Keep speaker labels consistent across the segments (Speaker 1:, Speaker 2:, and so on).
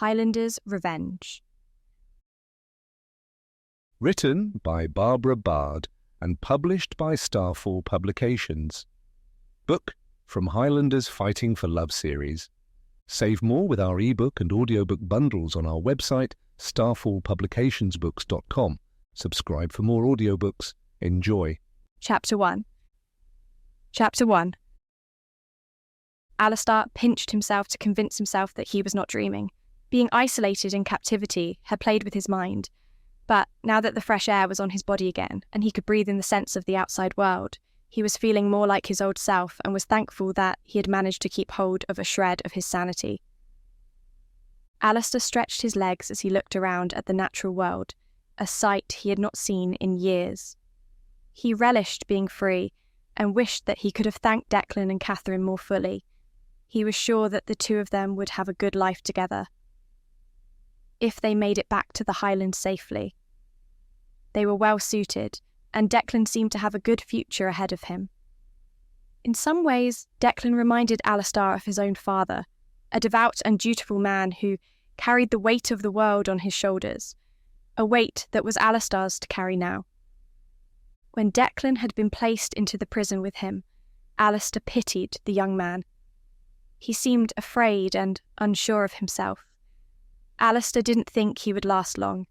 Speaker 1: Highlanders' Revenge.
Speaker 2: Written by Barbara Bard and published by Starfall Publications. Book from Highlanders Fighting for Love series. Save more with our ebook and audiobook bundles on our website, starfallpublicationsbooks.com. Subscribe for more audiobooks. Enjoy.
Speaker 1: Chapter 1. Chapter 1. Alastar pinched himself to convince himself that he was not dreaming. Being isolated in captivity had played with his mind, but now that the fresh air was on his body again and he could breathe in the sense of the outside world, he was feeling more like his old self and was thankful that he had managed to keep hold of a shred of his sanity. Alastar stretched his legs as he looked around at the natural world, a sight he had not seen in years. He relished being free and wished that he could have thanked Declan and Catherine more fully. He was sure that the two of them would have a good life together, if they made it back to the Highlands safely. They were well suited, and Declan seemed to have a good future ahead of him. In some ways, Declan reminded Alastar of his own father, a devout and dutiful man who carried the weight of the world on his shoulders, a weight that was Alastar's to carry now. When Declan had been placed into the prison with him, Alastar pitied the young man. He seemed afraid and unsure of himself. Alastar didn't think he would last long,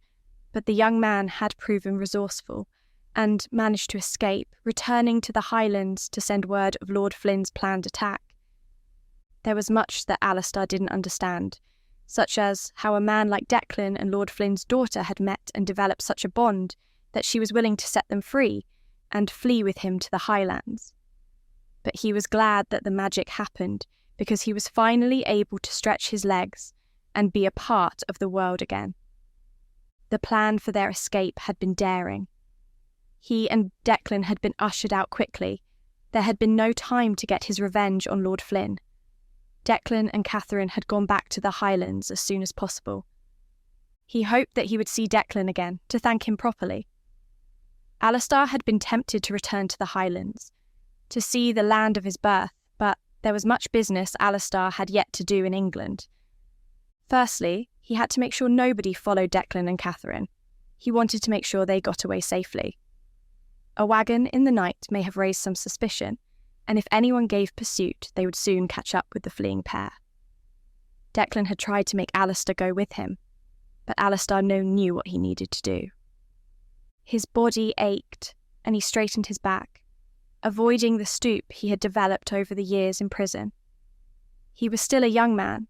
Speaker 1: but the young man had proven resourceful and managed to escape, returning to the Highlands to send word of Lord Flynn's planned attack. There was much that Alastar didn't understand, such as how a man like Declan and Lord Flynn's daughter had met and developed such a bond that she was willing to set them free and flee with him to the Highlands. But he was glad that the magic happened, because he was finally able to stretch his legs and be a part of the world again. The plan for their escape had been daring. He and Declan had been ushered out quickly. There had been no time to get his revenge on Lord Flynn. Declan and Catherine had gone back to the Highlands as soon as possible. He hoped that he would see Declan again, to thank him properly. Alastar had been tempted to return to the Highlands, to see the land of his birth, but there was much business Alastar had yet to do in England. Firstly, he had to make sure nobody followed Declan and Catherine. He wanted to make sure they got away safely. A wagon in the night may have raised some suspicion, and if anyone gave pursuit, they would soon catch up with the fleeing pair. Declan had tried to make Alastar go with him, but Alastar knew what he needed to do. His body ached, and he straightened his back, avoiding the stoop he had developed over the years in prison. He was still a young man,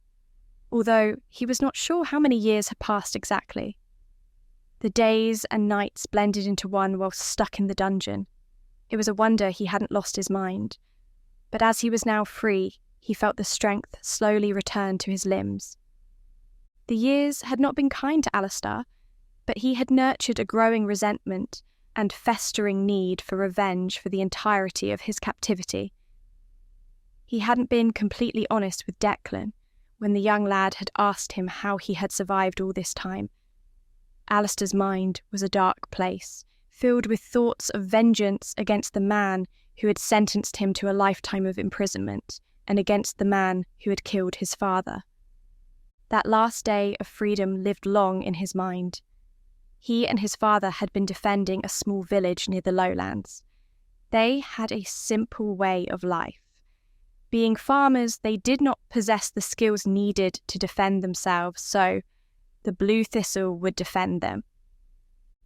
Speaker 1: although he was not sure how many years had passed exactly. The days and nights blended into one while stuck in the dungeon. It was a wonder he hadn't lost his mind. But as he was now free, he felt the strength slowly return to his limbs. The years had not been kind to Alastar, but he had nurtured a growing resentment and festering need for revenge for the entirety of his captivity. He hadn't been completely honest with Declan when the young lad had asked him how he had survived all this time. Alastar's mind was a dark place, filled with thoughts of vengeance against the man who had sentenced him to a lifetime of imprisonment and against the man who had killed his father. That last day of freedom lived long in his mind. He and his father had been defending a small village near the lowlands. They had a simple way of life. Being farmers, they did not possess the skills needed to defend themselves, so the blue thistle would defend them.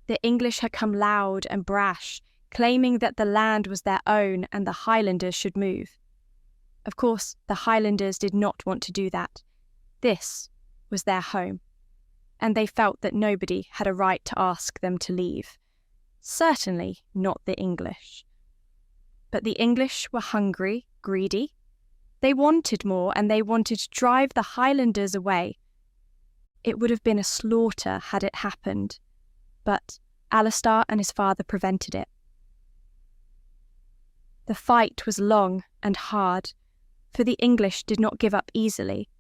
Speaker 1: The English had come loud and brash, claiming that the land was their own and the Highlanders should move. Of course, the Highlanders did not want to do that. This was their home, and they felt that nobody had a right to ask them to leave. Certainly not the English. But the English were hungry, greedy. They wanted more, and they wanted to drive the Highlanders away. It would have been a slaughter had it happened, but Alastar and his father prevented it. The fight was long and hard, for the English did not give up easily.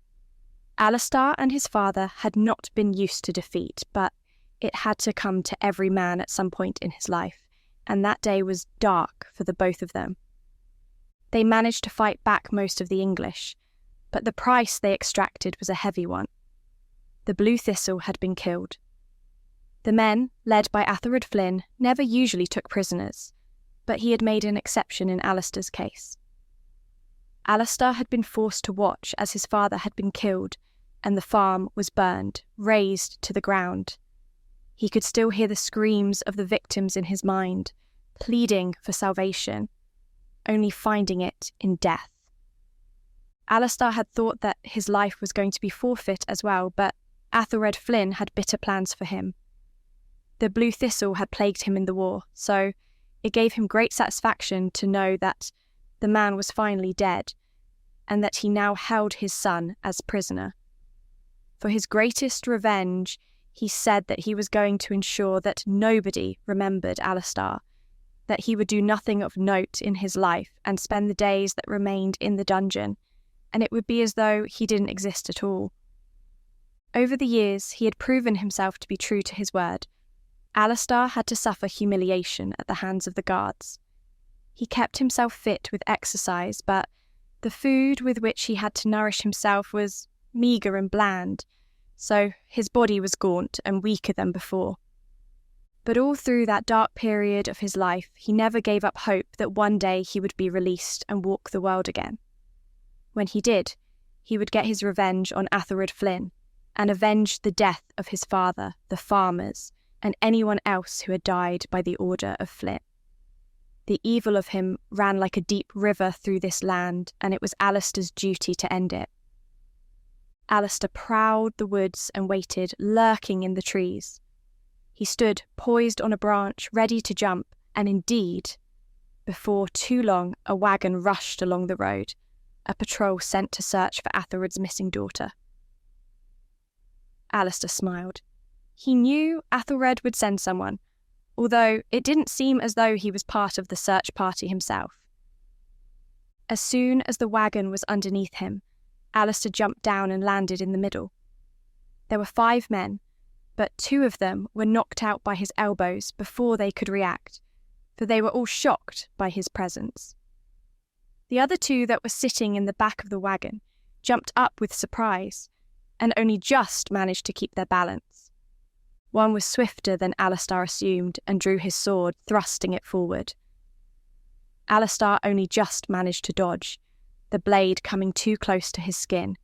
Speaker 1: Alastar and his father had not been used to defeat, but it had to come to every man at some point in his life, and that day was dark for the both of them. They managed to fight back most of the English, but the price they extracted was a heavy one. The Blue Thistle had been killed. The men, led by Athered Flynn, never usually took prisoners, but he had made an exception in Alastar's case. Alastar had been forced to watch as his father had been killed, and the farm was burned, razed to the ground. He could still hear the screams of the victims in his mind, pleading for salvation, only finding it in death. Alastar had thought that his life was going to be forfeit as well, but Athered Flynn had bitter plans for him. The Blue Thistle had plagued him in the war, so it gave him great satisfaction to know that the man was finally dead, and that he now held his son as prisoner. For his greatest revenge, he said that he was going to ensure that nobody remembered Alastar, that he would do nothing of note in his life and spend the days that remained in the dungeon, and it would be as though he didn't exist at all. Over the years, he had proven himself to be true to his word. Alastar had to suffer humiliation at the hands of the guards. He kept himself fit with exercise, but the food with which he had to nourish himself was meagre and bland, so his body was gaunt and weaker than before. But all through that dark period of his life, he never gave up hope that one day he would be released and walk the world again. When he did, he would get his revenge on Athered Flynn and avenge the death of his father, the farmers, and anyone else who had died by the order of Flynn. The evil of him ran like a deep river through this land, and it was Alastar's duty to end it. Alastar prowled the woods and waited, lurking in the trees. He stood poised on a branch, ready to jump, and indeed, before too long, a wagon rushed along the road, a patrol sent to search for Athered's missing daughter. Alastar smiled. He knew Athered would send someone, although it didn't seem as though he was part of the search party himself. As soon as the wagon was underneath him, Alastar jumped down and landed in the middle. There were 5 men, but 2 of them were knocked out by his elbows before they could react, for they were all shocked by his presence. The other 2 that were sitting in the back of the wagon jumped up with surprise, and only just managed to keep their balance. One was swifter than Alastar assumed and drew his sword, thrusting it forward. Alastar only just managed to dodge, the blade coming too close to his skin.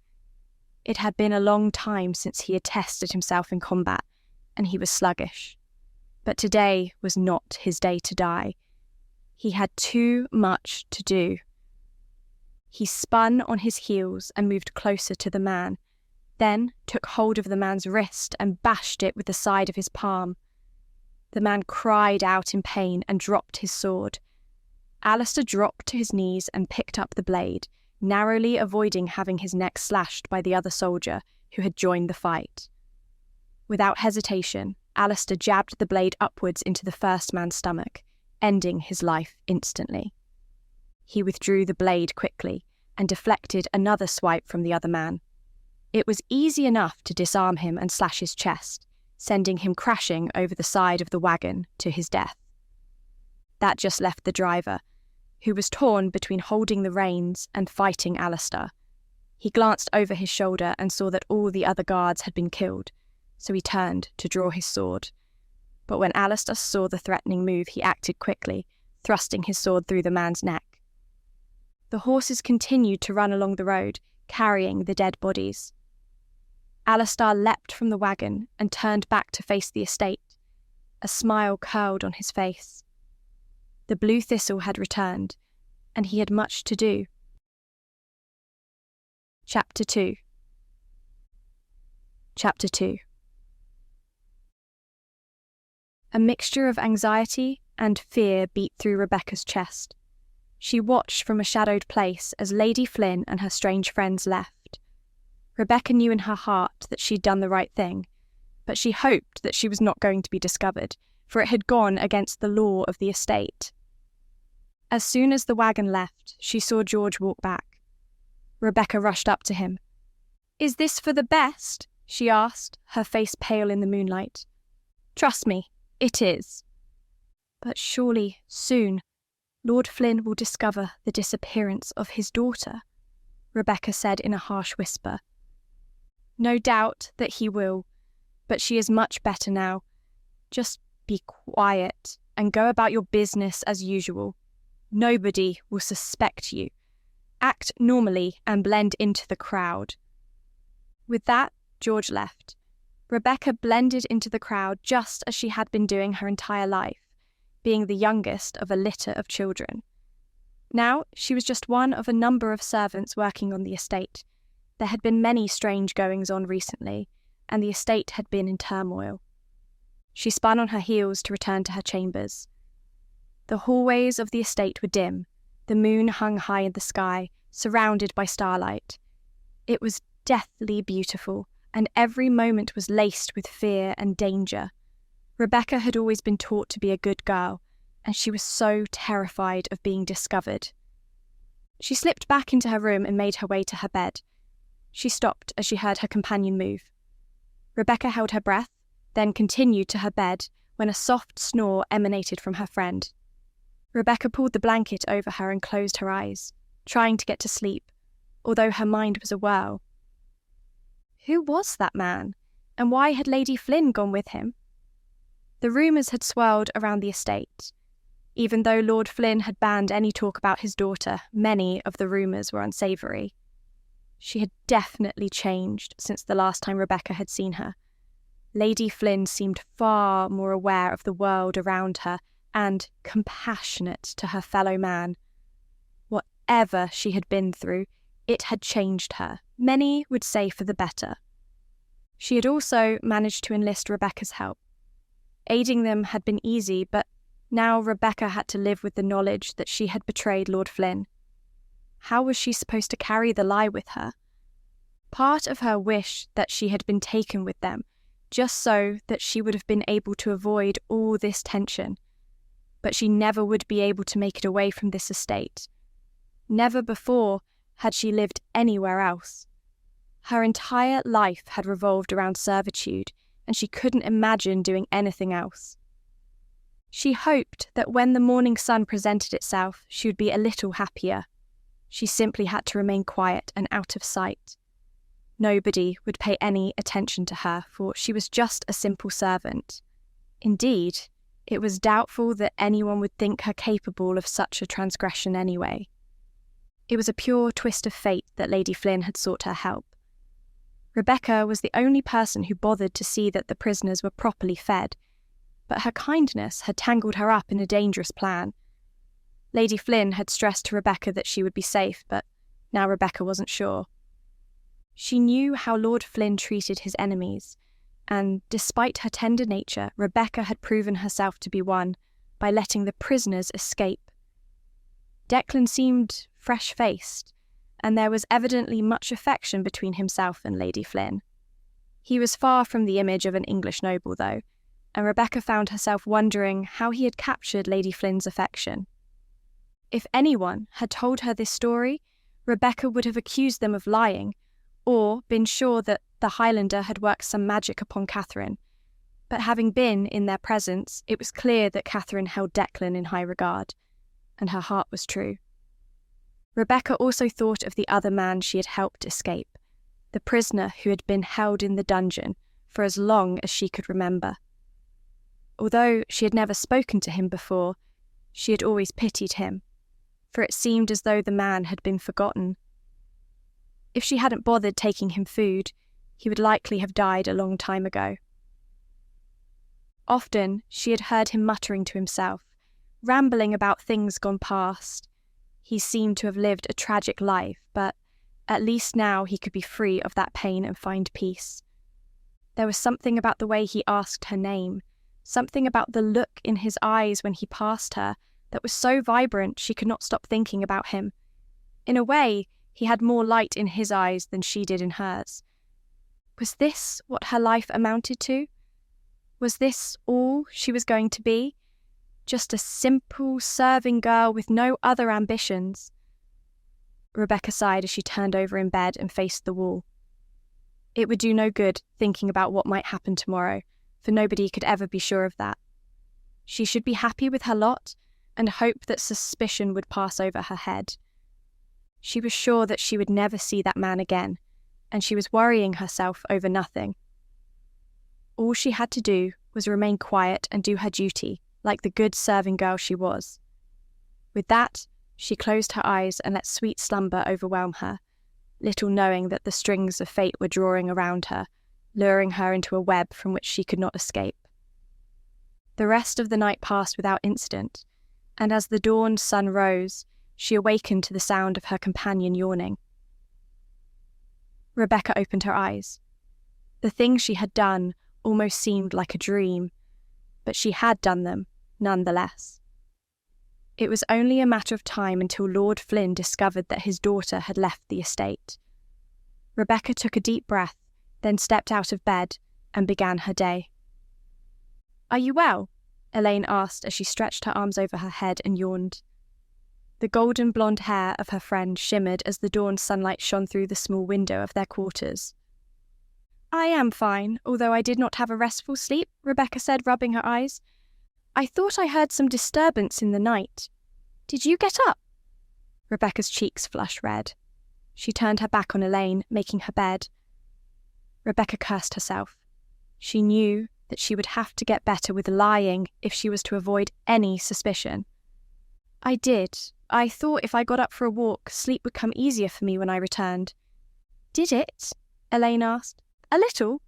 Speaker 1: It had been a long time since he had tested himself in combat, and he was sluggish. But today was not his day to die. He had too much to do. He spun on his heels and moved closer to the man, then took hold of the man's wrist and bashed it with the side of his palm. The man cried out in pain and dropped his sword. Alastar dropped to his knees and picked up the blade, narrowly avoiding having his neck slashed by the other soldier who had joined the fight. Without hesitation, Alastar jabbed the blade upwards into the first man's stomach, ending his life instantly. He withdrew the blade quickly and deflected another swipe from the other man. It was easy enough to disarm him and slash his chest, sending him crashing over the side of the wagon to his death. That just left the driver, who was torn between holding the reins and fighting Alastar. He glanced over his shoulder and saw that all the other guards had been killed, so he turned to draw his sword. But when Alastar saw the threatening move, he acted quickly, thrusting his sword through the man's neck. The horses continued to run along the road, carrying the dead bodies. Alastar leapt from the wagon and turned back to face the estate. A smile curled on his face. The Blue Thistle had returned, and he had much to do. Chapter 2. Chapter 2. A mixture of anxiety and fear beat through Rebecca's chest. She watched from a shadowed place as Lady Flynn and her strange friends left. Rebecca knew in her heart that she'd done the right thing, but she hoped that she was not going to be discovered, for it had gone against the law of the estate. As soon as the wagon left, she saw George walk back. Rebecca rushed up to him. "Is this for the best?" she asked, her face pale in the moonlight. "Trust me, it is." "But surely, soon, Lord Flynn will discover the disappearance of his daughter," Rebecca said in a harsh whisper. No doubt that he will, but she is much better now. Just be quiet and go about your business as usual. Nobody will suspect you. Act normally and blend into the crowd." With that, George left. Rebecca blended into the crowd just as she had been doing her entire life, being the youngest of a litter of children. Now she was just one of a number of servants working on the estate. There had been many strange goings-on recently, and the estate had been in turmoil. She spun on her heels to return to her chambers. The hallways of the estate were dim. The moon hung high in the sky, surrounded by starlight. It was deathly beautiful, and every moment was laced with fear and danger. Rebecca had always been taught to be a good girl, and she was so terrified of being discovered. She slipped back into her room and made her way to her bed. She stopped as she heard her companion move. Rebecca held her breath, then continued to her bed when a soft snore emanated from her friend. Rebecca pulled the blanket over her and closed her eyes, trying to get to sleep, although her mind was a whirl. Who was that man, and why had Lady Flynn gone with him? The rumours had swirled around the estate. Even though Lord Flynn had banned any talk about his daughter, many of the rumours were unsavoury. She had definitely changed since the last time Rebecca had seen her. Lady Flynn seemed far more aware of the world around her and compassionate to her fellow man. Whatever she had been through, it had changed her, many would say for the better. She had also managed to enlist Rebecca's help. Aiding them had been easy, but now Rebecca had to live with the knowledge that she had betrayed Lord Flynn. How was she supposed to carry the lie with her? Part of her wished that she had been taken with them, just so that she would have been able to avoid all this tension. But she never would be able to make it away from this estate. Never before had she lived anywhere else. Her entire life had revolved around servitude, and she couldn't imagine doing anything else. She hoped that when the morning sun presented itself, she would be a little happier. She simply had to remain quiet and out of sight. Nobody would pay any attention to her, for she was just a simple servant. Indeed, it was doubtful that anyone would think her capable of such a transgression anyway. It was a pure twist of fate that Lady Flynn had sought her help. Rebecca was the only person who bothered to see that the prisoners were properly fed, but her kindness had tangled her up in a dangerous plan. Lady Flynn had stressed to Rebecca that she would be safe, but now Rebecca wasn't sure. She knew how Lord Flynn treated his enemies, and despite her tender nature, Rebecca had proven herself to be one by letting the prisoners escape. Declan seemed fresh-faced, and there was evidently much affection between himself and Lady Flynn. He was far from the image of an English noble, though, and Rebecca found herself wondering how he had captured Lady Flynn's affection. If anyone had told her this story, Rebecca would have accused them of lying, or been sure that the Highlander had worked some magic upon Catherine. But having been in their presence, it was clear that Catherine held Declan in high regard, and her heart was true. Rebecca also thought of the other man she had helped escape, the prisoner who had been held in the dungeon for as long as she could remember. Although she had never spoken to him before, she had always pitied him, for it seemed as though the man had been forgotten. If she hadn't bothered taking him food, he would likely have died a long time ago. Often she had heard him muttering to himself, rambling about things gone past. He seemed to have lived a tragic life, but at least now he could be free of that pain and find peace. There was something about the way he asked her name, something about the look in his eyes when he passed her that was so vibrant she could not stop thinking about him. In a way, he had more light in his eyes than she did in hers. Was this what her life amounted to? Was this all she was going to be? Just a simple, serving girl with no other ambitions? Rebecca sighed as she turned over in bed and faced the wall. It would do no good thinking about what might happen tomorrow, for nobody could ever be sure of that. She should be happy with her lot and hope that suspicion would pass over her head. She was sure that she would never see that man again, and she was worrying herself over nothing. All she had to do was remain quiet and do her duty, like the good serving girl she was. With that, she closed her eyes and let sweet slumber overwhelm her, little knowing that the strings of fate were drawing around her, luring her into a web from which she could not escape. The rest of the night passed without incident, and as the dawned sun rose, she awakened to the sound of her companion yawning. Rebecca opened her eyes. The things she had done almost seemed like a dream, but she had done them nonetheless. It was only a matter of time until Lord Flynn discovered that his daughter had left the estate. Rebecca took a deep breath, then stepped out of bed and began her day. "Are you well?" Elaine asked as she stretched her arms over her head and yawned. The golden blonde hair of her friend shimmered as the dawn sunlight shone through the small window of their quarters. "I am fine, although I did not have a restful sleep," Rebecca said, rubbing her eyes. "I thought I heard some disturbance in the night. Did you get up?" Rebecca's cheeks flushed red. She turned her back on Elaine, making her bed. Rebecca cursed herself. She knew that she would have to get better with lying if she was to avoid any suspicion. "I did. I thought if I got up for a walk, sleep would come easier for me when I returned." "Did it?" Elaine asked. "A little."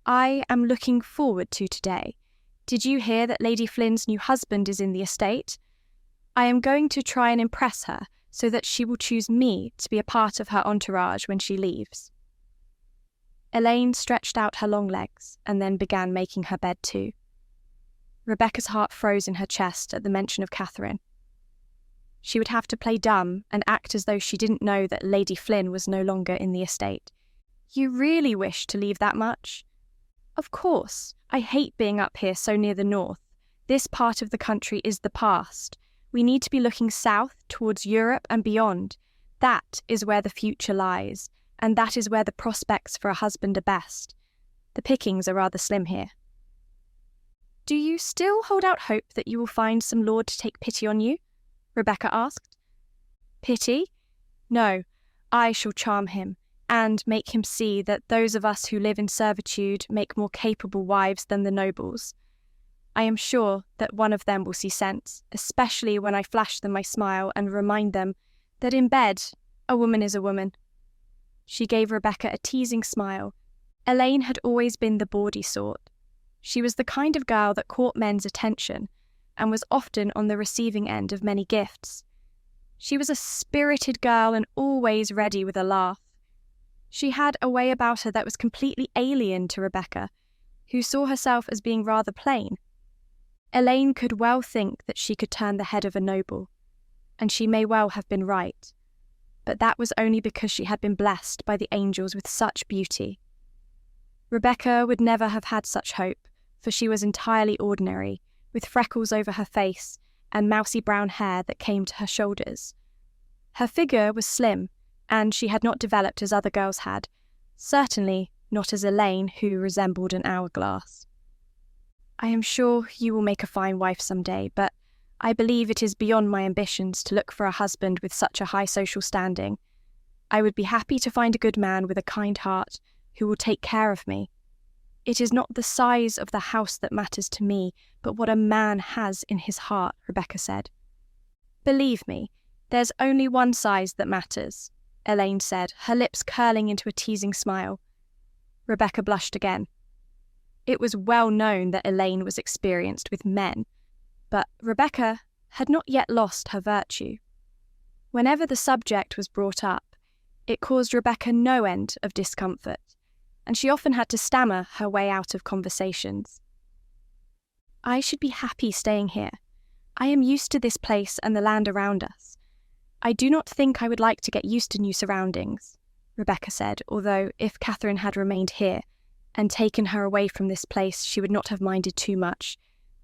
Speaker 1: "I am looking forward to today. Did you hear that Lady Flynn's new husband is in the estate? I am going to try and impress her so that she will choose me to be a part of her entourage when she leaves." Elaine stretched out her long legs and then began making her bed too. Rebecca's heart froze in her chest at the mention of Catherine. She would have to play dumb and act as though she didn't know that Lady Flynn was no longer in the estate. "You really wish to leave that much?" "Of course. I hate being up here so near the north. This part of the country is the past. We need to be looking south towards Europe and beyond. That is where the future lies, and that is where the prospects for a husband are best. The pickings are rather slim here." "Do you still hold out hope that you will find some lord to take pity on you?" Rebecca asked. "Pity? No, I shall charm him, and make him see that those of us who live in servitude make more capable wives than the nobles. I am sure that one of them will see sense, especially when I flash them my smile and remind them that in bed a woman is a woman." She gave Rebecca a teasing smile. Elaine had always been the bawdy sort. She was the kind of girl that caught men's attention and was often on the receiving end of many gifts. She was a spirited girl and always ready with a laugh. She had a way about her that was completely alien to Rebecca, who saw herself as being rather plain. Elaine could well think that she could turn the head of a noble, and she may well have been right, but that was only because she had been blessed by the angels with such beauty. Rebecca would never have had such hope, for she was entirely ordinary, with freckles over her face and mousy brown hair that came to her shoulders. Her figure was slim, and she had not developed as other girls had, certainly not as Elaine, who resembled an hourglass. "I am sure you will make a fine wife some day, but I believe it is beyond my ambitions to look for a husband with such a high social standing. I would be happy to find a good man with a kind heart who will take care of me. It is not the size of the house that matters to me, but what a man has in his heart," Rebecca said. "Believe me, there's only one size that matters," Elaine said, her lips curling into a teasing smile. Rebecca blushed again. It was well known that Elaine was experienced with men, but Rebecca had not yet lost her virtue. Whenever the subject was brought up, it caused Rebecca no end of discomfort, and she often had to stammer her way out of conversations. "I should be happy staying here. I am used to this place and the land around us. I do not think I would like to get used to new surroundings," Rebecca said, although if Catherine had remained here and taken her away from this place, she would not have minded too much,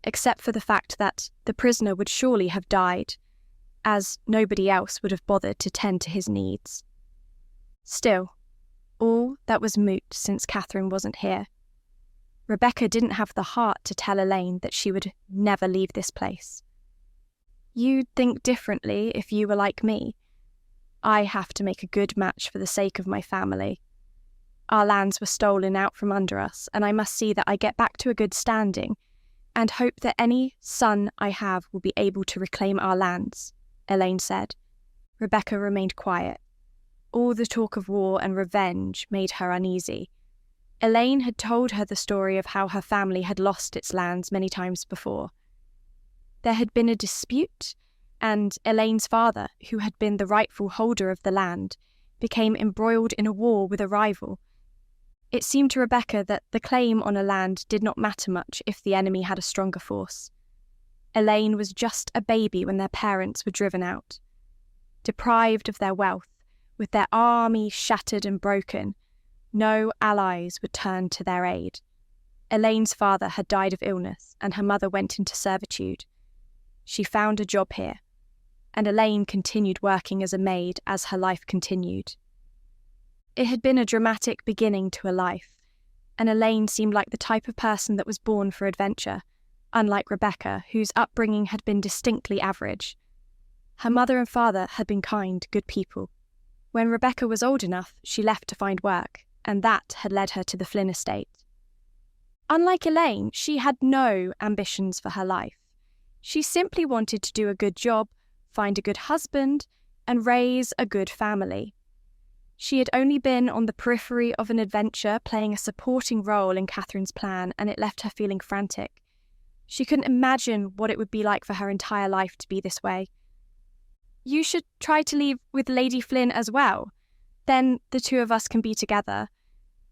Speaker 1: except for the fact that the prisoner would surely have died, as nobody else would have bothered to tend to his needs. Still, all that was moot since Catherine wasn't here. Rebecca didn't have the heart to tell Elaine that she would never leave this place. "You'd think differently if you were like me. I have to make a good match for the sake of my family. Our lands were stolen out from under us, and I must see that I get back to a good standing, and hope that any son I have will be able to reclaim our lands," Elaine said. Rebecca remained quiet. All the talk of war and revenge made her uneasy. Elaine had told her the story of how her family had lost its lands many times before. There had been a dispute, and Elaine's father, who had been the rightful holder of the land, became embroiled in a war with a rival. It seemed to Rebecca that the claim on a land did not matter much if the enemy had a stronger force. Elaine was just a baby when their parents were driven out. Deprived of their wealth, with their army shattered and broken, no allies would turn to their aid. Elaine's father had died of illness, and her mother went into servitude. She found a job here, and Elaine continued working as a maid as her life continued. It had been a dramatic beginning to a life, and Elaine seemed like the type of person that was born for adventure, unlike Rebecca, whose upbringing had been distinctly average. Her mother and father had been kind, good people. When Rebecca was old enough, she left to find work, and that had led her to the Flynn estate. Unlike Elaine, she had no ambitions for her life. She simply wanted to do a good job, find a good husband, and raise a good family. She had only been on the periphery of an adventure, playing a supporting role in Catherine's plan, and it left her feeling frantic. She couldn't imagine what it would be like for her entire life to be this way. "You should try to leave with Lady Flynn as well. Then the two of us can be together.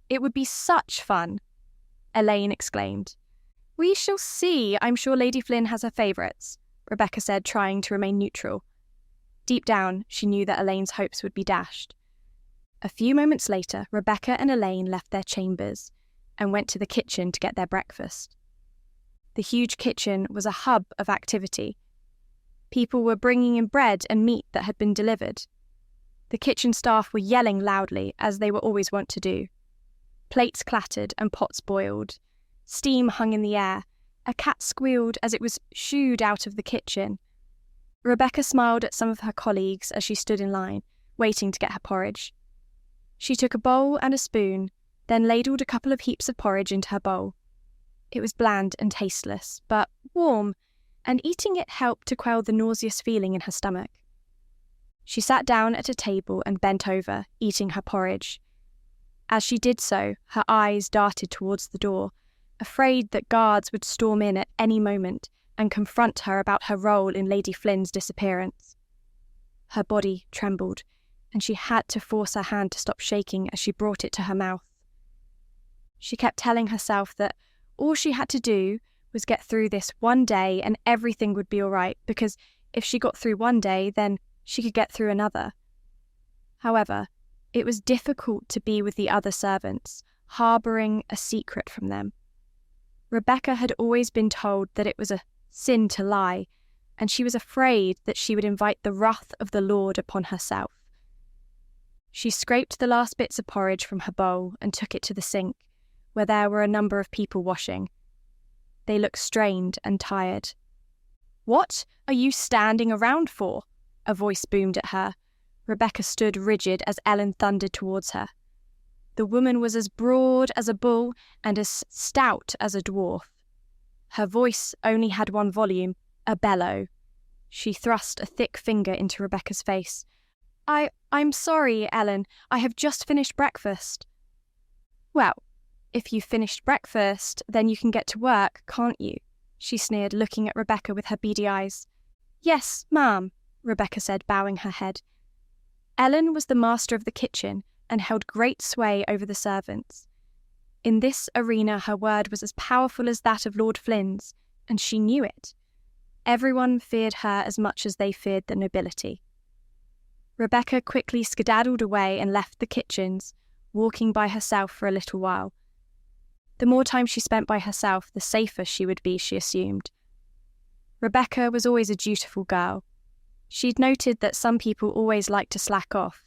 Speaker 1: It would be such fun," Elaine exclaimed. "We shall see. I'm sure Lady Flynn has her favourites," Rebecca said, trying to remain neutral. Deep down, she knew that Elaine's hopes would be dashed. A few moments later, Rebecca and Elaine left their chambers and went to the kitchen to get their breakfast. The huge kitchen was a hub of activity. People were bringing in bread and meat that had been delivered. The kitchen staff were yelling loudly, as they were always wont to do. Plates clattered and pots boiled. Steam hung in the air. A cat squealed as it was shooed out of the kitchen. Rebecca smiled at some of her colleagues as she stood in line, waiting to get her porridge. She took a bowl and a spoon, then ladled a couple of heaps of porridge into her bowl. It was bland and tasteless, but warm, and eating it helped to quell the nauseous feeling in her stomach. She sat down at a table and bent over, eating her porridge. As she did so, her eyes darted towards the door, afraid that guards would storm in at any moment and confront her about her role in Lady Flynn's disappearance. Her body trembled, and she had to force her hand to stop shaking as she brought it to her mouth. She kept telling herself that all she had to do was get through this one day and everything would be all right, because if she got through one day, then she could get through another. However, it was difficult to be with the other servants, harbouring a secret from them. Rebecca had always been told that it was a sin to lie, and she was afraid that she would invite the wrath of the Lord upon herself. She scraped the last bits of porridge from her bowl and took it to the sink, where there were a number of people washing. They looked strained and tired. "What are you standing around for?" a voice boomed at her. Rebecca stood rigid as Ellen thundered towards her. The woman was as broad as a bull and as stout as a dwarf. Her voice only had one volume, a bellow. She thrust a thick finger into Rebecca's face. I'm sorry, Ellen. I have just finished breakfast." "Well, if you've finished breakfast, then you can get to work, can't you?" she sneered, looking at Rebecca with her beady eyes. "Yes, ma'am," Rebecca said, bowing her head. Ellen was the master of the kitchen and held great sway over the servants. In this arena, her word was as powerful as that of Lord Flynn's, and she knew it. Everyone feared her as much as they feared the nobility. Rebecca quickly skedaddled away and left the kitchens, walking by herself for a little while. The more time she spent by herself, the safer she would be, she assumed. Rebecca was always a dutiful girl. She'd noted that some people always liked to slack off,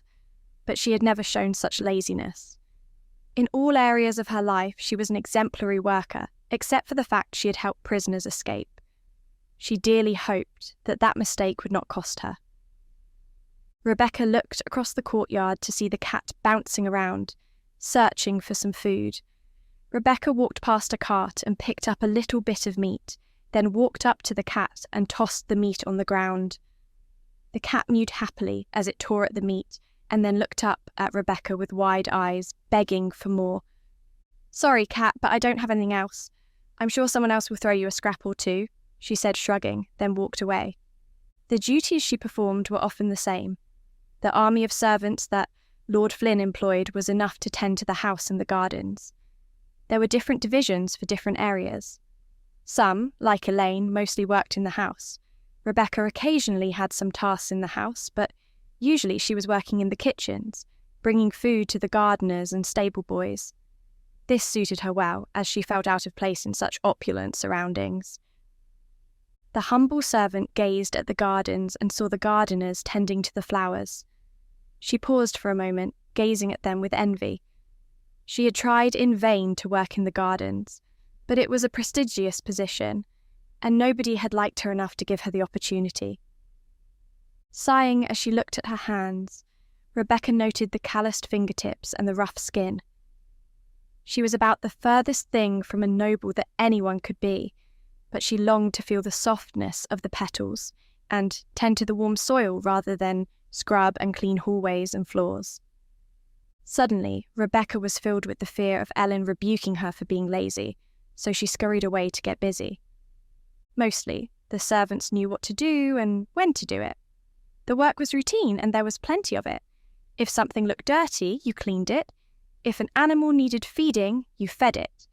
Speaker 1: but she had never shown such laziness. In all areas of her life, she was an exemplary worker, except for the fact she had helped prisoners escape. She dearly hoped that that mistake would not cost her. Rebecca looked across the courtyard to see the cat bouncing around, searching for some food. Rebecca walked past a cart and picked up a little bit of meat, then walked up to the cat and tossed the meat on the ground. The cat mewed happily as it tore at the meat and then looked up at Rebecca with wide eyes, begging for more. "Sorry, cat, but I don't have anything else. I'm sure someone else will throw you a scrap or two," she said, shrugging, then walked away. The duties she performed were often the same. The army of servants that Lord Flynn employed was enough to tend to the house and the gardens. There were different divisions for different areas. Some, like Elaine, mostly worked in the house. Rebecca occasionally had some tasks in the house, but usually she was working in the kitchens, bringing food to the gardeners and stable boys. This suited her well, as she felt out of place in such opulent surroundings. The humble servant gazed at the gardens and saw the gardeners tending to the flowers. She paused for a moment, gazing at them with envy. She had tried in vain to work in the gardens, but it was a prestigious position, and nobody had liked her enough to give her the opportunity. Sighing as she looked at her hands, Rebecca noted the calloused fingertips and the rough skin. She was about the furthest thing from a noble that anyone could be, but she longed to feel the softness of the petals and tend to the warm soil rather than scrub and clean hallways and floors. Suddenly, Rebecca was filled with the fear of Ellen rebuking her for being lazy, so she scurried away to get busy. Mostly, the servants knew what to do and when to do it. The work was routine and there was plenty of it. If something looked dirty, you cleaned it. If an animal needed feeding, you fed it.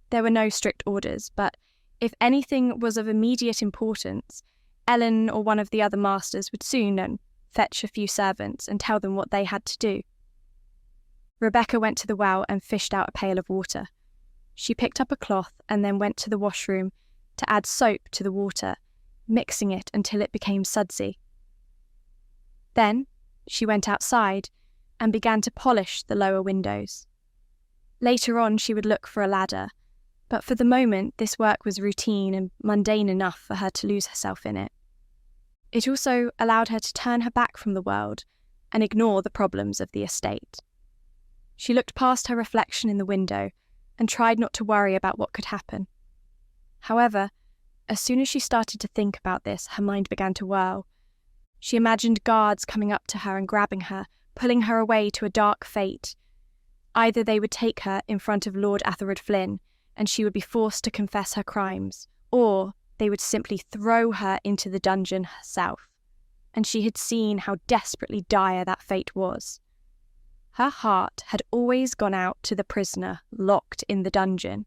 Speaker 1: There were no strict orders, but if anything was of immediate importance, Ellen or one of the other masters would soon fetch a few servants and tell them what they had to do. Rebecca went to the well and fished out a pail of water. She picked up a cloth and then went to the washroom to add soap to the water, mixing it until it became sudsy. Then she went outside and began to polish the lower windows. Later on she would look for a ladder, but for the moment this work was routine and mundane enough for her to lose herself in it. It also allowed her to turn her back from the world and ignore the problems of the estate. She looked past her reflection in the window and tried not to worry about what could happen. However, as soon as she started to think about this, her mind began to whirl. She imagined guards coming up to her and grabbing her, pulling her away to a dark fate. Either they would take her in front of Lord Athelred Flynn, and she would be forced to confess her crimes, or they would simply throw her into the dungeon herself. And she had seen how desperately dire that fate was. Her heart had always gone out to the prisoner locked in the dungeon.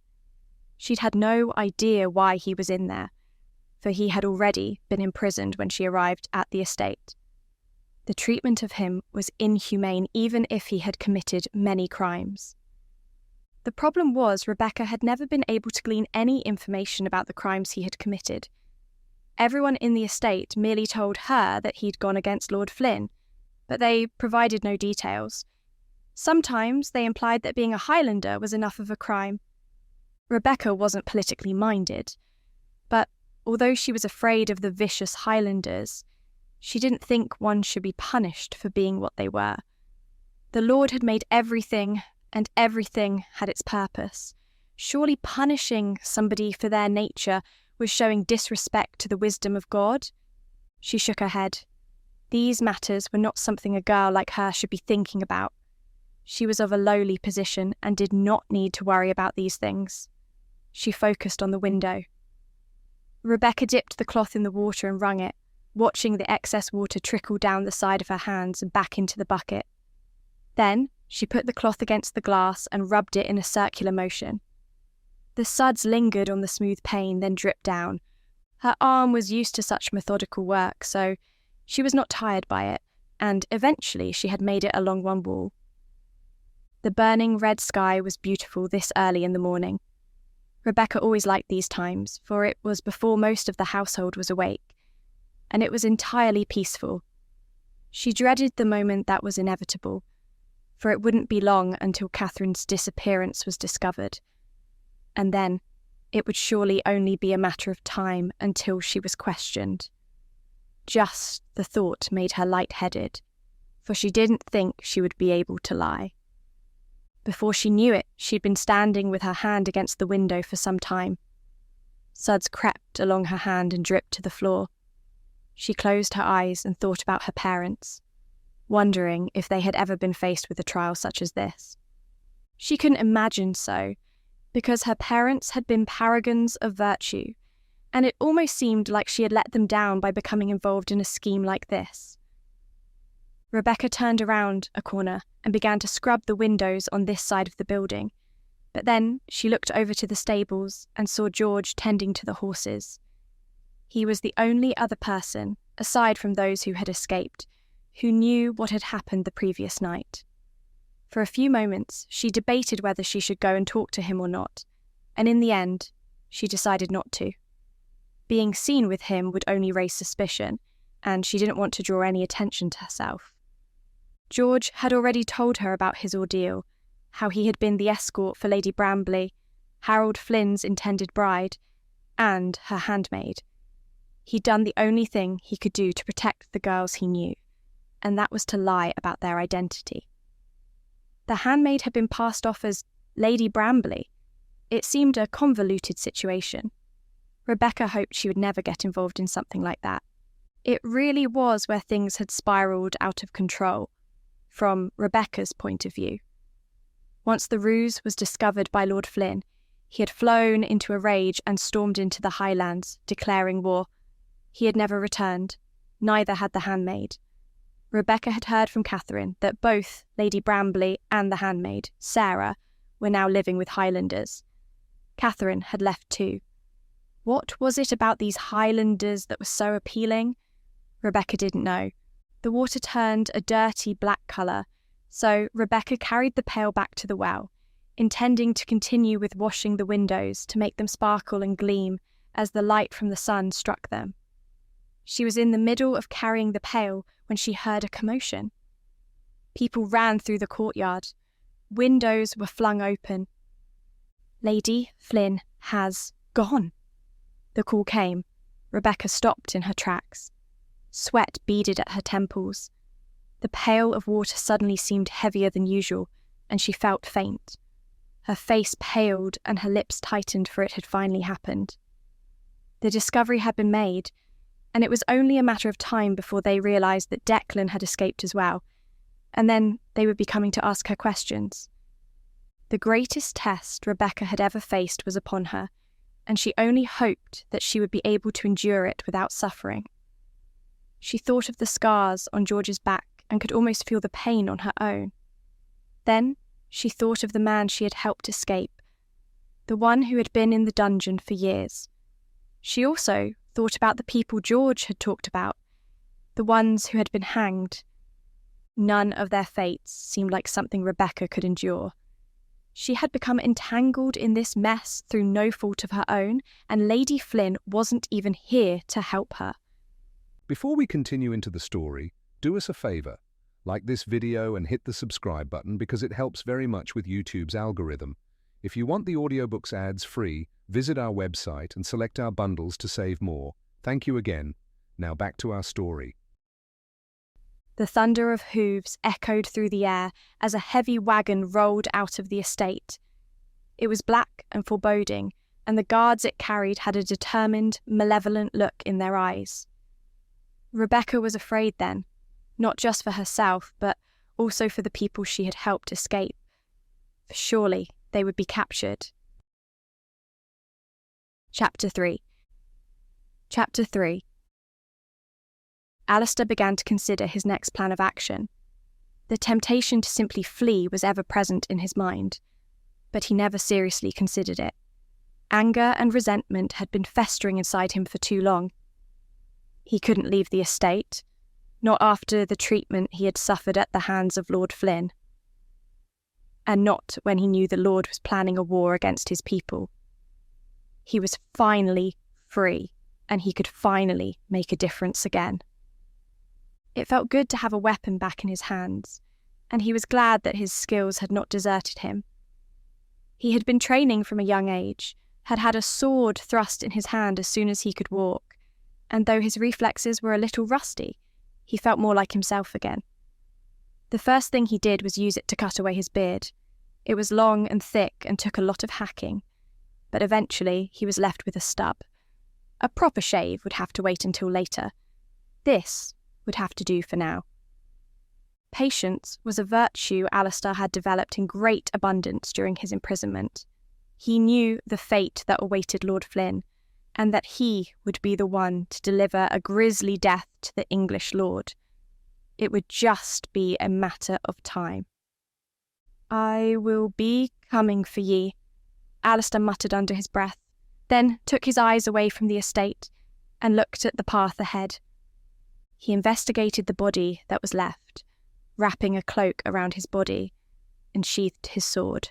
Speaker 1: She'd had no idea why he was in there, for he had already been imprisoned when she arrived at the estate. The treatment of him was inhumane even if he had committed many crimes. The problem was Rebecca had never been able to glean any information about the crimes he had committed. Everyone in the estate merely told her that he'd gone against Lord Flynn, but they provided no details. Sometimes they implied that being a Highlander was enough of a crime. Rebecca wasn't politically minded, but although she was afraid of the vicious Highlanders, she didn't think one should be punished for being what they were. The Lord had made everything, and everything had its purpose. Surely punishing somebody for their nature was showing disrespect to the wisdom of God? She shook her head. These matters were not something a girl like her should be thinking about. She was of a lowly position and did not need to worry about these things. She focused on the window. Rebecca dipped the cloth in the water and wrung it, watching the excess water trickle down the side of her hands and back into the bucket. Then she put the cloth against the glass and rubbed it in a circular motion. The suds lingered on the smooth pane, then dripped down. Her arm was used to such methodical work, so she was not tired by it, and eventually she had made it along one wall. The burning red sky was beautiful this early in the morning. Rebecca always liked these times, for it was before most of the household was awake, and it was entirely peaceful. She dreaded the moment that was inevitable, for it wouldn't be long until Catherine's disappearance was discovered, and then it would surely only be a matter of time until she was questioned. Just the thought made her light-headed, for she didn't think she would be able to lie. Before she knew it, she'd been standing with her hand against the window for some time. Suds crept along her hand and dripped to the floor. She closed her eyes and thought about her parents, wondering if they had ever been faced with a trial such as this. She couldn't imagine so, because her parents had been paragons of virtue, and it almost seemed like she had let them down by becoming involved in a scheme like this. Rebecca turned around a corner and began to scrub the windows on this side of the building, but then she looked over to the stables and saw George tending to the horses. He was the only other person, aside from those who had escaped, who knew what had happened the previous night. For a few moments, she debated whether she should go and talk to him or not, and in the end, she decided not to. Being seen with him would only raise suspicion, and she didn't want to draw any attention to herself. George had already told her about his ordeal, how he had been the escort for Lady Brambley, Harold Flynn's intended bride, and her handmaid. He'd done the only thing he could do to protect the girls he knew, and that was to lie about their identity. The handmaid had been passed off as Lady Brambley. It seemed a convoluted situation. Rebecca hoped she would never get involved in something like that. It really was where things had spiralled out of control, from Rebecca's point of view. Once the ruse was discovered by Lord Flynn, he had flown into a rage and stormed into the Highlands, declaring war. He had never returned, neither had the handmaid. Rebecca had heard from Catherine that both Lady Brambley and the handmaid, Sarah, were now living with Highlanders. Catherine had left too. What was it about these Highlanders that was so appealing? Rebecca didn't know. The water turned a dirty black colour, so Rebecca carried the pail back to the well, intending to continue with washing the windows to make them sparkle and gleam as the light from the sun struck them. She was in the middle of carrying the pail when she heard a commotion. People ran through the courtyard. Windows were flung open. Lady Flynn has gone. The call came. Rebecca stopped in her tracks. Sweat beaded at her temples. The pail of water suddenly seemed heavier than usual, and she felt faint. Her face paled and her lips tightened, for it had finally happened. The discovery had been made, and it was only a matter of time before they realised that Declan had escaped as well, and then they would be coming to ask her questions. The greatest test Rebecca had ever faced was upon her, and she only hoped that she would be able to endure it without suffering. She thought of the scars on George's back and could almost feel the pain on her own. Then she thought of the man she had helped escape, the one who had been in the dungeon for years. She also thought about the people George had talked about, the ones who had been hanged. None of their fates seemed like something Rebecca could endure. She had become entangled in this mess through no fault of her own, and Lady Flynn wasn't even here to help her.
Speaker 2: Before we continue into the story, do us a favour. Like this video and hit the subscribe button because it helps very much with YouTube's algorithm. If you want the audiobooks ads free, visit our website and select our bundles to save more. Thank you again. Now back to our story.
Speaker 1: The thunder of hooves echoed through the air as a heavy wagon rolled out of the estate. It was black and foreboding, and the guards it carried had a determined, malevolent look in their eyes. Rebecca was afraid then, not just for herself, but also for the people she had helped escape. For surely they would be captured. Chapter 3. Alastar began to consider his next plan of action. The temptation to simply flee was ever present in his mind, but he never seriously considered it. Anger and resentment had been festering inside him for too long. He couldn't leave the estate, not after the treatment he had suffered at the hands of Lord Flynn, and not when he knew the Lord was planning a war against his people. He was finally free, and he could finally make a difference again. It felt good to have a weapon back in his hands, and he was glad that his skills had not deserted him. He had been training from a young age, had had a sword thrust in his hand as soon as he could walk, and though his reflexes were a little rusty, he felt more like himself again. The first thing he did was use it to cut away his beard. It was long and thick and took a lot of hacking, but eventually he was left with a stub. A proper shave would have to wait until later. This would have to do for now. Patience was a virtue Alastar had developed in great abundance during his imprisonment. He knew the fate that awaited Lord Flynn, and that he would be the one to deliver a grisly death to the English lord. It would just be a matter of time. "I will be coming for ye," Alastar muttered under his breath, then took his eyes away from the estate and looked at the path ahead. He investigated the body that was left, wrapping a cloak around his body, and sheathed his sword.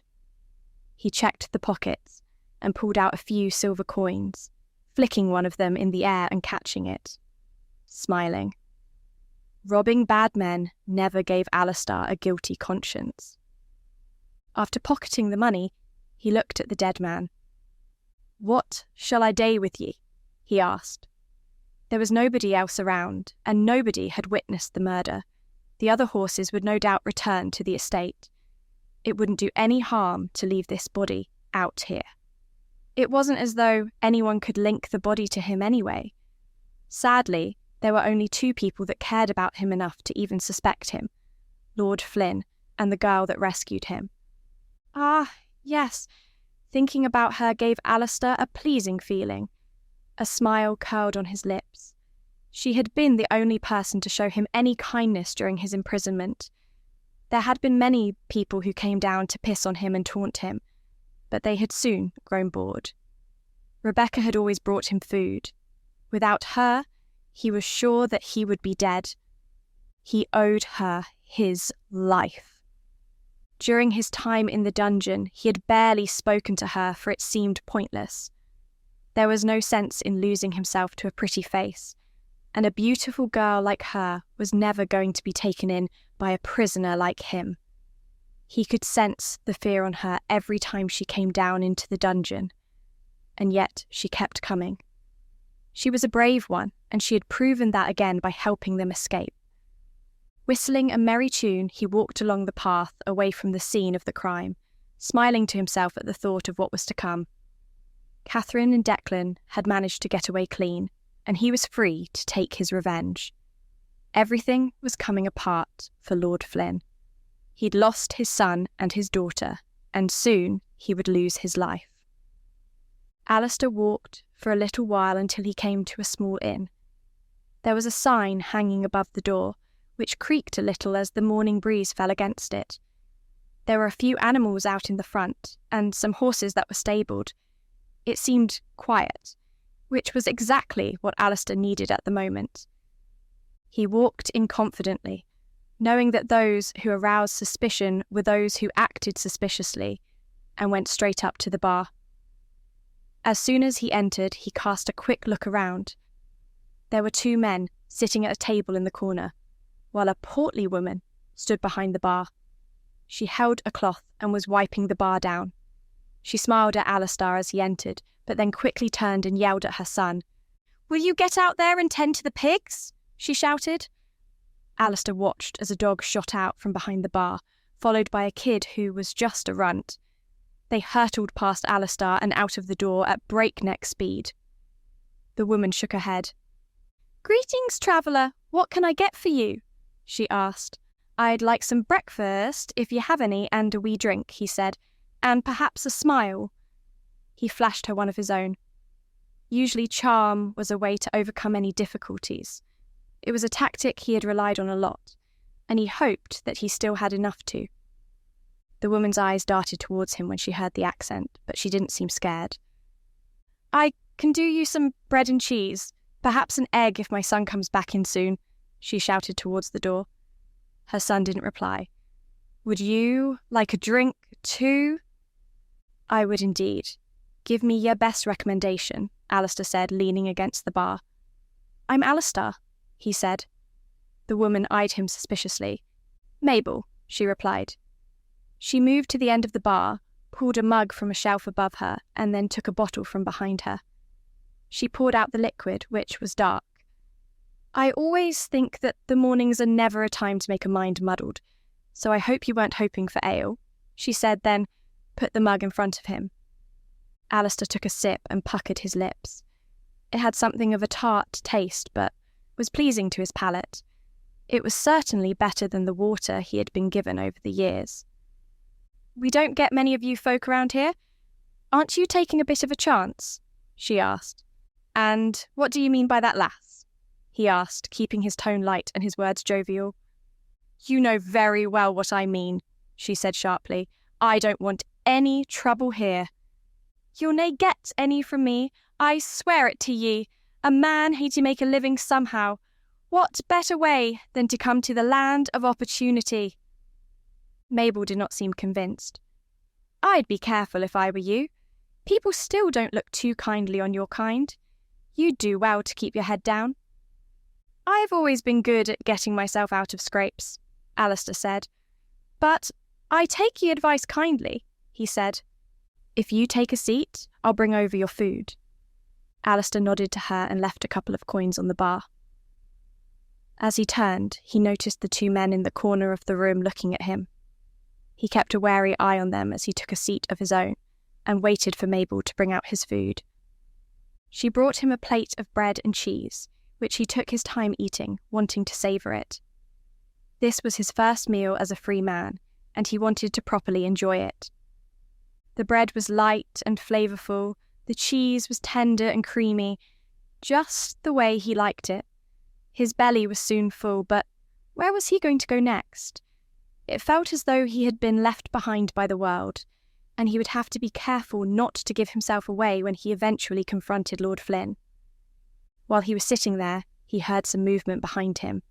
Speaker 1: He checked the pockets and pulled out a few silver coins, flicking one of them in the air and catching it, smiling. Robbing bad men never gave Alastar a guilty conscience. After pocketing the money, he looked at the dead man. "What shall I day with ye?" he asked. There was nobody else around, and nobody had witnessed the murder. The other horses would no doubt return to the estate. It wouldn't do any harm to leave this body out here. It wasn't as though anyone could link the body to him anyway. Sadly, there were only two people that cared about him enough to even suspect him, Lord Flynn and the girl that rescued him. Ah, yes, thinking about her gave Alastar a pleasing feeling. A smile curled on his lips. She had been the only person to show him any kindness during his imprisonment. There had been many people who came down to piss on him and taunt him, but they had soon grown bored. Rebecca had always brought him food. Without her, he was sure that he would be dead. He owed her his life. During his time in the dungeon, he had barely spoken to her, for it seemed pointless. There was no sense in losing himself to a pretty face, and a beautiful girl like her was never going to be taken in by a prisoner like him. He could sense the fear on her every time she came down into the dungeon, and yet she kept coming. She was a brave one, and she had proven that again by helping them escape. Whistling a merry tune, he walked along the path away from the scene of the crime, smiling to himself at the thought of what was to come. Catherine and Declan had managed to get away clean, and he was free to take his revenge. Everything was coming apart for Lord Flynn. He'd lost his son and his daughter, and soon he would lose his life. Alastar walked for a little while until he came to a small inn. There was a sign hanging above the door, which creaked a little as the morning breeze fell against it. There were a few animals out in the front, and some horses that were stabled. It seemed quiet, which was exactly what Alastar needed at the moment. He walked in confidently, knowing that those who aroused suspicion were those who acted suspiciously, and went straight up to the bar. As soon as he entered, he cast a quick look around. There were two men sitting at a table in the corner, while a portly woman stood behind the bar. She held a cloth and was wiping the bar down. She smiled at Alastar as he entered, but then quickly turned and yelled at her son. "Will you get out there and tend to the pigs?" she shouted. Alastar watched as a dog shot out from behind the bar, followed by a kid who was just a runt. They hurtled past Alastar and out of the door at breakneck speed. The woman shook her head. "Greetings, traveller. What can I get for you?" she asked. "I'd like some breakfast, if you have any, and a wee drink," he said, "and perhaps a smile." He flashed her one of his own. Usually charm was a way to overcome any difficulties. It was a tactic he had relied on a lot, and he hoped that he still had enough to. The woman's eyes darted towards him when she heard the accent, but she didn't seem scared. "I can do you some bread and cheese, perhaps an egg if my son comes back in soon," she shouted towards the door. Her son didn't reply. "Would you like a drink too?" "I would indeed. Give me your best recommendation," Alastar said, leaning against the bar. "I'm Alastar," he said. The woman eyed him suspiciously. "Mabel," she replied. She moved to the end of the bar, pulled a mug from a shelf above her, and then took a bottle from behind her. She poured out the liquid, which was dark. "I always think that the mornings are never a time to make a mind muddled, so I hope you weren't hoping for ale," she said, then put the mug in front of him. Alastar took a sip and puckered his lips. It had something of a tart taste, but was pleasing to his palate. It was certainly better than the water he had been given over the years. "We don't get many of you folk around here. Aren't you taking a bit of a chance?" she asked. "And what do you mean by that, lass?" he asked, keeping his tone light and his words jovial. "You know very well what I mean," she said sharply. "I don't want any trouble here." "You'll nae get any from me, I swear it to ye. A man hae to make a living somehow. What better way than to come to the land of opportunity?" Mabel did not seem convinced. "I'd be careful if I were you. People still don't look too kindly on your kind. You'd do well to keep your head down." "I've always been good at getting myself out of scrapes," Alastar said. "But I take your advice kindly," he said. "If you take a seat, I'll bring over your food." Alastar nodded to her and left a couple of coins on the bar. As he turned, he noticed the two men in the corner of the room looking at him. He kept a wary eye on them as he took a seat of his own and waited for Mabel to bring out his food. She brought him a plate of bread and cheese, which he took his time eating, wanting to savour it. This was his first meal as a free man, and he wanted to properly enjoy it. The bread was light and flavourful, the cheese was tender and creamy, just the way he liked it. His belly was soon full, but where was he going to go next? It felt as though he had been left behind by the world, and he would have to be careful not to give himself away when he eventually confronted Lord Flynn. While he was sitting there, he heard some movement behind him.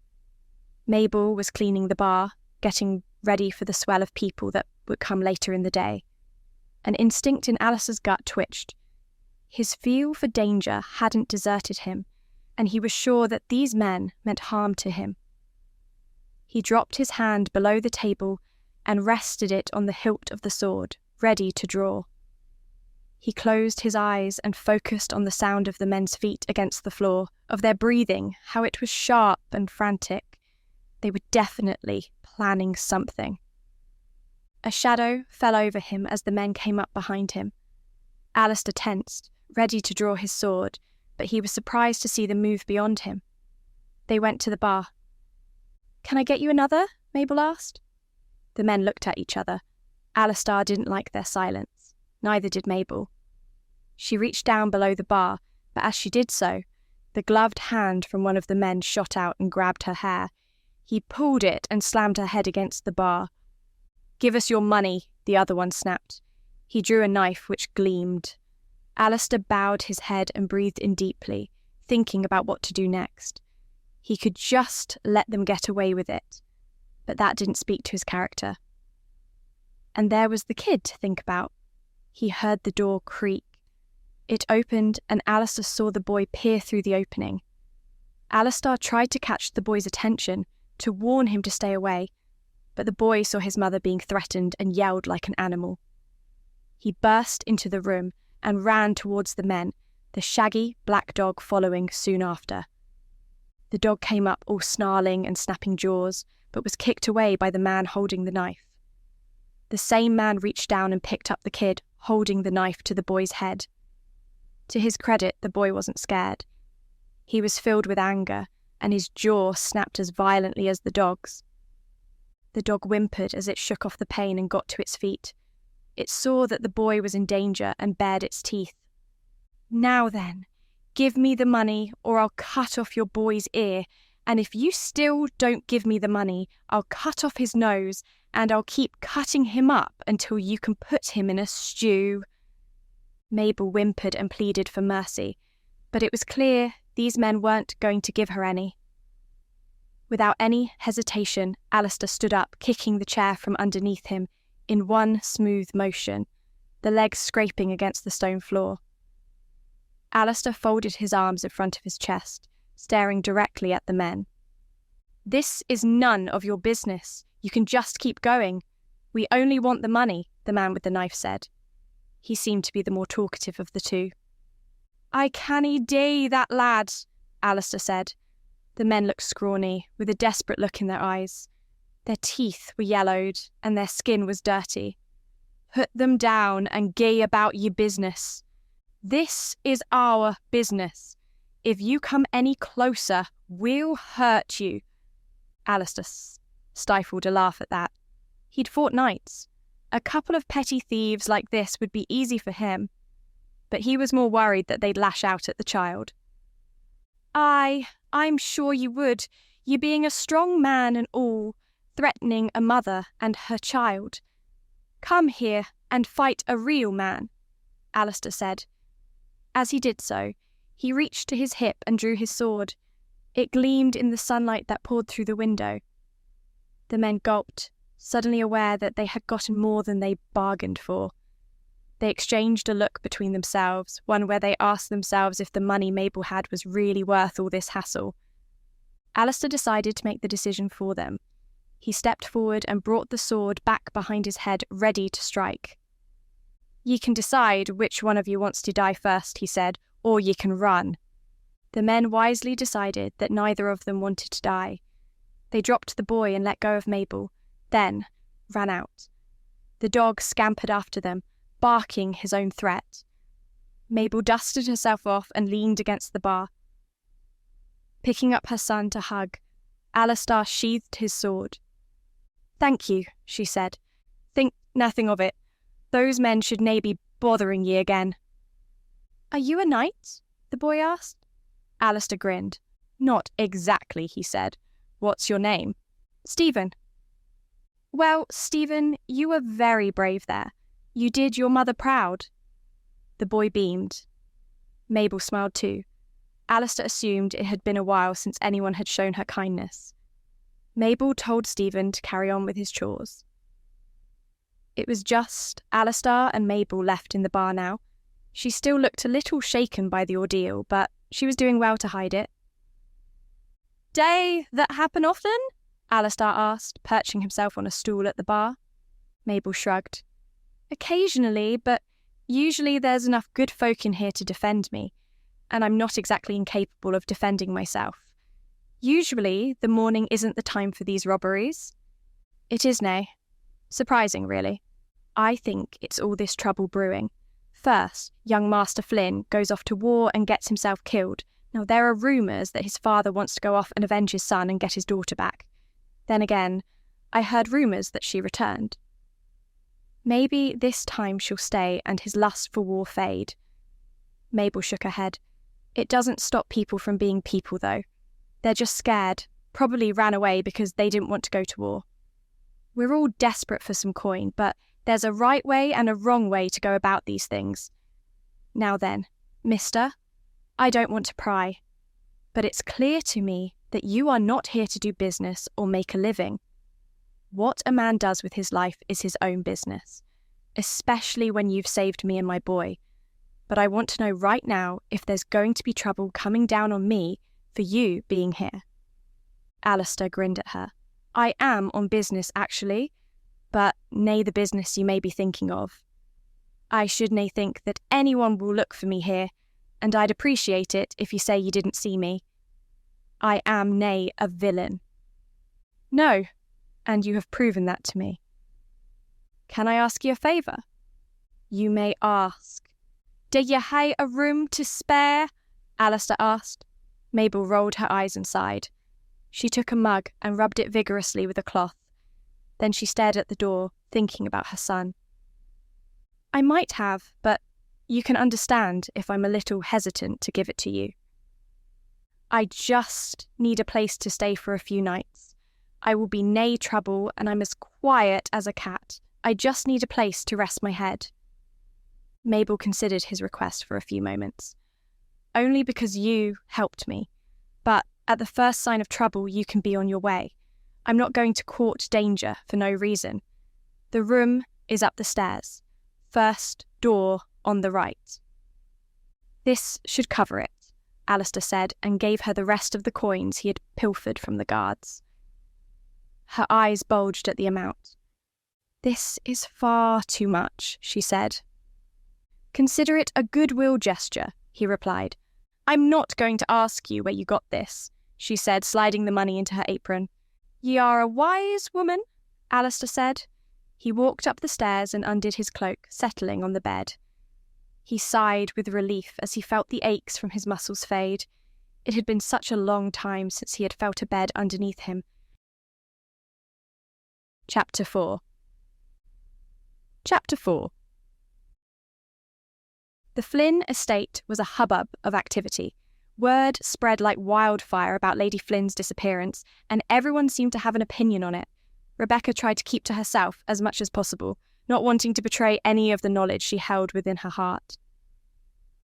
Speaker 1: Mabel was cleaning the bar, getting ready for the swell of people that would come later in the day. An instinct in Alastar's gut twitched. His feel for danger hadn't deserted him, and he was sure that these men meant harm to him. He dropped his hand below the table and rested it on the hilt of the sword, ready to draw. He closed his eyes and focused on the sound of the men's feet against the floor, of their breathing, how it was sharp and frantic. They were definitely planning something. A shadow fell over him as the men came up behind him. Alastar tensed, ready to draw his sword, but he was surprised to see them move beyond him. They went to the bar. "Can I get you another?" Mabel asked. The men looked at each other. Alastar didn't like their silence. Neither did Mabel. She reached down below the bar, but as she did so, the gloved hand from one of the men shot out and grabbed her hair. He pulled it and slammed her head against the bar. "Give us your money," the other one snapped. He drew a knife which gleamed. Alastar bowed his head and breathed in deeply, thinking about what to do next. He could just let them get away with it, but that didn't speak to his character. And there was the kid to think about. He heard the door creak. It opened and Alastar saw the boy peer through the opening. Alastar tried to catch the boy's attention, to warn him to stay away, but the boy saw his mother being threatened and yelled like an animal. He burst into the room and ran towards the men, the shaggy black dog following soon after. The dog came up all snarling and snapping jaws, but was kicked away by the man holding the knife. The same man reached down and picked up the kid, holding the knife to the boy's head. To his credit, the boy wasn't scared. He was filled with anger, and his jaw snapped as violently as the dog's. The dog whimpered as it shook off the pain and got to its feet. It saw that the boy was in danger and bared its teeth. "Now then, give me the money or I'll cut off your boy's ear, and if you still don't give me the money, I'll cut off his nose, and I'll keep cutting him up until you can put him in a stew." Mabel whimpered and pleaded for mercy, but it was clear these men weren't going to give her any. Without any hesitation, Alastar stood up, kicking the chair from underneath him in one smooth motion, the legs scraping against the stone floor. Alastar folded his arms in front of his chest, staring directly at the men. "This is none of your business. You can just keep going. We only want the money," the man with the knife said. He seemed to be the more talkative of the two. "I canny dee that lad," Alastar said. The men looked scrawny, with a desperate look in their eyes. Their teeth were yellowed, and their skin was dirty. Put them down and gee about your business. This is our business. If you come any closer, we'll hurt you. Alastar stifled a laugh at that. He'd fought knights. A couple of petty thieves like this would be easy for him. But he was more worried that they'd lash out at the child. I'm sure you would, you being a strong man and all, threatening a mother and her child. Come here and fight a real man, Alastar said. As he did so, he reached to his hip and drew his sword. It gleamed in the sunlight that poured through the window. The men gulped, suddenly aware that they had gotten more than they bargained for. They exchanged a look between themselves, one where they asked themselves if the money Mabel had was really worth all this hassle. Alastar decided to make the decision for them. He stepped forward and brought the sword back behind his head, ready to strike. "Ye can decide which one of you wants to die first," he said, "or ye can run." The men wisely decided that neither of them wanted to die. They dropped the boy and let go of Mabel, then ran out. The dog scampered after them, barking his own threat. Mabel dusted herself off and leaned against the bar. Picking up her son to hug, Alastar sheathed his sword. "Thank you," she said. "Think nothing of it. Those men should nae be bothering ye again." "Are you a knight?" the boy asked. Alastar grinned. "Not exactly," he said. "What's your name?" "Stephen." "Well, Stephen, you were very brave there. You did your mother proud." The boy beamed. Mabel smiled too. Alastar assumed it had been a while since anyone had shown her kindness. Mabel told Stephen to carry on with his chores. It was just Alastar and Mabel left in the bar now. She still looked a little shaken by the ordeal, but she was doing well to hide it. "Day that happen often?" Alastar asked, perching himself on a stool at the bar. Mabel shrugged. "Occasionally, but usually there's enough good folk in here to defend me, and I'm not exactly incapable of defending myself. Usually, the morning isn't the time for these robberies." "It is nay. Surprising, really. I think it's all this trouble brewing. First, young Master Flynn goes off to war and gets himself killed. Now, there are rumours that his father wants to go off and avenge his son and get his daughter back. Then again, I heard rumours that she returned. Maybe this time she'll stay and his lust for war fade." Mabel shook her head. "It doesn't stop people from being people, though. They're just scared, probably ran away because they didn't want to go to war. We're all desperate for some coin, but there's a right way and a wrong way to go about these things. Now then, mister, I don't want to pry, but it's clear to me that you are not here to do business or make a living. What a man does with his life is his own business, especially when you've saved me and my boy. But I want to know right now if there's going to be trouble coming down on me for you being here." Alastar grinned at her. "I am on business, actually, but nae the business you may be thinking of. I should nae think that anyone will look for me here, and I'd appreciate it if you say you didn't see me. I am nae a villain." "No, and you have proven that to me." "Can I ask you a favour?" "You may ask." "Do ye hae a room to spare?" Alastar asked. Mabel rolled her eyes and sighed. She took a mug and rubbed it vigorously with a cloth. Then she stared at the door, thinking about her son. "I might have, but you can understand if I'm a little hesitant to give it to you. I just need a place to stay for a few nights. I will be nae trouble and I'm as quiet as a cat. I just need a place to rest my head." Mabel considered his request for a few moments. "Only because you helped me. But at the first sign of trouble, you can be on your way. I'm not going to court danger for no reason. The room is up the stairs. First door on the right." "This should cover it," Alastar said, and gave her the rest of the coins he had pilfered from the guards. Her eyes bulged at the amount. "This is far too much," she said. "Consider it a goodwill gesture," he replied. "I'm not going to ask you where you got this," she said, sliding the money into her apron. "Ye are a wise woman," Alastar said. He walked up the stairs and undid his cloak, settling on the bed. He sighed with relief as he felt the aches from his muscles fade. It had been such a long time since he had felt a bed underneath him. Chapter 4. Chapter 4. The Flynn estate was a hubbub of activity. Word spread like wildfire about Lady Flynn's disappearance, and everyone seemed to have an opinion on it. Rebecca tried to keep to herself as much as possible, not wanting to betray any of the knowledge she held within her heart.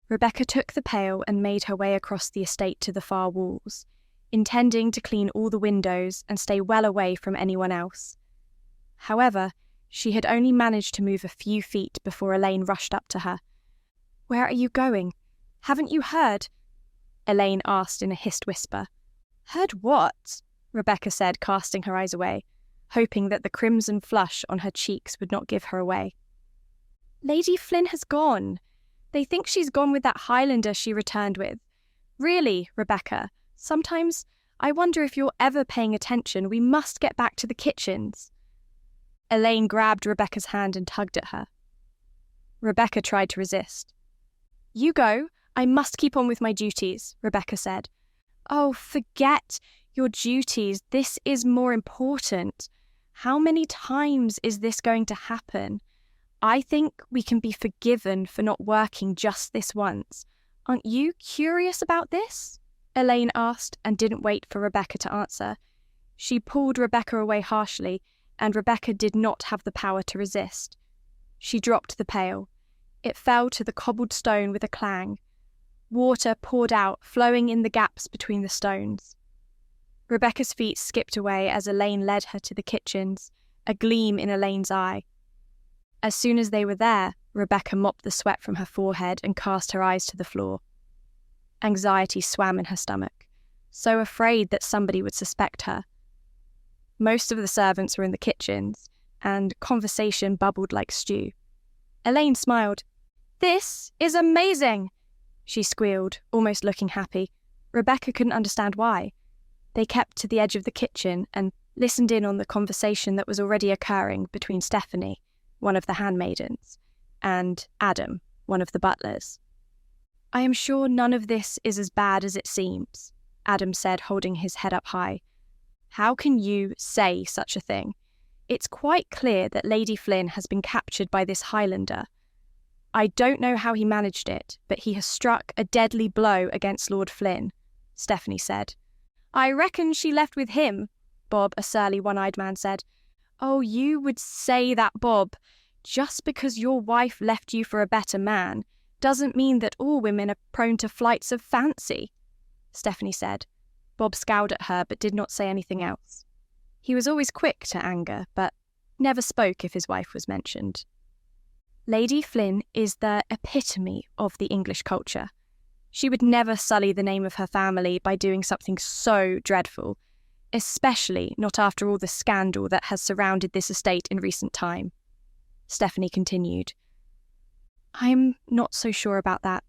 Speaker 1: Rebecca took the pail and made her way across the estate to the far walls, intending to clean all the windows and stay well away from anyone else. However, she had only managed to move a few feet before Elaine rushed up to her. "Where are you going? Haven't you heard?" Elaine asked in a hissed whisper. "Heard what?" Rebecca said, casting her eyes away, hoping that the crimson flush on her cheeks would not give her away. "Lady Flynn has gone. They think she's gone with that Highlander she returned with. Really, Rebecca, sometimes I wonder if you're ever paying attention. We must get back to the kitchens." Elaine grabbed Rebecca's hand and tugged at her. Rebecca tried to resist. "You go. I must keep on with my duties," Rebecca said. "Oh, forget your duties. This is more important. How many times is this going to happen? I think we can be forgiven for not working just this once. Aren't you curious about this?" Elaine asked, and didn't wait for Rebecca to answer. She pulled Rebecca away harshly, and Rebecca did not have the power to resist. She dropped the pail. It fell to the cobbled stone with a clang. Water poured out, flowing in the gaps between the stones. Rebecca's feet skipped away as Elaine led her to the kitchens, a gleam in Elaine's eye. As soon as they were there, Rebecca mopped the sweat from her forehead and cast her eyes to the floor. Anxiety swam in her stomach, so afraid that somebody would suspect her. Most of the servants were in the kitchens, and conversation bubbled like stew. Elaine smiled. "This is amazing!" she squealed, almost looking happy. Rebecca couldn't understand why. They kept to the edge of the kitchen and listened in on the conversation that was already occurring between Stephanie, one of the handmaidens, and Adam, one of the butlers. "I am sure none of this is as bad as it seems," Adam said, holding his head up high. "How can you say such a thing? It's quite clear that Lady Flynn has been captured by this Highlander. I don't know how he managed it, but he has struck a deadly blow against Lord Flynn," Stephanie said. "I reckon she left with him," Bob, a surly one-eyed man, said. "Oh, you would say that, Bob. Just because your wife left you for a better man doesn't mean that all women are prone to flights of fancy," Stephanie said. Bob scowled at her but did not say anything else. He was always quick to anger, but never spoke if his wife was mentioned. Lady Flynn is the epitome of the English culture. She would never sully the name of her family by doing something so dreadful, especially not after all the scandal that has surrounded this estate in recent time. Stephanie continued. "I'm not so sure about that.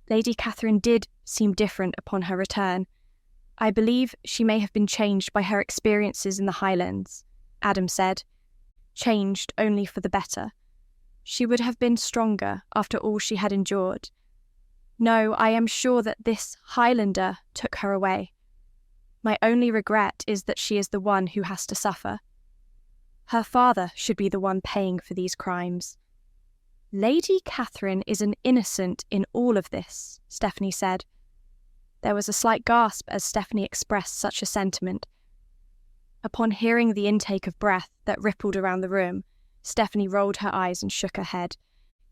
Speaker 1: Lady Catherine did seem different upon her return. I believe she may have been changed by her experiences in the Highlands," Adam said. "Changed only for the better. She would have been stronger after all she had endured. No, I am sure that this Highlander took her away. My only regret is that she is the one who has to suffer. Her father should be the one paying for these crimes." "Lady Catherine is an innocent in all of this," Stephanie said. There was a slight gasp as Stephanie expressed such a sentiment. Upon hearing the intake of breath that rippled around the room, Stephanie rolled her eyes and shook her head.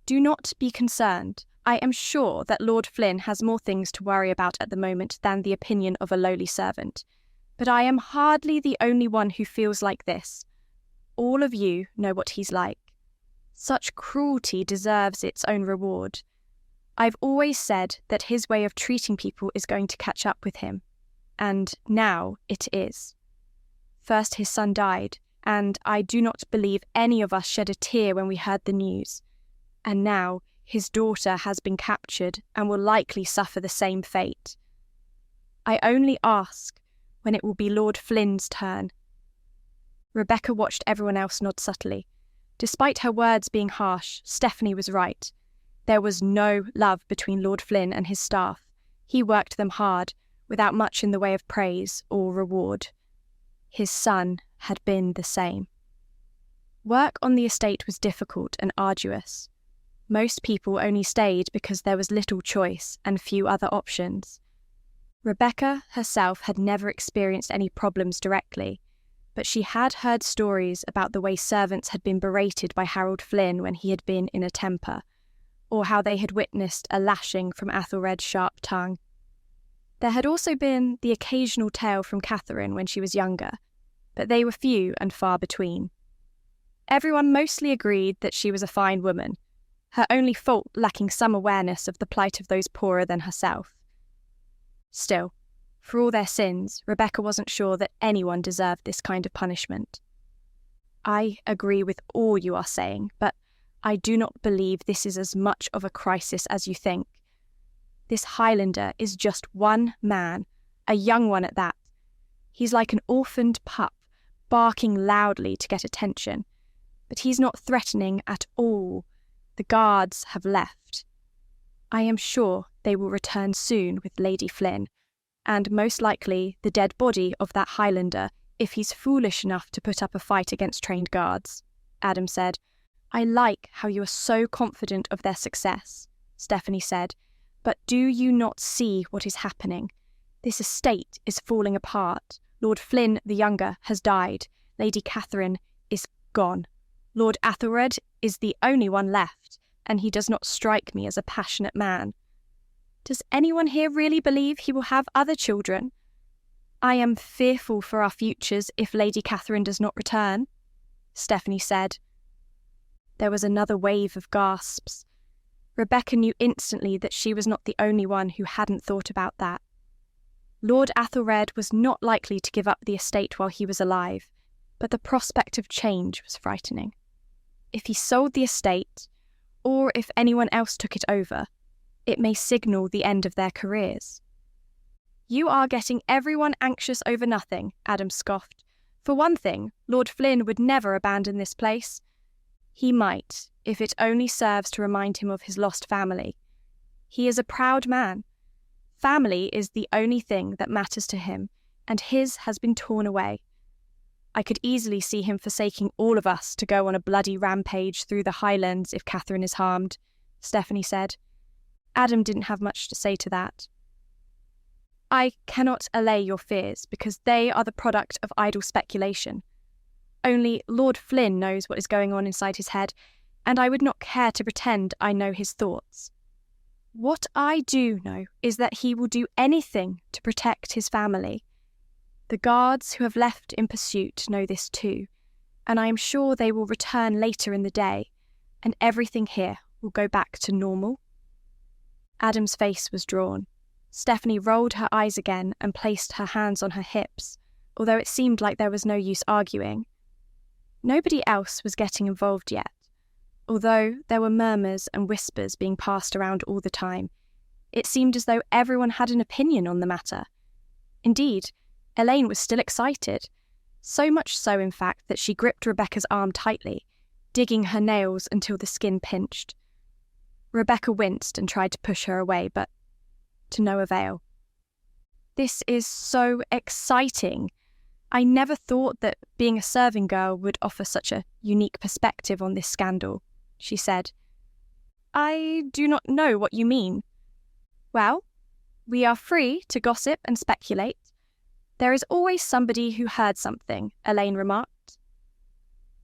Speaker 1: "Do not be concerned. I am sure that Lord Flynn has more things to worry about at the moment than the opinion of a lowly servant. But I am hardly the only one who feels like this. All of you know what he's like. Such cruelty deserves its own reward. I've always said that his way of treating people is going to catch up with him. And now it is. First his son died, and I do not believe any of us shed a tear when we heard the news. And now his daughter has been captured and will likely suffer the same fate. I only ask when it will be Lord Flynn's turn." Rebecca watched everyone else nod subtly. Despite her words being harsh, Stephanie was right. There was no love between Lord Flynn and his staff. He worked them hard, without much in the way of praise or reward. His son had been the same. Work on the estate was difficult and arduous. Most people only stayed because there was little choice and few other options. Rebecca herself had never experienced any problems directly, but she had heard stories about the way servants had been berated by Harold Flynn when he had been in a temper, or how they had witnessed a lashing from Athelred's sharp tongue. There had also been the occasional tale from Catherine when she was younger, but they were few and far between. Everyone mostly agreed that she was a fine woman, her only fault lacking some awareness of the plight of those poorer than herself. Still, for all their sins, Rebecca wasn't sure that anyone deserved this kind of punishment. I agree with all you are saying, but I do not believe this is as much of a crisis as you think. This Highlander is just one man, a young one at that. He's like an orphaned pup, barking loudly to get attention. But he's not threatening at all. The guards have left. I am sure they will return soon with Lady Flynn, and most likely the dead body of that Highlander if he's foolish enough to put up a fight against trained guards, Adam said. I like how you are so confident of their success, Stephanie said, but do you not see what is happening? This estate is falling apart. Lord Flynn the younger has died. Lady Catherine is gone. Lord Athelred is the only one left, and he does not strike me as a passionate man. Does anyone here really believe he will have other children? I am fearful for our futures if Lady Catherine does not return, Stephanie said. There was another wave of gasps. Rebecca knew instantly that she was not the only one who hadn't thought about that. Lord Athelred was not likely to give up the estate while he was alive, but the prospect of change was frightening. If he sold the estate, or if anyone else took it over, it may signal the end of their careers. You are getting everyone anxious over nothing, Adam scoffed. For one thing, Lord Flynn would never abandon this place. He might, if it only serves to remind him of his lost family. He is a proud man. Family is the only thing that matters to him, and his has been torn away. I could easily see him forsaking all of us to go on a bloody rampage through the Highlands if Catherine is harmed, Stephanie said. Adam didn't have much to say to that. I cannot allay your fears, because they are the product of idle speculation. Only Lord Flynn knows what is going on inside his head, and I would not care to pretend I know his thoughts. What I do know is that he will do anything to protect his family. The guards who have left in pursuit know this too, and I am sure they will return later in the day, and everything here will go back to normal. Adam's face was drawn. Stephanie rolled her eyes again and placed her hands on her hips, although it seemed like there was no use arguing. Nobody else was getting involved yet, although there were murmurs and whispers being passed around all the time. It seemed as though everyone had an opinion on the matter. Indeed, Elaine was still excited, so much so in fact that she gripped Rebecca's arm tightly, digging her nails until the skin pinched. Rebecca winced and tried to push her away, but to no avail. This is so exciting. I never thought that being a serving girl would offer such a unique perspective on this scandal, she said. I do not know what you mean. Well, we are free to gossip and speculate. There is always somebody who heard something, Elaine remarked.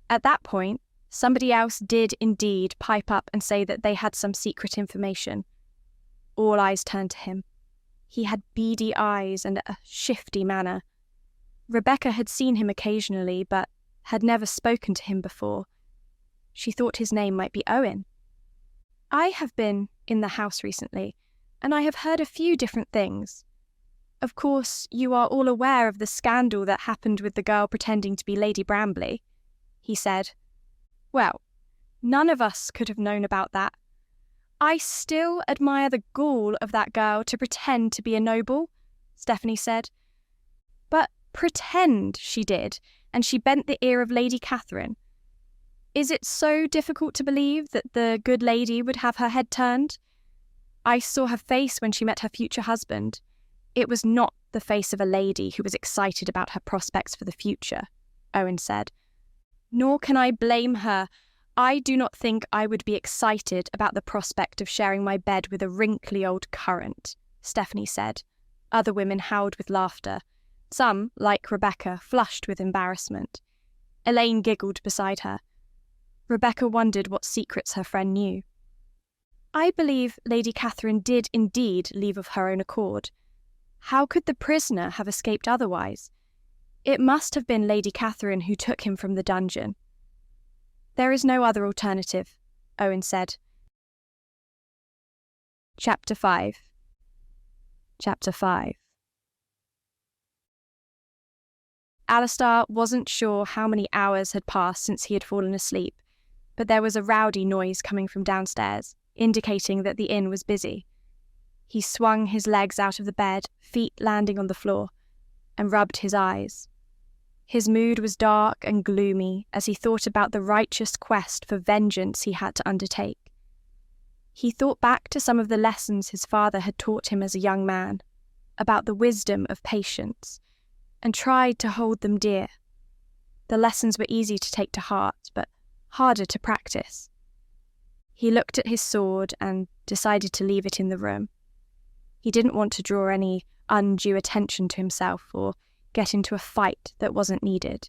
Speaker 1: At that point, somebody else did indeed pipe up and say that they had some secret information. All eyes turned to him. He had beady eyes and a shifty manner. Rebecca had seen him occasionally, but had never spoken to him before. She thought his name might be Owen. I have been in the house recently, and I have heard a few different things. Of course, you are all aware of the scandal that happened with the girl pretending to be Lady Brambley, he said. Well, none of us could have known about that. I still admire the gall of that girl to pretend to be a noble, Stephanie said. But pretend she did, and she bent the ear of Lady Catherine. Is it so difficult to believe that the good lady would have her head turned? I saw her face when she met her future husband. It was not the face of a lady who was excited about her prospects for the future, Owen said. Nor can I blame her. I do not think I would be excited about the prospect of sharing my bed with a wrinkly old currant, Stephanie said. Other women howled with laughter. Some, like Rebecca, flushed with embarrassment. Elaine giggled beside her. Rebecca wondered what secrets her friend knew. I believe Lady Catherine did indeed leave of her own accord. How could the prisoner have escaped otherwise? It must have been Lady Catherine who took him from the dungeon. There is no other alternative, Owen said. Chapter 5. Chapter 5. Alastar wasn't sure how many hours had passed since he had fallen asleep, but there was a rowdy noise coming from downstairs, indicating that the inn was busy. He swung his legs out of the bed, feet landing on the floor, and rubbed his eyes. His mood was dark and gloomy as he thought about the righteous quest for vengeance he had to undertake. He thought back to some of the lessons his father had taught him as a young man, about the wisdom of patience, and tried to hold them dear. The lessons were easy to take to heart, but harder to practice. He looked at his sword and decided to leave it in the room. He didn't want to draw any undue attention to himself or get into a fight that wasn't needed.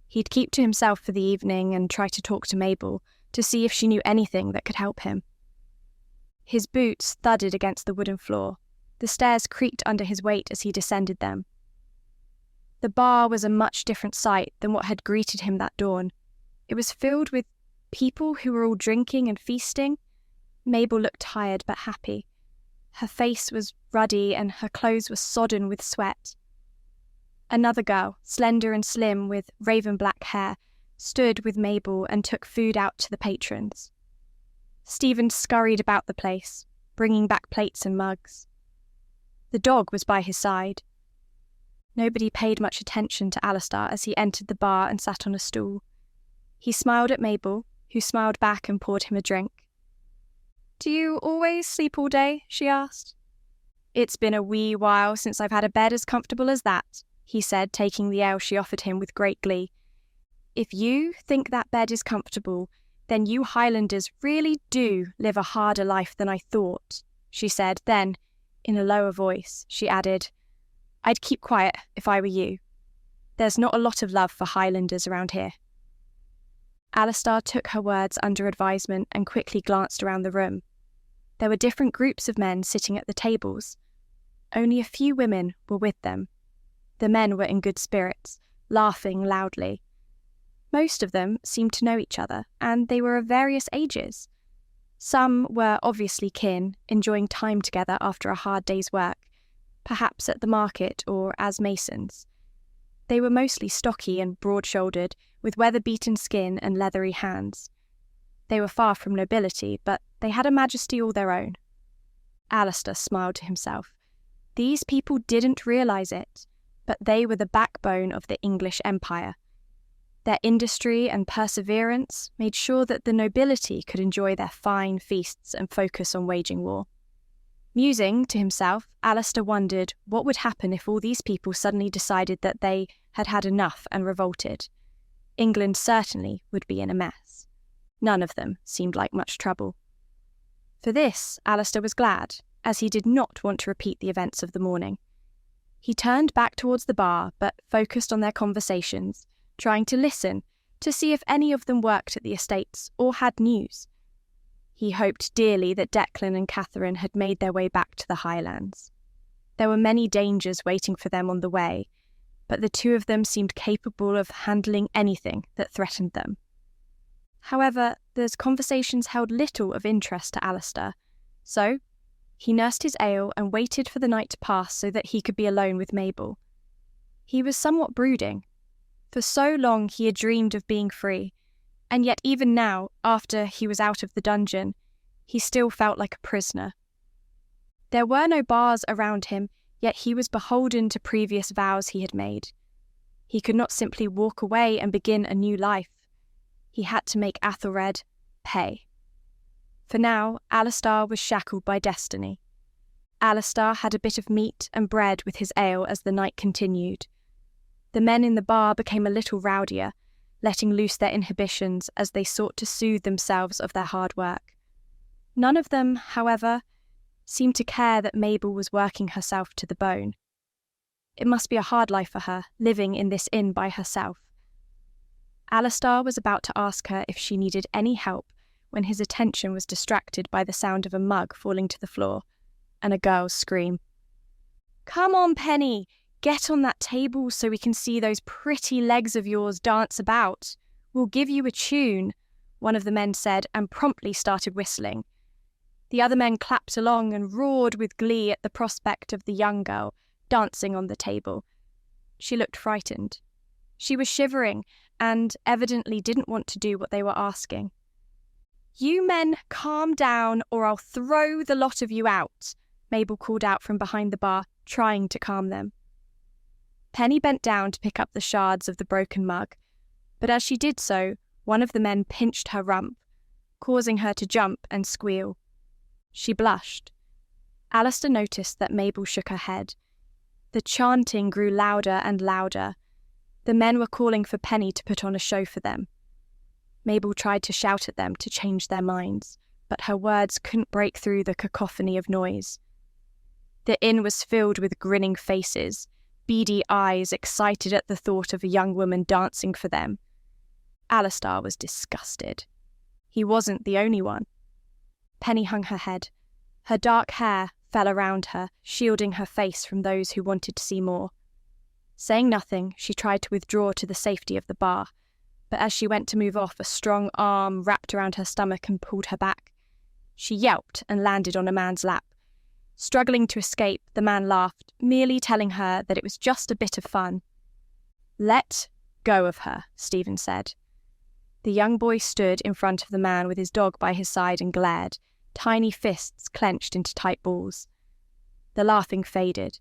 Speaker 1: He'd keep to himself for the evening and try to talk to Mabel to see if she knew anything that could help him. His boots thudded against the wooden floor. The stairs creaked under his weight as he descended them. The bar was a much different sight than what had greeted him that dawn. It was filled with people who were all drinking and feasting. Mabel looked tired but happy. Her face was ruddy and her clothes were sodden with sweat. Another girl, slender and slim with raven black hair, stood with Mabel and took food out to the patrons. Stephen scurried about the place, bringing back plates and mugs. The dog was by his side. Nobody paid much attention to Alastar as he entered the bar and sat on a stool. He smiled at Mabel, who smiled back and poured him a drink. "Do you always sleep all day?" she asked. "It's been a wee while since I've had a bed as comfortable as that," he said, taking the ale she offered him with great glee. "If you think that bed is comfortable, then you Highlanders really do live a harder life than I thought," she said. Then, in a lower voice, she added, "I'd keep quiet if I were you. There's not a lot of love for Highlanders around here." Alastar took her words under advisement and quickly glanced around the room. There were different groups of men sitting at the tables. Only a few women were with them. The men were in good spirits, laughing loudly. Most of them seemed to know each other, and they were of various ages. Some were obviously kin, enjoying time together after a hard day's work, perhaps at the market or as masons. They were mostly stocky and broad-shouldered, with weather-beaten skin and leathery hands. They were far from nobility, but they had a majesty all their own. Alastar smiled to himself. These people didn't realise it, but they were the backbone of the English Empire. Their industry and perseverance made sure that the nobility could enjoy their fine feasts and focus on waging war. Musing to himself, Alastar wondered what would happen if all these people suddenly decided that they had had enough and revolted. England certainly would be in a mess. None of them seemed like much trouble. For this, Alastar was glad, as he did not want to repeat the events of the morning. He turned back towards the bar, but focused on their conversations, trying to listen to see if any of them worked at the estates or had news. He hoped dearly that Declan and Catherine had made their way back to the Highlands. There were many dangers waiting for them on the way, but the two of them seemed capable of handling anything that threatened them. However, those conversations held little of interest to Alastar, so he nursed his ale and waited for the night to pass so that he could be alone with Mabel. He was somewhat brooding. For so long he had dreamed of being free, and yet even now, after he was out of the dungeon, he still felt like a prisoner. There were no bars around him, yet he was beholden to previous vows he had made. He could not simply walk away and begin a new life. He had to make Athelred pay. For now, Alastar was shackled by destiny. Alastar had a bit of meat and bread with his ale as the night continued. The men in the bar became a little rowdier, letting loose their inhibitions as they sought to soothe themselves of their hard work. None of them, however, seemed to care that Mabel was working herself to the bone. It must be a hard life for her, living in this inn by herself. Alastar was about to ask her if she needed any help when his attention was distracted by the sound of a mug falling to the floor and a girl's scream. "Come on, Penny! Get on that table so we can see those pretty legs of yours dance about. We'll give you a tune," one of the men said and promptly started whistling. The other men clapped along and roared with glee at the prospect of the young girl dancing on the table. She looked frightened. She was shivering and evidently didn't want to do what they were asking. "You men calm down or I'll throw the lot of you out," Mabel called out from behind the bar, trying to calm them. Penny bent down to pick up the shards of the broken mug, but as she did so, one of the men pinched her rump, causing her to jump and squeal. She blushed. Alastar noticed that Mabel shook her head. The chanting grew louder and louder. The men were calling for Penny to put on a show for them. Mabel tried to shout at them to change their minds, but her words couldn't break through the cacophony of noise. The inn was filled with grinning faces, beady eyes excited at the thought of a young woman dancing for them. Alastar was disgusted. He wasn't the only one. Penny hung her head. Her dark hair fell around her, shielding her face from those who wanted to see more. Saying nothing, she tried to withdraw to the safety of the bar, but as she went to move off, a strong arm wrapped around her stomach and pulled her back. She yelped and landed on a man's lap. Struggling to escape, the man laughed, merely telling her that it was just a bit of fun. "Let go of her," Stephen said. The young boy stood in front of the man with his dog by his side and glared, tiny fists clenched into tight balls. The laughing faded.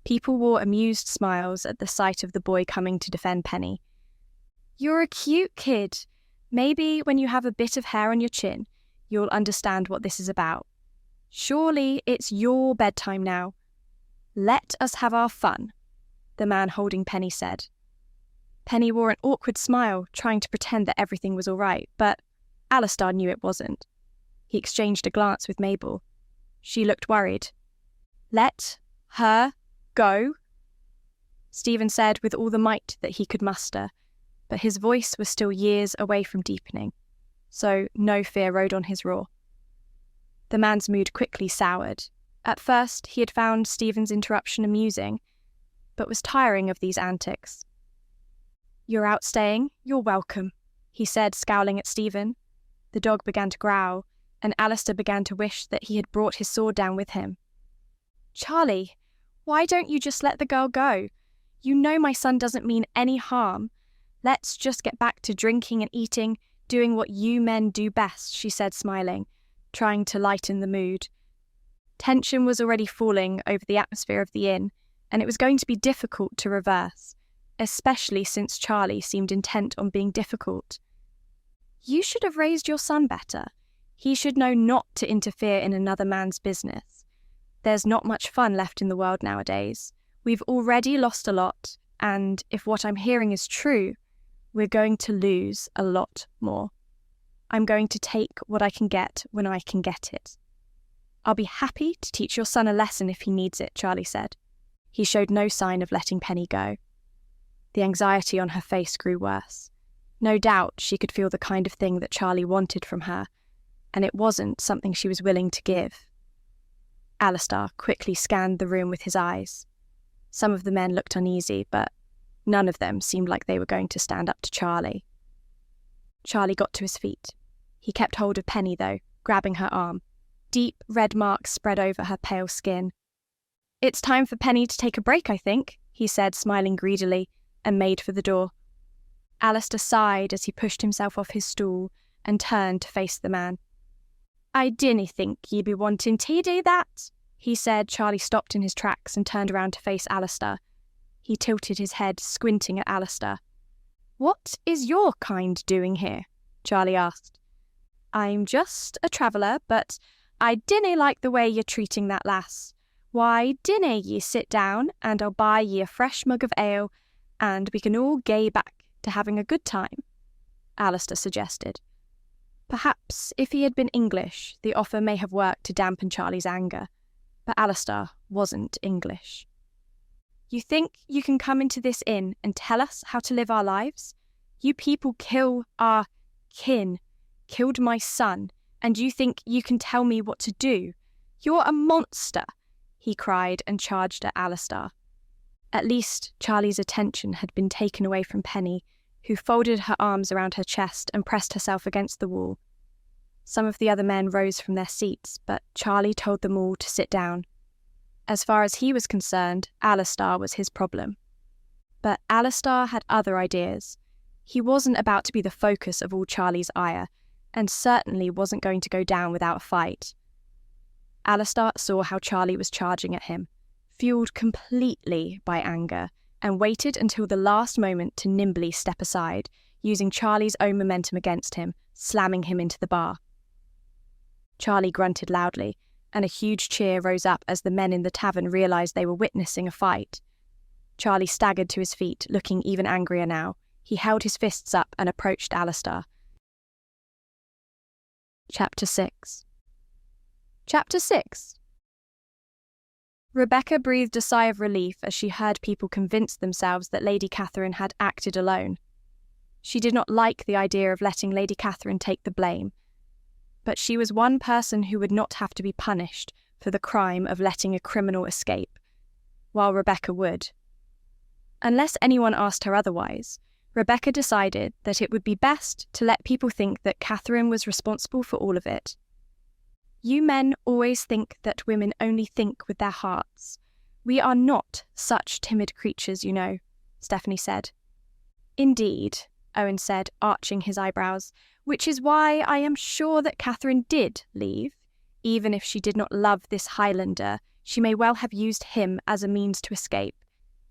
Speaker 1: People wore amused smiles at the sight of the boy coming to defend Penny. "You're a cute kid. Maybe when you have a bit of hair on your chin, you'll understand what this is about. Surely it's your bedtime now. Let us have our fun," the man holding Penny said. Penny wore an awkward smile, trying to pretend that everything was all right, but Alastar knew it wasn't. He exchanged a glance with Mabel. She looked worried. "Let her go," Stephen said with all the might that he could muster, but his voice was still years away from deepening, so no fear rode on his roar. The man's mood quickly soured. At first, he had found Stephen's interruption amusing, but was tiring of these antics. "You're out staying? You're welcome," he said, scowling at Stephen. The dog began to growl, and Alastar began to wish that he had brought his sword down with him. "Charlie, why don't you just let the girl go? You know my son doesn't mean any harm. Let's just get back to drinking and eating, doing what you men do best," she said, smiling, trying to lighten the mood. Tension was already falling over the atmosphere of the inn, and it was going to be difficult to reverse, especially since Charlie seemed intent on being difficult. "You should have raised your son better. He should know not to interfere in another man's business. There's not much fun left in the world nowadays. We've already lost a lot, and if what I'm hearing is true, we're going to lose a lot more. I'm going to take what I can get when I can get it." "I'll be happy to teach your son a lesson if he needs it," Charlie said. He showed no sign of letting Penny go. The anxiety on her face grew worse. No doubt she could feel the kind of thing that Charlie wanted from her, and it wasn't something she was willing to give. Alastar quickly scanned the room with his eyes. Some of the men looked uneasy, but none of them seemed like they were going to stand up to Charlie. Charlie got to his feet. He kept hold of Penny, though, grabbing her arm. Deep red marks spread over her pale skin. "It's time for Penny to take a break, I think," he said, smiling greedily, and made for the door. Alastar sighed as he pushed himself off his stool and turned to face the man. "I dinna think ye be wanting to do that," he said. Charlie stopped in his tracks and turned around to face Alastar. He tilted his head, squinting at Alastar. "What is your kind doing here? Charlie asked. I'm just a traveller, but I dinna like the way you're treating that lass. Why dinna ye sit down, and I'll buy ye a fresh mug of ale, and we can all gae back to having a good time? Alastar suggested. Perhaps if he had been English, the offer may have worked to dampen Charlie's anger, but Alastar wasn't English. You think you can come into this inn and tell us how to live our lives? You people kill our kin, killed my son, and you think you can tell me what to do? You're a monster, he cried and charged at Alastar. At least Charlie's attention had been taken away from Penny, who folded her arms around her chest and pressed herself against the wall. Some of the other men rose from their seats, but Charlie told them all to sit down. As far as he was concerned, Alastar was his problem. But Alastar had other ideas. He wasn't about to be the focus of all Charlie's ire, and certainly wasn't going to go down without a fight. Alastar saw how Charlie was charging at him, fueled completely by anger, and waited until the last moment to nimbly step aside, using Charlie's own momentum against him, slamming him into the bar. Charlie grunted loudly, and a huge cheer rose up as the men in the tavern realised they were witnessing a fight. Charlie staggered to his feet, looking even angrier now. He held his fists up and approached Alastar. Chapter 6. Chapter 6. Rebecca breathed a sigh of relief as she heard people convince themselves that Lady Catherine had acted alone. She did not like the idea of letting Lady Catherine take the blame, but she was one person who would not have to be punished for the crime of letting a criminal escape, while Rebecca would. Unless anyone asked her otherwise, Rebecca decided that it would be best to let people think that Catherine was responsible for all of it. You men always think that women only think with their hearts. We are not such timid creatures, you know, Stephanie said. Indeed, Owen said, arching his eyebrows, which is why I am sure that Catherine did leave. Even if she did not love this Highlander, she may well have used him as a means to escape.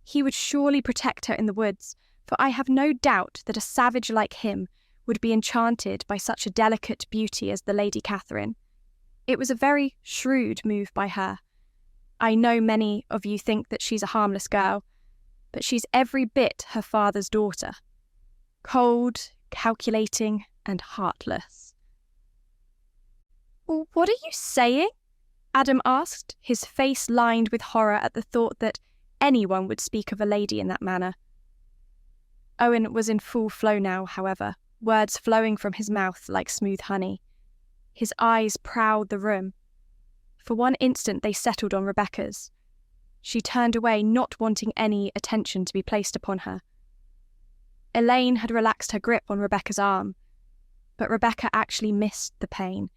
Speaker 1: He would surely protect her in the woods, for I have no doubt that a savage like him would be enchanted by such a delicate beauty as the Lady Catherine. It was a very shrewd move by her. I know many of you think that she's a harmless girl, but she's every bit her father's daughter. Cold, calculating, and heartless. What are you saying? Adam asked, his face lined with horror at the thought that anyone would speak of a lady in that manner. Owen was in full flow now, however, words flowing from his mouth like smooth honey. His eyes prowled the room. For one instant they settled on Rebecca's. She turned away, not wanting any attention to be placed upon her. Elaine had relaxed her grip on Rebecca's arm, but Rebecca actually missed the pain.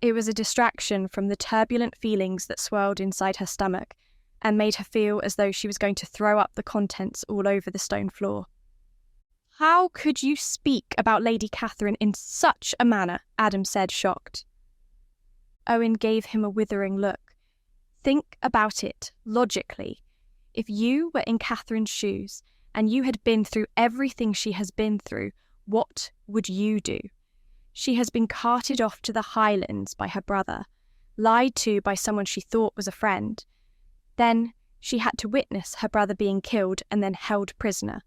Speaker 1: It was a distraction from the turbulent feelings that swirled inside her stomach and made her feel as though she was going to throw up the contents all over the stone floor. How could you speak about Lady Catherine in such a manner? Adam said, shocked. Owen gave him a withering look. Think about it logically. If you were in Catherine's shoes and you had been through everything she has been through, what would you do? She has been carted off to the Highlands by her brother, lied to by someone she thought was a friend. Then she had to witness her brother being killed and then held prisoner.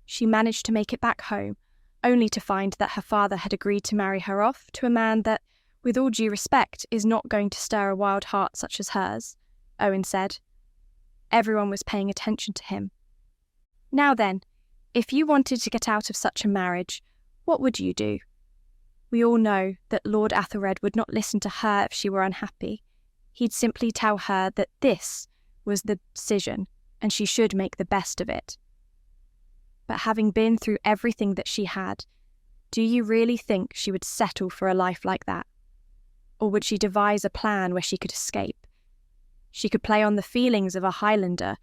Speaker 1: She managed to make it back home, only to find that her father had agreed to marry her off to a man that, with all due respect, is not going to stir a wild heart such as hers, Owen said. Everyone was paying attention to him. Now then, if you wanted to get out of such a marriage, what would you do? We all know that Lord Athelred would not listen to her if she were unhappy. He'd simply tell her that this was the decision, and she should make the best of it. But having been through everything that she had, do you really think she would settle for a life like that? Or would she devise a plan where she could escape? She could play on the feelings of a Highlander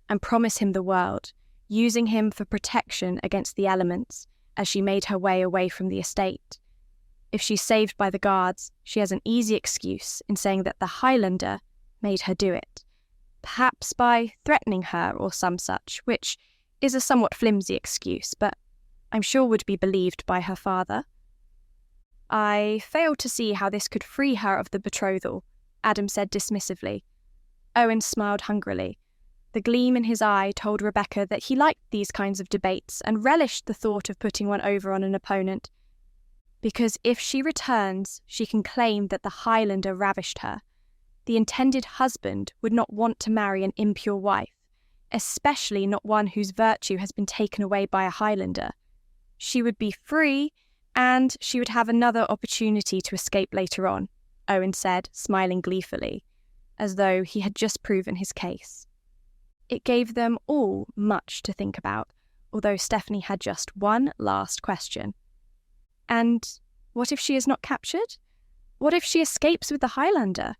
Speaker 1: and promise him the world, using him for protection against the elements as she made her way away from the estate. If she's saved by the guards, she has an easy excuse in saying that the Highlander made her do it, perhaps by threatening her or some such, which is a somewhat flimsy excuse, but I'm sure would be believed by her father. I fail to see how this could free her of the betrothal, Adam said dismissively. Owen smiled hungrily. The gleam in his eye told Rebecca that he liked these kinds of debates and relished the thought of putting one over on an opponent. Because if she returns, she can claim that the Highlander ravished her. The intended husband would not want to marry an impure wife, especially not one whose virtue has been taken away by a Highlander. She would be free, and she would have another opportunity to escape later on, Owen said, smiling gleefully, as though he had just proven his case. It gave them all much to think about, although Stephanie had just one last question. And what if she is not captured? What if she escapes with the Highlander?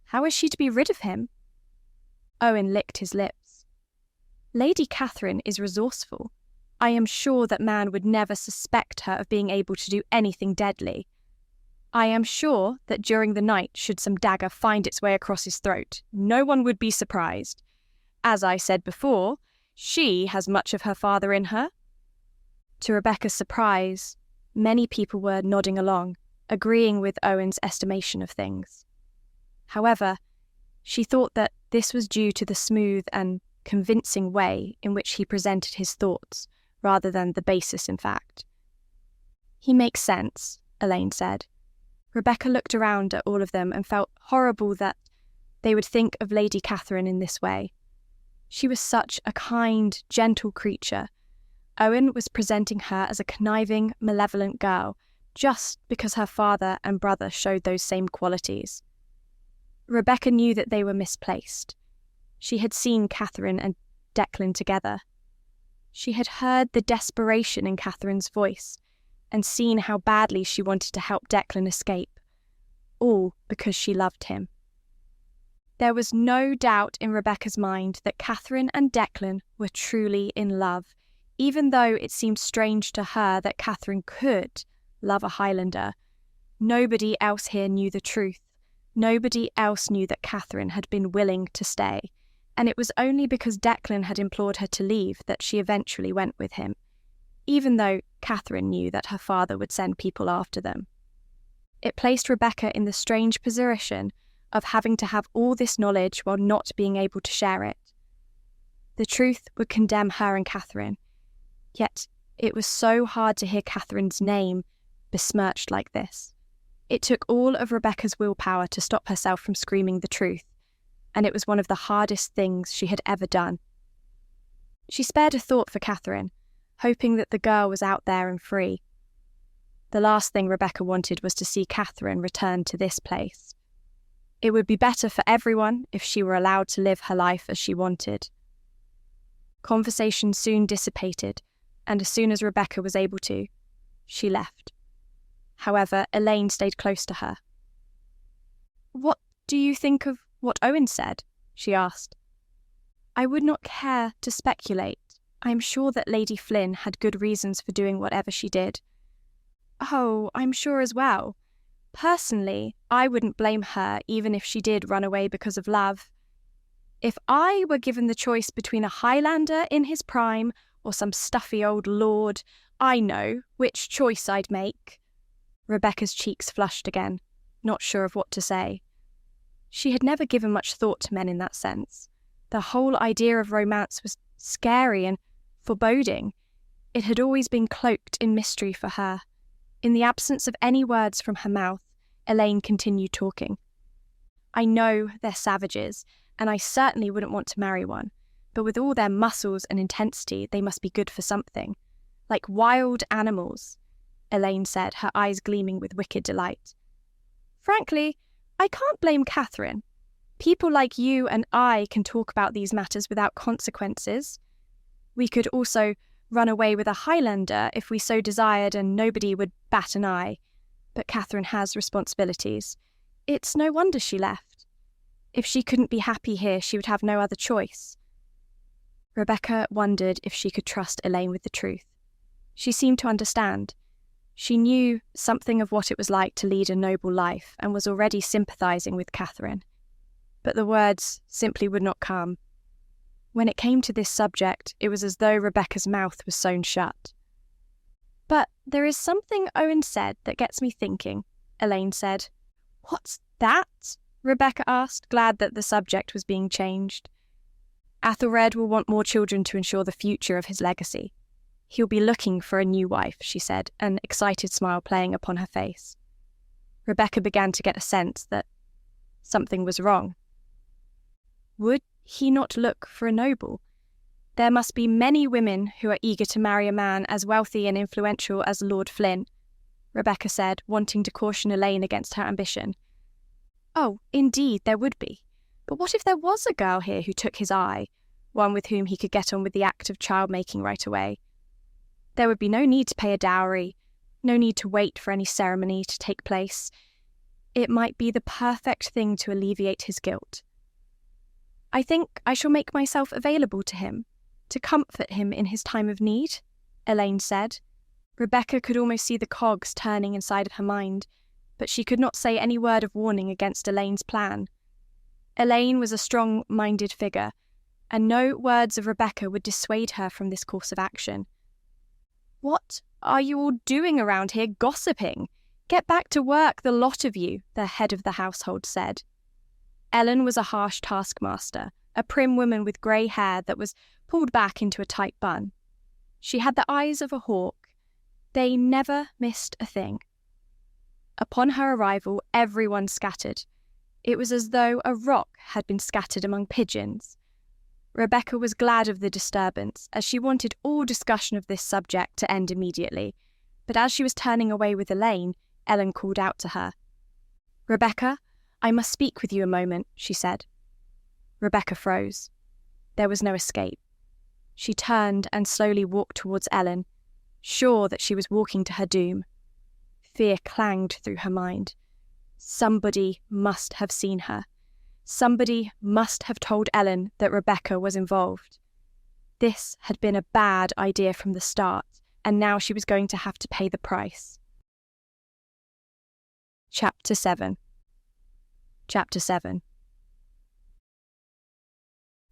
Speaker 1: How is she to be rid of him? Owen licked his lips. Lady Catherine is resourceful. I am sure that man would never suspect her of being able to do anything deadly. I am sure that during the night, should some dagger find its way across his throat, no one would be surprised. As I said before, she has much of her father in her. To Rebecca's surprise, many people were nodding along, agreeing with Owen's estimation of things. However, she thought that this was due to the smooth and convincing way in which he presented his thoughts, rather than the basis in fact. He makes sense, Elaine said. Rebecca looked around at all of them and felt horrible that they would think of Lady Catherine in this way. She was such a kind, gentle creature. Owen was presenting her as a conniving, malevolent girl, just because her father and brother showed those same qualities. Rebecca knew that they were misplaced. She had seen Catherine and Declan together. She had heard the desperation in Catherine's voice and seen how badly she wanted to help Declan escape, all because she loved him. There was no doubt in Rebecca's mind that Catherine and Declan were truly in love, even though it seemed strange to her that Catherine could love a Highlander. Nobody else here knew the truth. Nobody else knew that Catherine had been willing to stay, and it was only because Declan had implored her to leave that she eventually went with him, even though Catherine knew that her father would send people after them. It placed Rebecca in the strange position of having to have all this knowledge while not being able to share it. The truth would condemn her and Catherine, yet it was so hard to hear Catherine's name besmirched like this. It took all of Rebecca's willpower to stop herself from screaming the truth, and it was one of the hardest things she had ever done. She spared a thought for Catherine, hoping that the girl was out there and free. The last thing Rebecca wanted was to see Catherine return to this place. It would be better for everyone if she were allowed to live her life as she wanted. Conversation soon dissipated, and as soon as Rebecca was able to, she left. However, Elaine stayed close to her. "What do you think of what Owen said?" she asked. "I would not care to speculate. I am sure that Lady Flynn had good reasons for doing whatever she did." "Oh, I'm sure as well. Personally, I wouldn't blame her even if she did run away because of love. If I were given the choice between a Highlander in his prime or some stuffy old lord, I know which choice I'd make." Rebecca's cheeks flushed again, not sure of what to say. She had never given much thought to men in that sense. The whole idea of romance was scary and foreboding. It had always been cloaked in mystery for her. In the absence of any words from her mouth, Elaine continued talking. "I know they're savages, and I certainly wouldn't want to marry one, but with all their muscles and intensity, they must be good for something. Like wild animals," Elaine said, her eyes gleaming with wicked delight. "Frankly, I can't blame Catherine. People like you and I can talk about these matters without consequences. We could also run away with a Highlander if we so desired and nobody would bat an eye. But Catherine has responsibilities. It's no wonder she left. If she couldn't be happy here, she would have no other choice." Rebecca wondered if she could trust Elaine with the truth. She seemed to understand. She knew something of what it was like to lead a noble life and was already sympathising with Catherine. But the words simply would not come. When it came to this subject, it was as though Rebecca's mouth was sewn shut. But there is something Owen said that gets me thinking, Elaine said. What's that? Rebecca asked, glad that the subject was being changed. Athelred will want more children to ensure the future of his legacy. He'll be looking for a new wife, she said, an excited smile playing upon her face. Rebecca began to get a sense that something was wrong. Would he not look for a noble? There must be many women who are eager to marry a man as wealthy and influential as Lord Flynn, Rebecca said, wanting to caution Elaine against her ambition. Oh, indeed, there would be. But what if there was a girl here who took his eye, one with whom he could get on with the act of child-making right away? There would be no need to pay a dowry, no need to wait for any ceremony to take place. It might be the perfect thing to alleviate his guilt. I think I shall make myself available to him, to comfort him in his time of need, Elaine said. Rebecca could almost see the cogs turning inside of her mind, but she could not say any word of warning against Elaine's plan. Elaine was a strong-minded figure, and no words of Rebecca would dissuade her from this course of action. What are you all doing around here gossiping? Get back to work, the lot of you, the head of the household said. Ellen was a harsh taskmaster, a prim woman with grey hair that was pulled back into a tight bun. She had the eyes of a hawk. They never missed a thing. Upon her arrival, everyone scattered. It was as though a rock had been scattered among pigeons. Rebecca was glad of the disturbance, as she wanted all discussion of this subject to end immediately. But as she was turning away with Elaine, Ellen called out to her. "Rebecca, I must speak with you a moment," she said. Rebecca froze. There was no escape. She turned and slowly walked towards Ellen, sure that she was walking to her doom. Fear clanged through her mind. Somebody must have seen her. Somebody must have told Ellen that Rebecca was involved. This had been a bad idea from the start, and now she was going to have to pay the price. Chapter 7.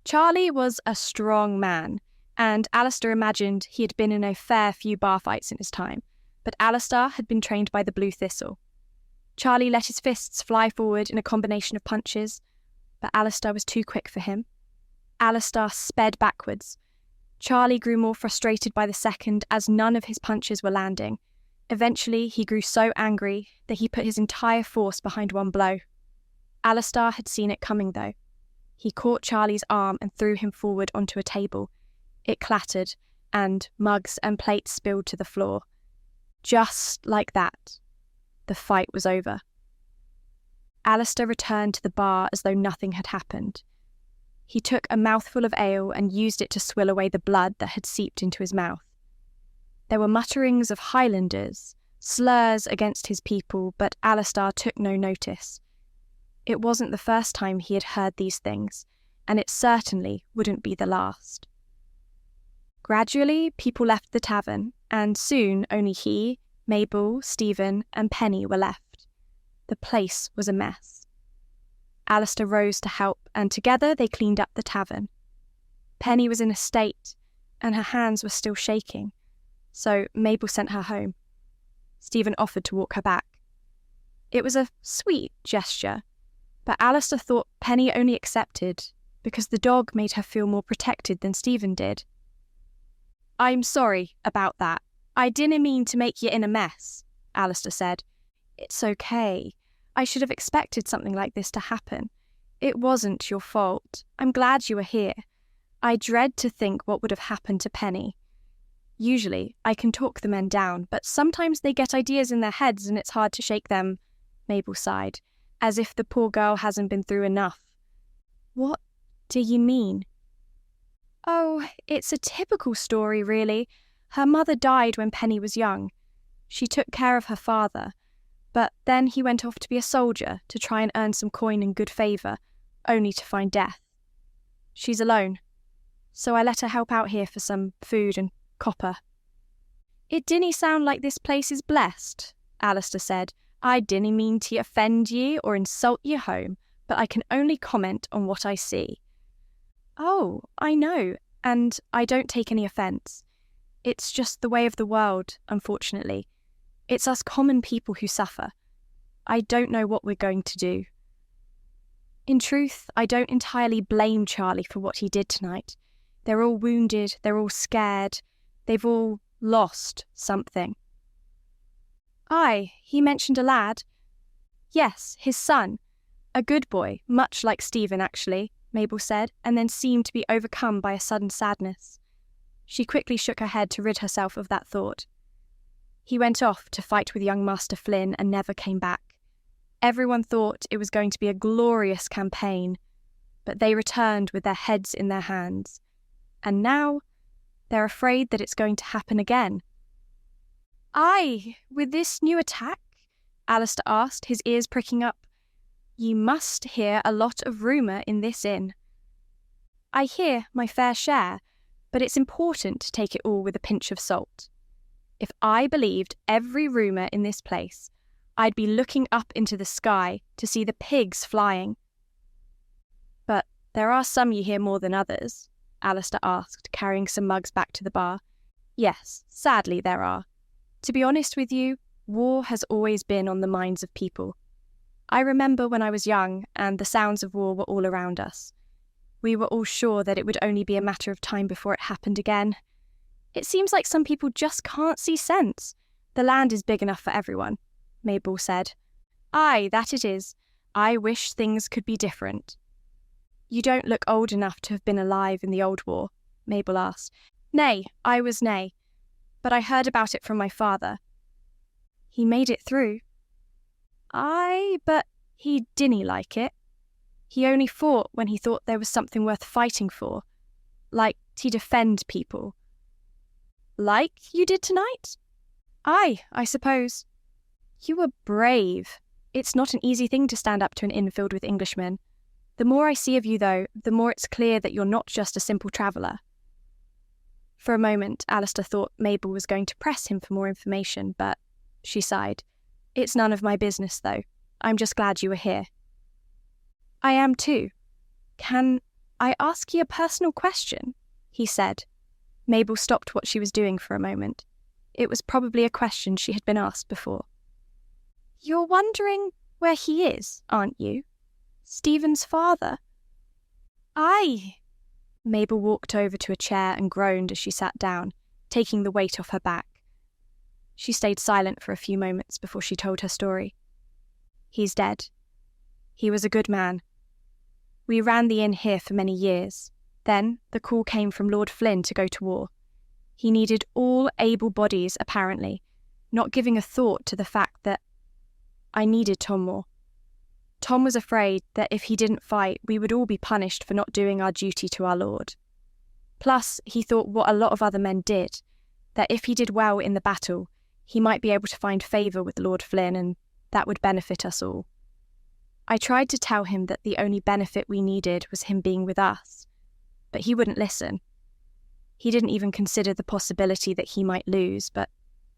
Speaker 1: Charlie was a strong man, and Alastar imagined he had been in a fair few bar fights in his time, but Alastar had been trained by the Blue Thistle. Charlie let his fists fly forward in a combination of punches, but Alastar was too quick for him. Alastar sped backwards. Charlie grew more frustrated by the second as none of his punches were landing. Eventually, he grew so angry that he put his entire force behind one blow. Alastar had seen it coming, though. He caught Charlie's arm and threw him forward onto a table. It clattered, and mugs and plates spilled to the floor. Just like that, the fight was over. Alastar returned to the bar as though nothing had happened. He took a mouthful of ale and used it to swill away the blood that had seeped into his mouth. There were mutterings of Highlanders, slurs against his people, but Alastar took no notice. It wasn't the first time he had heard these things, and it certainly wouldn't be the last. Gradually, people left the tavern, and soon only he, Mabel, Stephen, and Penny were left. The place was a mess. Alastar rose to help, and together they cleaned up the tavern. Penny was in a state, and her hands were still shaking, so Mabel sent her home. Stephen offered to walk her back. It was a sweet gesture, but Alastar thought Penny only accepted because the dog made her feel more protected than Stephen did. "I'm sorry about that. I didn't mean to make you in a mess," Alastar said. "It's okay. I should have expected something like this to happen. It wasn't your fault. I'm glad you were here. I dread to think what would have happened to Penny. Usually, I can talk the men down, but sometimes they get ideas in their heads and it's hard to shake them," Mabel sighed, as if the poor girl hasn't been through enough. "What do you mean?" "Oh, it's a typical story, really. Her mother died when Penny was young. She took care of her father, but then he went off to be a soldier to try and earn some coin and good favour, only to find death. She's alone, so I let her help out here for some food and copper." "It didn't sound like this place is blessed," Alastar said. "I didn't mean to offend ye or insult ye home, but I can only comment on what I see." "Oh, I know, and I don't take any offence. It's just the way of the world, unfortunately. It's us common people who suffer. I don't know what we're going to do. In truth, I don't entirely blame Charlie for what he did tonight. They're all wounded, they're all scared, they've all lost something. Aye, he mentioned a lad. Yes, his son. A good boy, much like Stephen, actually, Mabel said, and then seemed to be overcome by a sudden sadness. She quickly shook her head to rid herself of that thought. He went off to fight with young Master Flynn and never came back. Everyone thought it was going to be a glorious campaign, but they returned with their heads in their hands. And now they're afraid that it's going to happen again. Aye, with this new attack? Alastar asked, his ears pricking up. You must hear a lot of rumour in this inn. I hear my fair share, but it's important to take it all with a pinch of salt. If I believed every rumour in this place, I'd be looking up into the sky to see the pigs flying. But there are some you hear more than others, Alastar asked, carrying some mugs back to the bar. Yes, sadly there are. To be honest with you, war has always been on the minds of people. I remember when I was young and the sounds of war were all around us. We were all sure that it would only be a matter of time before it happened again. It seems like some people just can't see sense. The land is big enough for everyone, Mabel said. Aye, that it is. I wish things could be different. You don't look old enough to have been alive in the old war, Mabel asked. Nay, I was nay, but I heard about it from my father. He made it through. Aye, but he didn't like it. He only fought when he thought there was something worth fighting for, like to defend people. Like you did tonight? Aye, I suppose. You were brave. It's not an easy thing to stand up to an inn filled with Englishmen. The more I see of you, though, the more it's clear that you're not just a simple traveller. For a moment, Alastar thought Mabel was going to press him for more information, but she sighed. It's none of my business, though. I'm just glad you were here. I am too. Can I ask you a personal question? He said. Mabel stopped what she was doing for a moment. It was probably a question she had been asked before. You're wondering where he is, aren't you? Stephen's father? Aye. Mabel walked over to a chair and groaned as she sat down, taking the weight off her back. She stayed silent for a few moments before she told her story. He's dead. He was a good man. We ran the inn here for many years. Then the call came from Lord Flynn to go to war. He needed all able bodies, apparently, not giving a thought to the fact that I needed Tom more. Tom was afraid that if he didn't fight, we would all be punished for not doing our duty to our lord. Plus, he thought what a lot of other men did, that if he did well in the battle, he might be able to find favour with Lord Flynn, and that would benefit us all. I tried to tell him that the only benefit we needed was him being with us, but he wouldn't listen. He didn't even consider the possibility that he might lose, but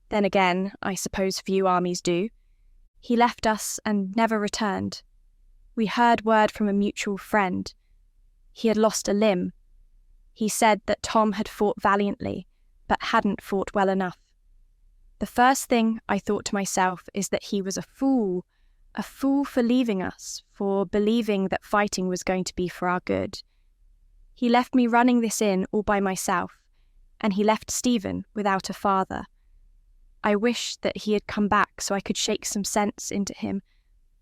Speaker 1: then again, I suppose few armies do. He left us and never returned. We heard word from a mutual friend. He had lost a limb. He said that Tom had fought valiantly, but hadn't fought well enough. The first thing I thought to myself is that he was a fool for leaving us, for believing that fighting was going to be for our good. He left me running this inn all by myself, and he left Stephen without a father. I wish that he had come back so I could shake some sense into him,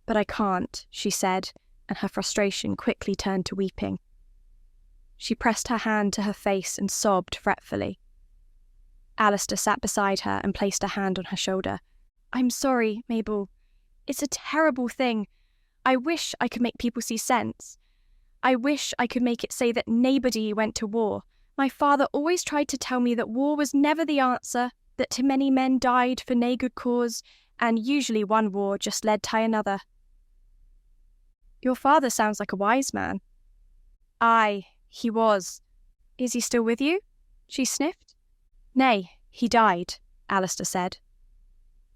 Speaker 1: but I can't, she said, and her frustration quickly turned to weeping. She pressed her hand to her face and sobbed fretfully. Alastar sat beside her and placed a hand on her shoulder. I'm sorry, Mabel. It's a terrible thing. I wish I could make people see sense. I wish I could make it say that nobody went to war. My father always tried to tell me that war was never the answer, that too many men died for no good cause, and usually one war just led to another. Your father sounds like a wise man. Aye, he was. Is he still with you? She sniffed. Nay, he died, Alastar said.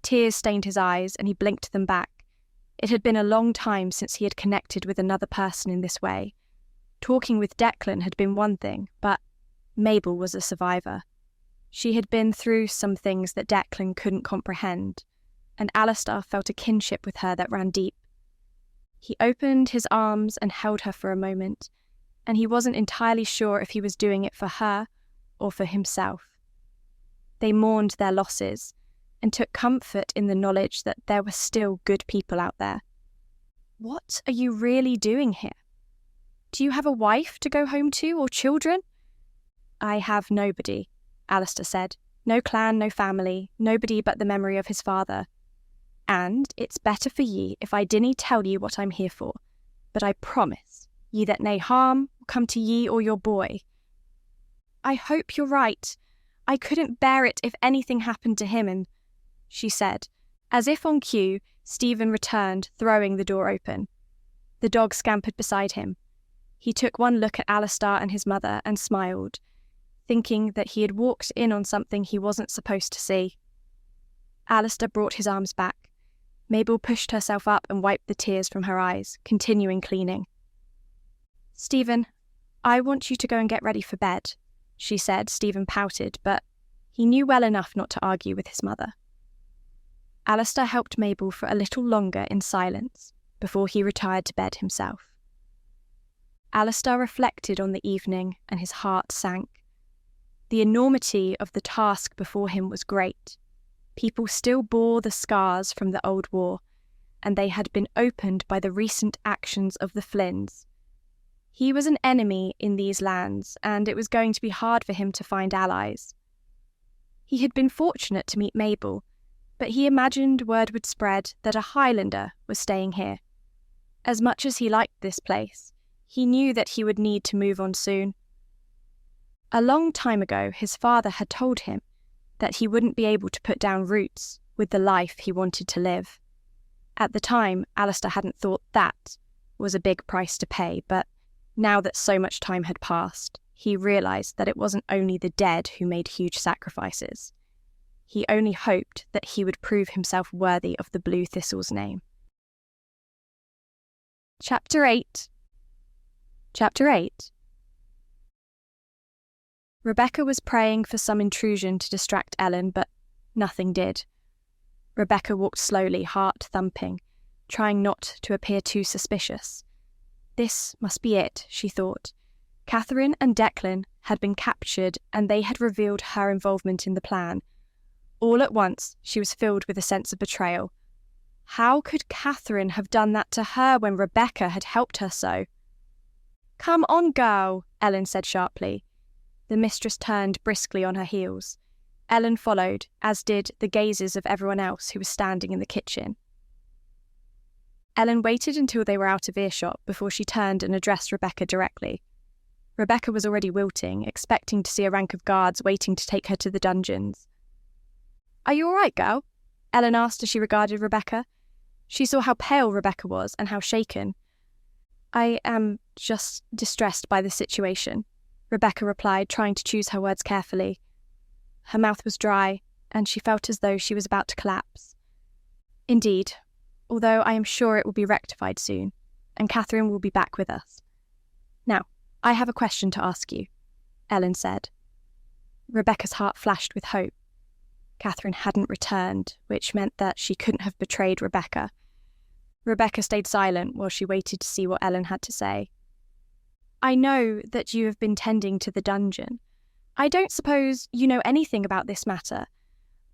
Speaker 1: Tears stained his eyes, and he blinked them back. It had been a long time since he had connected with another person in this way. Talking with Declan had been one thing, but Mabel was a survivor. She had been through some things that Declan couldn't comprehend, and Alastar felt a kinship with her that ran deep. He opened his arms and held her for a moment, and he wasn't entirely sure if he was doing it for her or for himself. They mourned their losses and took comfort in the knowledge that there were still good people out there. "What are you really doing here? Do you have a wife to go home to or children?" "I have nobody," Alastar said. "No clan, no family, nobody but the memory of his father. And it's better for ye if I dinna tell ye what I'm here for. But I promise ye that nae harm will come to ye or your boy." "I hope you're right. I couldn't bear it if anything happened to him and," she said. As if on cue, Stephen returned, throwing the door open. The dog scampered beside him. He took one look at Alastar and his mother and smiled, thinking that he had walked in on something he wasn't supposed to see. Alastar brought his arms back. Mabel pushed herself up and wiped the tears from her eyes, continuing cleaning. "Stephen, I want you to go and get ready for bed," she said. Stephen pouted, but he knew well enough not to argue with his mother. Alastar helped Mabel for a little longer in silence before he retired to bed himself. Alastar reflected on the evening and his heart sank. The enormity of the task before him was great. People still bore the scars from the old war, and they had been opened by the recent actions of the Flynns. He was an enemy in these lands, and it was going to be hard for him to find allies. He had been fortunate to meet Mabel, but he imagined word would spread that a Highlander was staying here. As much as he liked this place, he knew that he would need to move on soon. A long time ago, his father had told him that he wouldn't be able to put down roots with the life he wanted to live. At the time, Alastar hadn't thought that was a big price to pay, but now that so much time had passed, he realised that it wasn't only the dead who made huge sacrifices. He only hoped that he would prove himself worthy of the Blue Thistle's name. Chapter 8. Rebecca was praying for some intrusion to distract Ellen, but nothing did. Rebecca walked slowly, heart thumping, trying not to appear too suspicious. This must be it, she thought. Catherine and Declan had been captured, and they had revealed her involvement in the plan. All at once, she was filled with a sense of betrayal. How could Catherine have done that to her when Rebecca had helped her so? "Come on, girl," Ellen said sharply. The mistress turned briskly on her heels. Ellen followed, as did the gazes of everyone else who was standing in the kitchen. Ellen waited until they were out of earshot before she turned and addressed Rebecca directly. Rebecca was already wilting, expecting to see a rank of guards waiting to take her to the dungeons. "Are you all right, girl?" Ellen asked as she regarded Rebecca. She saw how pale Rebecca was and how shaken. "I am just distressed by the situation," Rebecca replied, trying to choose her words carefully. Her mouth was dry, and she felt as though she was about to collapse. "Indeed, although I am sure it will be rectified soon, and Catherine will be back with us. Now, I have a question to ask you," Ellen said. Rebecca's heart flashed with hope. Catherine hadn't returned, which meant that she couldn't have betrayed Rebecca. Rebecca stayed silent while she waited to see what Ellen had to say. "I know that you have been tending to the dungeon. I don't suppose you know anything about this matter.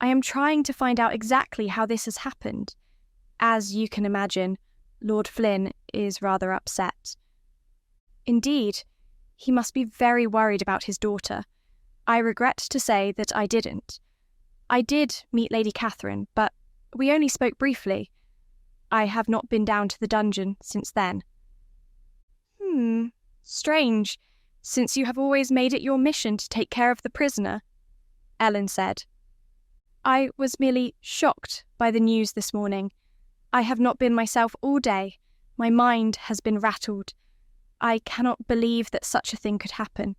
Speaker 1: I am trying to find out exactly how this has happened. As you can imagine, Lord Flynn is rather upset." "Indeed, he must be very worried about his daughter. I regret to say that I didn't. I did meet Lady Catherine, but we only spoke briefly. I have not been down to the dungeon since then." Strange, since you have always made it your mission to take care of the prisoner," Ellen said. "I was merely shocked by the news this morning. I have not been myself all day. My mind has been rattled. I cannot believe that such a thing could happen.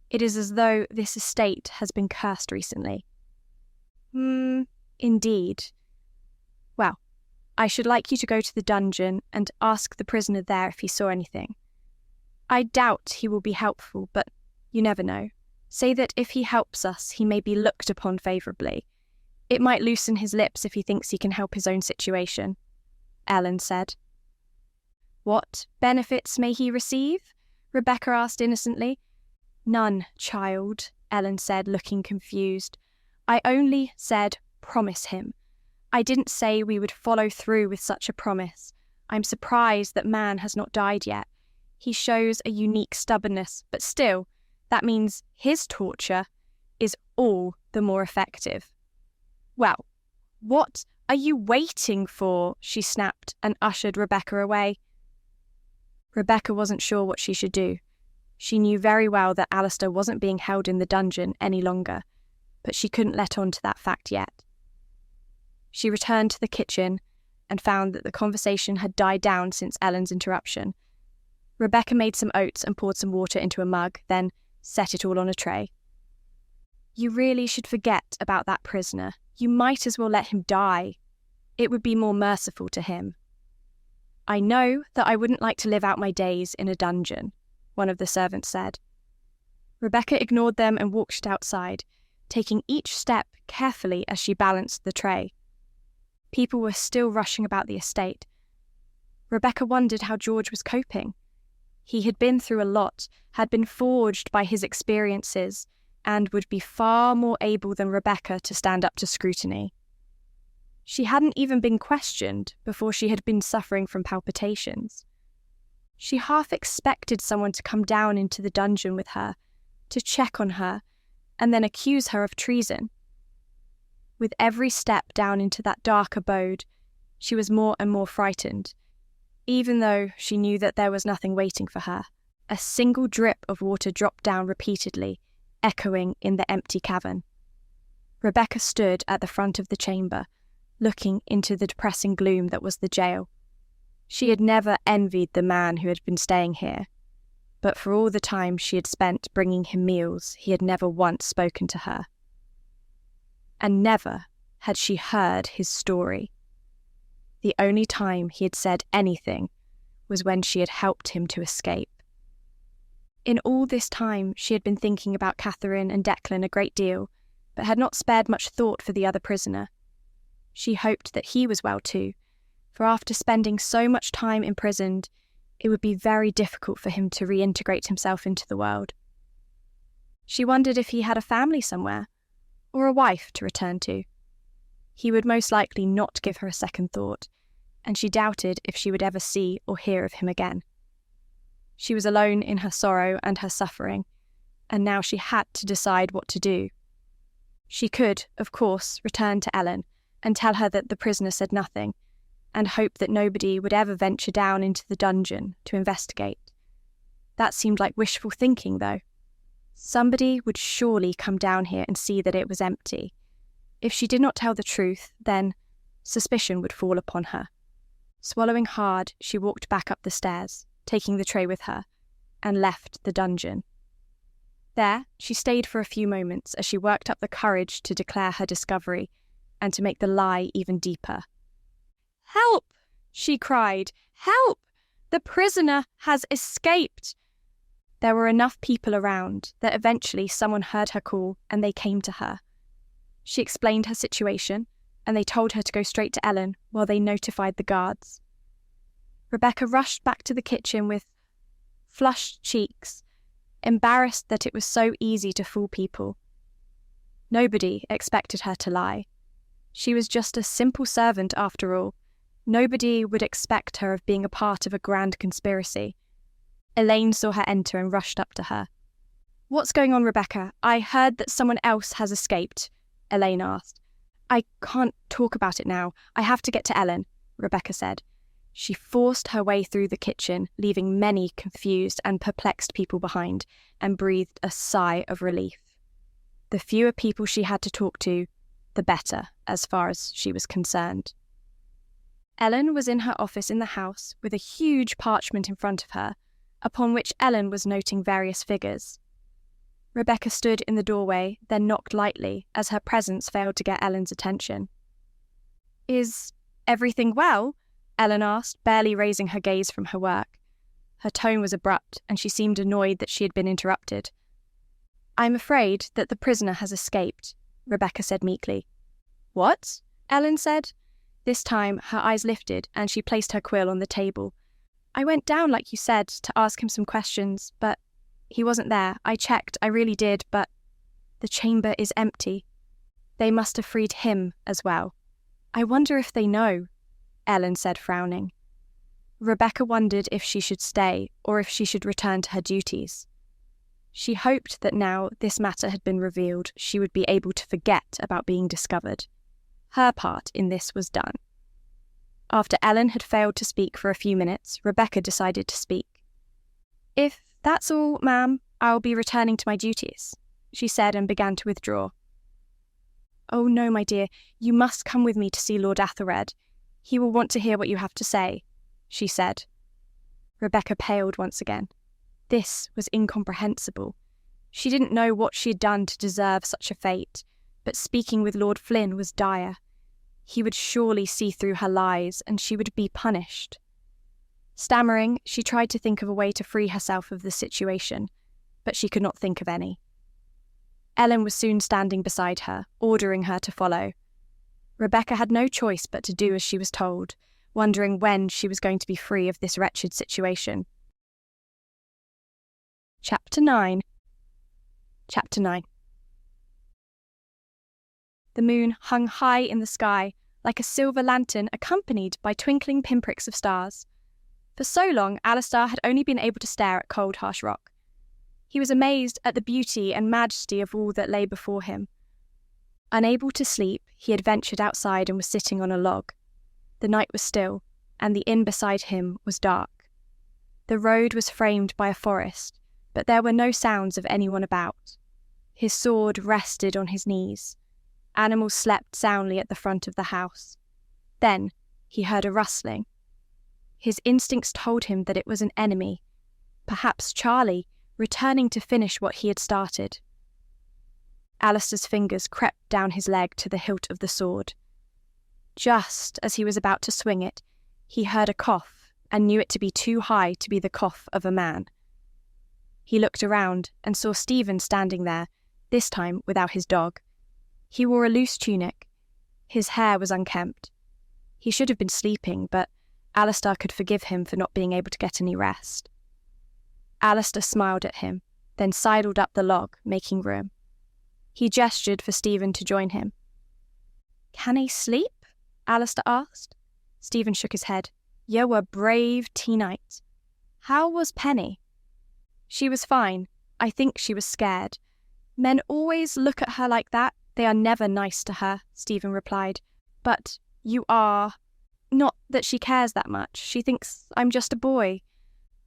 Speaker 1: It is as though this estate has been cursed recently." Indeed. Well, I should like you to go to the dungeon and ask the prisoner there if he saw anything. I doubt he will be helpful, but you never know. Say that if he helps us, he may be looked upon favourably. It might loosen his lips if he thinks he can help his own situation," Ellen said. "What benefits may he receive?" Rebecca asked innocently. "None, child," Ellen said, looking confused. "I only said promise him. I didn't say we would follow through with such a promise. I'm surprised that man has not died yet. He shows a unique stubbornness, but still, that means his torture is all the more effective." "Well, what are you waiting for?" she snapped and ushered Rebecca away. Rebecca wasn't sure what she should do. She knew very well that Alastar wasn't being held in the dungeon any longer, but she couldn't let on to that fact yet. She returned to the kitchen and found that the conversation had died down since Ellen's interruption. Rebecca made some oats and poured some water into a mug, then set it all on a tray. "You really should forget about that prisoner. You might as well let him die. It would be more merciful to him." "I know that I wouldn't like to live out my days in a dungeon," one of the servants said. Rebecca ignored them and walked outside, taking each step carefully as she balanced the tray. People were still rushing about the estate. Rebecca wondered how George was coping. He had been through a lot, had been forged by his experiences, and would be far more able than Rebecca to stand up to scrutiny. She hadn't even been questioned before she had been suffering from palpitations. She half expected someone to come down into the dungeon with her, to check on her, and then accuse her of treason. With every step down into that dark abode, she was more and more frightened, even though she knew that there was nothing waiting for her. A single drip of water dropped down repeatedly, echoing in the empty cavern. Rebecca stood at the front of the chamber, looking into the depressing gloom that was the jail. She had never envied the man who had been staying here, but for all the time she had spent bringing him meals, he had never once spoken to her. And never had she heard his story. The only time he had said anything was when she had helped him to escape. In all this time, she had been thinking about Catherine and Declan a great deal, but had not spared much thought for the other prisoner. She hoped that he was well too, for after spending so much time imprisoned, it would be very difficult for him to reintegrate himself into the world. She wondered if he had a family somewhere, or a wife to return to. He would most likely not give her a second thought, and she doubted if she would ever see or hear of him again. She was alone in her sorrow and her suffering, and now she had to decide what to do. She could, of course, return to Ellen and tell her that the prisoner said nothing, and hope that nobody would ever venture down into the dungeon to investigate. That seemed like wishful thinking, though. Somebody would surely come down here and see that it was empty. If she did not tell the truth, then suspicion would fall upon her. Swallowing hard, she walked back up the stairs, taking the tray with her, and left the dungeon. There, she stayed for a few moments as she worked up the courage to declare her discovery and to make the lie even deeper. "Help!" she cried. "Help! The prisoner has escaped!" There were enough people around that eventually someone heard her call and they came to her. She explained her situation, and they told her to go straight to Ellen while they notified the guards. Rebecca rushed back to the kitchen with flushed cheeks, embarrassed that it was so easy to fool people. Nobody expected her to lie. She was just a simple servant after all. Nobody would expect her of being a part of a grand conspiracy. Elaine saw her enter and rushed up to her. "What's going on, Rebecca? I heard that someone else has escaped," Elaine asked. "I can't talk about it now. I have to get to Ellen," Rebecca said. She forced her way through the kitchen, leaving many confused and perplexed people behind, and breathed a sigh of relief. The fewer people she had to talk to, the better, as far as she was concerned. Ellen was in her office in the house with a huge parchment in front of her, upon which Ellen was noting various figures. Rebecca stood in the doorway, then knocked lightly as her presence failed to get Ellen's attention. "Is everything well?" Ellen asked, barely raising her gaze from her work. Her tone was abrupt, and she seemed annoyed that she had been interrupted. I'm afraid that the prisoner has escaped, Rebecca said meekly. What? Ellen said. This time her eyes lifted and she placed her quill on the table. I went down like you said to ask him some questions, but he wasn't there. I checked, I really did, but the chamber is empty. They must have freed him as well. I wonder if they know, Ellen said, frowning. Rebecca wondered if she should stay or if she should return to her duties. She hoped that now this matter had been revealed, she would be able to forget about being discovered. Her part in this was done. After Ellen had failed to speak for a few minutes, Rebecca decided to speak. If that's all, ma'am, I'll be returning to my duties, she said and began to withdraw. Oh no, my dear, you must come with me to see Lord Athelred. He will want to hear what you have to say, she said. Rebecca paled once again. This was incomprehensible. She didn't know what she had done to deserve such a fate, but speaking with Lord Flynn was dire. He would surely see through her lies, and she would be punished. Stammering, she tried to think of a way to free herself of the situation, but she could not think of any. Ellen was soon standing beside her, ordering her to follow. Rebecca had no choice but to do as she was told, wondering when she was going to be free of this wretched situation. Chapter 9. The moon hung high in the sky, like a silver lantern accompanied by twinkling pinpricks of stars. For so long, Alastar had only been able to stare at cold, harsh rock. He was amazed at the beauty and majesty of all that lay before him. Unable to sleep, he had ventured outside and was sitting on a log. The night was still, and the inn beside him was dark. The road was framed by a forest, but there were no sounds of anyone about. His sword rested on his knees. Animals slept soundly at the front of the house. Then he heard a rustling. His instincts told him that it was an enemy, perhaps Charlie, returning to finish what he had started. Alastar's fingers crept down his leg to the hilt of the sword. Just as he was about to swing it, he heard a cough and knew it to be too high to be the cough of a man. He looked around and saw Stephen standing there, this time without his dog. He wore a loose tunic. His hair was unkempt. He should have been sleeping, but Alastar could forgive him for not being able to get any rest. Alastar smiled at him, then sidled up the log, making room. He gestured for Stephen to join him. "Can he sleep?" Alastar asked. Stephen shook his head. "You're a brave tea-knight. How was Penny?" "She was fine. I think she was scared. Men always look at her like that. They are never nice to her," Stephen replied. "But you are. Not that she cares that much. She thinks I'm just a boy."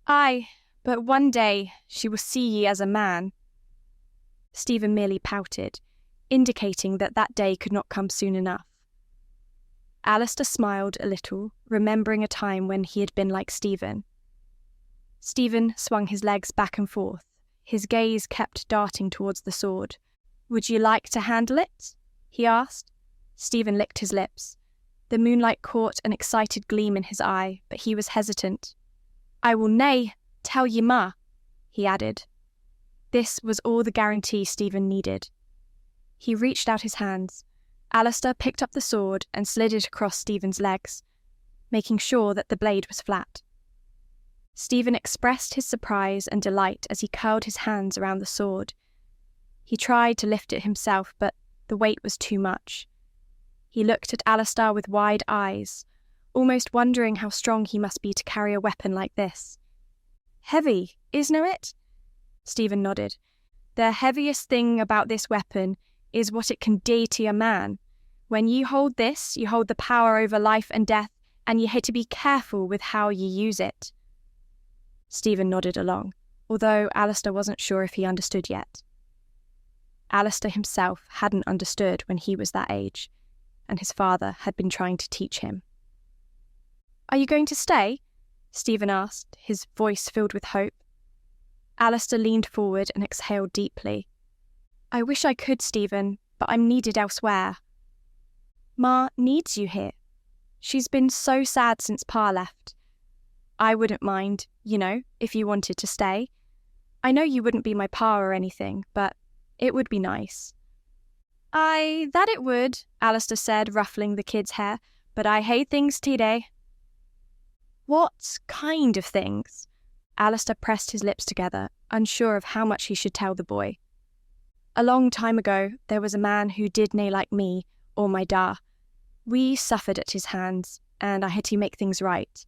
Speaker 1: "Aye, but one day she will see ye as a man." Stephen merely pouted, indicating that that day could not come soon enough. Alastar smiled a little, remembering a time when he had been like Stephen. Stephen swung his legs back and forth, his gaze kept darting towards the sword. "Would you like to handle it?" he asked. Stephen licked his lips. The moonlight caught an excited gleam in his eye, but he was hesitant. "I will nae tell ye ma," he added. This was all the guarantee Stephen needed. He reached out his hands. Alastar picked up the sword and slid it across Stephen's legs, making sure that the blade was flat. Stephen expressed his surprise and delight as he curled his hands around the sword. He tried to lift it himself, but the weight was too much. He looked at Alastar with wide eyes, almost wondering how strong he must be to carry a weapon like this. "Heavy, isno it?" Stephen nodded. "The heaviest thing about this weapon is what it can do to a man. When you hold this, you hold the power over life and death, and you had to be careful with how you use it." Stephen nodded along, although Alastar wasn't sure if he understood yet. Alastar himself hadn't understood when he was that age, and his father had been trying to teach him. "Are you going to stay?" Stephen asked, his voice filled with hope. Alastar leaned forward and exhaled deeply. "I wish I could, Stephen, but I'm needed elsewhere. Ma needs you here. She's been so sad since Pa left. I wouldn't mind, if you wanted to stay. I know you wouldn't be my Pa or anything, but It would be nice. Aye, that it would, Alastar said, ruffling the kid's hair, but I hate things today. What kind of things? Alastar pressed his lips together, unsure of how much he should tell the boy. A long time ago, there was a man who did nae like me, or my da. We suffered at his hands, and I had to make things right.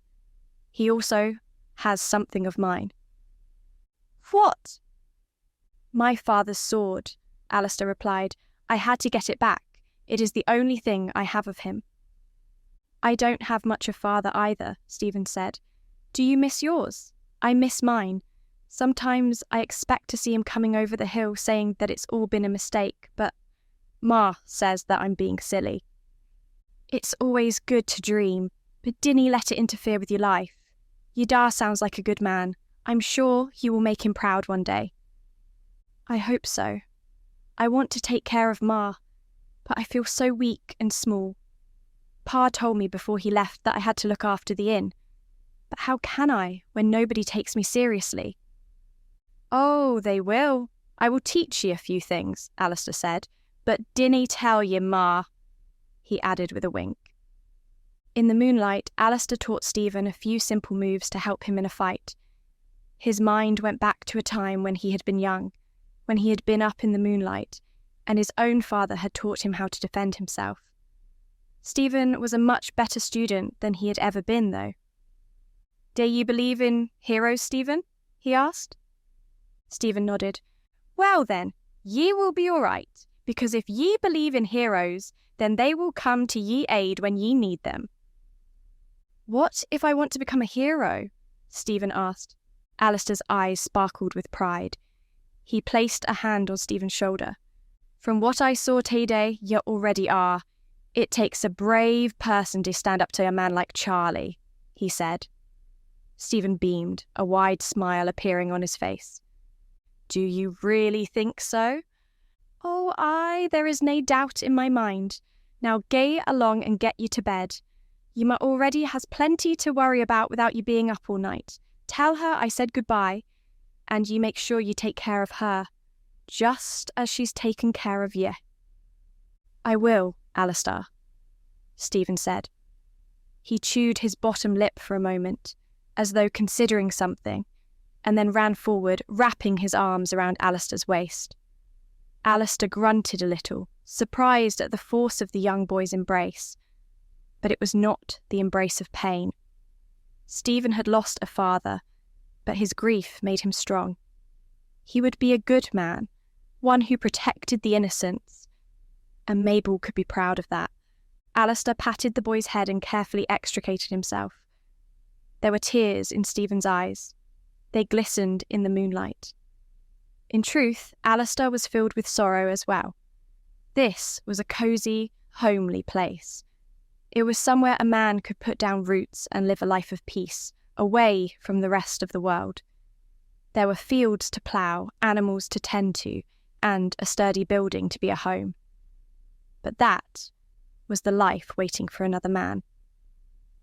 Speaker 1: He also has something of mine. What? My father's sword, Alastar replied. I had to get it back. It is the only thing I have of him. I don't have much of father either, Stephen said. Do you miss yours? I miss mine. Sometimes I expect to see him coming over the hill saying that it's all been a mistake, but Ma says that I'm being silly. It's always good to dream, but dinna let it interfere with your life. Your da sounds like a good man. I'm sure you will make him proud one day. I hope so. I want to take care of Ma, but I feel so weak and small. Pa told me before he left that I had to look after the inn. But how can I when nobody takes me seriously? Oh, they will. I will teach ye a few things, Alastar said, but dinna tell ye Ma, he added with a wink. In the moonlight, Alastar taught Stephen a few simple moves to help him in a fight. His mind went back to a time when he had been young, when he had been up in the moonlight, and his own father had taught him how to defend himself. Stephen was a much better student than he had ever been, though. Do ye believe in heroes, Stephen? He asked. Stephen nodded. Well then, ye will be all right, because if ye believe in heroes, then they will come to ye aid when ye need them. What if I want to become a hero? Stephen asked. Alastar's eyes sparkled with pride. He placed a hand on Stephen's shoulder. From what I saw today, ye already are. It takes a brave person to stand up to a man like Charlie, he said. Stephen beamed, a wide smile appearing on his face. Do you really think so? Oh, aye, there is nae doubt in my mind. Now gae along and get you to bed. Ye ma already has plenty to worry about without you being up all night. Tell her I said goodbye, and ye make sure you take care of her, just as she's taken care of ye. I will, Alastar, Stephen said. He chewed his bottom lip for a moment, as though considering something, and then ran forward, wrapping his arms around Alastar's waist. Alastar grunted a little, surprised at the force of the young boy's embrace. But it was not the embrace of pain. Stephen had lost a father, but his grief made him strong. He would be a good man, one who protected the innocents, and Mabel could be proud of that. Alastar patted the boy's head and carefully extricated himself. There were tears in Stephen's eyes. They glistened in the moonlight. In truth, Alastar was filled with sorrow as well. This was a cosy, homely place. It was somewhere a man could put down roots and live a life of peace, away from the rest of the world. There were fields to plough, animals to tend to, and a sturdy building to be a home. But that was the life waiting for another man.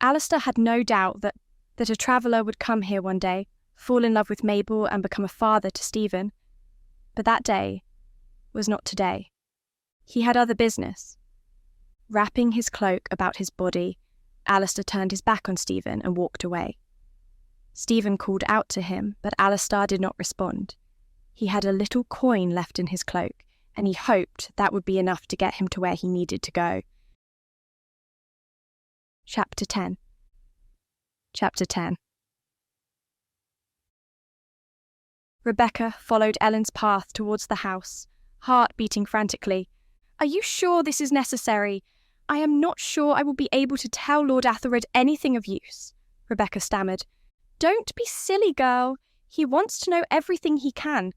Speaker 1: Alastar had no doubt that a traveller would come here one day, fall in love with Mabel and become a father to Stephen. But that day was not today. He had other business. Wrapping his cloak about his body, Alastar turned his back on Stephen and walked away. Stephen called out to him, but Alastar did not respond. He had a little coin left in his cloak, and he hoped that would be enough to get him to where he needed to go. Chapter 10. Chapter 10. Rebecca followed Ellen's path towards the house, heart beating frantically. Are you sure this is necessary? I am not sure I will be able to tell Lord Athelred anything of use, Rebecca stammered. Don't be silly, girl. He wants to know everything he can.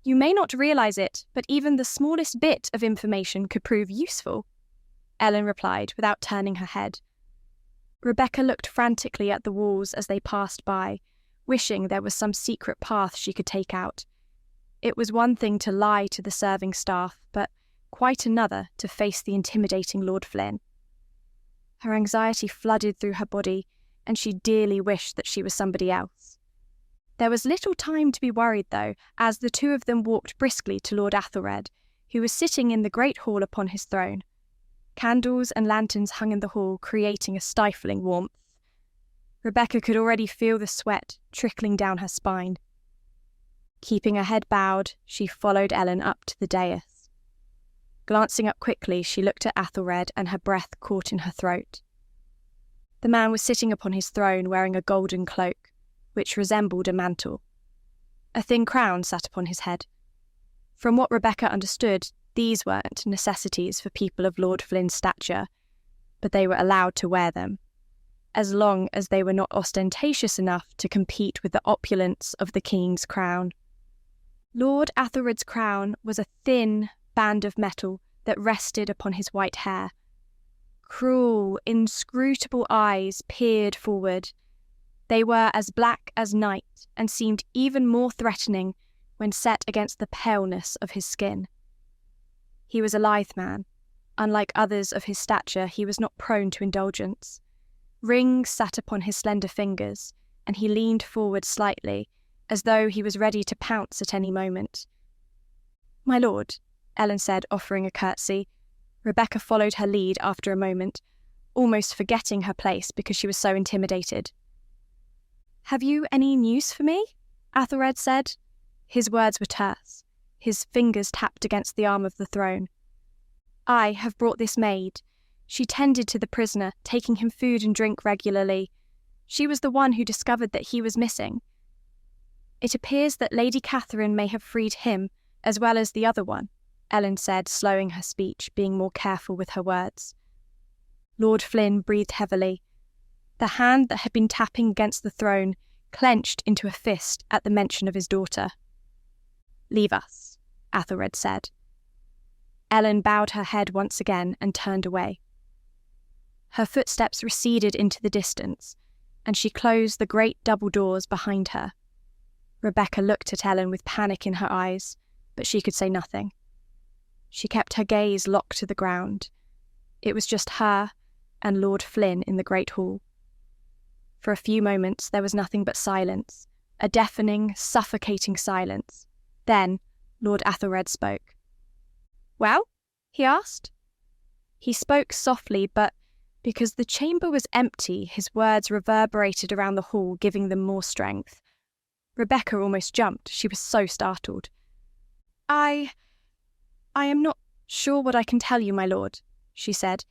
Speaker 1: You may not realise it, but even the smallest bit of information could prove useful, Ellen replied without turning her head. Rebecca looked frantically at the walls as they passed by, wishing there was some secret path she could take out. It was one thing to lie to the serving staff, but quite another to face the intimidating Lord Flynn. Her anxiety flooded through her body, and she dearly wished that she was somebody else. There was little time to be worried, though, as the two of them walked briskly to Lord Athelred, who was sitting in the great hall upon his throne. Candles and lanterns hung in the hall, creating a stifling warmth. Rebecca could already feel the sweat trickling down her spine. Keeping her head bowed, she followed Ellen up to the dais. Glancing up quickly, she looked at Athelred, and her breath caught in her throat. The man was sitting upon his throne wearing a golden cloak, which resembled a mantle. A thin crown sat upon his head. From what Rebecca understood, these weren't necessities for people of Lord Flynn's stature, but they were allowed to wear them, as long as they were not ostentatious enough to compete with the opulence of the king's crown. Lord Athelred's crown was a thin band of metal that rested upon his white hair. Cruel, inscrutable eyes peered forward. They were as black as night and seemed even more threatening when set against the paleness of his skin. He was a lithe man. Unlike others of his stature, he was not prone to indulgence. Rings sat upon his slender fingers, and he leaned forward slightly, as though he was ready to pounce at any moment. "My lord," Ellen said, offering a curtsy. Rebecca followed her lead after a moment, almost forgetting her place because she was so intimidated. "Have you any news for me?" Athelred said. His words were terse. His fingers tapped against the arm of the throne. "I have brought this maid. She tended to the prisoner, taking him food and drink regularly. She was the one who discovered that he was missing. It appears that Lady Catherine may have freed him, as well as the other one," Ellen said, slowing her speech, being more careful with her words. Lord Flynn breathed heavily. The hand that had been tapping against the throne clenched into a fist at the mention of his daughter. "Leave us," Athelred said. Ellen bowed her head once again and turned away. Her footsteps receded into the distance, and she closed the great double doors behind her. Rebecca looked at Ellen with panic in her eyes, but she could say nothing. She kept her gaze locked to the ground. It was just her and Lord Flynn in the great hall. For a few moments there was nothing but silence, a deafening, suffocating silence. Then Lord Athelred spoke. "Well?" he asked. He spoke softly, but because the chamber was empty, his words reverberated around the hall, giving them more strength. Rebecca almost jumped. She was so startled. I am not sure what I can tell you, my lord," she said.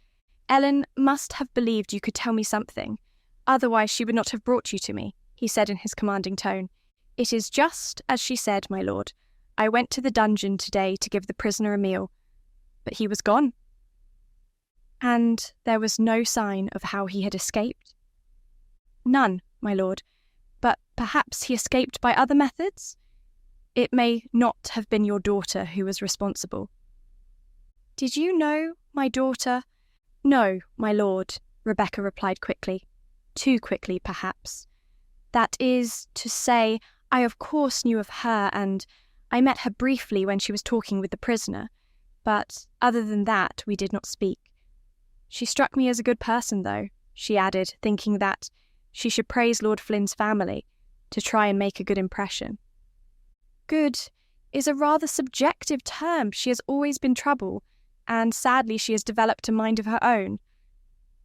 Speaker 1: "Ellen must have believed you could tell me something. Otherwise she would not have brought you to me," he said in his commanding tone. "It is just as she said, my lord. I went to the dungeon today to give the prisoner a meal, but he was gone." "And there was no sign of how he had escaped?" "None, my lord. But perhaps he escaped by other methods? It may not have been your daughter who was responsible." "Did you know my daughter?" "No, my lord," Rebecca replied quickly. Too quickly, perhaps. "That is to say, I of course knew of her, and I met her briefly when she was talking with the prisoner, but other than that we did not speak. She struck me as a good person, though," she added, thinking that she should praise Lord Flynn's family to try and make a good impression. "Good is a rather subjective term. She has always been trouble, and sadly she has developed a mind of her own.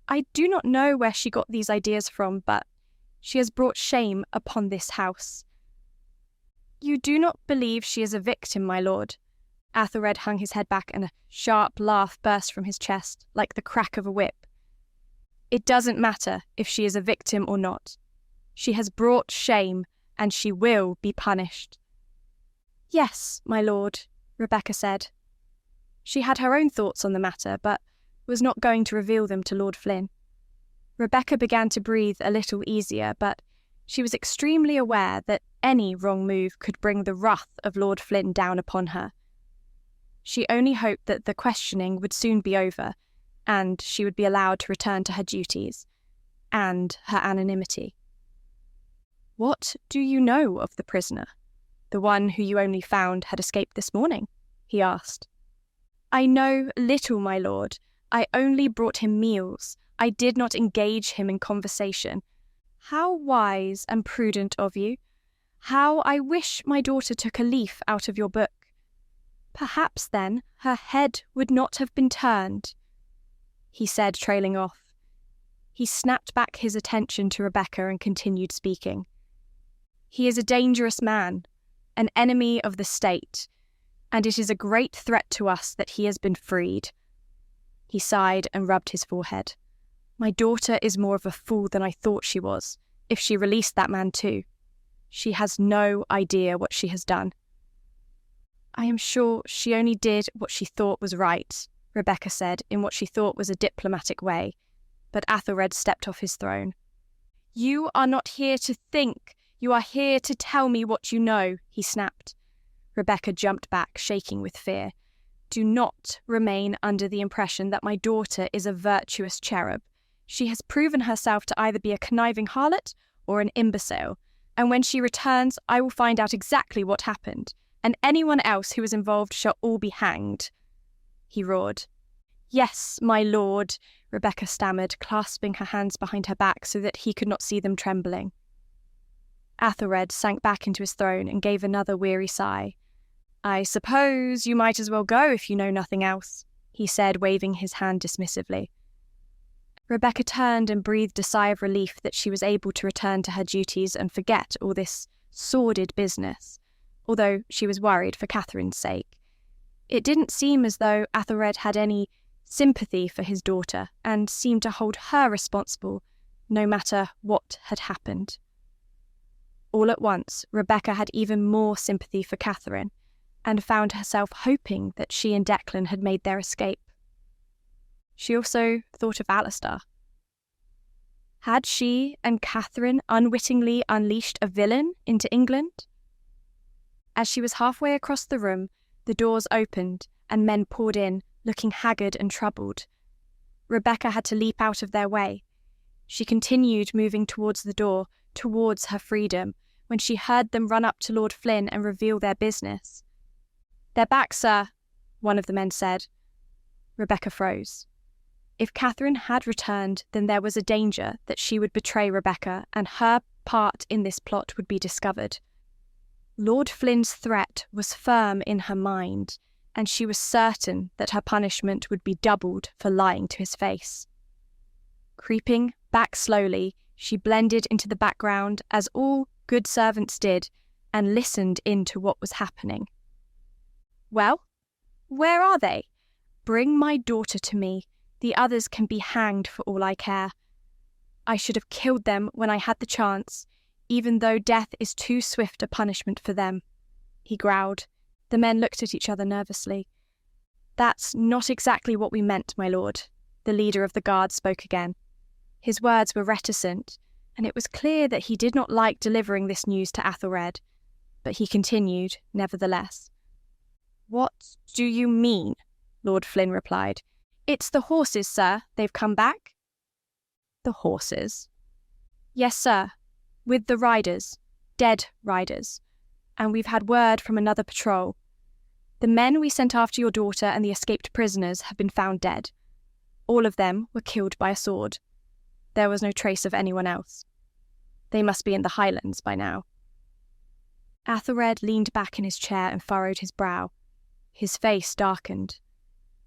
Speaker 1: I do not know where she got these ideas from, but she has brought shame upon this house." "You do not believe she is a victim, my lord?" Athelred hung his head back, and a sharp laugh burst from his chest, like the crack of a whip. "It doesn't matter if she is a victim or not. She has brought shame, and she will be punished." "Yes, my lord," Rebecca said. She had her own thoughts on the matter, but was not going to reveal them to Lord Flynn. Rebecca began to breathe a little easier, but she was extremely aware that any wrong move could bring the wrath of Lord Flynn down upon her. She only hoped that the questioning would soon be over, and she would be allowed to return to her duties and her anonymity. "What do you know of the prisoner? The one who you only found had escaped this morning?" he asked. "I know little, my lord. I only brought him meals. I did not engage him in conversation." "How wise and prudent of you. How I wish my daughter took a leaf out of your book. Perhaps then her head would not have been turned," he said, trailing off. He snapped back his attention to Rebecca and continued speaking. "He is a dangerous man, an enemy of the state, and it is a great threat to us that he has been freed." He sighed and rubbed his forehead. "My daughter is more of a fool than I thought she was, if she released that man too. She has no idea what she has done." "I am sure she only did what she thought was right," Rebecca said in what she thought was a diplomatic way, but Athelred stepped off his throne. "You are not here to think, you are here to tell me what you know," he snapped. Rebecca jumped back, shaking with fear. "Do not remain under the impression that my daughter is a virtuous cherub. She has proven herself to either be a conniving harlot or an imbecile, and when she returns, I will find out exactly what happened, and anyone else who is involved shall all be hanged," he roared. "Yes, my lord," Rebecca stammered, clasping her hands behind her back so that he could not see them trembling. Athelred sank back into his throne and gave another weary sigh. "I suppose you might as well go if you know nothing else," he said, waving his hand dismissively. Rebecca turned and breathed a sigh of relief that she was able to return to her duties and forget all this sordid business, although she was worried for Catherine's sake. It didn't seem as though Athelred had any sympathy for his daughter and seemed to hold her responsible no matter what had happened. All at once, Rebecca had even more sympathy for Catherine and found herself hoping that she and Declan had made their escape. She also thought of Alastar. Had she and Catherine unwittingly unleashed a villain into England? As she was halfway across the room, the doors opened and men poured in, looking haggard and troubled. Rebecca had to leap out of their way. She continued moving towards the door, towards her freedom, when she heard them run up to Lord Flynn and reveal their business. "They're back, sir," one of the men said. Rebecca froze. If Catherine had returned, then there was a danger that she would betray Rebecca and her part in this plot would be discovered. Lord Flynn's threat was firm in her mind, and she was certain that her punishment would be doubled for lying to his face. Creeping back slowly, she blended into the background as all good servants did and listened in to what was happening. "Well, where are they? Bring my daughter to me. The others can be hanged for all I care. I should have killed them when I had the chance, even though death is too swift a punishment for them," he growled. The men looked at each other nervously. "That's not exactly what we meant, my lord," the leader of the guard spoke again. His words were reticent, and it was clear that he did not like delivering this news to Athelred, but he continued, nevertheless. "What do you mean?" Lord Flynn replied. "It's the horses, sir. They've come back." "The horses?" "Yes, sir. With the riders. Dead riders. And we've had word from another patrol. The men we sent after your daughter and the escaped prisoners have been found dead. All of them were killed by a sword. There was no trace of anyone else. They must be in the Highlands by now." Athelred leaned back in his chair and furrowed his brow. His face darkened.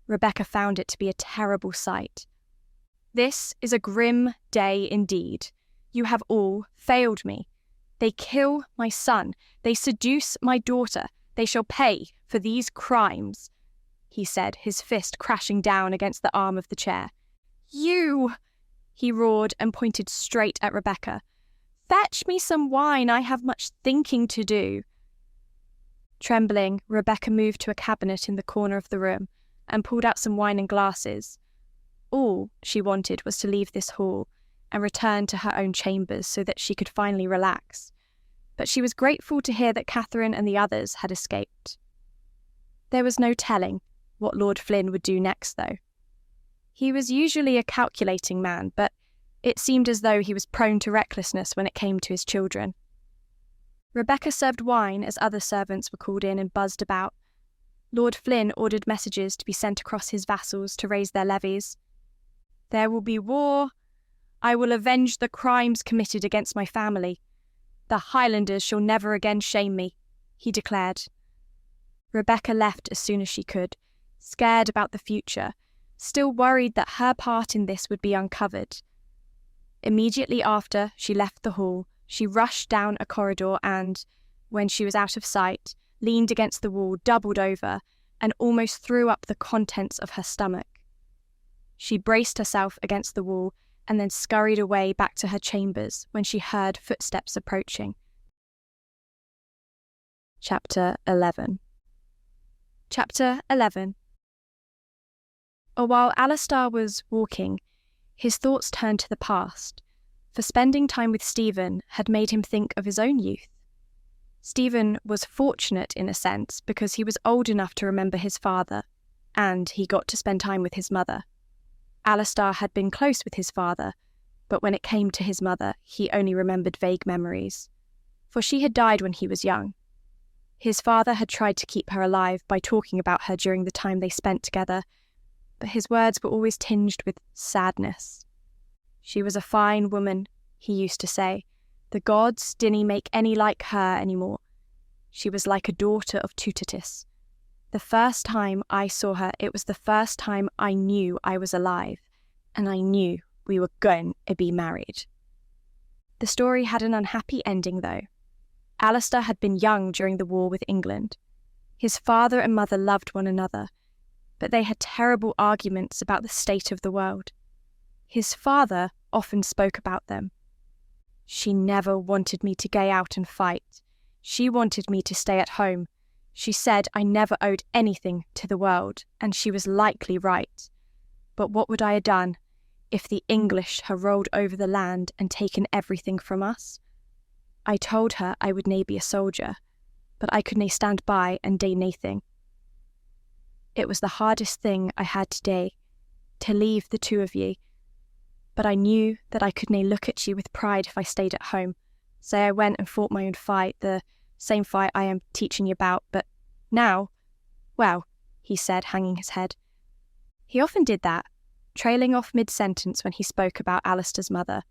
Speaker 1: Rebecca found it to be a terrible sight. "This is a grim day indeed. You have all failed me. They kill my son. They seduce my daughter. They shall pay for these crimes," he said, his fist crashing down against the arm of the chair. "You!" he roared and pointed straight at Rebecca. "Fetch me some wine. I have much thinking to do." Trembling, Rebecca moved to a cabinet in the corner of the room and pulled out some wine and glasses. All she wanted was to leave this hall and return to her own chambers so that she could finally relax. But she was grateful to hear that Catherine and the others had escaped. There was no telling what Lord Flynn would do next, though. He was usually a calculating man, but it seemed as though he was prone to recklessness when it came to his children. Rebecca served wine as other servants were called in and buzzed about. Lord Flynn ordered messages to be sent across his vassals to raise their levies. "There will be war. I will avenge the crimes committed against my family. The Highlanders shall never again shame me," he declared. Rebecca left as soon as she could, scared about the future, still worried that her part in this would be uncovered. Immediately after she left the hall, she rushed down a corridor and, when she was out of sight, leaned against the wall, doubled over, and almost threw up the contents of her stomach. She braced herself against the wall and then scurried away back to her chambers when she heard footsteps approaching. Chapter 11. Chapter 11. While Alastar was walking, his thoughts turned to the past, for spending time with Stephen had made him think of his own youth. Stephen was fortunate in a sense because he was old enough to remember his father, and he got to spend time with his mother. Alastar had been close with his father, but when it came to his mother, he only remembered vague memories, for she had died when he was young. His father had tried to keep her alive by talking about her during the time they spent together, but his words were always tinged with sadness. She was a fine woman, he used to say. The gods didn't make any like her anymore. She was like a daughter of Tutatis. The first time I saw her, it was the first time I knew I was alive, and I knew we were going to be married. The story had an unhappy ending, though. Alastar had been young during the war with England. His father and mother loved one another, but they had terrible arguments about the state of the world. His father often spoke about them. "She never wanted me to go out and fight. She wanted me to stay at home. She said I never owed anything to the world, and she was likely right. But what would I have done if the English had rolled over the land and taken everything from us? I told her I would nae be a soldier, but I could nae stand by and do naething. It was the hardest thing I had today, to leave the two of ye, but I knew that I could nae look at you with pride if I stayed at home, so I went and fought my own fight, the same fight I am teaching you about, but now, well," he said, hanging his head. He often did that, trailing off mid-sentence when he spoke about Alastar's mother.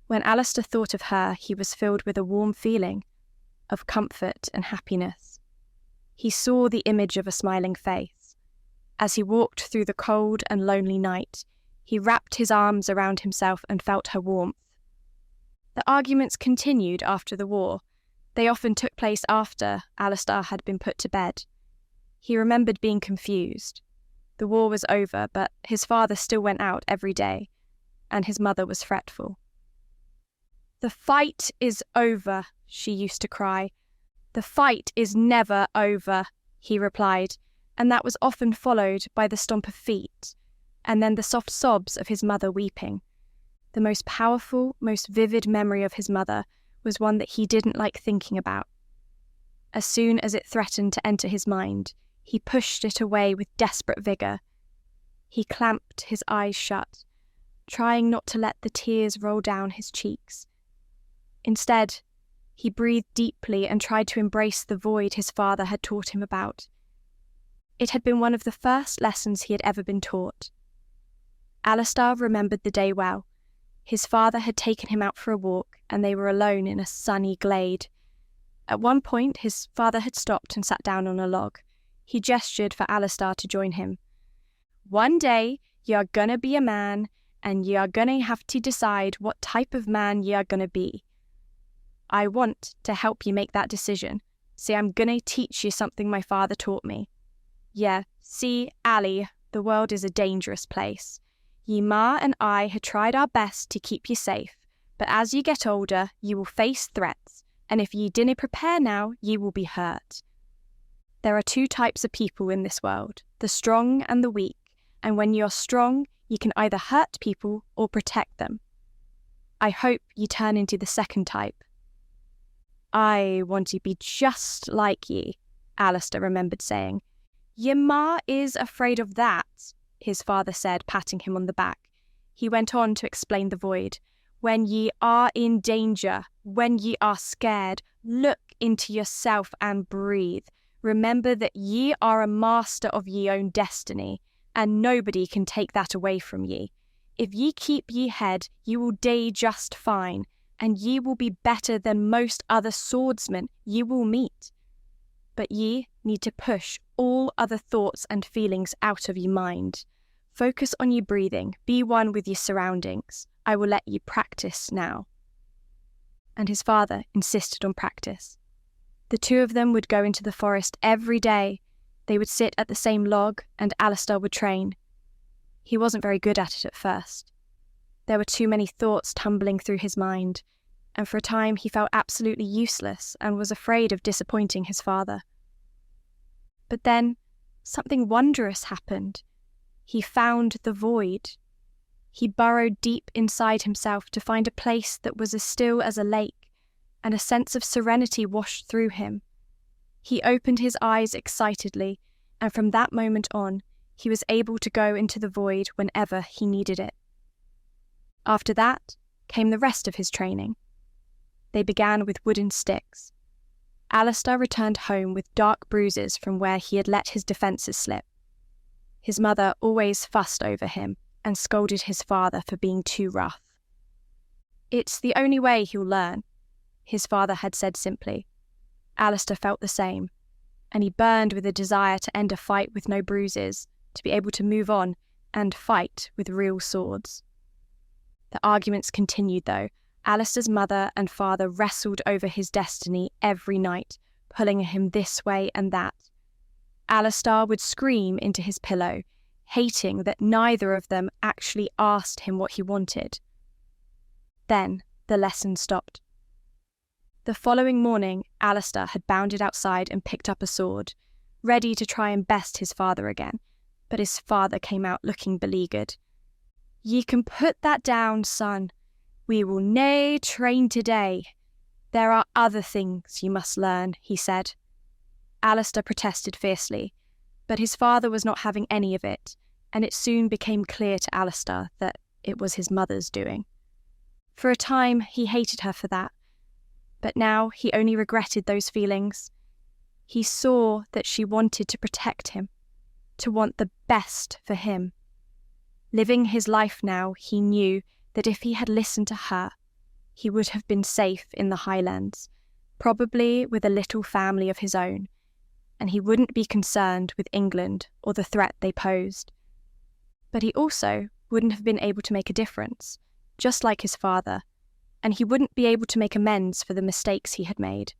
Speaker 1: When Alastar thought of her, he was filled with a warm feeling of comfort and happiness. He saw the image of a smiling face. As he walked through the cold and lonely night, he wrapped his arms around himself and felt her warmth. The arguments continued after the war. They often took place after Alastar had been put to bed. He remembered being confused. The war was over, but his father still went out every day, and his mother was fretful. "The fight is over," she used to cry. "The fight is never over," he replied, and that was often followed by the stomp of feet, and then the soft sobs of his mother weeping. The most powerful, most vivid memory of his mother was one that he didn't like thinking about. As soon as it threatened to enter his mind, he pushed it away with desperate vigour. He clamped his eyes shut, trying not to let the tears roll down his cheeks. Instead, he breathed deeply and tried to embrace the void his father had taught him about. It had been one of the first lessons he had ever been taught. Alastar remembered the day well. His father had taken him out for a walk, and they were alone in a sunny glade. At one point, his father had stopped and sat down on a log. He gestured for Alastar to join him. "One day, you're gonna be a man, and you're gonna have to decide what type of man you're gonna be. I want to help you make that decision, so I'm gonna teach you something my father taught me. Yeah, see, Ali, the world is a dangerous place. Ye ma and I had tried our best to keep you safe, but as you get older, you will face threats, and if ye dinna prepare now, ye will be hurt. There are two types of people in this world, the strong and the weak, and when you're strong, you can either hurt people or protect them. I hope ye turn into the second type." "I want to be just like ye," Alastar remembered saying. "Ye ma is afraid of that," his father said, patting him on the back. He went on to explain the void. "When ye are in danger, when ye are scared, look into yourself and breathe. Remember that ye are a master of ye own destiny, and nobody can take that away from ye. If ye keep ye head, ye will do just fine, and ye will be better than most other swordsmen ye will meet. But ye need to push all other thoughts and feelings out of your mind. Focus on your breathing, be one with your surroundings. I will let you practice now." And his father insisted on practice. The two of them would go into the forest every day. They would sit at the same log, and Alastar would train. He wasn't very good at it at first. There were too many thoughts tumbling through his mind, and for a time he felt absolutely useless and was afraid of disappointing his father. But then something wondrous happened. He found the void. He burrowed deep inside himself to find a place that was as still as a lake, and a sense of serenity washed through him. He opened his eyes excitedly, and from that moment on, he was able to go into the void whenever he needed it. After that came the rest of his training. They began with wooden sticks. Alastar returned home with dark bruises from where he had let his defences slip. His mother always fussed over him and scolded his father for being too rough. "It's the only way he'll learn," his father had said simply. Alastar felt the same, and he burned with a desire to end a fight with no bruises, to be able to move on and fight with real swords. The arguments continued though. Alastar's mother and father wrestled over his destiny every night, pulling him this way and that. Alastar would scream into his pillow, hating that neither of them actually asked him what he wanted. Then the lesson stopped. The following morning, Alastar had bounded outside and picked up a sword, ready to try and best his father again, but his father came out looking beleaguered. "Ye can put that down, son. We will nae train today. There are other things you must learn," he said. Alastar protested fiercely, but his father was not having any of it, and it soon became clear to Alastar that it was his mother's doing. For a time, he hated her for that, but now he only regretted those feelings. He saw that she wanted to protect him, to want the best for him. Living his life now, he knew that if he had listened to her, he would have been safe in the Highlands, probably with a little family of his own, and he wouldn't be concerned with England or the threat they posed. But he also wouldn't have been able to make a difference, just like his father, and he wouldn't be able to make amends for the mistakes he had made.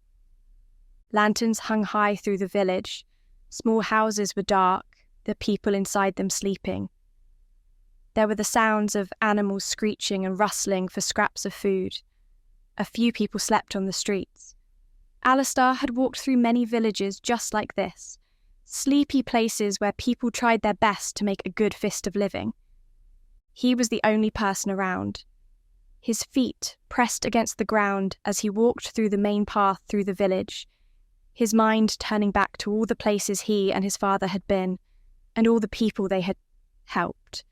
Speaker 1: Lanterns hung high through the village. Small houses were dark, the people inside them sleeping. There were the sounds of animals screeching and rustling for scraps of food. A few people slept on the streets. Alastar had walked through many villages just like this, sleepy places where people tried their best to make a good fist of living. He was the only person around. His feet pressed against the ground as he walked through the main path through the village, his mind turning back to all the places he and his father had been, and all the people they had helped.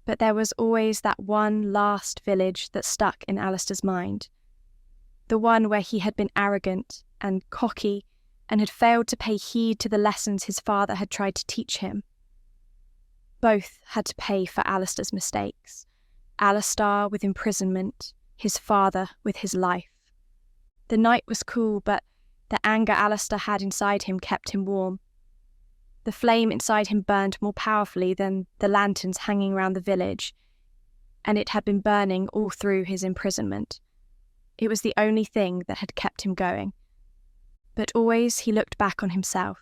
Speaker 1: But there was always that one last village that stuck in Alastar's mind. The one where he had been arrogant and cocky and had failed to pay heed to the lessons his father had tried to teach him. Both had to pay for Alastar's mistakes. Alastar with imprisonment, his father with his life. The night was cool, but the anger Alastar had inside him kept him warm. The flame inside him burned more powerfully than the lanterns hanging around the village, and it had been burning all through his imprisonment. It was the only thing that had kept him going. But always he looked back on himself,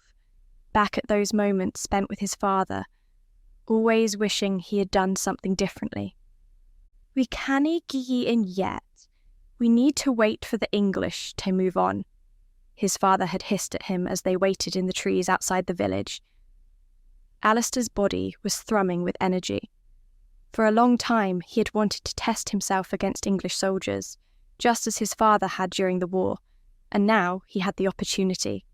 Speaker 1: back at those moments spent with his father, always wishing he had done something differently. "We cannae gie in yet. We need to wait for the English to move on," his father had hissed at him as they waited in the trees outside the village. Alastar's body was thrumming with energy. For a long time he had wanted to test himself against English soldiers, just as his father had during the war, and now he had the opportunity.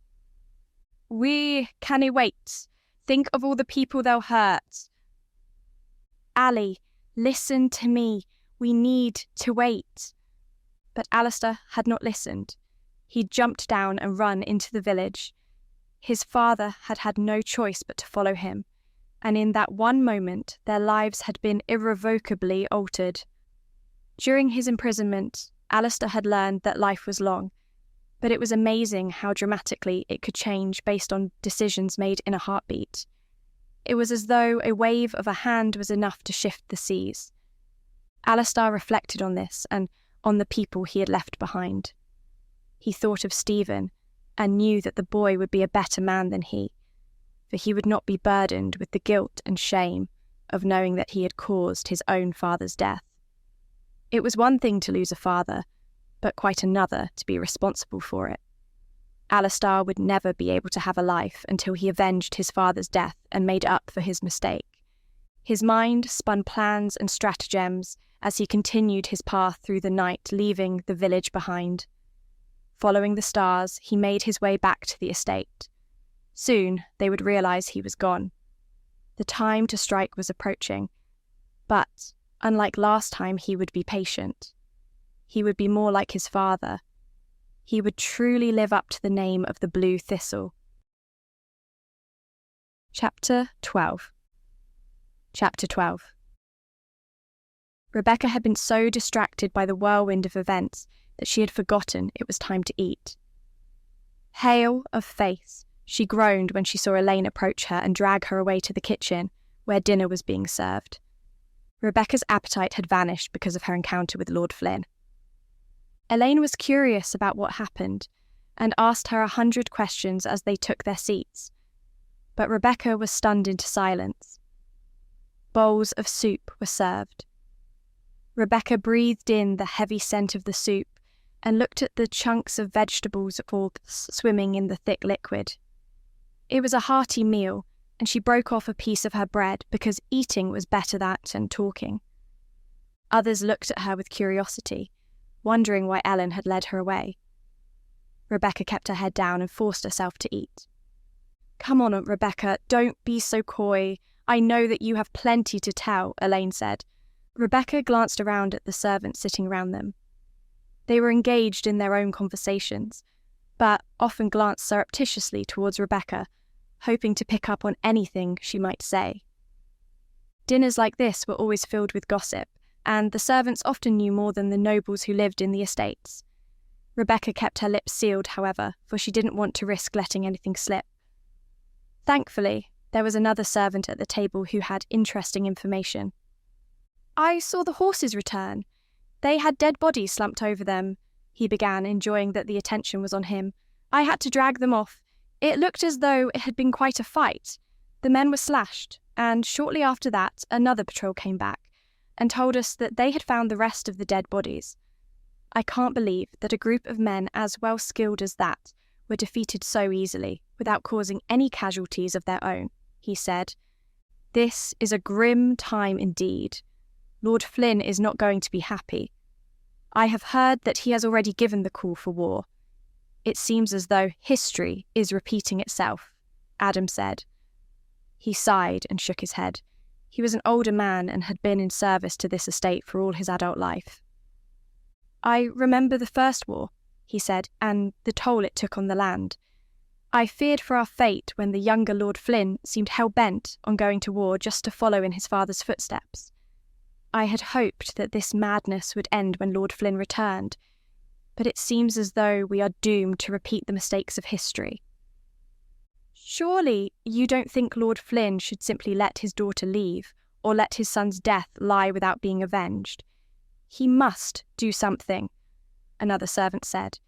Speaker 1: "We cannae wait. Think of all the people they'll hurt." "Ali, listen to me. We need to wait." But Alastar had not listened. He jumped down and run into the village. His father had had no choice but to follow him, and in that one moment their lives had been irrevocably altered. During his imprisonment, Alastar had learned that life was long, but it was amazing how dramatically it could change based on decisions made in a heartbeat. It was as though a wave of a hand was enough to shift the seas. Alastar reflected on this and on the people he had left behind. He thought of Stephen and knew that the boy would be a better man than he, for he would not be burdened with the guilt and shame of knowing that he had caused his own father's death. It was one thing to lose a father, but quite another to be responsible for it. Alastar would never be able to have a life until he avenged his father's death and made up for his mistake. His mind spun plans and stratagems as he continued his path through the night, leaving the village behind. Following the stars, he made his way back to the estate. Soon they would realize he was gone. The time to strike was approaching, but unlike last time, he would be patient. He would be more like his father. He would truly live up to the name of the Blue Thistle. Chapter 12. Chapter 12. Rebecca had been so distracted by the whirlwind of events that she had forgotten it was time to eat. Hail of face, she groaned when she saw Elaine approach her and drag her away to the kitchen, where dinner was being served. Rebecca's appetite had vanished because of her encounter with Lord Flynn. Elaine was curious about what happened and asked her 100 questions as they took their seats, but Rebecca was stunned into silence. Bowls of soup were served. Rebecca breathed in the heavy scent of the soup and looked at the chunks of vegetables swimming in the thick liquid. It was a hearty meal, and she broke off a piece of her bread because eating was better than talking. Others looked at her with curiosity, wondering why Ellen had led her away. Rebecca kept her head down and forced herself to eat. "Come on, Aunt Rebecca, don't be so coy. I know that you have plenty to tell," Elaine said. Rebecca glanced around at the servants sitting around them. They were engaged in their own conversations, but often glanced surreptitiously towards Rebecca, hoping to pick up on anything she might say. Dinners like this were always filled with gossip, and the servants often knew more than the nobles who lived in the estates. Rebecca kept her lips sealed, however, for she didn't want to risk letting anything slip. Thankfully, there was another servant at the table who had interesting information. "I saw the horses return. They had dead bodies slumped over them," he began, enjoying that the attention was on him. "I had to drag them off. It looked as though it had been quite a fight. The men were slashed, and shortly after that, another patrol came back and told us that they had found the rest of the dead bodies. I can't believe that a group of men as well skilled as that were defeated so easily, without causing any casualties of their own," he said. "This is a grim time indeed. Lord Flynn is not going to be happy. I have heard that he has already given the call for war. It seems as though history is repeating itself," Adam said. He sighed and shook his head. He was an older man and had been in service to this estate for all his adult life. "I remember the First War," he said, "and the toll it took on the land. I feared for our fate when the younger Lord Flynn seemed hell-bent on going to war just to follow in his father's footsteps. I had hoped that this madness would end when Lord Flynn returned, but it seems as though we are doomed to repeat the mistakes of history." "Surely you don't think Lord Flynn should simply let his daughter leave, or let his son's death lie without being avenged? He must do something," another servant said.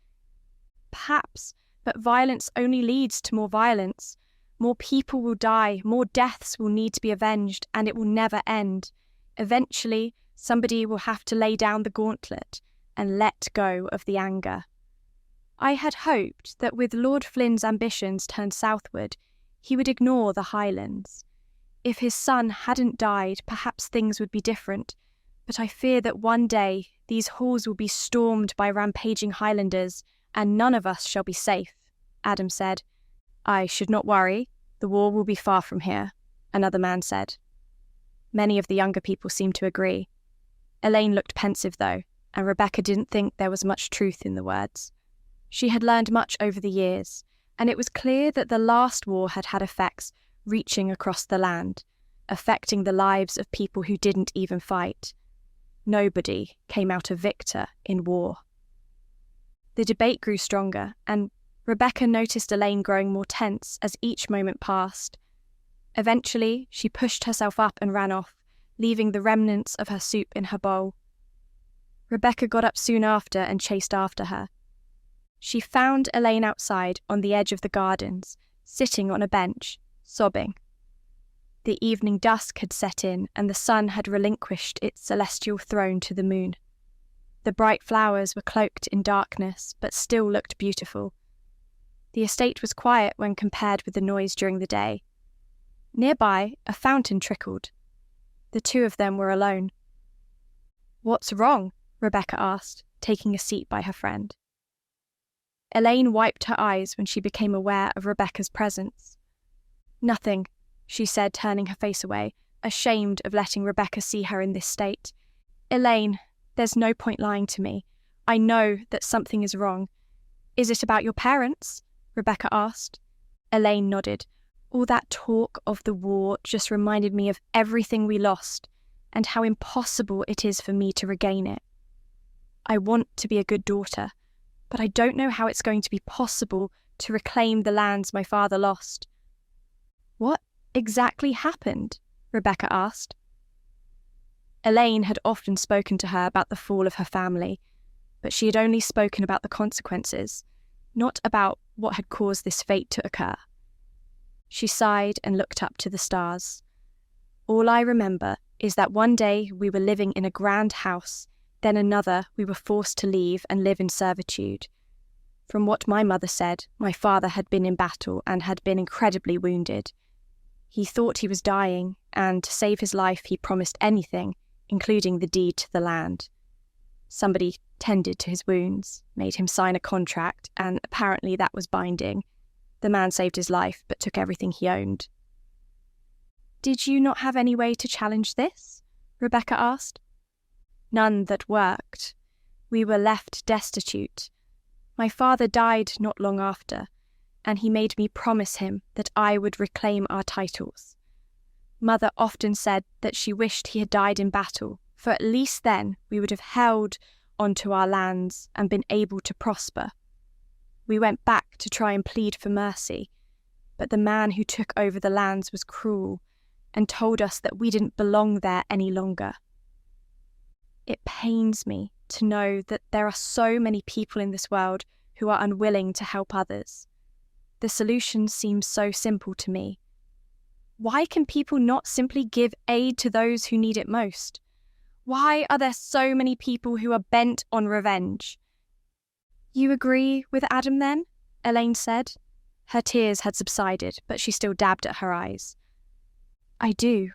Speaker 1: "Perhaps, but violence only leads to more violence. More people will die, more deaths will need to be avenged, and it will never end. Eventually, somebody will have to lay down the gauntlet and let go of the anger. I had hoped that with Lord Flynn's ambitions turned southward, he would ignore the Highlands. If his son hadn't died, perhaps things would be different, but I fear that one day these halls will be stormed by rampaging Highlanders, and none of us shall be safe," Adam said. "I should not worry. The war will be far from here," another man said. Many of the younger people seemed to agree. Elaine looked pensive, though, and Rebecca didn't think there was much truth in the words. She had learned much over the years, and it was clear that the last war had had effects reaching across the land, affecting the lives of people who didn't even fight. Nobody came out a victor in war. The debate grew stronger, and Rebecca noticed Elaine growing more tense as each moment passed. Eventually, she pushed herself up and ran off, leaving the remnants of her soup in her bowl. Rebecca got up soon after and chased after her. She found Elaine outside on the edge of the gardens, sitting on a bench, sobbing. The evening dusk had set in, and the sun had relinquished its celestial throne to the moon. The bright flowers were cloaked in darkness, but still looked beautiful. The estate was quiet when compared with the noise during the day. Nearby, a fountain trickled. The two of them were alone. "What's wrong?" Rebecca asked, taking a seat by her friend. Elaine wiped her eyes when she became aware of Rebecca's presence. "Nothing," she said, turning her face away, ashamed of letting Rebecca see her in this state. "Elaine, there's no point lying to me. I know that something is wrong." "Is it about your parents?" Rebecca asked. Elaine nodded. "All that talk of the war just reminded me of everything we lost and how impossible it is for me to regain it. I want to be a good daughter, but I don't know how it's going to be possible to reclaim the lands my father lost." "What exactly happened?" Rebecca asked. Elaine had often spoken to her about the fall of her family, but she had only spoken about the consequences, not about what had caused this fate to occur. She sighed and looked up to the stars. "All I remember is that one day we were living in a grand house, then another we were forced to leave and live in servitude. From what my mother said, my father had been in battle and had been incredibly wounded. He thought he was dying, and to save his life he promised anything, including the deed to the land. Somebody tended to his wounds, made him sign a contract, and apparently that was binding. The man saved his life, but took everything he owned." "Did you not have any way to challenge this?" Rebecca asked. "None that worked. We were left destitute. My father died not long after, and he made me promise him that I would reclaim our titles. Mother often said that she wished he had died in battle, for at least then we would have held onto our lands and been able to prosper. We went back to try and plead for mercy, but the man who took over the lands was cruel and told us that we didn't belong there any longer. It pains me to know that there are so many people in this world who are unwilling to help others. The solution seems so simple to me. Why can people not simply give aid to those who need it most? Why are there so many people who are bent on revenge?" "You agree with Adam then?" Elaine said. Her tears had subsided, but she still dabbed at her eyes. "I do.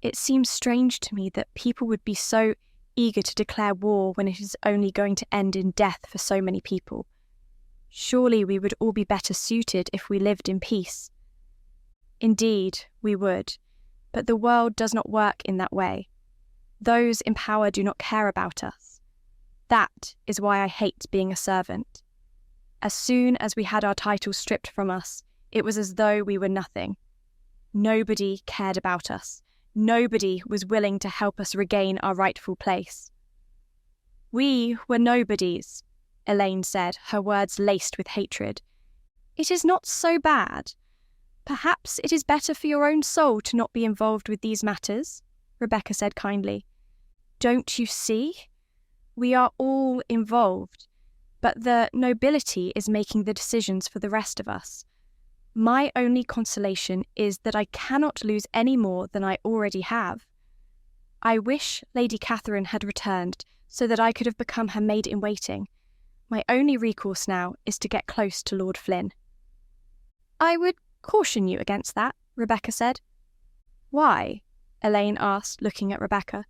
Speaker 1: It seems strange to me that people would be so eager to declare war when it is only going to end in death for so many people. Surely we would all be better suited if we lived in peace." "Indeed, we would, but the world does not work in that way. Those in power do not care about us. That is why I hate being a servant. As soon as we had our titles stripped from us, it was as though we were nothing. Nobody cared about us. Nobody was willing to help us regain our rightful place." "We were nobodies," Elaine said, her words laced with hatred. "It is not so bad. Perhaps it is better for your own soul to not be involved with these matters," Rebecca said kindly. "Don't you see? We are all involved, but the nobility is making the decisions for the rest of us. My only consolation is that I cannot lose any more than I already have. I wish Lady Catherine had returned so that I could have become her maid-in-waiting. My only recourse now is to get close to Lord Flynn." "I would caution you against that," Rebecca said. "Why?" Elaine asked, looking at Rebecca.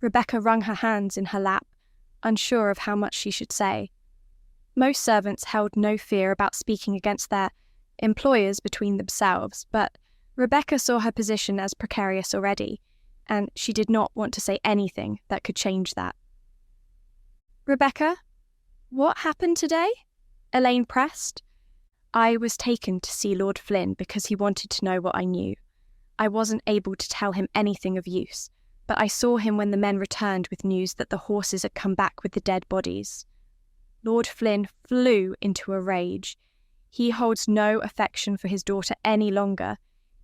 Speaker 1: Rebecca wrung her hands in her lap, unsure of how much she should say. Most servants held no fear about speaking against their employers between themselves, but Rebecca saw her position as precarious already, and she did not want to say anything that could change that. "Rebecca, what happened today?" Elaine pressed. "I was taken to see Lord Flynn because he wanted to know what I knew. I wasn't able to tell him anything of use, but I saw him when the men returned with news that the horses had come back with the dead bodies." Lord Flynn flew into a rage. He holds no affection for his daughter any longer.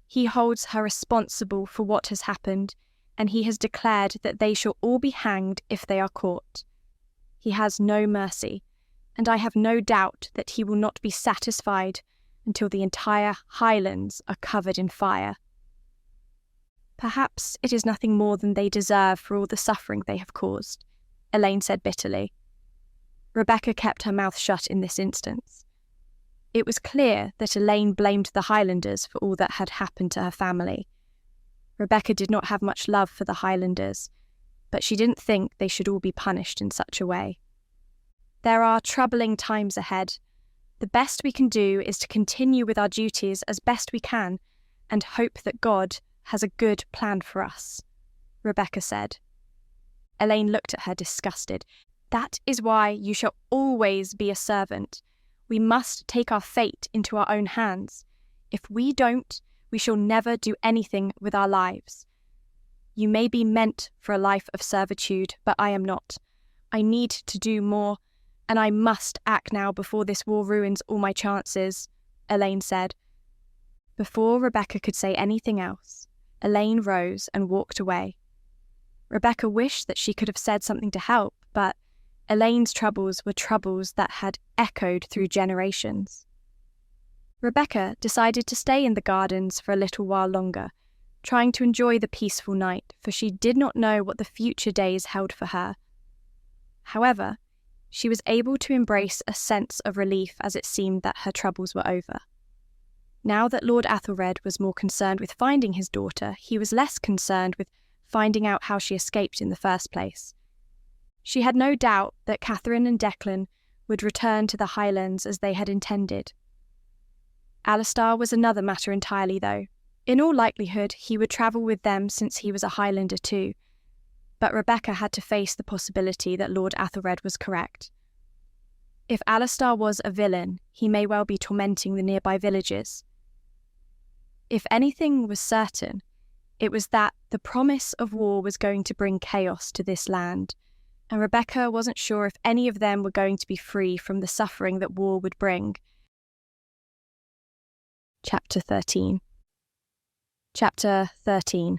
Speaker 1: He holds her responsible for what has happened, and he has declared that they shall all be hanged if they are caught. He has no mercy, and I have no doubt that he will not be satisfied until the entire Highlands are covered in fire. Perhaps it is nothing more than they deserve for all the suffering they have caused, Elaine said bitterly. Rebecca kept her mouth shut in this instance. It was clear that Elaine blamed the Highlanders for all that had happened to her family. Rebecca did not have much love for the Highlanders, but she didn't think they should all be punished in such a way. There are troubling times ahead. The best we can do is to continue with our duties as best we can and hope that God has a good plan for us, Rebecca said. Elaine looked at her disgusted. That is why you shall always be a servant. We must take our fate into our own hands. If we don't, we shall never do anything with our lives. You may be meant for a life of servitude, but I am not. I need to do more, and I must act now before this war ruins all my chances, Elaine said. Before Rebecca could say anything else, Elaine rose and walked away. Rebecca wished that she could have said something to help, but Elaine's troubles were troubles that had echoed through generations. Rebecca decided to stay in the gardens for a little while longer, trying to enjoy the peaceful night, for she did not know what the future days held for her. However, she was able to embrace a sense of relief as it seemed that her troubles were over. Now that Lord Athelred was more concerned with finding his daughter, he was less concerned with finding out how she escaped in the first place. She had no doubt that Catherine and Declan would return to the Highlands as they had intended. Alastar was another matter entirely, though. In all likelihood, he would travel with them since he was a Highlander too. But Rebecca had to face the possibility that Lord Athelred was correct. If Alastar was a villain, he may well be tormenting the nearby villages. If anything was certain, it was that the promise of war was going to bring chaos to this land, and Rebecca wasn't sure if any of them were going to be free from the suffering that war would bring. Chapter 13. Chapter 13.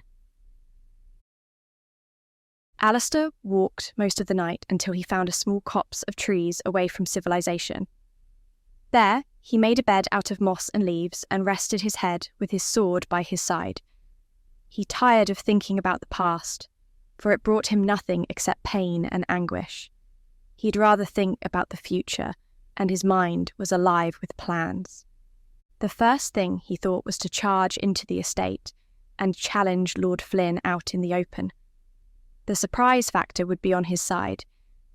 Speaker 1: Alastar walked most of the night until he found a small copse of trees away from civilization. There, he made a bed out of moss and leaves and rested his head with his sword by his side. He tired of thinking about the past, for it brought him nothing except pain and anguish. He'd rather think about the future, and his mind was alive with plans. The first thing he thought was to charge into the estate and challenge Lord Flynn out in the open. The surprise factor would be on his side,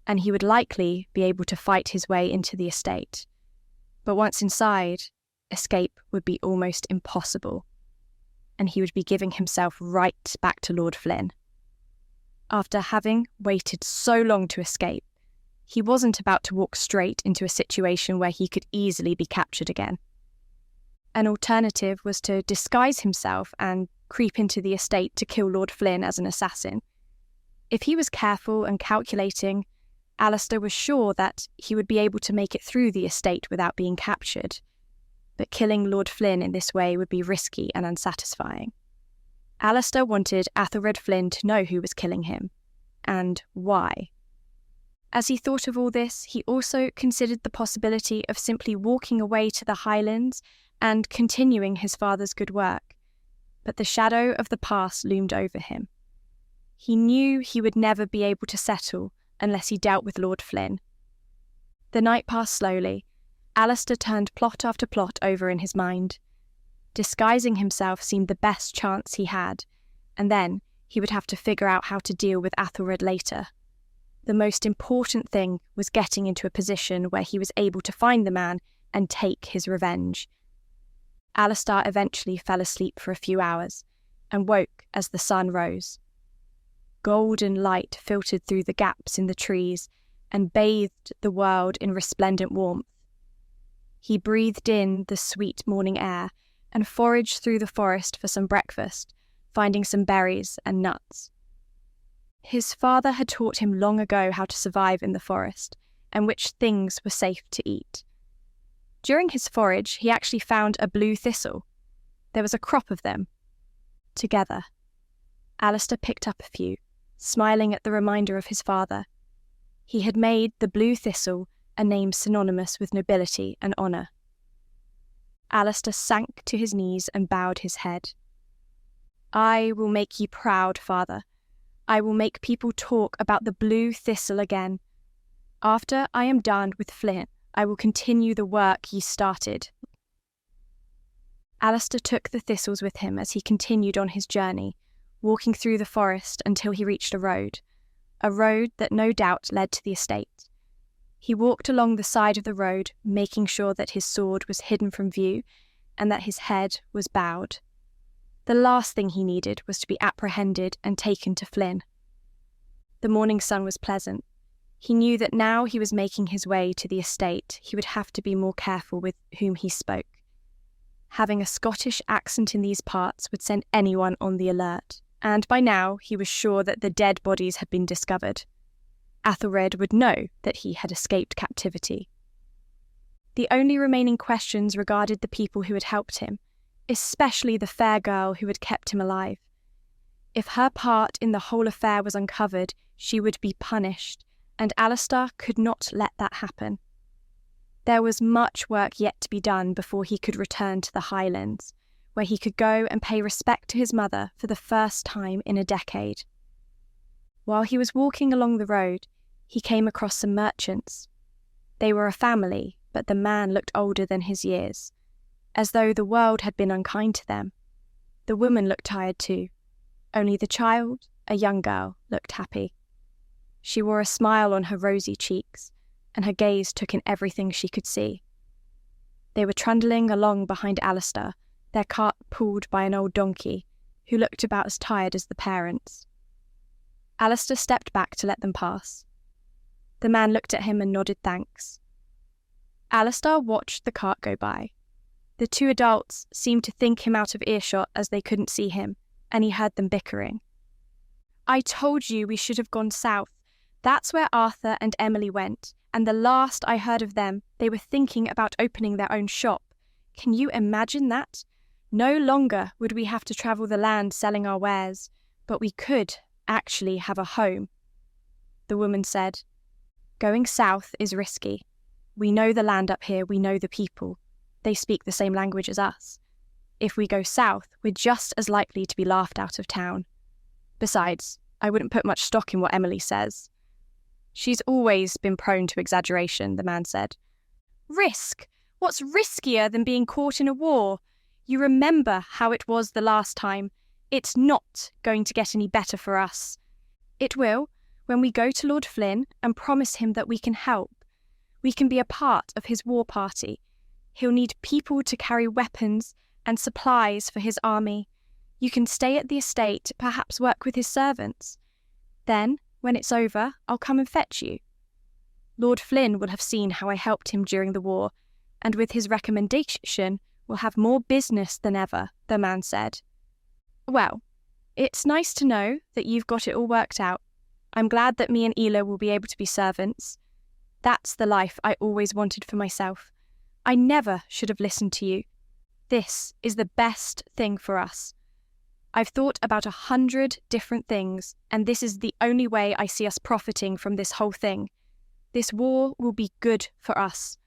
Speaker 1: and he would likely be able to fight his way into the estate. But once inside, escape would be almost impossible, and he would be giving himself right back to Lord Flynn. After having waited so long to escape, he wasn't about to walk straight into a situation where he could easily be captured again. An alternative was to disguise himself and creep into the estate to kill Lord Flynn as an assassin. If he was careful and calculating, Alastar was sure that he would be able to make it through the estate without being captured. But killing Lord Flynn in this way would be risky and unsatisfying. Alastar wanted Athelred Flynn to know who was killing him, and why. As he thought of all this, he also considered the possibility of simply walking away to the Highlands and continuing his father's good work. But the shadow of the past loomed over him. He knew he would never be able to settle unless he dealt with Lord Flynn. The night passed slowly. Alastar turned plot after plot over in his mind. Disguising himself seemed the best chance he had, and then he would have to figure out how to deal with Athelred later. The most important thing was getting into a position where he was able to find the man and take his revenge. Alastar eventually fell asleep for a few hours and woke as the sun rose. Golden light filtered through the gaps in the trees and bathed the world in resplendent warmth. He breathed in the sweet morning air and foraged through the forest for some breakfast, finding some berries and nuts. His father had taught him long ago how to survive in the forest, and which things were safe to eat. During his forage, he actually found a blue thistle. There was a crop of them. Together, Alastar picked up a few, smiling at the reminder of his father. He had made the blue thistle a name synonymous with nobility and honour. Alastar sank to his knees and bowed his head. "I will make ye proud, father. I will make people talk about the blue thistle again. After I am done with Flynn, I will continue the work ye started." Alastar took the thistles with him as he continued on his journey, walking through the forest until he reached a road that no doubt led to the estate. He walked along the side of the road, making sure that his sword was hidden from view and that his head was bowed. The last thing he needed was to be apprehended and taken to Flynn. The morning sun was pleasant. He knew that now he was making his way to the estate, he would have to be more careful with whom he spoke. Having a Scottish accent in these parts would send anyone on the alert, and by now he was sure that the dead bodies had been discovered. Athelred would know that he had escaped captivity. The only remaining questions regarded the people who had helped him, especially the fair girl who had kept him alive. If her part in the whole affair was uncovered, she would be punished, and Alastar could not let that happen. There was much work yet to be done before he could return to the Highlands, where he could go and pay respect to his mother for the first time in a decade. While he was walking along the road, he came across some merchants. They were a family, but the man looked older than his years, as though the world had been unkind to them. The woman looked tired too. Only the child, a young girl, looked happy. She wore a smile on her rosy cheeks, and her gaze took in everything she could see. They were trundling along behind Alastar, their cart pulled by an old donkey, who looked about as tired as the parents. Alastar stepped back to let them pass. The man looked at him and nodded thanks. Alastar watched the cart go by. The two adults seemed to think him out of earshot as they couldn't see him, and he heard them bickering. "I told you we should have gone south. That's where Arthur and Emily went, and the last I heard of them, they were thinking about opening their own shop. Can you imagine that? No longer would we have to travel the land selling our wares, but we could actually have a home." The woman said, "Going south is risky. We know the land up here, we know the people. They speak the same language as us. If we go south, we're just as likely to be laughed out of town. Besides, I wouldn't put much stock in what Emily says." "She's always been prone to exaggeration," the man said. "Risk? What's riskier than being caught in a war? You remember how it was the last time. It's not going to get any better for us. It will, when we go to Lord Flynn and promise him that we can help. We can be a part of his war party. He'll need people to carry weapons and supplies for his army. You can stay at the estate, perhaps work with his servants. Then, when it's over, I'll come and fetch you. Lord Flynn will have seen how I helped him during the war, and with his recommendation, we'll have more business than ever," the man said. "Well, it's nice to know that you've got it all worked out. I'm glad that me and Ela will be able to be servants. That's the life I always wanted for myself. I never should have listened to you. This is the best thing for us. I've thought about 100 different things, and this is the only way I see us profiting from this whole thing. This war will be good for us.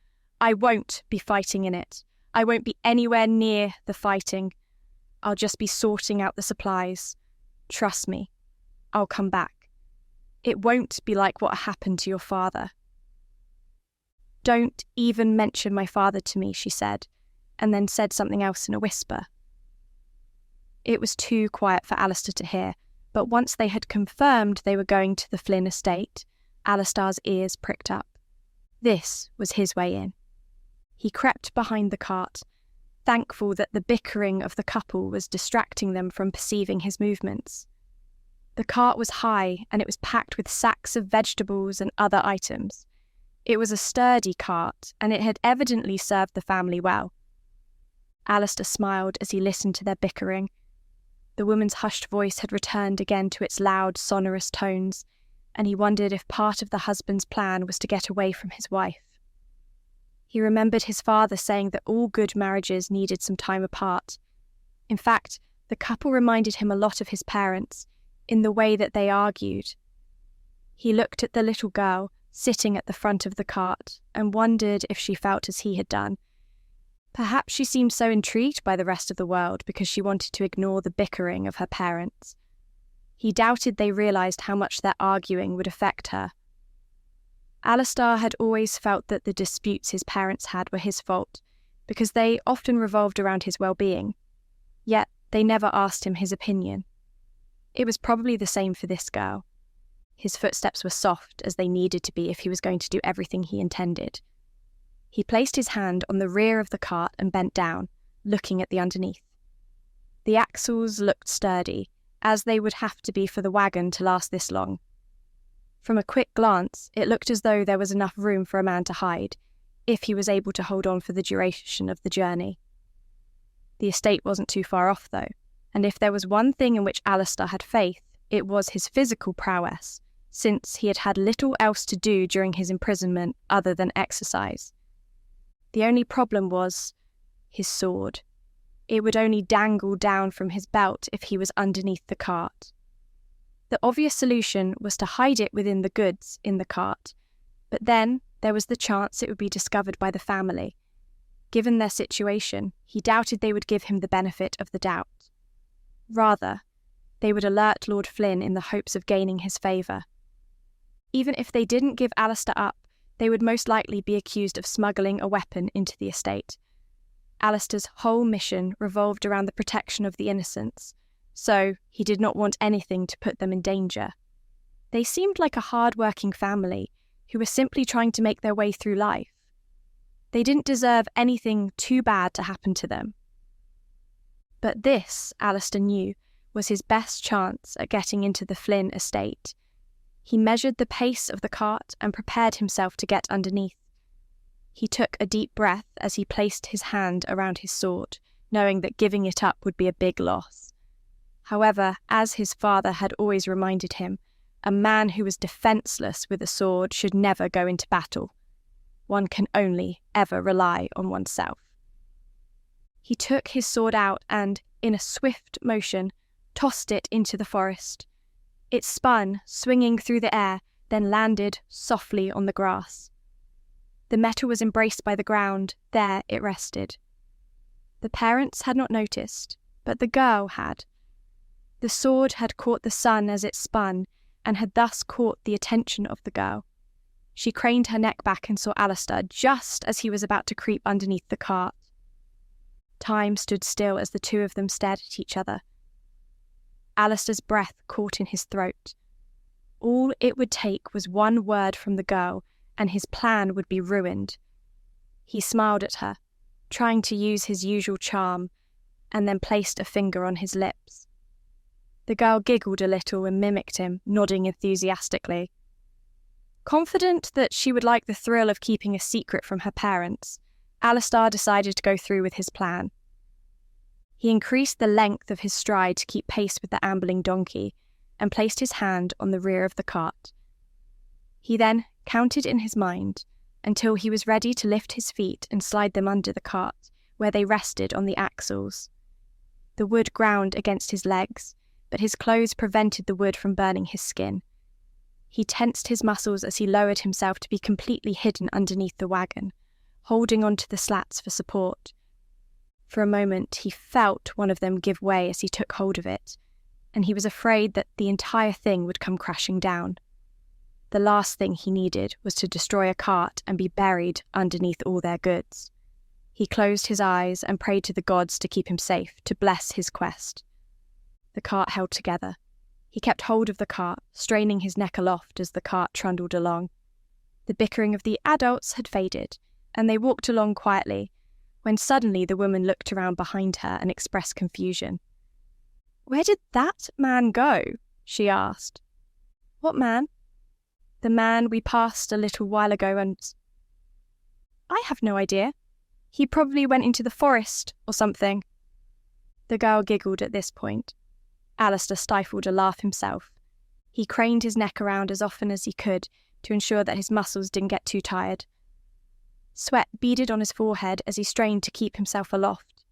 Speaker 1: I won't be fighting in it. I won't be anywhere near the fighting. I'll just be sorting out the supplies. Trust me, I'll come back. It won't be like what happened to your father." "Don't even mention my father to me," she said, and then said something else in a whisper. It was too quiet for Alastar to hear, but once they had confirmed they were going to the Flynn estate, Alastar's ears pricked up. This was his way in. He crept behind the cart, thankful that the bickering of the couple was distracting them from perceiving his movements. The cart was high, and it was packed with sacks of vegetables and other items. It was a sturdy cart, and it had evidently served the family well. Alastar smiled as he listened to their bickering. The woman's hushed voice had returned again to its loud, sonorous tones. and he wondered if part of the husband's plan was to get away from his wife. He remembered his father saying that all good marriages needed some time apart. In fact, the couple reminded him a lot of his parents, in the way that they argued. He looked at the little girl sitting at the front of the cart and wondered if she felt as he had done. Perhaps she seemed so intrigued by the rest of the world because she wanted to ignore the bickering of her parents. He doubted they realised how much their arguing would affect her. Alastar had always felt that the disputes his parents had were his fault, because they often revolved around his well-being. Yet they never asked him his opinion. It was probably the same for this girl. His footsteps were soft, as they needed to be if he was going to do everything he intended. He placed his hand on the rear of the cart and bent down, looking at the underneath. The axles looked sturdy, as they would have to be for the wagon to last this long. From a quick glance, it looked as though there was enough room for a man to hide, if he was able to hold on for the duration of the journey. The estate wasn't too far off, though, and if there was one thing in which Alastar had faith, it was his physical prowess, since he had had little else to do during his imprisonment other than exercise. The only problem was his sword. It would only dangle down from his belt if he was underneath the cart. The obvious solution was to hide it within the goods in the cart, but then there was the chance it would be discovered by the family. Given their situation, he doubted they would give him the benefit of the doubt. Rather, they would alert Lord Flynn in the hopes of gaining his favour. Even if they didn't give Alastar up, they would most likely be accused of smuggling a weapon into the estate. Alastar's whole mission revolved around the protection of the innocents, so he did not want anything to put them in danger. They seemed like a hard-working family who were simply trying to make their way through life. They didn't deserve anything too bad to happen to them. But this, Alastar knew, was his best chance at getting into the Flynn estate. He measured the pace of the cart and prepared himself to get underneath. He took a deep breath as he placed his hand around his sword, knowing that giving it up would be a big loss. However, as his father had always reminded him, a man who was defenceless with a sword should never go into battle. One can only ever rely on oneself. He took his sword out and, in a swift motion, tossed it into the forest. It spun, swinging through the air, then landed softly on the grass. The metal was embraced by the ground. There it rested. The parents had not noticed, but the girl had. The sword had caught the sun as it spun, and had thus caught the attention of the girl. She craned her neck back and saw Alastar just as he was about to creep underneath the cart. Time stood still as the two of them stared at each other. Alastar's breath caught in his throat. All it would take was one word from the girl, and his plan would be ruined. He smiled at her, trying to use his usual charm, and then placed a finger on his lips. The girl giggled a little and mimicked him, nodding enthusiastically. Confident that she would like the thrill of keeping a secret from her parents, Alastar decided to go through with his plan. He increased the length of his stride to keep pace with the ambling donkey, and placed his hand on the rear of the cart. He then counted in his mind until he was ready to lift his feet and slide them under the cart, where they rested on the axles. The wood ground against his legs, but his clothes prevented the wood from burning his skin. He tensed his muscles as he lowered himself to be completely hidden underneath the wagon, holding onto the slats for support. For a moment he felt one of them give way as he took hold of it, and he was afraid that the entire thing would come crashing down. The last thing he needed was to destroy a cart and be buried underneath all their goods. He closed his eyes and prayed to the gods to keep him safe, to bless his quest. The cart held together. He kept hold of the cart, straining his neck aloft as the cart trundled along. The bickering of the adults had faded, and they walked along quietly, when suddenly the woman looked around behind her and expressed confusion. "Where did that man go?" she asked. "What man?" "The man we passed a little while ago and—" "I have no idea. He probably went into the forest or something." The girl giggled at this point. Alastar stifled a laugh himself. He craned his neck around as often as he could to ensure that his muscles didn't get too tired. Sweat beaded on his forehead as he strained to keep himself aloft.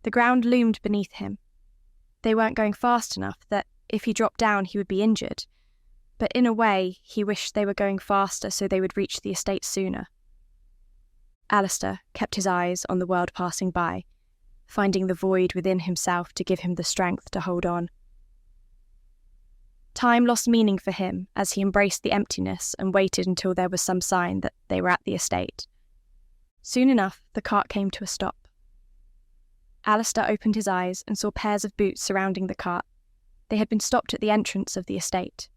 Speaker 1: The ground loomed beneath him. They weren't going fast enough that if he dropped down he would be injured, but in a way he wished they were going faster so they would reach the estate sooner. Alastar kept his eyes on the world passing by, finding the void within himself to give him the strength to hold on. Time lost meaning for him as he embraced the emptiness and waited until there was some sign that they were at the estate. Soon enough, the cart came to a stop. Alastar opened his eyes and saw pairs of boots surrounding the cart. They had been stopped at the entrance of the estate.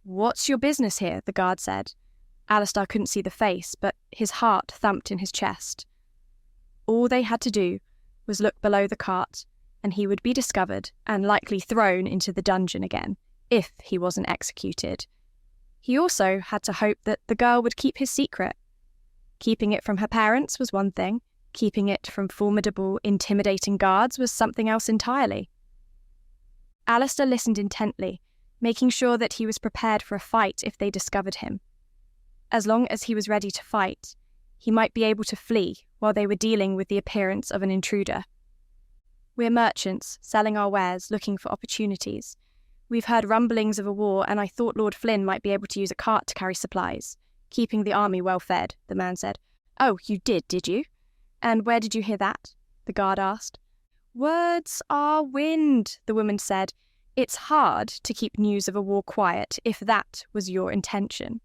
Speaker 1: "What's your business here?" the guard said. Alastar couldn't see the face, but his heart thumped in his chest. All they had to do was look below the cart, and he would be discovered and likely thrown into the dungeon again, if he wasn't executed. He also had to hope that the girl would keep his secret. Keeping it from her parents was one thing, keeping it from formidable, intimidating guards was something else entirely. Alastar listened intently, making sure that he was prepared for a fight if they discovered him. As long as he was ready to fight, he might be able to flee while they were dealing with the appearance of an intruder. "We're merchants, selling our wares, looking for opportunities. We've heard rumblings of a war, and I thought Lord Flynn might be able to use a cart to carry supplies, keeping the army well fed," the man said. "Oh, you did you? And where did you hear that?" the guard asked. "Words are wind," the woman said. "It's hard to keep news of a war quiet if that was your intention."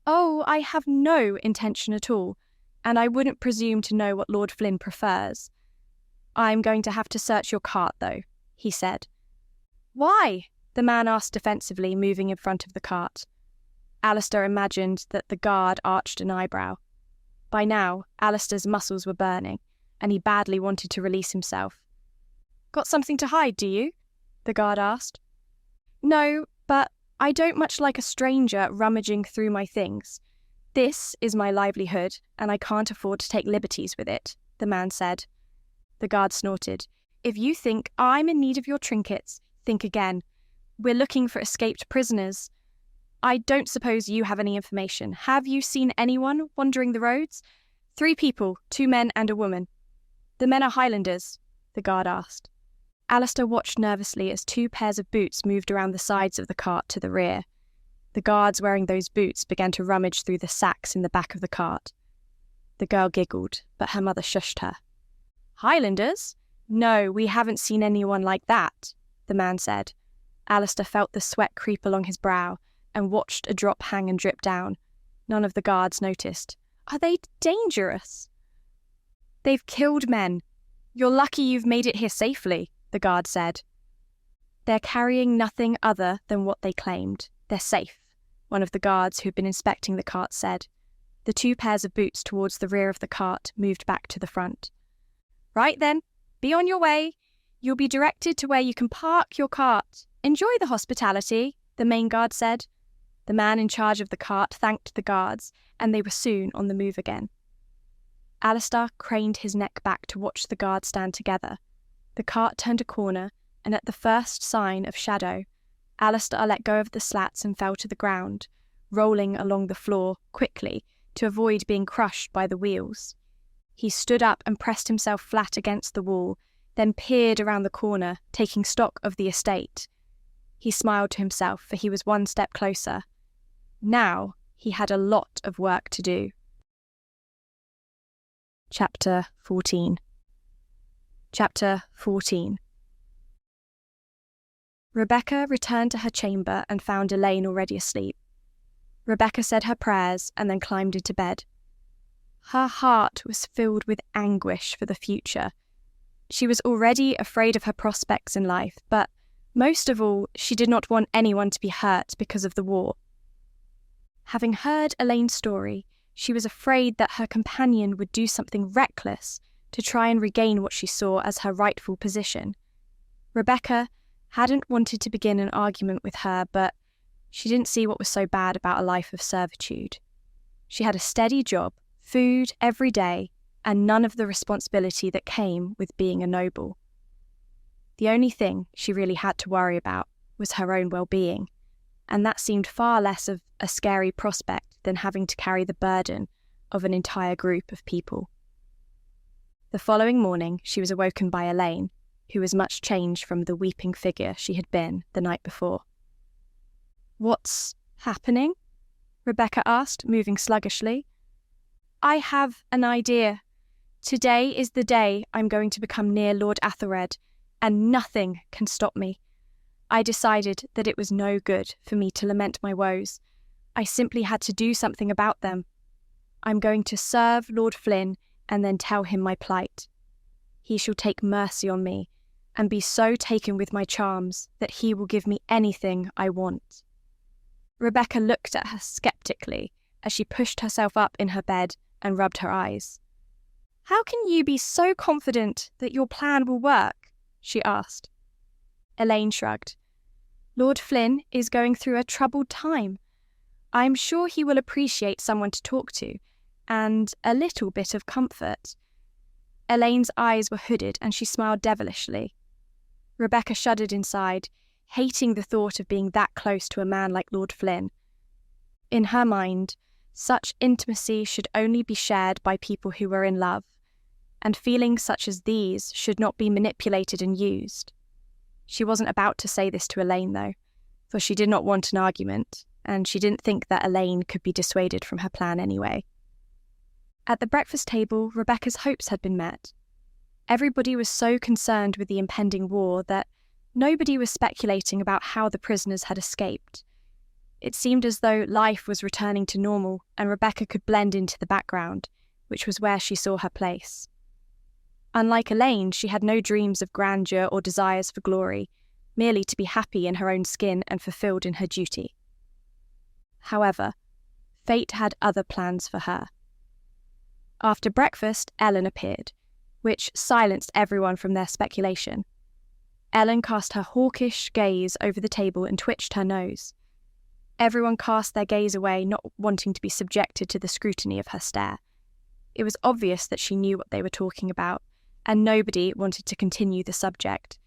Speaker 1: "Oh, I have no intention at all, and I wouldn't presume to know what Lord Flynn prefers. I'm going to have to search your cart, though," he said. "Why?" the man asked defensively, moving in front of the cart. Alastar imagined that the guard arched an eyebrow. By now, Alastar's muscles were burning, and he badly wanted to release himself. "Got something to hide, do you?" the guard asked. "No, but I don't much like a stranger rummaging through my things. This is my livelihood, and I can't afford to take liberties with it," the man said. The guard snorted. "If you think I'm in need of your trinkets, think again. We're looking for escaped prisoners. I don't suppose you have any information. Have you seen anyone wandering the roads?" "3 people, 2 men and a woman." "The men are Highlanders?" the guard asked. Alastar watched nervously as 2 pairs of boots moved around the sides of the cart to the rear. The guards wearing those boots began to rummage through the sacks in the back of the cart. The girl giggled, but her mother shushed her. "Highlanders? No, we haven't seen anyone like that," the man said. Alastar felt the sweat creep along his brow and watched a drop hang and drip down. None of the guards noticed. "Are they dangerous?" "They've killed men. You're lucky you've made it here safely," the guard said. "They're carrying nothing other than what they claimed. They're safe," one of the guards who'd been inspecting the cart said. The 2 pairs of boots towards the rear of the cart moved back to the front. "Right then, be on your way. You'll be directed to where you can park your cart. Enjoy the hospitality," the main guard said. The man in charge of the cart thanked the guards, and they were soon on the move again. Alastar craned his neck back to watch the guards stand together. The cart turned a corner, and at the first sign of shadow, Alastar let go of the slats and fell to the ground, rolling along the floor quickly to avoid being crushed by the wheels. He stood up and pressed himself flat against the wall, then peered around the corner, taking stock of the estate. He smiled to himself, for he was 1 step closer. Now he had a lot of work to do. Chapter 14. Chapter 14. Rebecca returned to her chamber and found Elaine already asleep. Rebecca said her prayers and then climbed into bed. Her heart was filled with anguish for the future. She was already afraid of her prospects in life, but most of all, she did not want anyone to be hurt because of the war. Having heard Elaine's story, she was afraid that her companion would do something reckless to try and regain what she saw as her rightful position. Rebecca hadn't wanted to begin an argument with her, but she didn't see what was so bad about a life of servitude. She had a steady job, food every day, and none of the responsibility that came with being a noble. The only thing she really had to worry about was her own well-being, and that seemed far less of a scary prospect than having to carry the burden of an entire group of people. The following morning, she was awoken by Elaine, who was much changed from the weeping figure she had been the night before. "What's happening?" Rebecca asked, moving sluggishly. "I have an idea. Today is the day I'm going to become near Lord Athelred, and nothing can stop me. I decided that it was no good for me to lament my woes. I simply had to do something about them. I'm going to serve Lord Flynn and then tell him my plight. He shall take mercy on me and be so taken with my charms that he will give me anything I want." Rebecca looked at her skeptically as she pushed herself up in her bed and rubbed her eyes. "How can you be so confident that your plan will work?" she asked. Elaine shrugged. "Lord Flynn is going through a troubled time. I'm sure he will appreciate someone to talk to, and a little bit of comfort." Elaine's eyes were hooded and she smiled devilishly. Rebecca shuddered inside, hating the thought of being that close to a man like Lord Flynn. In her mind, such intimacy should only be shared by people who were in love, and feelings such as these should not be manipulated and used. She wasn't about to say this to Elaine, though, for she did not want an argument, and she didn't think that Elaine could be dissuaded from her plan anyway. At the breakfast table, Rebecca's hopes had been met. Everybody was so concerned with the impending war that nobody was speculating about how the prisoners had escaped. It seemed as though life was returning to normal and Rebecca could blend into the background, which was where she saw her place. Unlike Elaine, she had no dreams of grandeur or desires for glory, merely to be happy in her own skin and fulfilled in her duty. However, fate had other plans for her. After breakfast, Ellen appeared, which silenced everyone from their speculation. Ellen cast her hawkish gaze over the table and twitched her nose. Everyone cast their gaze away, not wanting to be subjected to the scrutiny of her stare. It was obvious that she knew what they were talking about, and nobody wanted to continue the subject.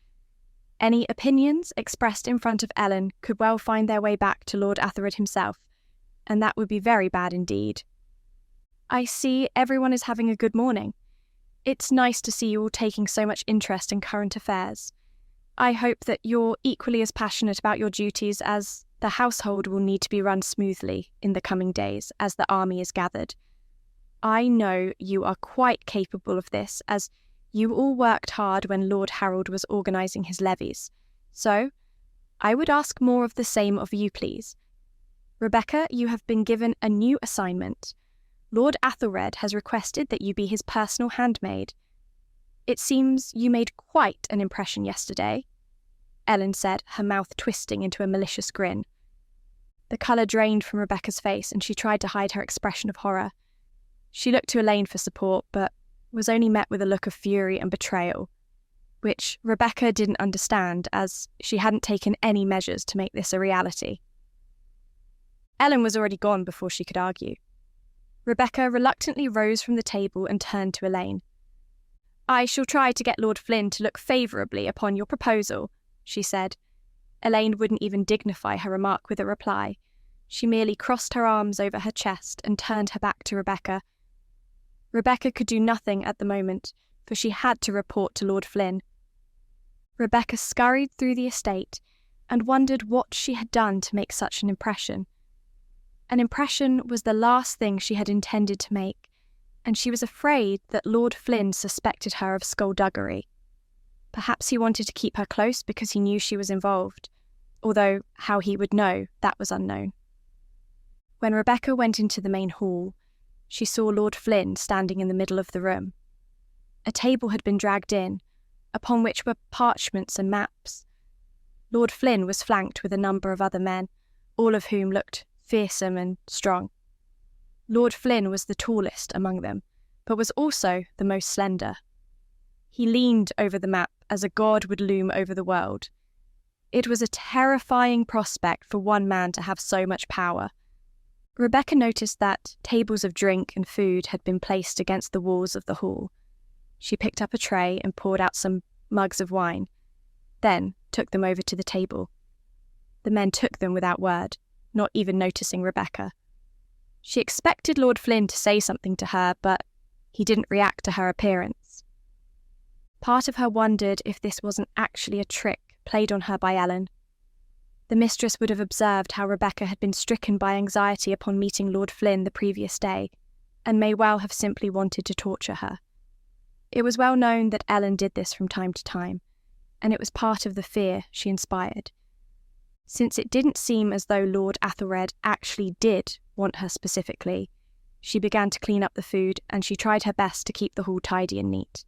Speaker 1: Any opinions expressed in front of Ellen could well find their way back to Lord Athelred himself, and that would be very bad indeed. "I see everyone is having a good morning. It's nice to see you all taking so much interest in current affairs. I hope that you're equally as passionate about your duties, as the household will need to be run smoothly in the coming days as the army is gathered. I know you are quite capable of this, as you all worked hard when Lord Harold was organising his levies. So, I would ask more of the same of you, please. Rebecca, you have been given a new assignment. Lord Athelred has requested that you be his personal handmaid. It seems you made quite an impression yesterday," Ellen said, her mouth twisting into a malicious grin. The colour drained from Rebecca's face and she tried to hide her expression of horror. She looked to Elaine for support, but was only met with a look of fury and betrayal, which Rebecca didn't understand, as she hadn't taken any measures to make this a reality. Ellen was already gone before she could argue. Rebecca reluctantly rose from the table and turned to Elaine. "I shall try to get Lord Flynn to look favourably upon your proposal," she said. Elaine wouldn't even dignify her remark with a reply. She merely crossed her arms over her chest and turned her back to Rebecca. Rebecca could do nothing at the moment, for she had to report to Lord Flynn. Rebecca scurried through the estate and wondered what she had done to make such an impression. An impression was the last thing she had intended to make, and she was afraid that Lord Flynn suspected her of skullduggery. Perhaps he wanted to keep her close because he knew she was involved, although how he would know, that was unknown. When Rebecca went into the main hall, she saw Lord Flynn standing in the middle of the room. A table had been dragged in, upon which were parchments and maps. Lord Flynn was flanked with a number of other men, all of whom looked fearsome and strong. Lord Flynn was the tallest among them, but was also the most slender. He leaned over the map as a god would loom over the world. It was a terrifying prospect for one man to have so much power. Rebecca noticed that tables of drink and food had been placed against the walls of the hall. She picked up a tray and poured out some mugs of wine, then took them over to the table. The men took them without word, not even noticing Rebecca. She expected Lord Flynn to say something to her, but he didn't react to her appearance. Part of her wondered if this wasn't actually a trick played on her by Ellen. The mistress would have observed how Rebecca had been stricken by anxiety upon meeting Lord Flynn the previous day, and may well have simply wanted to torture her. It was well known that Ellen did this from time to time, and it was part of the fear she inspired. Since it didn't seem as though Lord Athelred actually did want her specifically, she began to clean up the food, and she tried her best to keep the hall tidy and neat.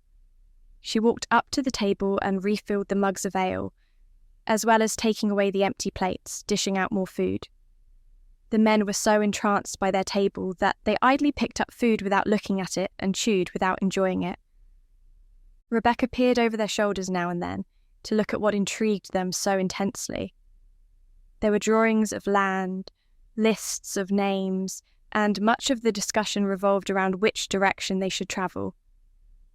Speaker 1: She walked up to the table and refilled the mugs of ale, as well as taking away the empty plates, dishing out more food. The men were so entranced by their table that they idly picked up food without looking at it and chewed without enjoying it. Rebecca peered over their shoulders now and then to look at what intrigued them so intensely. There were drawings of land, lists of names, and much of the discussion revolved around which direction they should travel.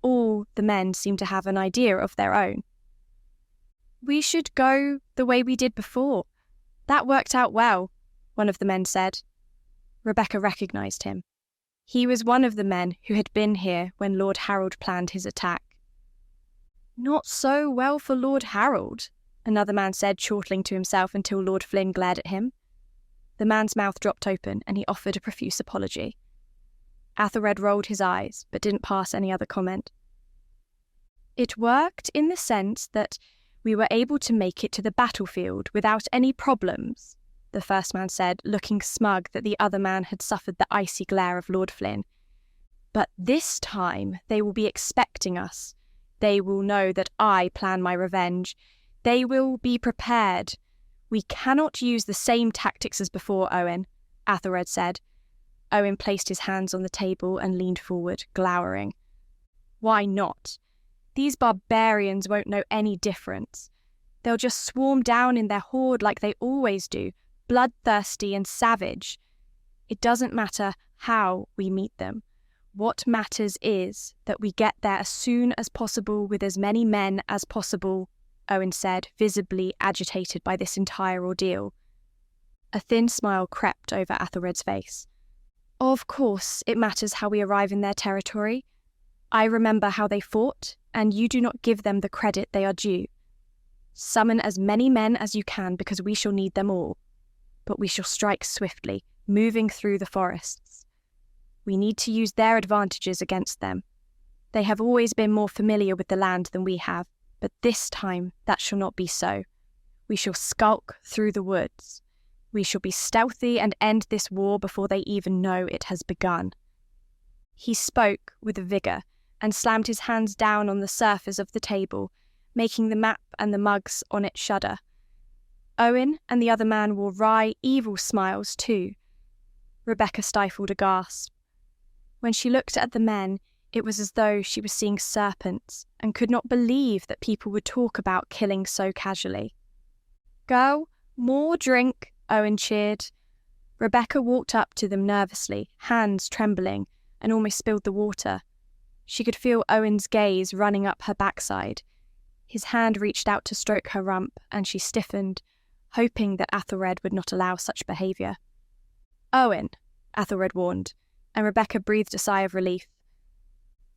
Speaker 1: All the men seemed to have an idea of their own. "We should go the way we did before. That worked out well," one of the men said. Rebecca recognised him. He was one of the men who had been here when Lord Harold planned his attack. "Not so well for Lord Harold," another man said, chortling to himself until Lord Flynn glared at him. The man's mouth dropped open, and he offered a profuse apology. Athelred rolled his eyes, but didn't pass any other comment. "It worked in the sense that we were able to make it to the battlefield without any problems," the first man said, looking smug that the other man had suffered the icy glare of Lord Flynn. "But this time they will be expecting us. They will know that I plan my revenge. They will be prepared. We cannot use the same tactics as before, Owen," Athelred said. Owen placed his hands on the table and leaned forward, glowering. "Why not? These barbarians won't know any difference. They'll just swarm down in their horde like they always do, bloodthirsty and savage. It doesn't matter how we meet them. What matters is that we get there as soon as possible with as many men as possible," Owen said, visibly agitated by this entire ordeal. A thin smile crept over Athelred's face. "Of course it matters how we arrive in their territory. I remember how they fought, and you do not give them the credit they are due. Summon as many men as you can, because we shall need them all. But we shall strike swiftly, moving through the forests. We need to use their advantages against them. They have always been more familiar with the land than we have, but this time that shall not be so. We shall skulk through the woods. We shall be stealthy and end this war before they even know it has begun." He spoke with vigour and slammed his hands down on the surface of the table, making the map and the mugs on it shudder. Owen and the other man wore wry, evil smiles too. Rebecca stifled a gasp. When she looked at the men, it was as though she was seeing serpents and could not believe that people would talk about killing so casually. "Go, more drink," Owen cheered. Rebecca walked up to them nervously, hands trembling, and almost spilled the water. She could feel Owen's gaze running up her backside. His hand reached out to stroke her rump, and she stiffened, hoping that Athelred would not allow such behaviour. "Owen," Athelred warned, and Rebecca breathed a sigh of relief.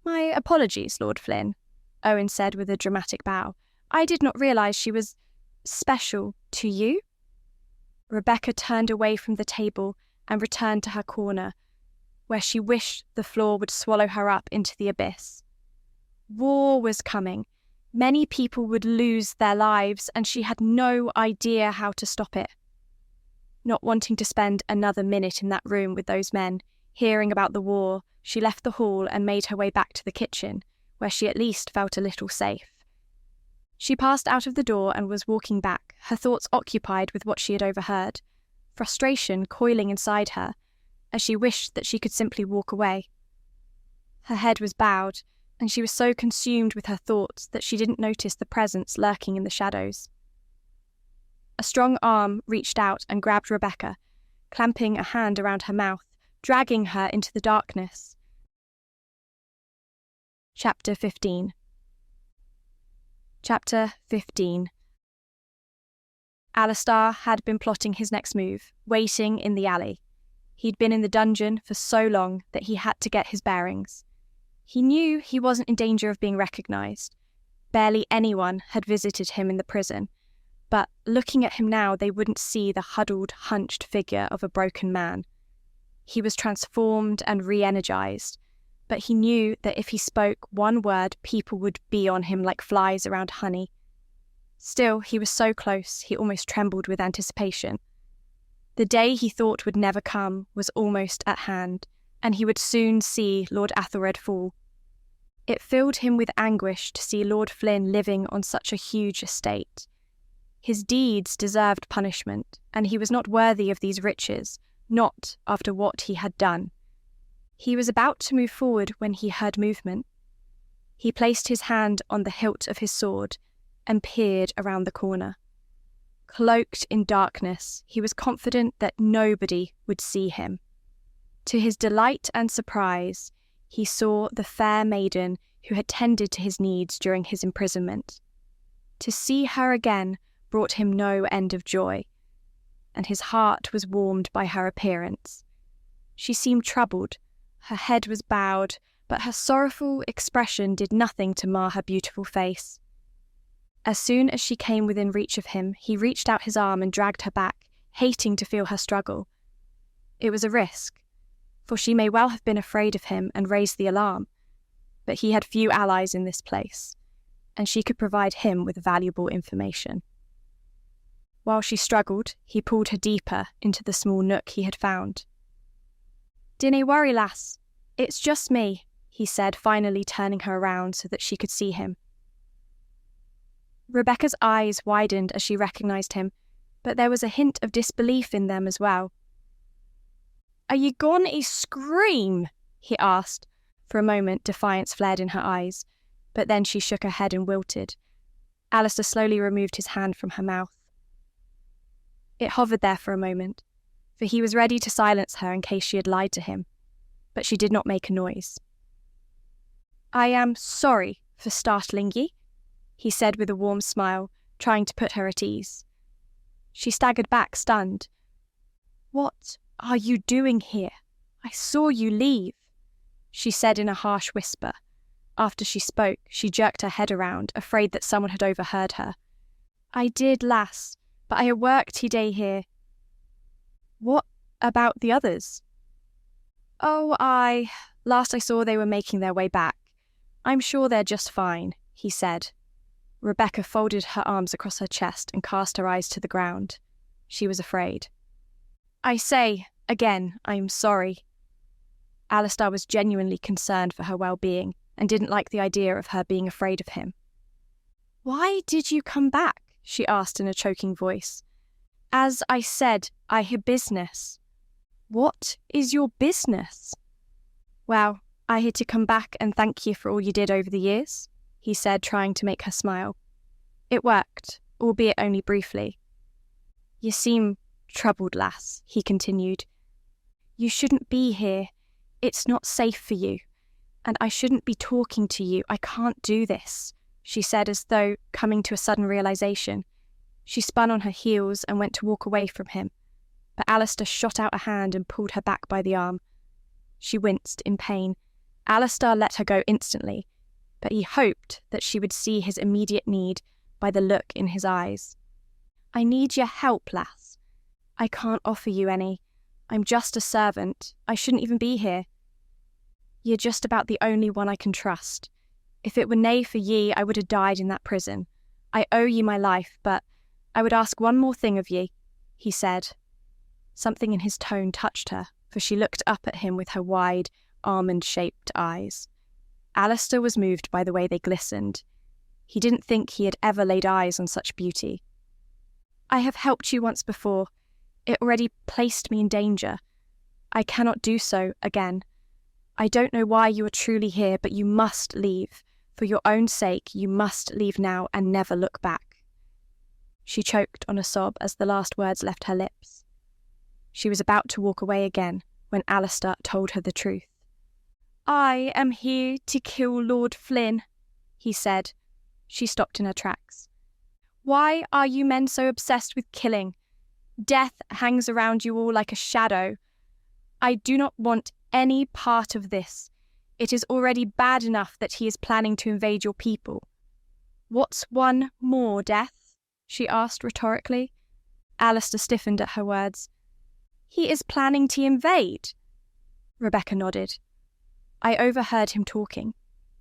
Speaker 1: "My apologies, Lord Flynn," Owen said with a dramatic bow. "I did not realise she was special to you." Rebecca turned away from the table and returned to her corner, where she wished the floor would swallow her up into the abyss. War was coming. Many people would lose their lives, and she had no idea how to stop it. Not wanting to spend another minute in that room with those men, hearing about the war, she left the hall and made her way back to the kitchen, where she at least felt a little safe. She passed out of the door and was walking back, her thoughts occupied with what she had overheard, frustration coiling inside her, as she wished that she could simply walk away. Her head was bowed, and she was so consumed with her thoughts that she didn't notice the presence lurking in the shadows. A strong arm reached out and grabbed Rebecca, clamping a hand around her mouth, dragging her into the darkness. Chapter 15. Chapter 15. Alastar had been plotting his next move, waiting in the alley. He'd been in the dungeon for so long that he had to get his bearings. He knew he wasn't in danger of being recognised. Barely anyone had visited him in the prison, but looking at him now, they wouldn't see the huddled, hunched figure of a broken man. He was transformed and re-energised, but he knew that if he spoke one word, people would be on him like flies around honey. Still, he was so close, he almost trembled with anticipation. The day he thought would never come was almost at hand, and he would soon see Lord Athelred fall. It filled him with anguish to see Lord Flynn living on such a huge estate. His deeds deserved punishment, and he was not worthy of these riches, not after what he had done. He was about to move forward when he heard movement. He placed his hand on the hilt of his sword and peered around the corner. Cloaked in darkness, he was confident that nobody would see him. To his delight and surprise, he saw the fair maiden who had tended to his needs during his imprisonment. To see her again brought him no end of joy, and his heart was warmed by her appearance. She seemed troubled, her head was bowed, but her sorrowful expression did nothing to mar her beautiful face. As soon as she came within reach of him, he reached out his arm and dragged her back, hating to feel her struggle. It was a risk, for she may well have been afraid of him and raised the alarm, but he had few allies in this place, and she could provide him with valuable information. While she struggled, he pulled her deeper into the small nook he had found. "Dinna worry, lass. It's just me," he said, finally turning her around so that she could see him. Rebecca's eyes widened as she recognised him, but there was a hint of disbelief in them as well. "Are you goin' to scream?" he asked. For a moment, defiance flared in her eyes, but then she shook her head and wilted. Alastar slowly removed his hand from her mouth. It hovered there for a moment, for he was ready to silence her in case she had lied to him, but she did not make a noise. "I am sorry for startling ye," he said with a warm smile, trying to put her at ease. She staggered back, stunned. "What are you doing here? I saw you leave," she said in a harsh whisper. After she spoke, she jerked her head around, afraid that someone had overheard her. "I did, lass, but I have worked today here." "What about the others?" "Oh, last I saw they were making their way back. I'm sure they're just fine," he said. Rebecca folded her arms across her chest and cast her eyes to the ground. She was afraid. "I say, again, I'm sorry." Alastar was genuinely concerned for her well-being and didn't like the idea of her being afraid of him. "Why did you come back?" she asked in a choking voice. "As I said, I have business." "What is your business?" "Well, I had to come back and thank you for all you did over the years," he said, trying to make her smile. "It worked, albeit only briefly." "You seem troubled, lass," he continued. "You shouldn't be here. It's not safe for you. And I shouldn't be talking to you. I can't do this," she said, as though coming to a sudden realization. She spun on her heels and went to walk away from him, but Alastar shot out a hand and pulled her back by the arm. She winced in pain. Alastar let her go instantly, but he hoped that she would see his immediate need by the look in his eyes. "I need your help, lass. I can't offer you any. I'm just a servant. I shouldn't even be here. You're just about the only one I can trust. If it were nae for ye, I would have died in that prison. I owe ye my life, but I would ask one more thing of ye," he said. Something in his tone touched her, for she looked up at him with her wide, almond-shaped eyes. Alastar was moved by the way they glistened. He didn't think he had ever laid eyes on such beauty. "I have helped you once before. It already placed me in danger. I cannot do so again. I don't know why you are truly here, but you must leave. For your own sake, you must leave now and never look back." She choked on a sob as the last words left her lips. She was about to walk away again when Alastar told her the truth. "I am here to kill Lord Flynn," he said. She stopped in her tracks. Why are you men so obsessed with killing? Death hangs around you all like a shadow. I do not want any part of this. It is already bad enough that he is planning to invade your people. What's one more, Death? She asked rhetorically. Alastar stiffened at her words. He is planning to invade. Rebecca nodded. I overheard him talking.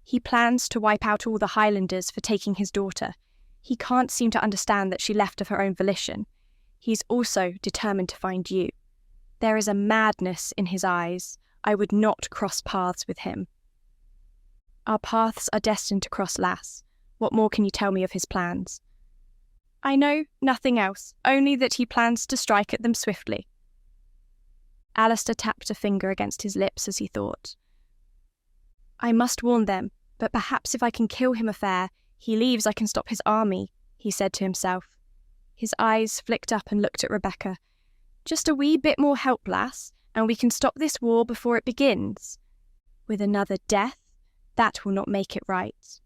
Speaker 1: He plans to wipe out all the Highlanders for taking his daughter. He can't seem to understand that she left of her own volition. He's also determined to find you. There is a madness in his eyes. I would not cross paths with him. Our paths are destined to cross, lass. What more can you tell me of his plans? I know nothing else, only that he plans to strike at them swiftly. Alastar tapped a finger against his lips as he thought. I must warn them, but perhaps if I can kill him affair, he leaves I can stop his army, he said to himself. His eyes flicked up and looked at Rebecca. Just a wee bit more help, lass, and we can stop this war before it begins. With another death, that will not make it right.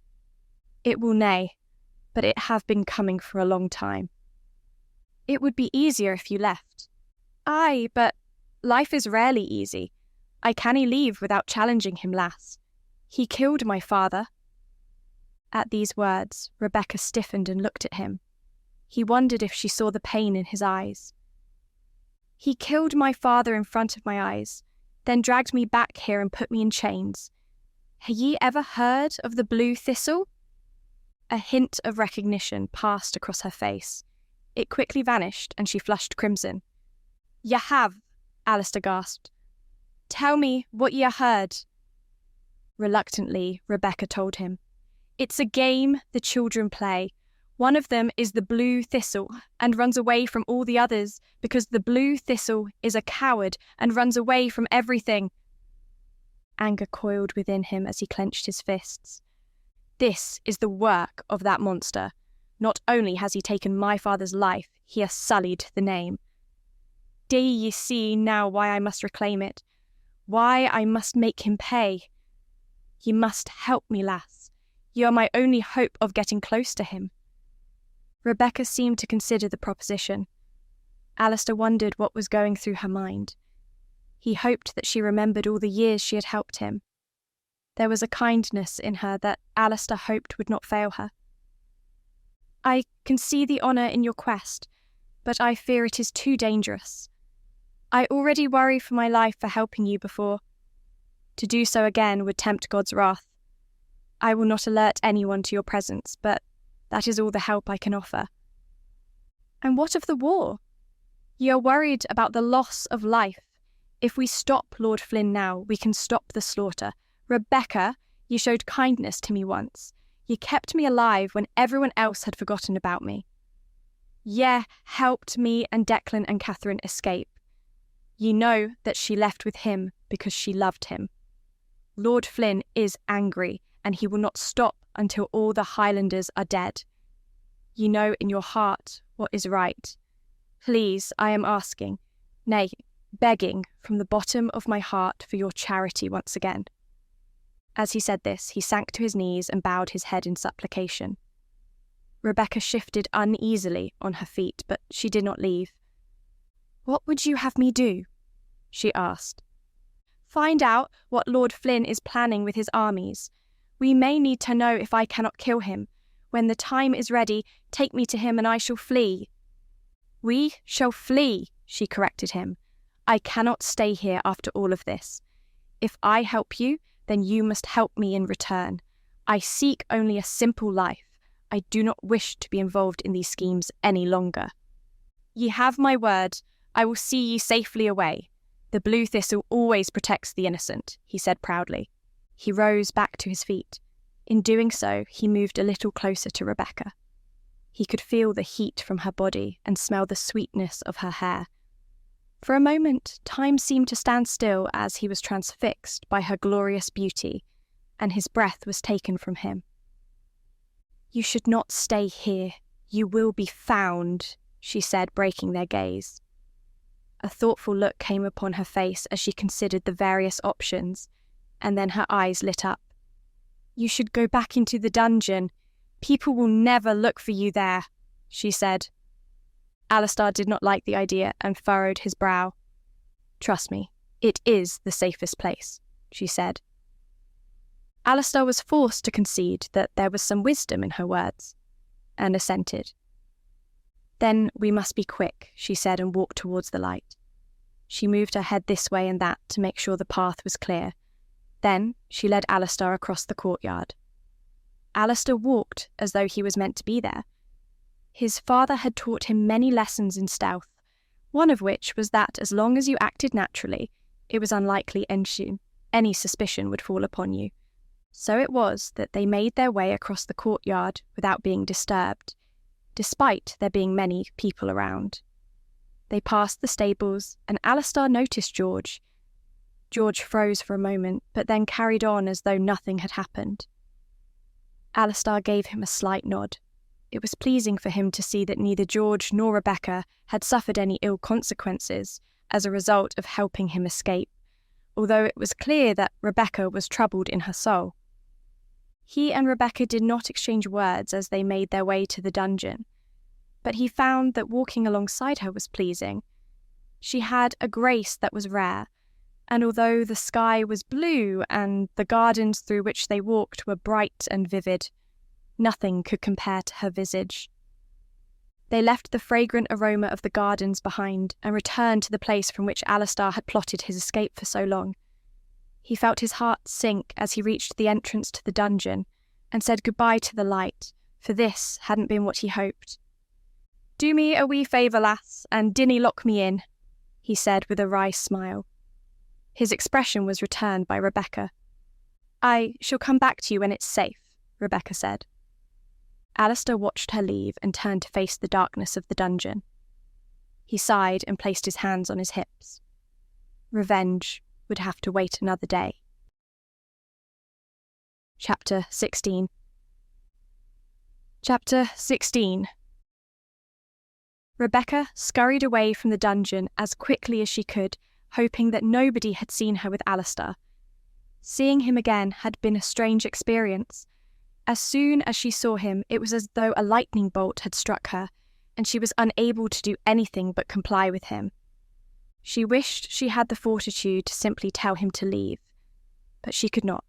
Speaker 1: It will nay, but it have been coming for a long time. It would be easier if you left. Aye, but life is rarely easy. I cannae leave without challenging him, lass. He killed my father. At these words, Rebecca stiffened and looked at him. He wondered if she saw the pain in his eyes. He killed my father in front of my eyes, then dragged me back here and put me in chains. Have ye ever heard of the blue thistle? A hint of recognition passed across her face. It quickly vanished, and she flushed crimson. Ye have, Alastar gasped. Tell me what ye heard. Reluctantly, Rebecca told him. It's a game the children play. One of them is the blue thistle and runs away from all the others because the blue thistle is a coward and runs away from everything. Anger coiled within him as he clenched his fists. This is the work of that monster. Not only has he taken my father's life, he has sullied the name. Do ye see now why I must reclaim it? Why I must make him pay? Ye must help me, lass. You are my only hope of getting close to him. Rebecca seemed to consider the proposition. Alastar wondered what was going through her mind. He hoped that she remembered all the years she had helped him. There was a kindness in her that Alastar hoped would not fail her. I can see the honour in your quest, but I fear it is too dangerous. I already worry for my life for helping you before. To do so again would tempt God's wrath. I will not alert anyone to your presence, but that is all the help I can offer. And what of the war? You are worried about the loss of life. If we stop Lord Flynn now, we can stop the slaughter. Rebecca, you showed kindness to me once. You kept me alive when everyone else had forgotten about me. Ye helped me and Declan and Catherine escape. Ye know that she left with him because she loved him. Lord Flynn is angry, and he will not stop until all the Highlanders are dead. You know in your heart what is right. Please, I am asking, nay, begging from the bottom of my heart for your charity once again. As he said this, he sank to his knees and bowed his head in supplication. Rebecca shifted uneasily on her feet, but she did not leave. What would you have me do? She asked. Find out what Lord Flynn is planning with his armies. We may need to know if I cannot kill him. When the time is ready, take me to him and I shall flee. We shall flee, she corrected him. I cannot stay here after all of this. If I help you, then you must help me in return. I seek only a simple life. I do not wish to be involved in these schemes any longer. Ye have my word. I will see ye safely away. The blue thistle always protects the innocent, he said proudly. He rose back to his feet. In doing so, he moved a little closer to Rebecca. He could feel the heat from her body and smell the sweetness of her hair. For a moment, time seemed to stand still as he was transfixed by her glorious beauty, and his breath was taken from him. You should not stay here. You will be found, she said, breaking their gaze. A thoughtful look came upon her face as she considered the various options, and then her eyes lit up. You should go back into the dungeon. People will never look for you there. she said. Alastar did not like the idea and furrowed his brow. Trust me, it is the safest place, she said. Alastar was forced to concede that there was some wisdom in her words, and assented. Then we must be quick, she said, and walked towards the light. She moved her head this way and that to make sure the path was clear. Then she led Alastar across the courtyard. Alastar walked as though he was meant to be there. His father had taught him many lessons in stealth, one of which was that as long as you acted naturally, it was unlikely any suspicion would fall upon you. So it was that they made their way across the courtyard without being disturbed, despite there being many people around. They passed the stables, and Alastar noticed George. George froze for a moment, but then carried on as though nothing had happened. Alastar gave him a slight nod. It was pleasing for him to see that neither George nor Rebecca had suffered any ill consequences as a result of helping him escape, although it was clear that Rebecca was troubled in her soul. He and Rebecca did not exchange words as they made their way to the dungeon, but he found that walking alongside her was pleasing. She had a grace that was rare, and although the sky was blue and the gardens through which they walked were bright and vivid, nothing could compare to her visage. They left the fragrant aroma of the gardens behind and returned to the place from which Alastar had plotted his escape for so long. He felt his heart sink as he reached the entrance to the dungeon and said goodbye to the light, for this hadn't been what he hoped. "Do me a wee favour, lass, and dinna lock me in," he said with a wry smile. His expression was returned by Rebecca. "I shall come back to you when it's safe," Rebecca said. Alastar watched her leave and turned to face the darkness of the dungeon. He sighed and placed his hands on his hips. Revenge would have to wait another day. Chapter 16. Chapter 16. Rebecca scurried away from the dungeon as quickly as she could, hoping that nobody had seen her with Alastar. Seeing him again had been a strange experience. As soon as she saw him, it was as though a lightning bolt had struck her, and she was unable to do anything but comply with him. She wished she had the fortitude to simply tell him to leave, but she could not.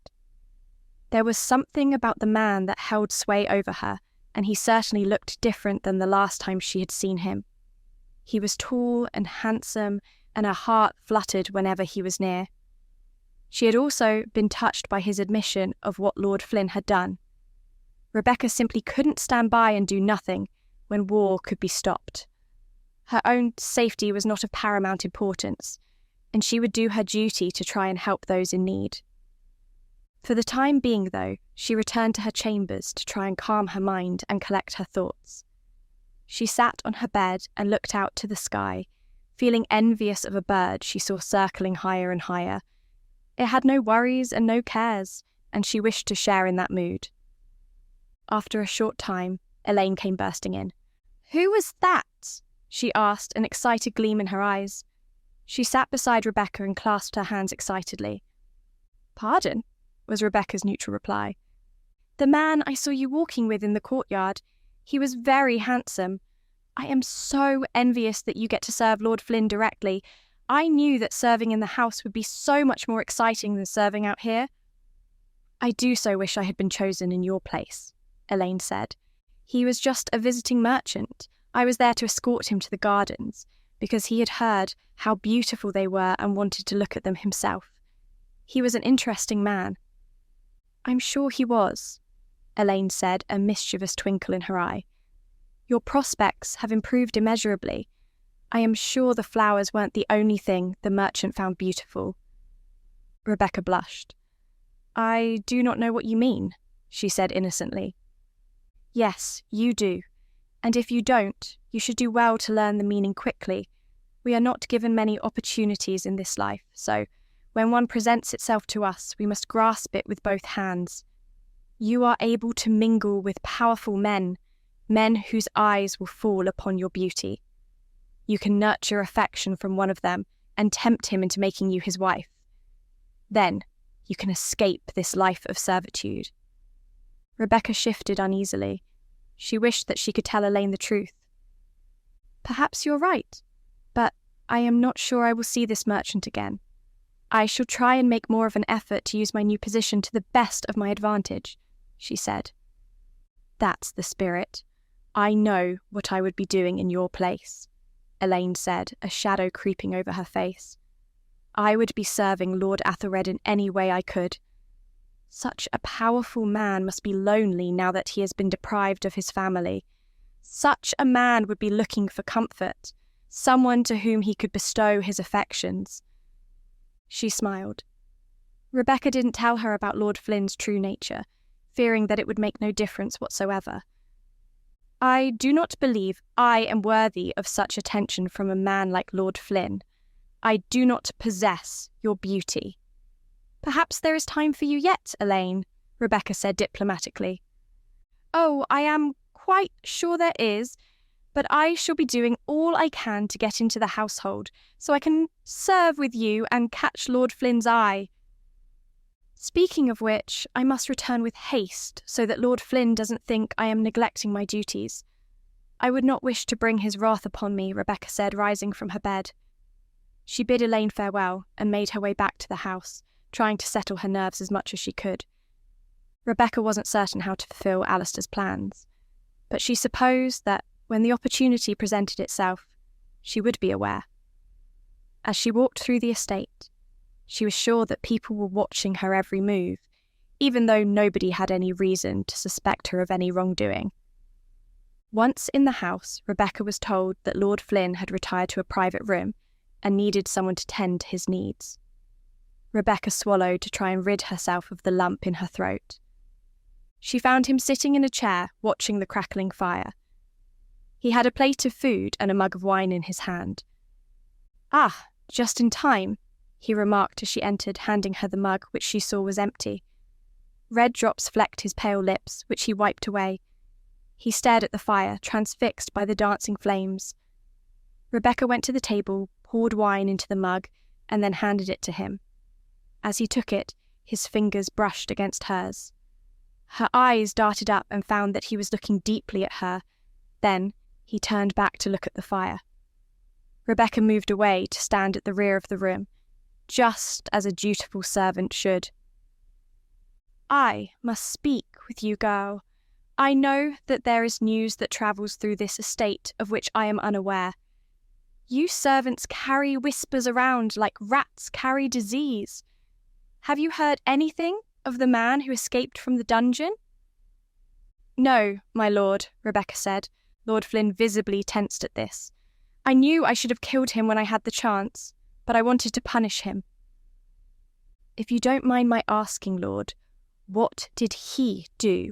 Speaker 1: There was something about the man that held sway over her, and he certainly looked different than the last time she had seen him. He was tall and handsome, and her heart fluttered whenever he was near. She had also been touched by his admission of what Lord Flynn had done. Rebecca simply couldn't stand by and do nothing when war could be stopped. Her own safety was not of paramount importance, and she would do her duty to try and help those in need. For the time being, though, she returned to her chambers to try and calm her mind and collect her thoughts. She sat on her bed and looked out to the sky, feeling envious of a bird she saw circling higher and higher. It had no worries and no cares, and she wished to share in that mood. After a short time, Elaine came bursting in. "Who was that?" she asked, an excited gleam in her eyes. She sat beside Rebecca and clasped her hands excitedly. "Pardon?" was Rebecca's neutral reply. "The man I saw you walking with in the courtyard. He was very handsome. I am so envious that you get to serve Lord Flynn directly. I knew that serving in the house would be so much more exciting than serving out here." "I do so wish I had been chosen in your place," Elaine said. "He was just a visiting merchant. I was there to escort him to the gardens, because he had heard how beautiful they were and wanted to look at them himself. He was an interesting man." "I'm sure he was," Elaine said, a mischievous twinkle in her eye. "Your prospects have improved immeasurably. I am sure the flowers weren't the only thing the merchant found beautiful." Rebecca blushed. "I do not know what you mean," she said innocently. "Yes, you do. And if you don't, you should do well to learn the meaning quickly. We are not given many opportunities in this life, so when one presents itself to us, we must grasp it with both hands. You are able to mingle with powerful men whose eyes will fall upon your beauty. You can nurture affection from one of them and tempt him into making you his wife. Then you can escape this life of servitude." Rebecca shifted uneasily. She wished that she could tell Elaine the truth. "Perhaps you're right, but I am not sure I will see this merchant again. I shall try and make more of an effort to use my new position to the best of my advantage," she said. "That's the spirit. I know what I would be doing in your place," Elaine said, a shadow creeping over her face. "I would be serving Lord Athelred in any way I could. Such a powerful man must be lonely now that he has been deprived of his family. Such a man would be looking for comfort, someone to whom he could bestow his affections." She smiled. Rebecca didn't tell her about Lord Flynn's true nature, fearing that it would make no difference whatsoever. "I do not believe I am worthy of such attention from a man like Lord Flynn. I do not possess your beauty." "Perhaps there is time for you yet, Elaine," Rebecca said diplomatically. "Oh, I am quite sure there is, but I shall be doing all I can to get into the household, so I can serve with you and catch Lord Flynn's eye. Speaking of which, I must return with haste so that Lord Flynn doesn't think I am neglecting my duties. I would not wish to bring his wrath upon me," Rebecca said, rising from her bed. She bid Elaine farewell and made her way back to the house, trying to settle her nerves as much as she could. Rebecca wasn't certain how to fulfill Alastar's plans, but she supposed that when the opportunity presented itself, she would be aware. As she walked through the estate, she was sure that people were watching her every move, even though nobody had any reason to suspect her of any wrongdoing. Once in the house, Rebecca was told that Lord Flynn had retired to a private room and needed someone to tend to his needs. Rebecca swallowed to try and rid herself of the lump in her throat. She found him sitting in a chair, watching the crackling fire. He had a plate of food and a mug of wine in his hand. "Ah, just in time," he remarked as she entered, handing her the mug, which she saw was empty. Red drops flecked his pale lips, which he wiped away. He stared at the fire, transfixed by the dancing flames. Rebecca went to the table, poured wine into the mug, and then handed it to him. As he took it, his fingers brushed against hers. Her eyes darted up and found that he was looking deeply at her. Then he turned back to look at the fire. Rebecca moved away to stand at the rear of the room, just as a dutiful servant should. "I must speak with you, girl. I know that there is news that travels through this estate of which I am unaware. You servants carry whispers around like rats carry disease. Have you heard anything of the man who escaped from the dungeon?" "No, my lord," Rebecca said. Lord Flynn visibly tensed at this. "I knew I should have killed him when I had the chance, but I wanted to punish him." "If you don't mind my asking, Lord, what did he do?"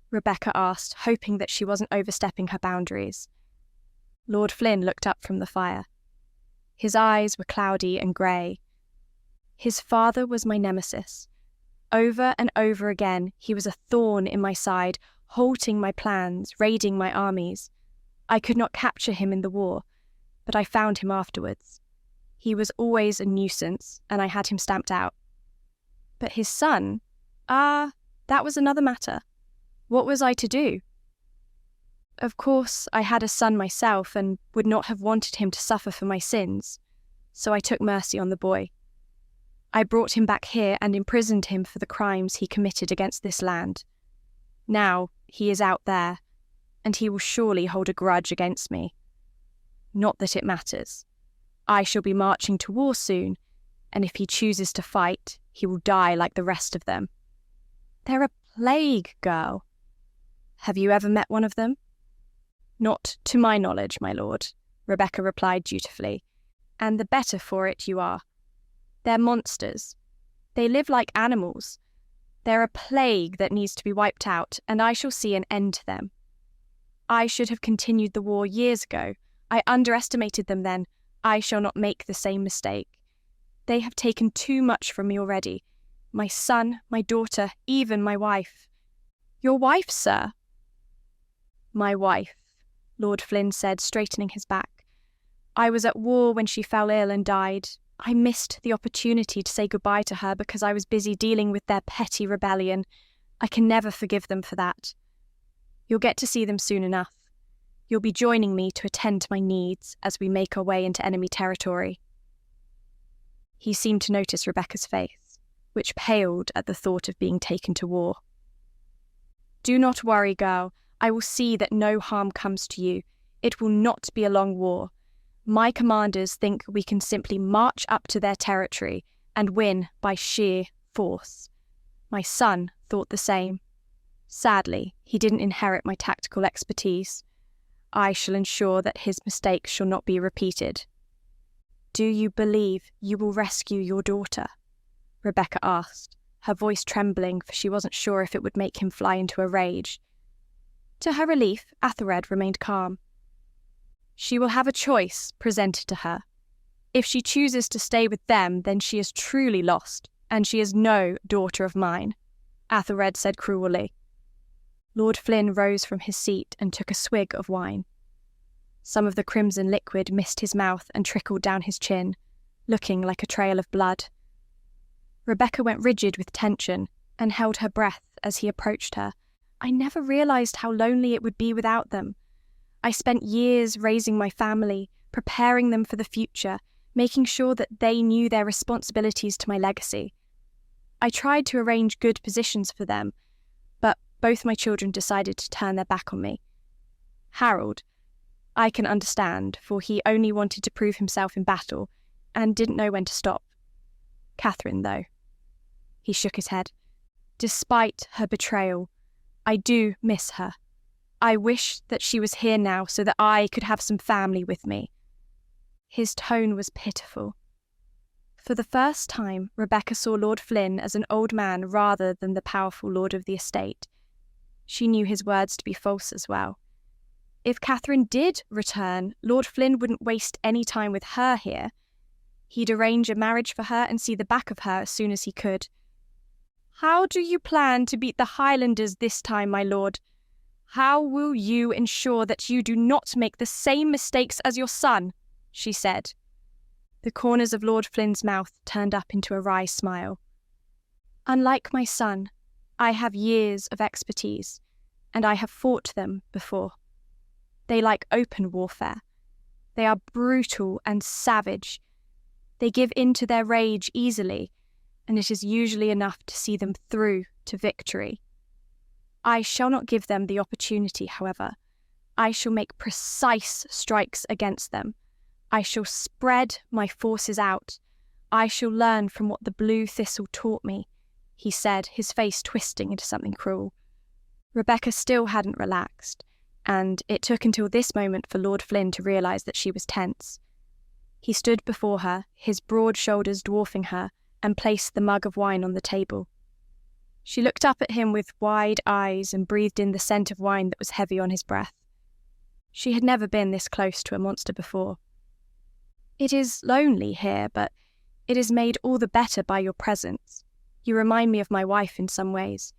Speaker 1: Rebecca asked, hoping that she wasn't overstepping her boundaries. Lord Flynn looked up from the fire. His eyes were cloudy and grey. "His father was my nemesis. Over and over again, he was a thorn in my side, halting my plans, raiding my armies. I could not capture him in the war, but I found him afterwards. He was always a nuisance, and I had him stamped out. But his son? That was another matter. What was I to do? Of course, I had a son myself and would not have wanted him to suffer for my sins, so I took mercy on the boy. I brought him back here and imprisoned him for the crimes he committed against this land. Now he is out there, and he will surely hold a grudge against me. Not that it matters. I shall be marching to war soon, and if he chooses to fight, he will die like the rest of them. They're a plague, girl. Have you ever met one of them?" "Not to my knowledge, my lord," Rebecca replied dutifully, "and the better for it you are. They're monsters. They live like animals. They're a plague that needs to be wiped out, and I shall see an end to them. I should have continued the war years ago. I underestimated them then. I shall not make the same mistake. They have taken too much from me already. My son, my daughter, even my wife." "Your wife, sir?" "My wife," Lord Flynn said, straightening his back. "I was at war when she fell ill and died. I missed the opportunity to say goodbye to her because I was busy dealing with their petty rebellion. I can never forgive them for that. You'll get to see them soon enough. You'll be joining me to attend to my needs as we make our way into enemy territory." He seemed to notice Rebecca's face, which paled at the thought of being taken to war. "Do not worry, girl. I will see that no harm comes to you. It will not be a long war. My commanders think we can simply march up to their territory and win by sheer force. My son thought the same. Sadly, he didn't inherit my tactical expertise. I shall ensure that his mistakes shall not be repeated." "Do you believe you will rescue your daughter?" Rebecca asked, her voice trembling, for she wasn't sure if it would make him fly into a rage. To her relief, Athelred remained calm. "She will have a choice presented to her. If she chooses to stay with them, then she is truly lost, and she is no daughter of mine," Athelred said cruelly. Lord Flynn rose from his seat and took a swig of wine. Some of the crimson liquid missed his mouth and trickled down his chin, looking like a trail of blood. Rebecca went rigid with tension and held her breath as he approached her. "I never realized how lonely it would be without them. I spent years raising my family, preparing them for the future, making sure that they knew their responsibilities to my legacy. I tried to arrange good positions for them, but both my children decided to turn their back on me. Harold, I can understand, for he only wanted to prove himself in battle and didn't know when to stop. Catherine, though." He shook his head. "Despite her betrayal, I do miss her. I wish that she was here now so that I could have some family with me." His tone was pitiful. For the first time, Rebecca saw Lord Flynn as an old man rather than the powerful lord of the estate. She knew his words to be false as well. If Catherine did return, Lord Flynn wouldn't waste any time with her here. He'd arrange a marriage for her and see the back of her as soon as he could. "How do you plan to beat the Highlanders this time, my lord? How will you ensure that you do not make the same mistakes as your son?" she said. The corners of Lord Flynn's mouth turned up into a wry smile. "Unlike my son, I have years of expertise, and I have fought them before. They like open warfare. They are brutal and savage. They give in to their rage easily, and it is usually enough to see them through to victory. I shall not give them the opportunity, however. I shall make precise strikes against them. I shall spread my forces out. I shall learn from what the blue thistle taught me," he said, his face twisting into something cruel. Rebecca still hadn't relaxed, and it took until this moment for Lord Flynn to realise that she was tense. He stood before her, his broad shoulders dwarfing her, and placed the mug of wine on the table. She looked up at him with wide eyes and breathed in the scent of wine that was heavy on his breath. She had never been this close to a monster before. "It is lonely here, but it is made all the better by your presence. You remind me of my wife in some ways."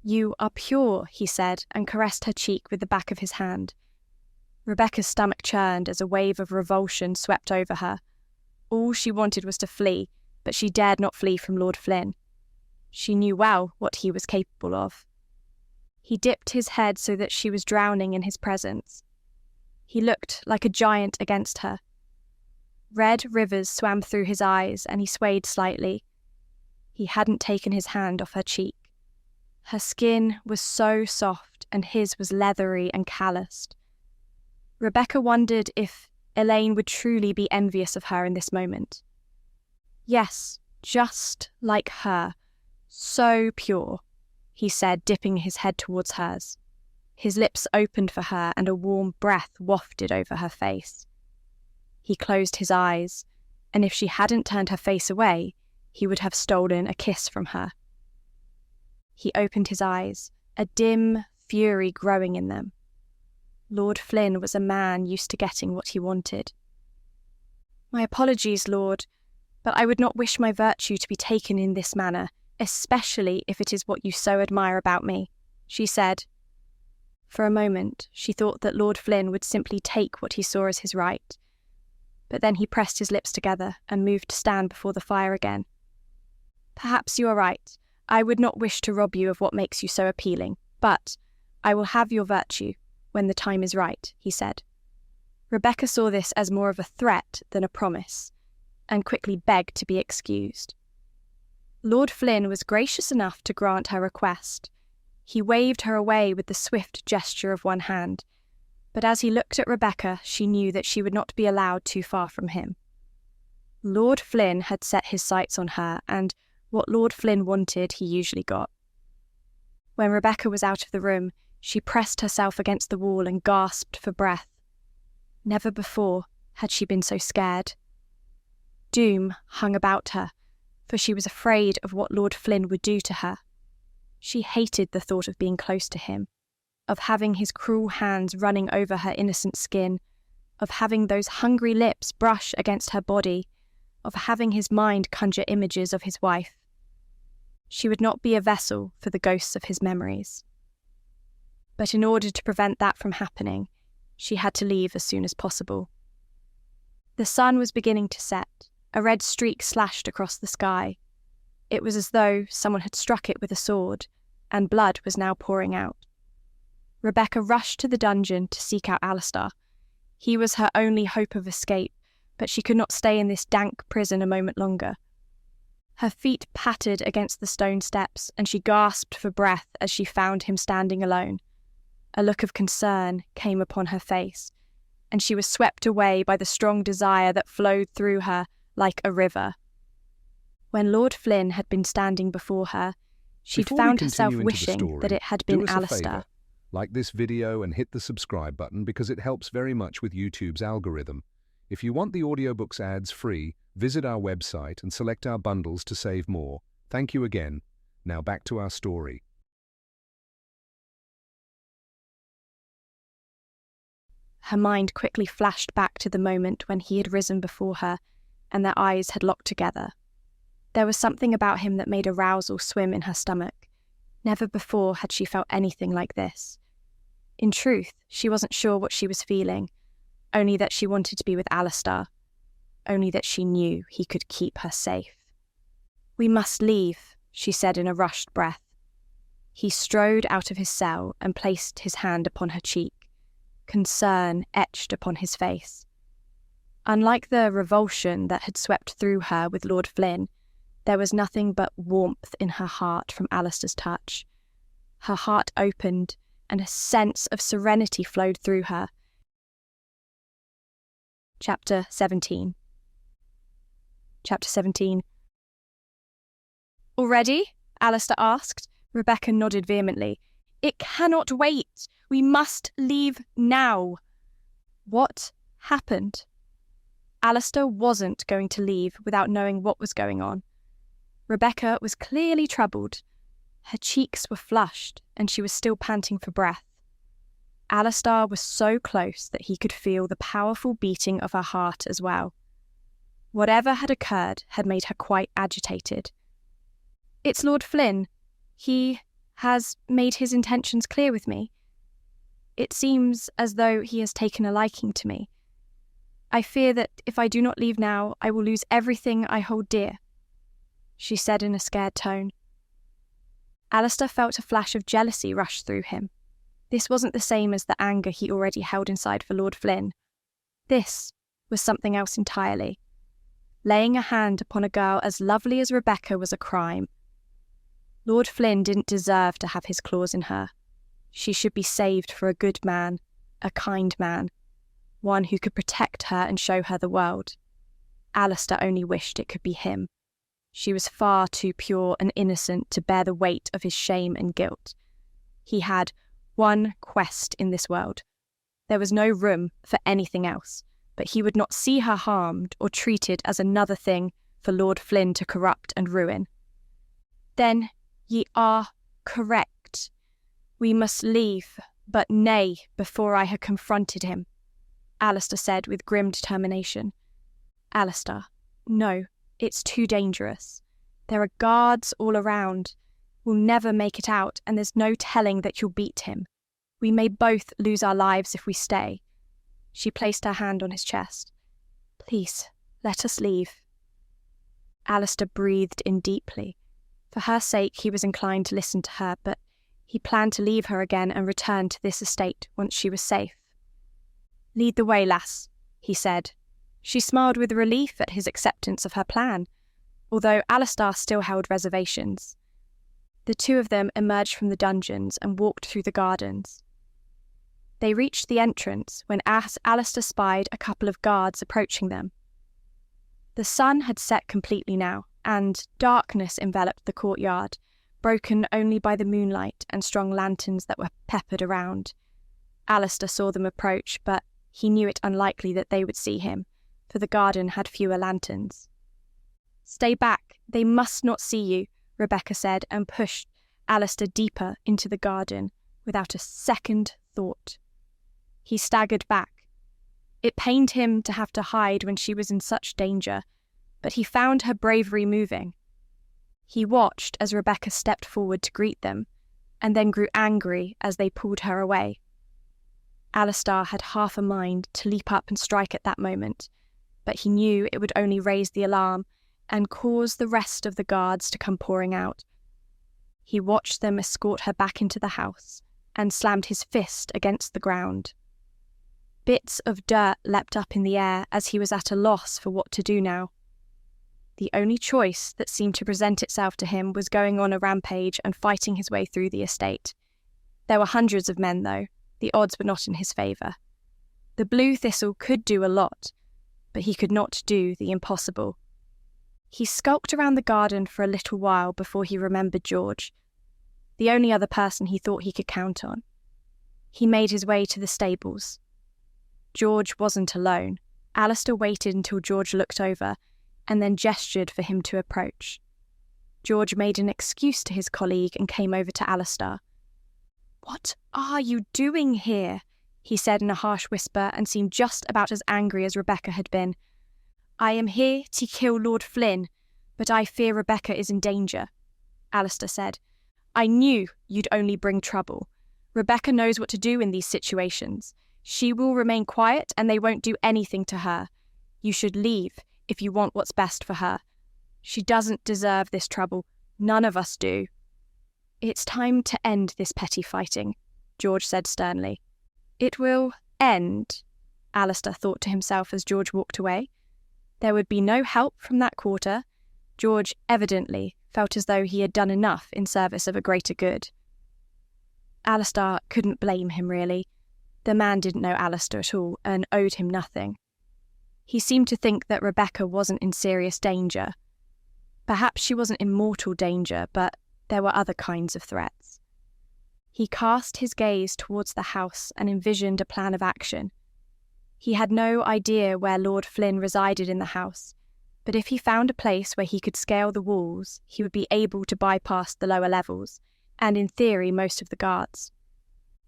Speaker 1: "You are pure," he said, and caressed her cheek with the back of his hand. Rebecca's stomach churned as a wave of revulsion swept over her. All she wanted was to flee, but she dared not flee from Lord Flynn. She knew well what he was capable of. He dipped his head so that she was drowning in his presence. He looked like a giant against her. Red rivers swam through his eyes, and he swayed slightly. He hadn't taken his hand off her cheek. Her skin was so soft, and his was leathery and calloused. Rebecca wondered if Elaine would truly be envious of her in this moment. "Yes, just like her. So pure," he said, dipping his head towards hers. His lips opened for her, and a warm breath wafted over her face. He closed his eyes, and if she hadn't turned her face away, he would have stolen a kiss from her. He opened his eyes, a dim fury growing in them. Lord Flynn was a man used to getting what he wanted. "My apologies, Lord, but I would not wish my virtue to be taken in this manner, especially if it is what you so admire about me," she said. For a moment, she thought that Lord Flynn would simply take what he saw as his right. But then he pressed his lips together and moved to stand before the fire again. "Perhaps you are right. I would not wish to rob you of what makes you so appealing, but I will have your virtue when the time is right, he said. Rebecca saw this as more of a threat than a promise, and quickly begged to be excused. Lord Flynn was gracious enough to grant her request. He waved her away with the swift gesture of one hand, but as he looked at Rebecca, she knew that she would not be allowed too far from him. Lord Flynn had set his sights on her, and what Lord Flynn wanted he usually got. When Rebecca was out of the room, she pressed herself against the wall and gasped for breath. Never before had she been so scared. Doom hung about her, for she was afraid of what Lord Flynn would do to her. She hated the thought of being close to him, of having his cruel hands running over her innocent skin, of having those hungry lips brush against her body, of having his mind conjure images of his wife. She would not be a vessel for the ghosts of his memories. But in order to prevent that from happening, she had to leave as soon as possible. The sun was beginning to set. A red streak slashed across the sky. It was as though someone had struck it with a sword, and blood was now pouring out. Rebecca rushed to the dungeon to seek out Alastar. He was her only hope of escape, but she could not stay in this dank prison a moment longer. Her feet pattered against the stone steps, and she gasped for breath as she found him standing alone. A look of concern came upon her face, and she was swept away by the strong desire that flowed through her like a river. When Lord Flynn had been standing before her, she'd found herself wishing that it had been Alastar.
Speaker 2: Like this video and hit the subscribe button because it helps very much with YouTube's algorithm. If you want the audiobooks ads free, visit our website and select our bundles to save more. Thank you again. Now back to our story.
Speaker 1: Her mind quickly flashed back to the moment when he had risen before her and their eyes had locked together. There was something about him that made arousal swim in her stomach. Never before had she felt anything like this. In truth, she wasn't sure what she was feeling, only that she wanted to be with Alastar, only that she knew he could keep her safe. "We must leave," she said in a rushed breath. He strode out of his cell and placed his hand upon her cheek, concern etched upon his face. Unlike the revulsion that had swept through her with Lord Flynn, there was nothing but warmth in her heart from Alastar's touch. Her heart opened, and a sense of serenity flowed through her. Chapter 17. "Already?" Alastar asked. Rebecca nodded vehemently. "It cannot wait. We must leave now." What happened? Alastar wasn't going to leave without knowing what was going on. Rebecca was clearly troubled. Her cheeks were flushed, and she was still panting for breath. Alastar was so close that he could feel the powerful beating of her heart as well. Whatever had occurred had made her quite agitated. "It's Lord Flynn. He has made his intentions clear with me. It seems as though he has taken a liking to me. I fear that if I do not leave now, I will lose everything I hold dear," she said in a scared tone. Alastar felt a flash of jealousy rush through him. This wasn't the same as the anger he already held inside for Lord Flynn. This was something else entirely. Laying a hand upon a girl as lovely as Rebecca was a crime. Lord Flynn didn't deserve to have his claws in her. She should be saved for a good man, a kind man, one who could protect her and show her the world. Alastar only wished it could be him. She was far too pure and innocent to bear the weight of his shame and guilt. He had one quest in this world. There was no room for anything else, but he would not see her harmed or treated as another thing for Lord Flynn to corrupt and ruin. "Then ye are correct. We must leave, but nay, before I had confronted him," Alastar said with grim determination. "Alastar, no, it's too dangerous. There are guards all around. We'll never make it out, and there's no telling that you'll beat him. We may both lose our lives if we stay." She placed her hand on his chest. "Please, let us leave." Alastar breathed in deeply. For her sake, he was inclined to listen to her, but He planned to leave her again and return to this estate once she was safe. "Lead the way, lass," he said. She smiled with relief at his acceptance of her plan, although Alastar still held reservations. The two of them emerged from the dungeons and walked through the gardens. They reached the entrance when Alastar spied a couple of guards approaching them. The sun had set completely now, and darkness enveloped the courtyard, broken only by the moonlight and strong lanterns that were peppered around. Alastar saw them approach, but he knew it unlikely that they would see him, for the garden had fewer lanterns. "Stay back, they must not see you," Rebecca said, and pushed Alastar deeper into the garden without a second thought. He staggered back. It pained him to have to hide when she was in such danger, but he found her bravery moving. He watched as Rebecca stepped forward to greet them, and then grew angry as they pulled her away. Alastar had half a mind to leap up and strike at that moment, but he knew it would only raise the alarm and cause the rest of the guards to come pouring out. He watched them escort her back into the house and slammed his fist against the ground. Bits of dirt leapt up in the air as he was at a loss for what to do now. The only choice that seemed to present itself to him was going on a rampage and fighting his way through the estate. There were hundreds of men, though. The odds were not in his favour. The blue thistle could do a lot, but he could not do the impossible. He skulked around the garden for a little while before he remembered George, the only other person he thought he could count on. He made his way to the stables. George wasn't alone. Alastar waited until George looked over, and then gestured for him to approach. George made an excuse to his colleague and came over to Alastar. "What are you doing here?" he said in a harsh whisper, and seemed just about as angry as Rebecca had been. "I am here to kill Lord Flynn, but I fear Rebecca is in danger," Alastar said. "I knew you'd only bring trouble. Rebecca knows what to do in these situations. She will remain quiet and they won't do anything to her. You should leave if you want what's best for her. She doesn't deserve this trouble. None of us do." "It's time to end this petty fighting," George said sternly. "It will end," Alastar thought to himself as George walked away. There would be no help from that quarter. George evidently felt as though he had done enough in service of a greater good. Alastar couldn't blame him, really. The man didn't know Alastar at all and owed him nothing. He seemed to think that Rebecca wasn't in serious danger. Perhaps she wasn't in mortal danger, but there were other kinds of threats. He cast his gaze towards the house and envisioned a plan of action. He had no idea where Lord Flynn resided in the house, but if he found a place where he could scale the walls, he would be able to bypass the lower levels, and in theory most of the guards.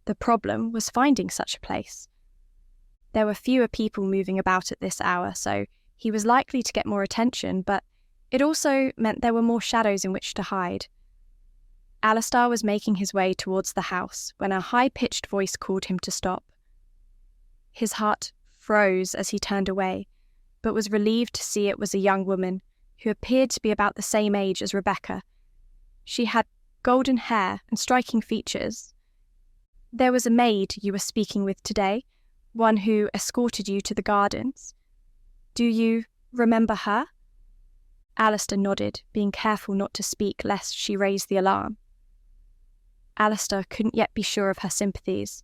Speaker 1: The problem was finding such a place. There were fewer people moving about at this hour, so he was likely to get more attention, but it also meant there were more shadows in which to hide. Alastar was making his way towards the house when a high-pitched voice called him to stop. His heart froze as he turned away, but was relieved to see it was a young woman who appeared to be about the same age as Rebecca. She had golden hair and striking features. "There was a maid you were speaking with today, one who escorted you to the gardens. Do you remember her?" Alastar nodded, being careful not to speak lest she raise the alarm. Alastar couldn't yet be sure of her sympathies.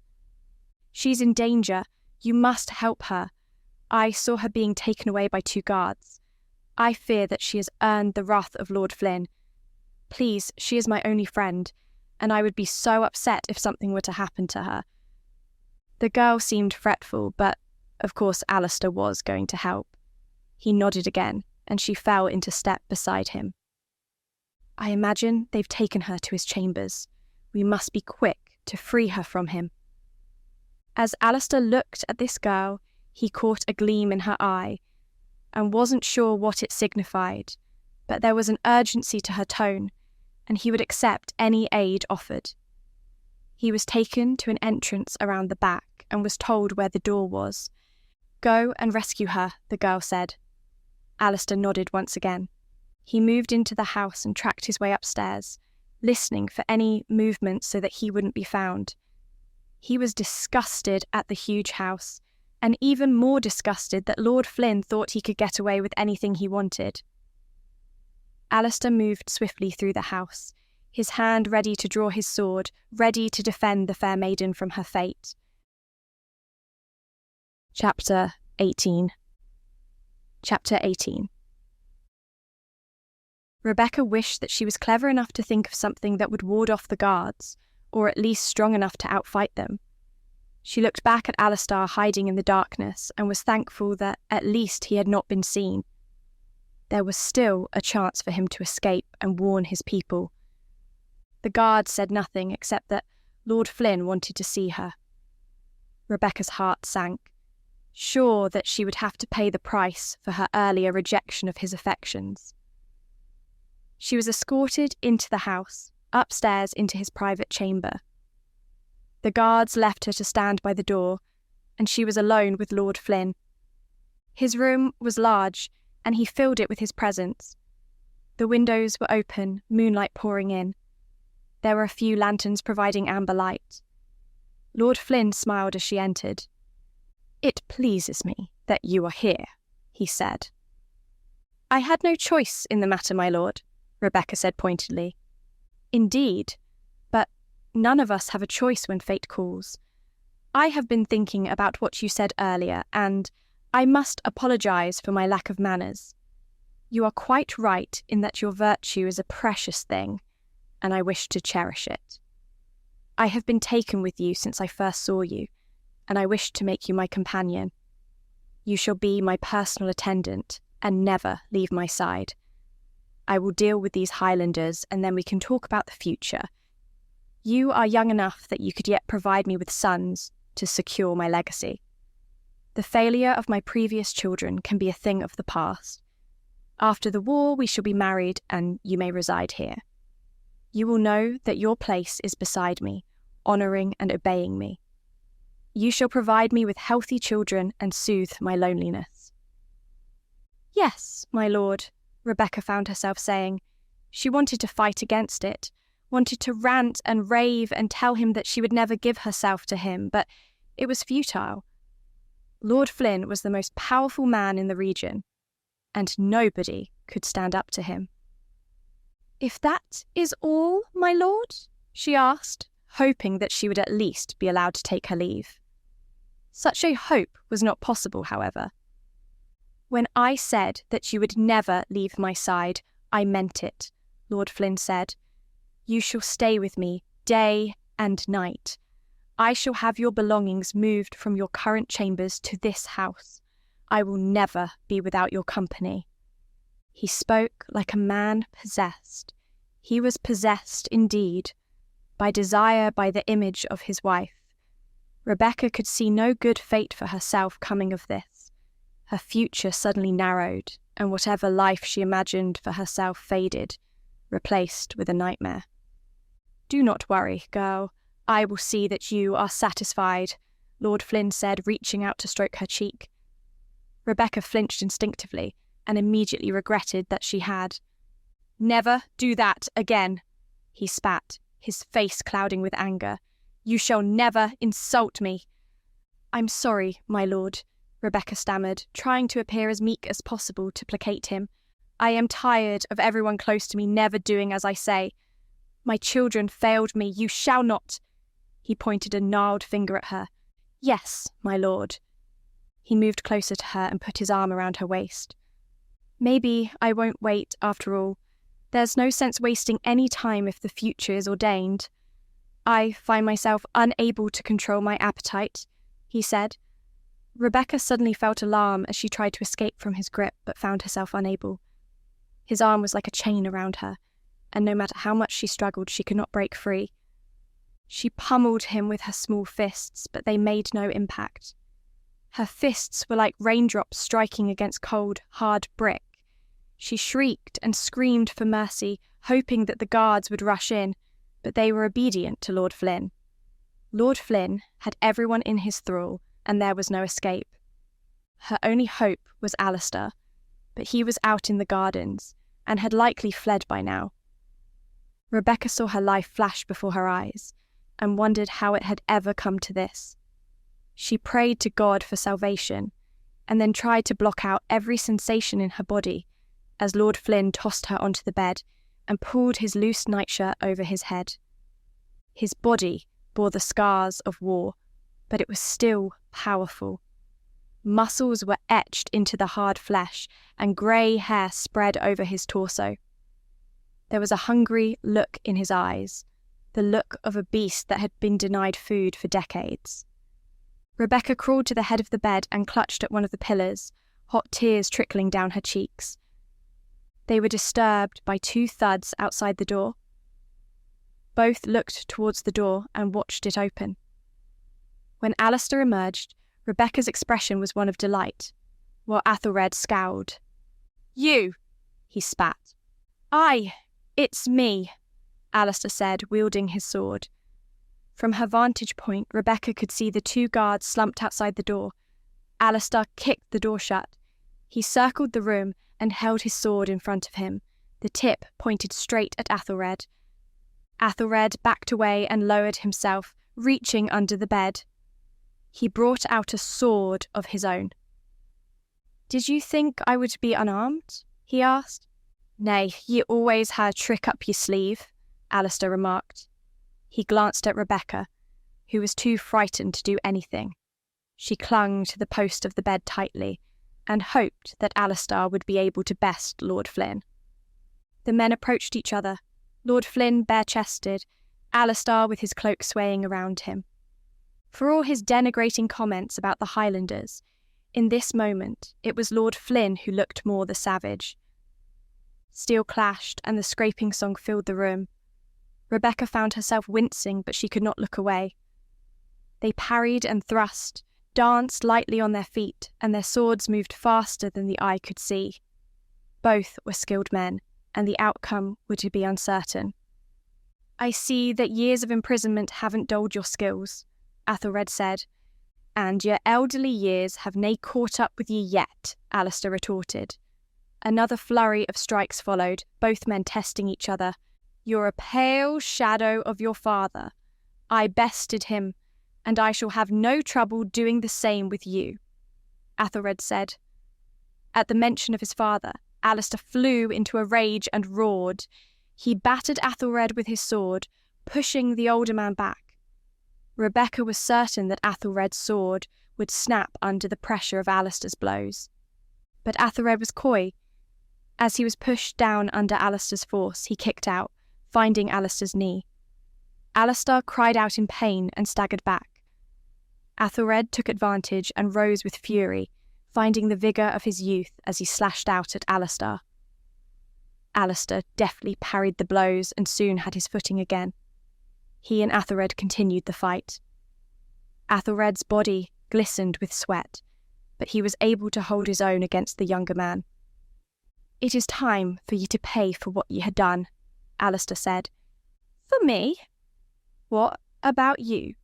Speaker 1: "She's in danger. You must help her. I saw her being taken away by 2 guards. I fear that she has earned the wrath of Lord Flynn. Please, she is my only friend, and I would be so upset if something were to happen to her." The girl seemed fretful, but of course Alastar was going to help. He nodded again, and she fell into step beside him. "I imagine they've taken her to his chambers. We must be quick to free her from him." As Alastar looked at this girl, he caught a gleam in her eye, and wasn't sure what it signified, but there was an urgency to her tone, and he would accept any aid offered. He was taken to an entrance around the back and was told where the door was. "Go and rescue her," the girl said. Alastar nodded once again. He moved into the house and tracked his way upstairs, listening for any movement so that he wouldn't be found. He was disgusted at the huge house, and even more disgusted that Lord Flynn thought he could get away with anything he wanted. Alastar moved swiftly through the house, his hand ready to draw his sword, ready to defend the fair maiden from her fate. Chapter 18. Rebecca wished that she was clever enough to think of something that would ward off the guards, or at least strong enough to outfight them. She looked back at Alastar hiding in the darkness and was thankful that at least he had not been seen. There was still a chance for him to escape and warn his people. The guards said nothing except that Lord Flynn wanted to see her. Rebecca's heart sank, sure that she would have to pay the price for her earlier rejection of his affections. She was escorted into the house, upstairs into his private chamber. The guards left her to stand by the door, and she was alone with Lord Flynn. His room was large, and he filled it with his presence. The windows were open, moonlight pouring in. There were a few lanterns providing amber light. Lord Flynn smiled as she entered. "It pleases me that you are here," he said. "I had no choice in the matter, my lord," Rebecca said pointedly. "Indeed, but none of us have a choice when fate calls. I have been thinking about what you said earlier, and I must apologize for my lack of manners. You are quite right in that your virtue is a precious thing, and I wish to cherish it. I have been taken with you since I first saw you, and I wish to make you my companion. You shall be my personal attendant and never leave my side. I will deal with these Highlanders, and then we can talk about the future. You are young enough that you could yet provide me with sons to secure my legacy. The failure of my previous children can be a thing of the past. After the war, we shall be married, and you may reside here. You will know that your place is beside me, honouring and obeying me. You shall provide me with healthy children and soothe my loneliness." "Yes, my lord," Rebecca found herself saying. She wanted to fight against it, wanted to rant and rave and tell him that she would never give herself to him, but it was futile. Lord Flynn was the most powerful man in the region, and nobody could stand up to him. "If that is all, my lord?" she asked, hoping that she would at least be allowed to take her leave. Such a hope was not possible, however. "When I said that you would never leave my side, I meant it," Lord Flynn said. "You shall stay with me day and night. I shall have your belongings moved from your current chambers to this house. I will never be without your company." He spoke like a man possessed. He was possessed indeed, by desire, by the image of his wife. Rebecca could see no good fate for herself coming of this. Her future suddenly narrowed, and whatever life she imagined for herself faded, replaced with a nightmare. "Do not worry, girl. I will see that you are satisfied," Lord Flynn said, reaching out to stroke her cheek. Rebecca flinched instinctively and immediately regretted that she had. "Never do that again," he spat, his face clouding with anger. "You shall never insult me." "I'm sorry, my lord," Rebecca stammered, trying to appear as meek as possible to placate him. "I am tired of everyone close to me never doing as I say. My children failed me. You shall not." He pointed a gnarled finger at her. "Yes, my lord." He moved closer to her and put his arm around her waist. "Maybe I won't wait after all. There's no sense wasting any time if the future is ordained. I find myself unable to control my appetite," he said. Rebecca suddenly felt alarm as she tried to escape from his grip but found herself unable. His arm was like a chain around her, and no matter how much she struggled, she could not break free. She pummeled him with her small fists, but they made no impact. Her fists were like raindrops striking against cold, hard brick. She shrieked and screamed for mercy, hoping that the guards would rush in, but they were obedient to Lord Flynn. Lord Flynn had everyone in his thrall, and there was no escape. Her only hope was Alastar, but he was out in the gardens, and had likely fled by now. Rebecca saw her life flash before her eyes and wondered how it had ever come to this. She prayed to God for salvation and then tried to block out every sensation in her body as Lord Flynn tossed her onto the bed and pulled his loose nightshirt over his head. His body bore the scars of war, but it was still powerful. Muscles were etched into the hard flesh and grey hair spread over his torso. There was a hungry look in his eyes, the look of a beast that had been denied food for decades. Rebecca crawled to the head of the bed and clutched at one of the pillars, hot tears trickling down her cheeks. They were disturbed by 2 thuds outside the door. Both looked towards the door and watched it open. When Alastar emerged, Rebecca's expression was one of delight, while Athelred scowled. "You!" he spat. "Aye, it's me," Alastar said, wielding his sword. From her vantage point, Rebecca could see the 2 guards slumped outside the door. Alastar kicked the door shut. He circled the room and held his sword in front of him, the tip pointed straight at Athelred. Athelred backed away and lowered himself, reaching under the bed. He brought out a sword of his own. "Did you think I would be unarmed?" he asked. "Nay, ye always had a trick up your sleeve," Alastar remarked. He glanced at Rebecca, who was too frightened to do anything. She clung to the post of the bed tightly and hoped that Alastar would be able to best Lord Flynn. The men approached each other, Lord Flynn bare-chested, Alastar with his cloak swaying around him. For all his denigrating comments about the Highlanders, in this moment it was Lord Flynn who looked more the savage. Steel clashed and the scraping song filled the room. Rebecca found herself wincing, but she could not look away. They parried and thrust, danced lightly on their feet, and their swords moved faster than the eye could see. Both were skilled men, and the outcome would be uncertain. "I see that years of imprisonment haven't dulled your skills," Athelred said. "And your elderly years have nae caught up with ye yet," Alastar retorted. Another flurry of strikes followed, both men testing each other. "You're a pale shadow of your father. I bested him, and I shall have no trouble doing the same with you," Athelred said. At the mention of his father, Alastar flew into a rage and roared. He battered Athelred with his sword, pushing the older man back. Rebecca was certain that Athelred's sword would snap under the pressure of Alastar's blows. But Athelred was coy. As he was pushed down under Alastar's force, he kicked out, finding Alastar's knee. Alastar cried out in pain and staggered back. Athelred took advantage and rose with fury, finding the vigour of his youth as he slashed out at Alastar. Alastar deftly parried the blows and soon had his footing again. He and Athelred continued the fight. Athelred's body glistened with sweat, but he was able to hold his own against the younger man. "It is time for ye to pay for what ye had done," Alastar said. "For me? What about you?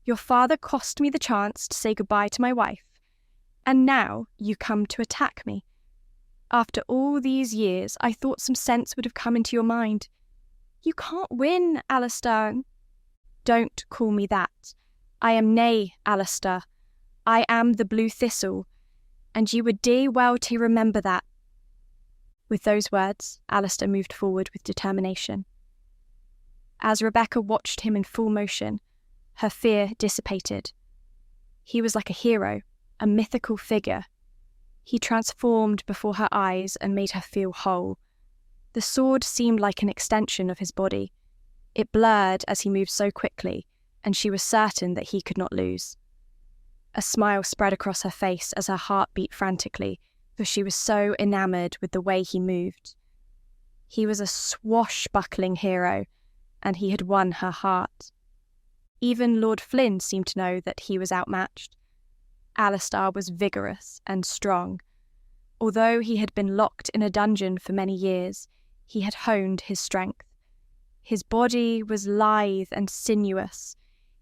Speaker 1: Your father cost me the chance to say goodbye to my wife, and now you come to attack me. After all these years, I thought some sense would have come into your mind. You can't win, Alastar." "Don't call me that. I am nae Alastar. I am the Blue Thistle, and you would do well to remember that." With those words, Alastar moved forward with determination. As Rebecca watched him in full motion, her fear dissipated. He was like a hero, a mythical figure. He transformed before her eyes and made her feel whole. The sword seemed like an extension of his body. It blurred as he moved so quickly, and she was certain that he could not lose. A smile spread across her face as her heart beat frantically, for she was so enamoured with the way he moved. He was a swashbuckling hero, and he had won her heart. Even Lord Flynn seemed to know that he was outmatched. Alastar was vigorous and strong. Although he had been locked in a dungeon for many years, he had honed his strength. His body was lithe and sinuous.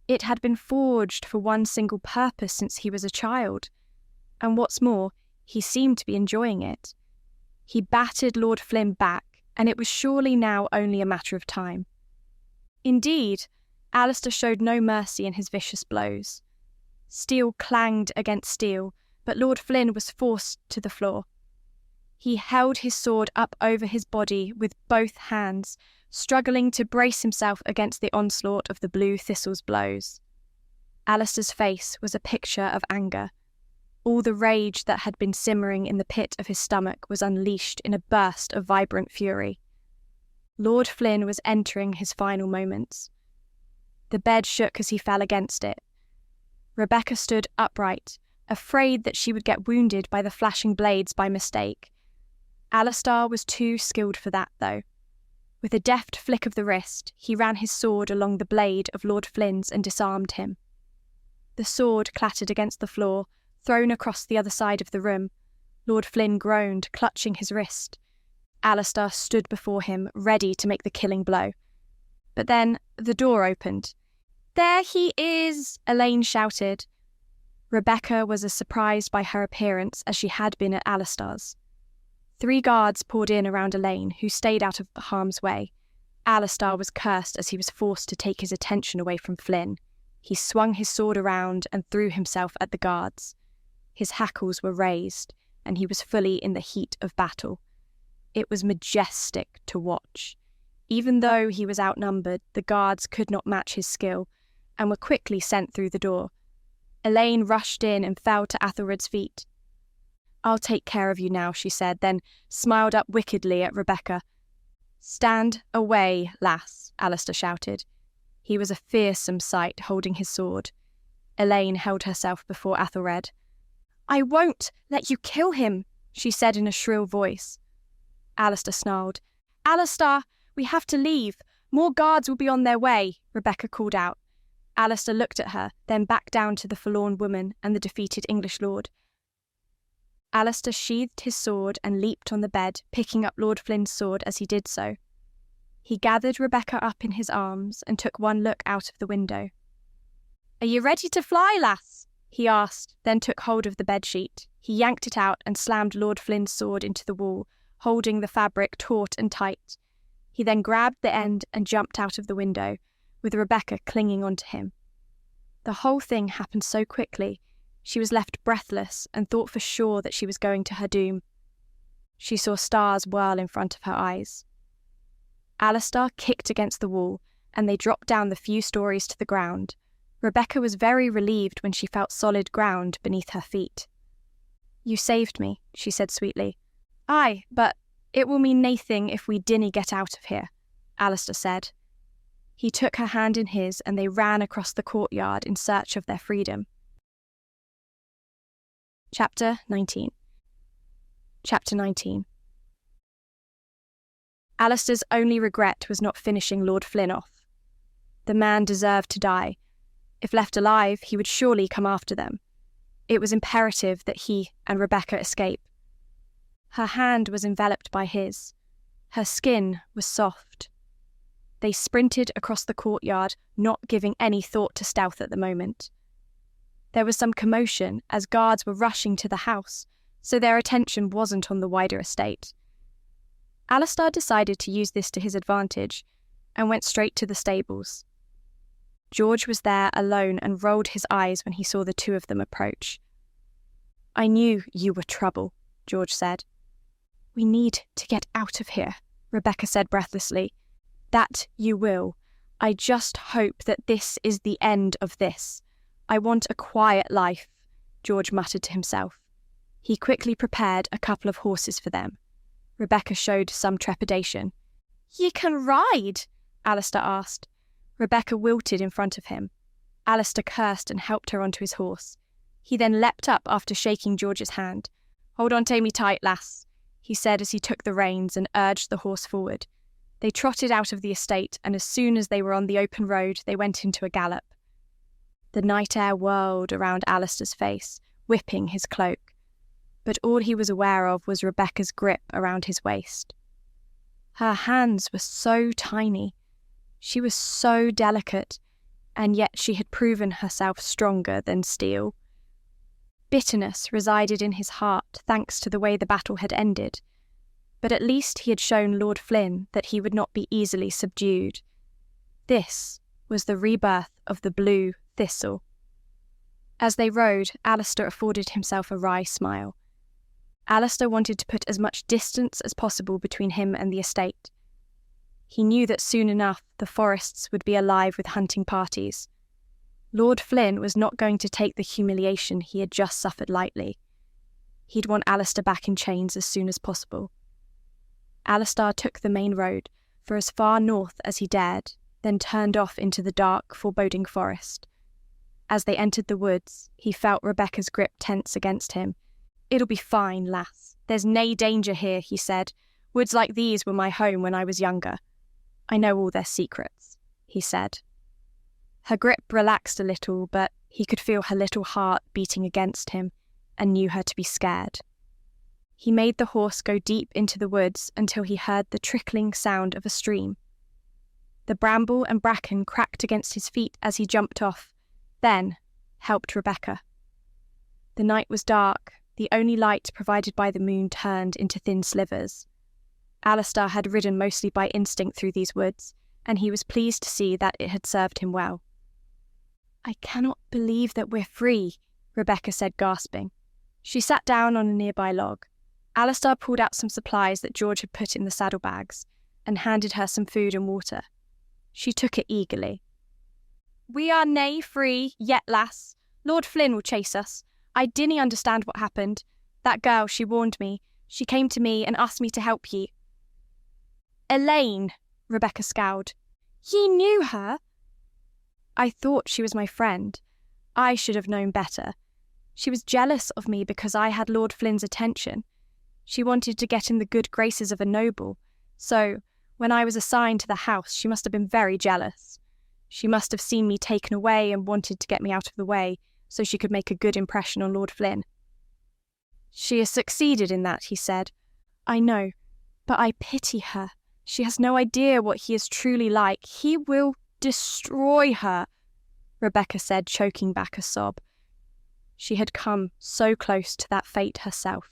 Speaker 1: It had been forged for one single purpose since he was a child. And what's more, he seemed to be enjoying it. He battered Lord Flynn back, and it was surely now only a matter of time. Indeed, Alastar showed no mercy in his vicious blows. Steel clanged against steel, but Lord Flynn was forced to the floor. He held his sword up over his body with both hands, struggling to brace himself against the onslaught of the blue thistle's blows. Alastar's face was a picture of anger. All the rage that had been simmering in the pit of his stomach was unleashed in a burst of vibrant fury. Lord Flynn was entering his final moments. The bed shook as he fell against it. Rebecca stood upright, afraid that she would get wounded by the flashing blades by mistake. Alastar was too skilled for that, though. With a deft flick of the wrist, he ran his sword along the blade of Lord Flynn's and disarmed him. The sword clattered against the floor, thrown across the other side of the room. Lord Flynn groaned, clutching his wrist. Alastar stood before him, ready to make the killing blow. But then the door opened. "There he is!" Elaine shouted. Rebecca was as surprised by her appearance as she had been at Alastar's. 3 guards poured in around Elaine, who stayed out of harm's way. Alastar was cursed as he was forced to take his attention away from Flynn. He swung his sword around and threw himself at the guards. His hackles were raised, and he was fully in the heat of battle. It was majestic to watch. Even though he was outnumbered, the guards could not match his skill, and were quickly sent through the door. Elaine rushed in and fell to Athelred's feet. "I'll take care of you now," she said, then smiled up wickedly at Rebecca. "Stand away, lass," Alastar shouted. He was a fearsome sight, holding his sword. Elaine held herself before Athelred. "I won't let you kill him," she said in a shrill voice. Alastar snarled. "Alastar, we have to leave. More guards will be on their way," Rebecca called out. Alastar looked at her, then back down to the forlorn woman and the defeated English lord. Alastar sheathed his sword and leaped on the bed, picking up Lord Flynn's sword as he did so. He gathered Rebecca up in his arms and took one look out of the window. "Are you ready to fly, lass?" he asked, then took hold of the bedsheet. He yanked it out and slammed Lord Flynn's sword into the wall, holding the fabric taut and tight. He then grabbed the end and jumped out of the window, with Rebecca clinging onto him. The whole thing happened so quickly, she was left breathless and thought for sure that she was going to her doom. She saw stars whirl in front of her eyes. Alastar kicked against the wall, and they dropped down the few stories to the ground. Rebecca was very relieved when she felt solid ground beneath her feet. "You saved me," she said sweetly. "Aye, but it will mean naething if we dinna get out of here," Alastar said. He took her hand in his, and they ran across the courtyard in search of their freedom. Chapter 19. Alastar's only regret was not finishing Lord Flynn off. The man deserved to die. If left alive, he would surely come after them. It was imperative that he and Rebecca escape. Her hand was enveloped by his. Her skin was soft. They sprinted across the courtyard, not giving any thought to stealth at the moment. There was some commotion as guards were rushing to the house, so their attention wasn't on the wider estate. Alastar decided to use this to his advantage and went straight to the stables. George was there alone and rolled his eyes when he saw the 2 of them approach. "I knew you were trouble," George said. "We need to get out of here," Rebecca said breathlessly. "That you will. I just hope that this is the end of this. I want a quiet life," George muttered to himself. He quickly prepared a couple of horses for them. Rebecca showed some trepidation. "Ye can ride?" Alastar asked. Rebecca wilted in front of him. Alastar cursed and helped her onto his horse. He then leapt up after shaking George's hand. "Hold on to me tight, lass," he said as he took the reins and urged the horse forward. They trotted out of the estate, and as soon as they were on the open road, they went into a gallop. The night air whirled around Alastar's face, whipping his cloak. But all he was aware of was Rebecca's grip around his waist. Her hands were so tiny. She was so delicate, and yet she had proven herself stronger than steel. Bitterness resided in his heart thanks to the way the battle had ended. but at least he had shown Lord Flynn that he would not be easily subdued. This was the rebirth of the blue thistle. As they rode, Alastar afforded himself a wry smile. Alastar wanted to put as much distance as possible between him and the estate. He knew that soon enough the forests would be alive with hunting parties. Lord Flynn was not going to take the humiliation he had just suffered lightly. He'd want Alastar back in chains as soon as possible. Alastar took the main road for as far north as he dared, then turned off into the dark, foreboding forest. As they entered the woods, he felt Rebecca's grip tense against him. "It'll be fine, lass. There's nae danger here," he said. "Woods like these were my home when I was younger. I know all their secrets," he said. Her grip relaxed a little, but he could feel her little heart beating against him and knew her to be scared. He made the horse go deep into the woods until he heard the trickling sound of a stream. The bramble and bracken cracked against his feet as he jumped off, then helped Rebecca. The night was dark, the only light provided by the moon turned into thin slivers. Alastar had ridden mostly by instinct through these woods, and he was pleased to see that it had served him well. "I cannot believe that we're free," Rebecca said, gasping. She sat down on a nearby log. Alastar pulled out some supplies that George had put in the saddlebags and handed her some food and water. She took it eagerly. "We are nae free yet, lass. Lord Flynn will chase us. I dinna understand what happened. That girl, she warned me. She came to me and asked me to help ye." "Elaine," Rebecca scowled. "Ye knew her?" "I thought she was my friend. I should have known better. She was jealous of me because I had Lord Flynn's attention. She wanted to get in the good graces of a noble, so when I was assigned to the house she must have been very jealous. She must have seen me taken away and wanted to get me out of the way so she could make a good impression on Lord Flynn." "She has succeeded in that," he said. "I know, but I pity her. She has no idea what he is truly like. He will destroy her," Rebecca said, choking back a sob. She had come so close to that fate herself.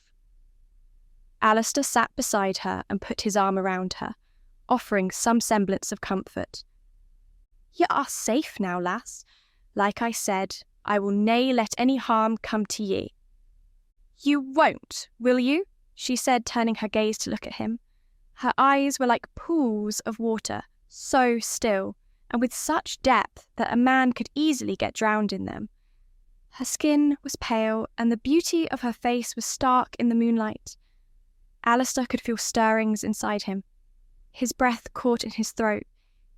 Speaker 1: Alastar sat beside her and put his arm around her, offering some semblance of comfort. "You are safe now, lass. Like I said, I will nae let any harm come to ye." "You won't, will you?" she said, turning her gaze to look at him. Her eyes were like pools of water, so still, and with such depth that a man could easily get drowned in them. Her skin was pale, and the beauty of her face was stark in the moonlight. Alastar could feel stirrings inside him. His breath caught in his throat.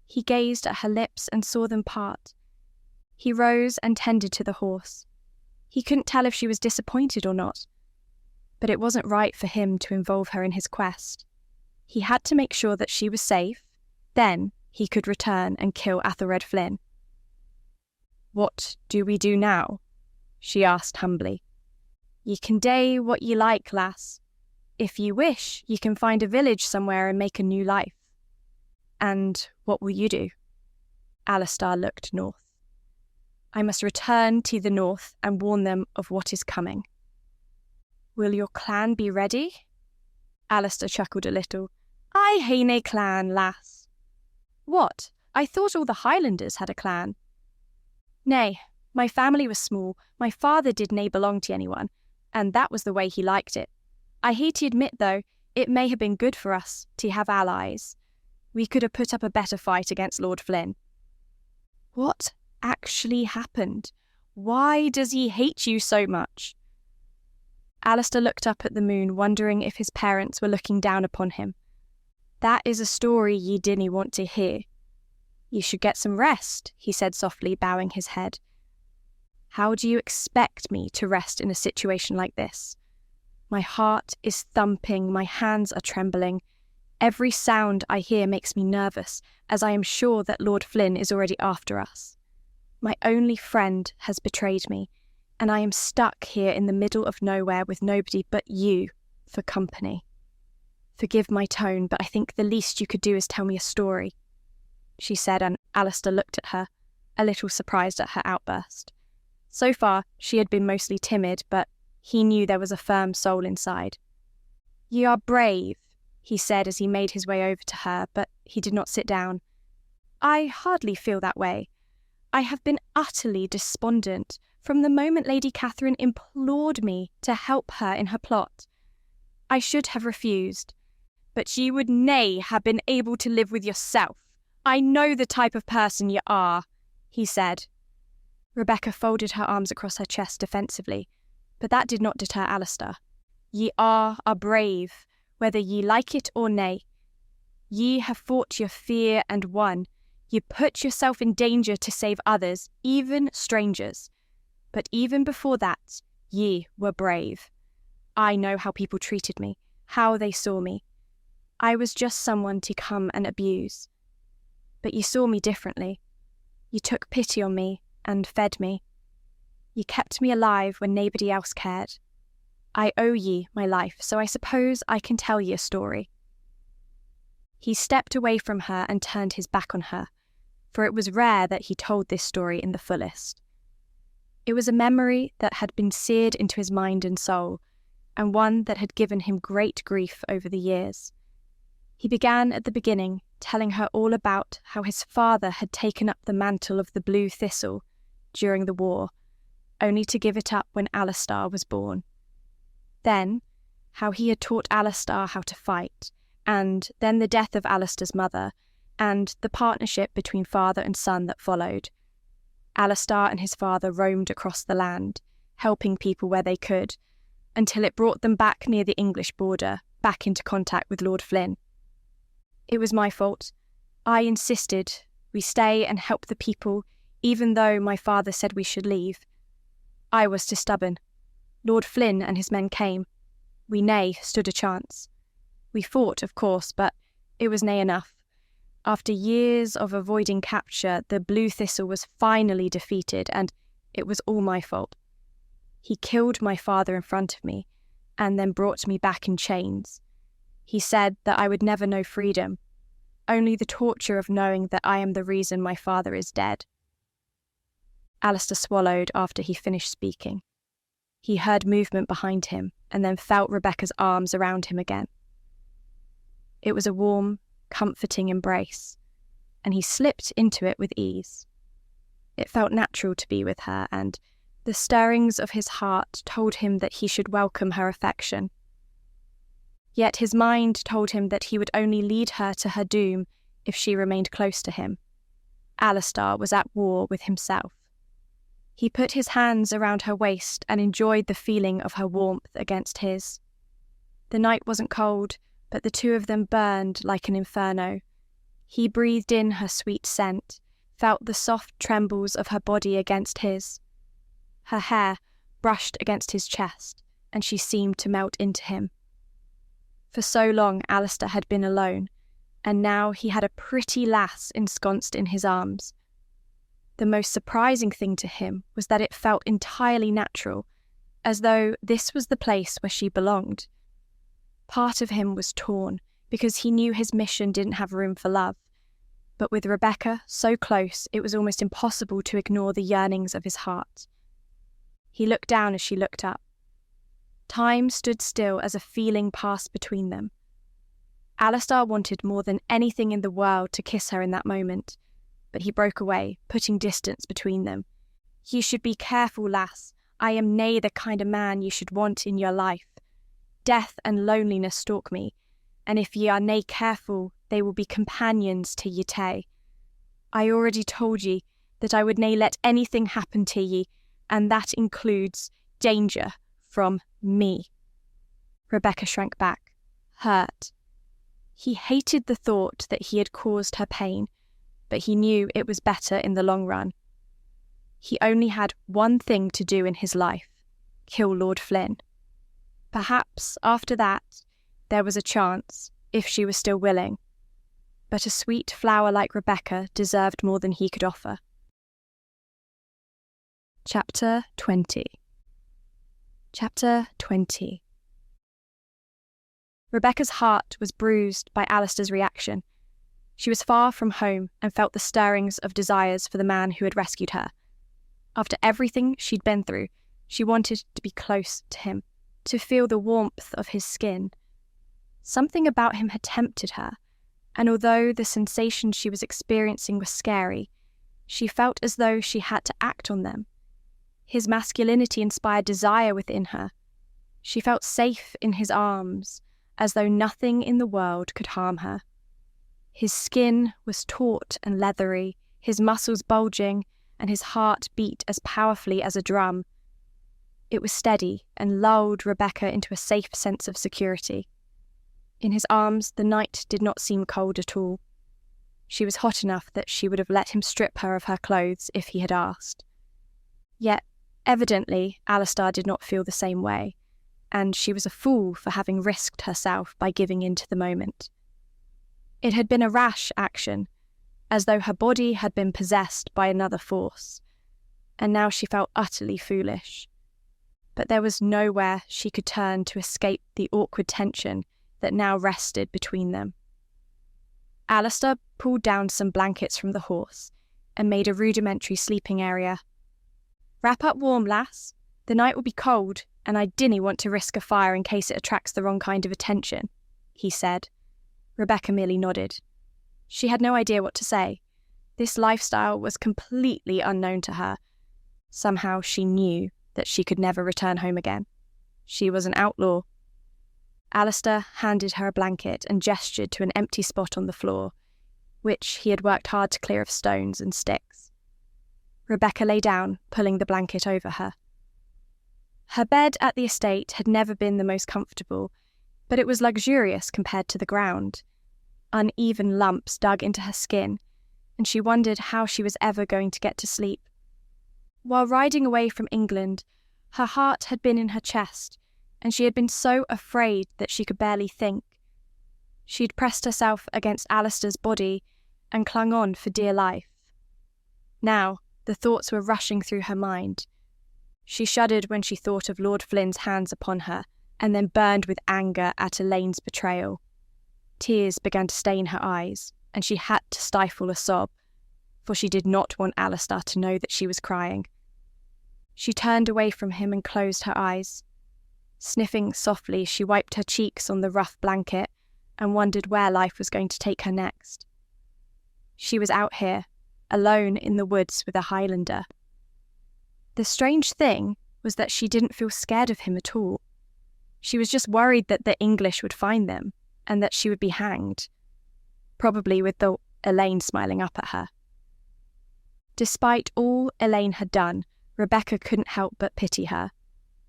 Speaker 1: He gazed at her lips and saw them part. He rose and tended to the horse. He couldn't tell if she was disappointed or not. But it wasn't right for him to involve her in his quest. He had to make sure that she was safe, then he could return and kill Athelred Flynn. "What do we do now?" she asked humbly. "Ye can dae what ye like, lass. If ye wish, ye can find a village somewhere and make a new life." "And what will you do?" Alastar looked north. "I must return to the north and warn them of what is coming." "Will your clan be ready?" Alastar chuckled a little. "I hae nae clan, lass." "What? I thought all the Highlanders had a clan." "Nay, my family was small. My father did nae belong to anyone, and that was the way he liked it. I hate to admit, though, it may have been good for us to have allies. We could have put up a better fight against Lord Flynn." "What actually happened? Why does he hate you so much?" Alastar looked up at the moon, wondering if his parents were looking down upon him. "That is a story ye dinna want to hear." "You should get some rest," he said softly, bowing his head. "How do you expect me to rest in a situation like this? My heart is thumping, my hands are trembling. Every sound I hear makes me nervous, as I am sure that Lord Flynn is already after us. My only friend has betrayed me, and I am stuck here in the middle of nowhere with nobody but you for company. Forgive my tone, but I think the least you could do is tell me a story," she said, and Alastar looked at her, a little surprised at her outburst. So far, she had been mostly timid, but he knew there was a firm soul inside. "Ye are brave," he said as he made his way over to her, but he did not sit down. "I hardly feel that way. I have been utterly despondent from the moment Lady Catherine implored me to help her in her plot. I should have refused, but ye would nae have been able to live with yourself. I know the type of person ye are," he said. Rebecca folded her arms across her chest defensively, but that did not deter Alastar. "Ye are brave, whether ye like it or nay. Ye have fought your fear and won. Ye put yourself in danger to save others, even strangers. But even before that, ye were brave. I know how people treated me, how they saw me. I was just someone to come and abuse. But ye saw me differently. Ye took pity on me and fed me. Ye kept me alive when nobody else cared. I owe ye my life, so I suppose I can tell ye a story." He stepped away from her and turned his back on her, for it was rare that he told this story in the fullest. It was a memory that had been seared into his mind and soul, and one that had given him great grief over the years. He began at the beginning, telling her all about how his father had taken up the mantle of the blue thistle during the war, only to give it up when Alastar was born. Then, how he had taught Alastar how to fight, and then the death of Alastar's mother, and the partnership between father and son that followed. Alastar and his father roamed across the land, helping people where they could, until it brought them back near the English border, back into contact with Lord Flynn. It was my fault. I insisted we stay and help the people, even though my father said we should leave. I was too stubborn. Lord Flynn and his men came. We nae stood a chance. We fought, of course, but it was nae enough. After years of avoiding capture, the blue thistle was finally defeated, and it was all my fault. He killed my father in front of me, and then brought me back in chains. He said that I would never know freedom, only the torture of knowing that I am the reason my father is dead. Alastar swallowed after he finished speaking. He heard movement behind him, and then felt Rebecca's arms around him again. It was a warm, comforting embrace, and he slipped into it with ease. It felt natural to be with her, and the stirrings of his heart told him that he should welcome her affection. Yet his mind told him that he would only lead her to her doom if she remained close to him. Alastar was at war with himself. He put his hands around her waist and enjoyed the feeling of her warmth against his. The night wasn't cold, but the two of them burned like an inferno. He breathed in her sweet scent, felt the soft trembles of her body against his. Her hair brushed against his chest, and she seemed to melt into him. For so long Alastar had been alone, and now he had a pretty lass ensconced in his arms. The most surprising thing to him was that it felt entirely natural, as though this was the place where she belonged. Part of him was torn, because he knew his mission didn't have room for love, but with Rebecca so close it was almost impossible to ignore the yearnings of his heart. He looked down as she looked up. Time stood still as a feeling passed between them. Alastar wanted more than anything in the world to kiss her in that moment, but he broke away, putting distance between them. "Ye should be careful, lass. I am nae the kind of man ye should want in your life. Death and loneliness stalk me, and if ye are nae careful, they will be companions to ye tae. I already told ye that I would nae let anything happen to ye, and that includes danger from me." Rebecca shrank back, hurt. He hated the thought that he had caused her pain, but he knew it was better in the long run. He only had one thing to do in his life: kill Lord Flynn. Perhaps, after that, there was a chance, if she was still willing. But a sweet flower like Rebecca deserved more than he could offer. Chapter 20. Chapter 20. Rebecca's heart was bruised by Alastar's reaction. She was far from home and felt the stirrings of desires for the man who had rescued her. After everything she'd been through, she wanted to be close to him, to feel the warmth of his skin. Something about him had tempted her, and although the sensations she was experiencing were scary, she felt as though she had to act on them. His masculinity inspired desire within her. She felt safe in his arms, as though nothing in the world could harm her. His skin was taut and leathery, his muscles bulging, and his heart beat as powerfully as a drum. It was steady and lulled Rebecca into a safe sense of security. In his arms, the night did not seem cold at all. She was hot enough that she would have let him strip her of her clothes if he had asked. Yet, evidently, Alastar did not feel the same way, and she was a fool for having risked herself by giving in to the moment. It had been a rash action, as though her body had been possessed by another force, and now she felt utterly foolish. But there was nowhere she could turn to escape the awkward tension that now rested between them. Alastar pulled down some blankets from the horse and made a rudimentary sleeping area. "Wrap up warm, lass. The night will be cold, and I dinna want to risk a fire in case it attracts the wrong kind of attention," he said. Rebecca merely nodded. She had no idea what to say. This lifestyle was completely unknown to her. Somehow she knew that she could never return home again. She was an outlaw. Alastar handed her a blanket and gestured to an empty spot on the floor, which he had worked hard to clear of stones and sticks. Rebecca lay down, pulling the blanket over her. Her bed at the estate had never been the most comfortable, but it was luxurious compared to the ground. Uneven lumps dug into her skin, and she wondered how she was ever going to get to sleep. While riding away from England, her heart had been in her chest, and she had been so afraid that she could barely think. She'd pressed herself against Alastar's body and clung on for dear life. Now, the thoughts were rushing through her mind. She shuddered when she thought of Lord Flynn's hands upon her, and then burned with anger at Elaine's betrayal. Tears began to stain her eyes, and she had to stifle a sob, for she did not want Alastar to know that she was crying. She turned away from him and closed her eyes. Sniffing softly, she wiped her cheeks on the rough blanket and wondered where life was going to take her next. She was out here, alone in the woods with a Highlander. The strange thing was that she didn't feel scared of him at all. She was just worried that the English would find them and that she would be hanged, probably with Elaine smiling up at her. Despite all Elaine had done, Rebecca couldn't help but pity her.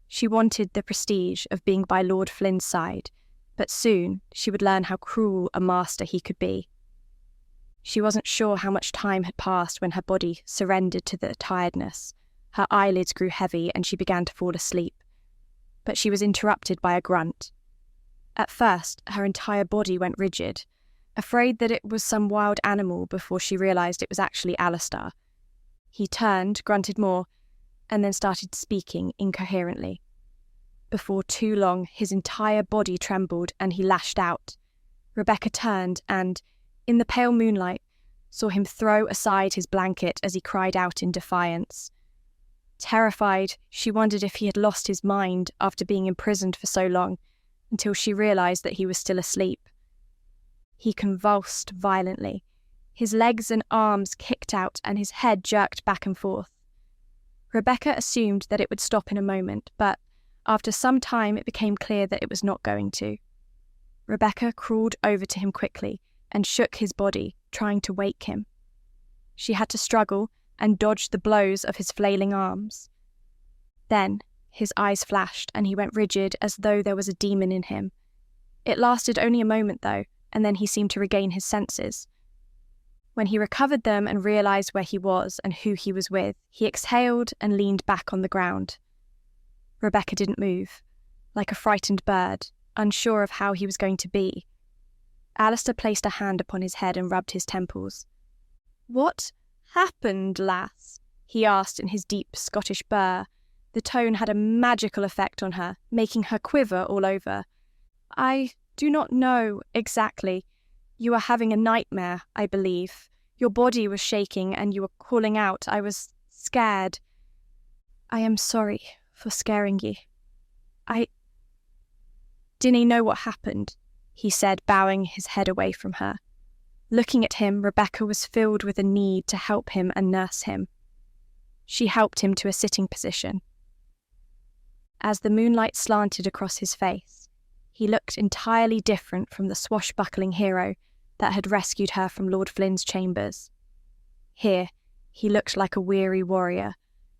Speaker 1: She wanted the prestige of being by Lord Flynn's side, but soon she would learn how cruel a master he could be. She wasn't sure how much time had passed when her body surrendered to the tiredness. Her eyelids grew heavy and she began to fall asleep. But she was interrupted by a grunt. At first, her entire body went rigid, afraid that it was some wild animal before she realised it was actually Alastar. He turned, grunted more, and then started speaking incoherently. Before too long, his entire body trembled and he lashed out. Rebecca turned and, in the pale moonlight, saw him throw aside his blanket as he cried out in defiance. Terrified, she wondered if he had lost his mind after being imprisoned for so long, until she realised that he was still asleep. He convulsed violently. His legs and arms kicked out and his head jerked back and forth. Rebecca assumed that it would stop in a moment, but after some time it became clear that it was not going to. Rebecca crawled over to him quickly and shook his body, trying to wake him. She had to struggle and dodge the blows of his flailing arms. Then his eyes flashed and he went rigid as though there was a demon in him. It lasted only a moment though, and then he seemed to regain his senses. When he recovered them and realised where he was and who he was with, he exhaled and leaned back on the ground. Rebecca didn't move, like a frightened bird, unsure of how he was going to be. Alastar placed a hand upon his head and rubbed his temples. "What happened, lass?" he asked in his deep Scottish burr. The tone had a magical effect on her, making her quiver all over. "I do not know exactly. You were having a nightmare, I believe. Your body was shaking and you were calling out. I was scared. I am sorry for scaring ye. I didn't know what happened." he said, bowing his head away from her. Looking at him, Rebecca was filled with a need to help him and nurse him. She helped him to a sitting position. As the moonlight slanted across his face, he looked entirely different from the swashbuckling hero that had rescued her from Lord Flynn's chambers. Here, he looked like a weary warrior,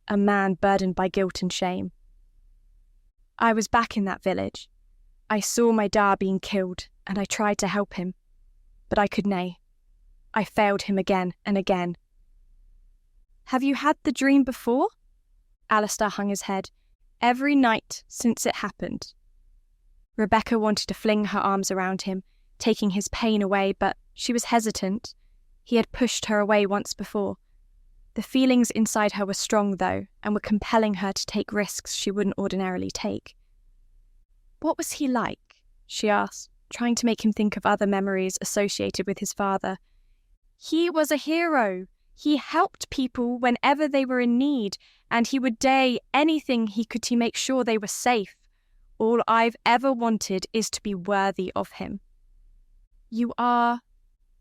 Speaker 1: a man burdened by guilt and shame. I was back in that village. I saw my Da being killed, and I tried to help him. But I could nay. I failed him again and again. Have you had the dream before? Alastar hung his head. Every night since it happened. Rebecca wanted to fling her arms around him, taking his pain away, but she was hesitant. He had pushed her away once before. The feelings inside her were strong, though, and were compelling her to take risks she wouldn't ordinarily take. What was he like? She asked, trying to make him think of other memories associated with his father. He was a hero. He helped people whenever they were in need, and he would do anything he could to make sure they were safe. All I've ever wanted is to be worthy of him. You are.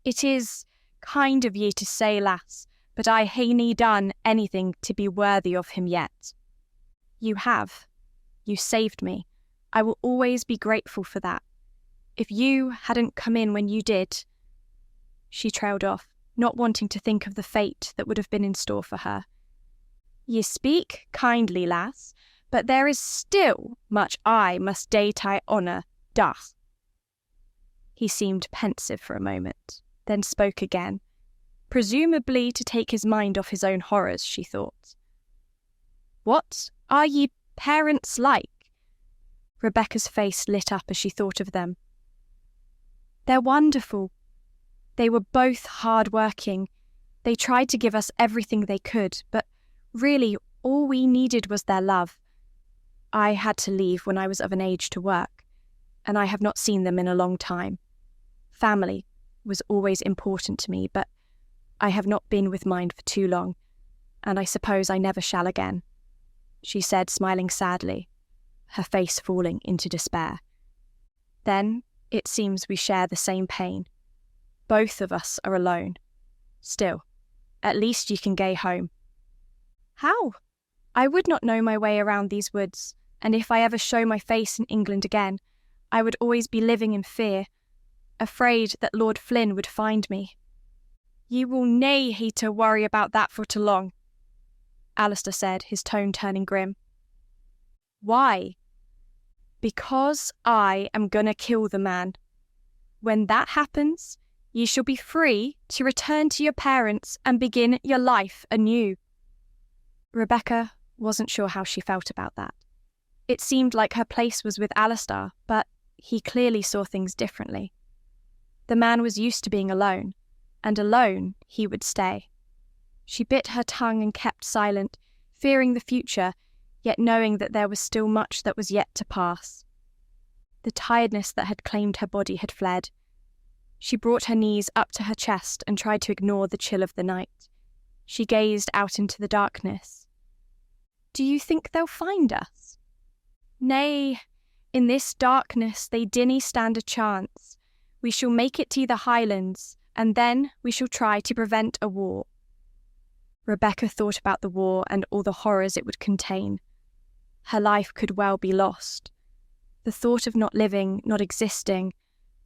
Speaker 1: It is kind of ye to say, lass, but I hain't done anything to be worthy of him yet. You have. You saved me. I will always be grateful for that. If you hadn't come in when you did... She trailed off, not wanting to think of the fate that would have been in store for her. Ye speak kindly, lass, but there is still much I must date I honour, doth. He seemed pensive for a moment, then spoke again, presumably to take his mind off his own horrors, she thought. What are ye parents like? Rebecca's face lit up as she thought of them. They're wonderful. They were both hard-working. They tried to give us everything they could, but really all we needed was their love. I had to leave when I was of an age to work, and I have not seen them in a long time. Family was always important to me, but I have not been with mine for too long, and I suppose I never shall again, she said, smiling sadly, her face falling into despair. Then it seems we share the same pain. Both of us are alone. Still, at least you can go home. How? I would not know my way around these woods, and if I ever show my face in England again, I would always be living in fear, afraid that Lord Flynn would find me. Ye will nae hae to worry about that for too long, Alastar said, his tone turning grim. Why? Because I am gonna kill the man. When that happens, ye shall be free to return to your parents and begin your life anew. Rebecca wasn't sure how she felt about that. It seemed like her place was with Alastar, but he clearly saw things differently. The man was used to being alone, and alone he would stay. She bit her tongue and kept silent, fearing the future, yet knowing that there was still much that was yet to pass. The tiredness that had claimed her body had fled. She brought her knees up to her chest and tried to ignore the chill of the night. She gazed out into the darkness. Do you think they'll find us? Nay, in this darkness they dinna stand a chance. We shall make it to the Highlands, and then we shall try to prevent a war. Rebecca thought about the war and all the horrors it would contain. Her life could well be lost. The thought of not living, not existing,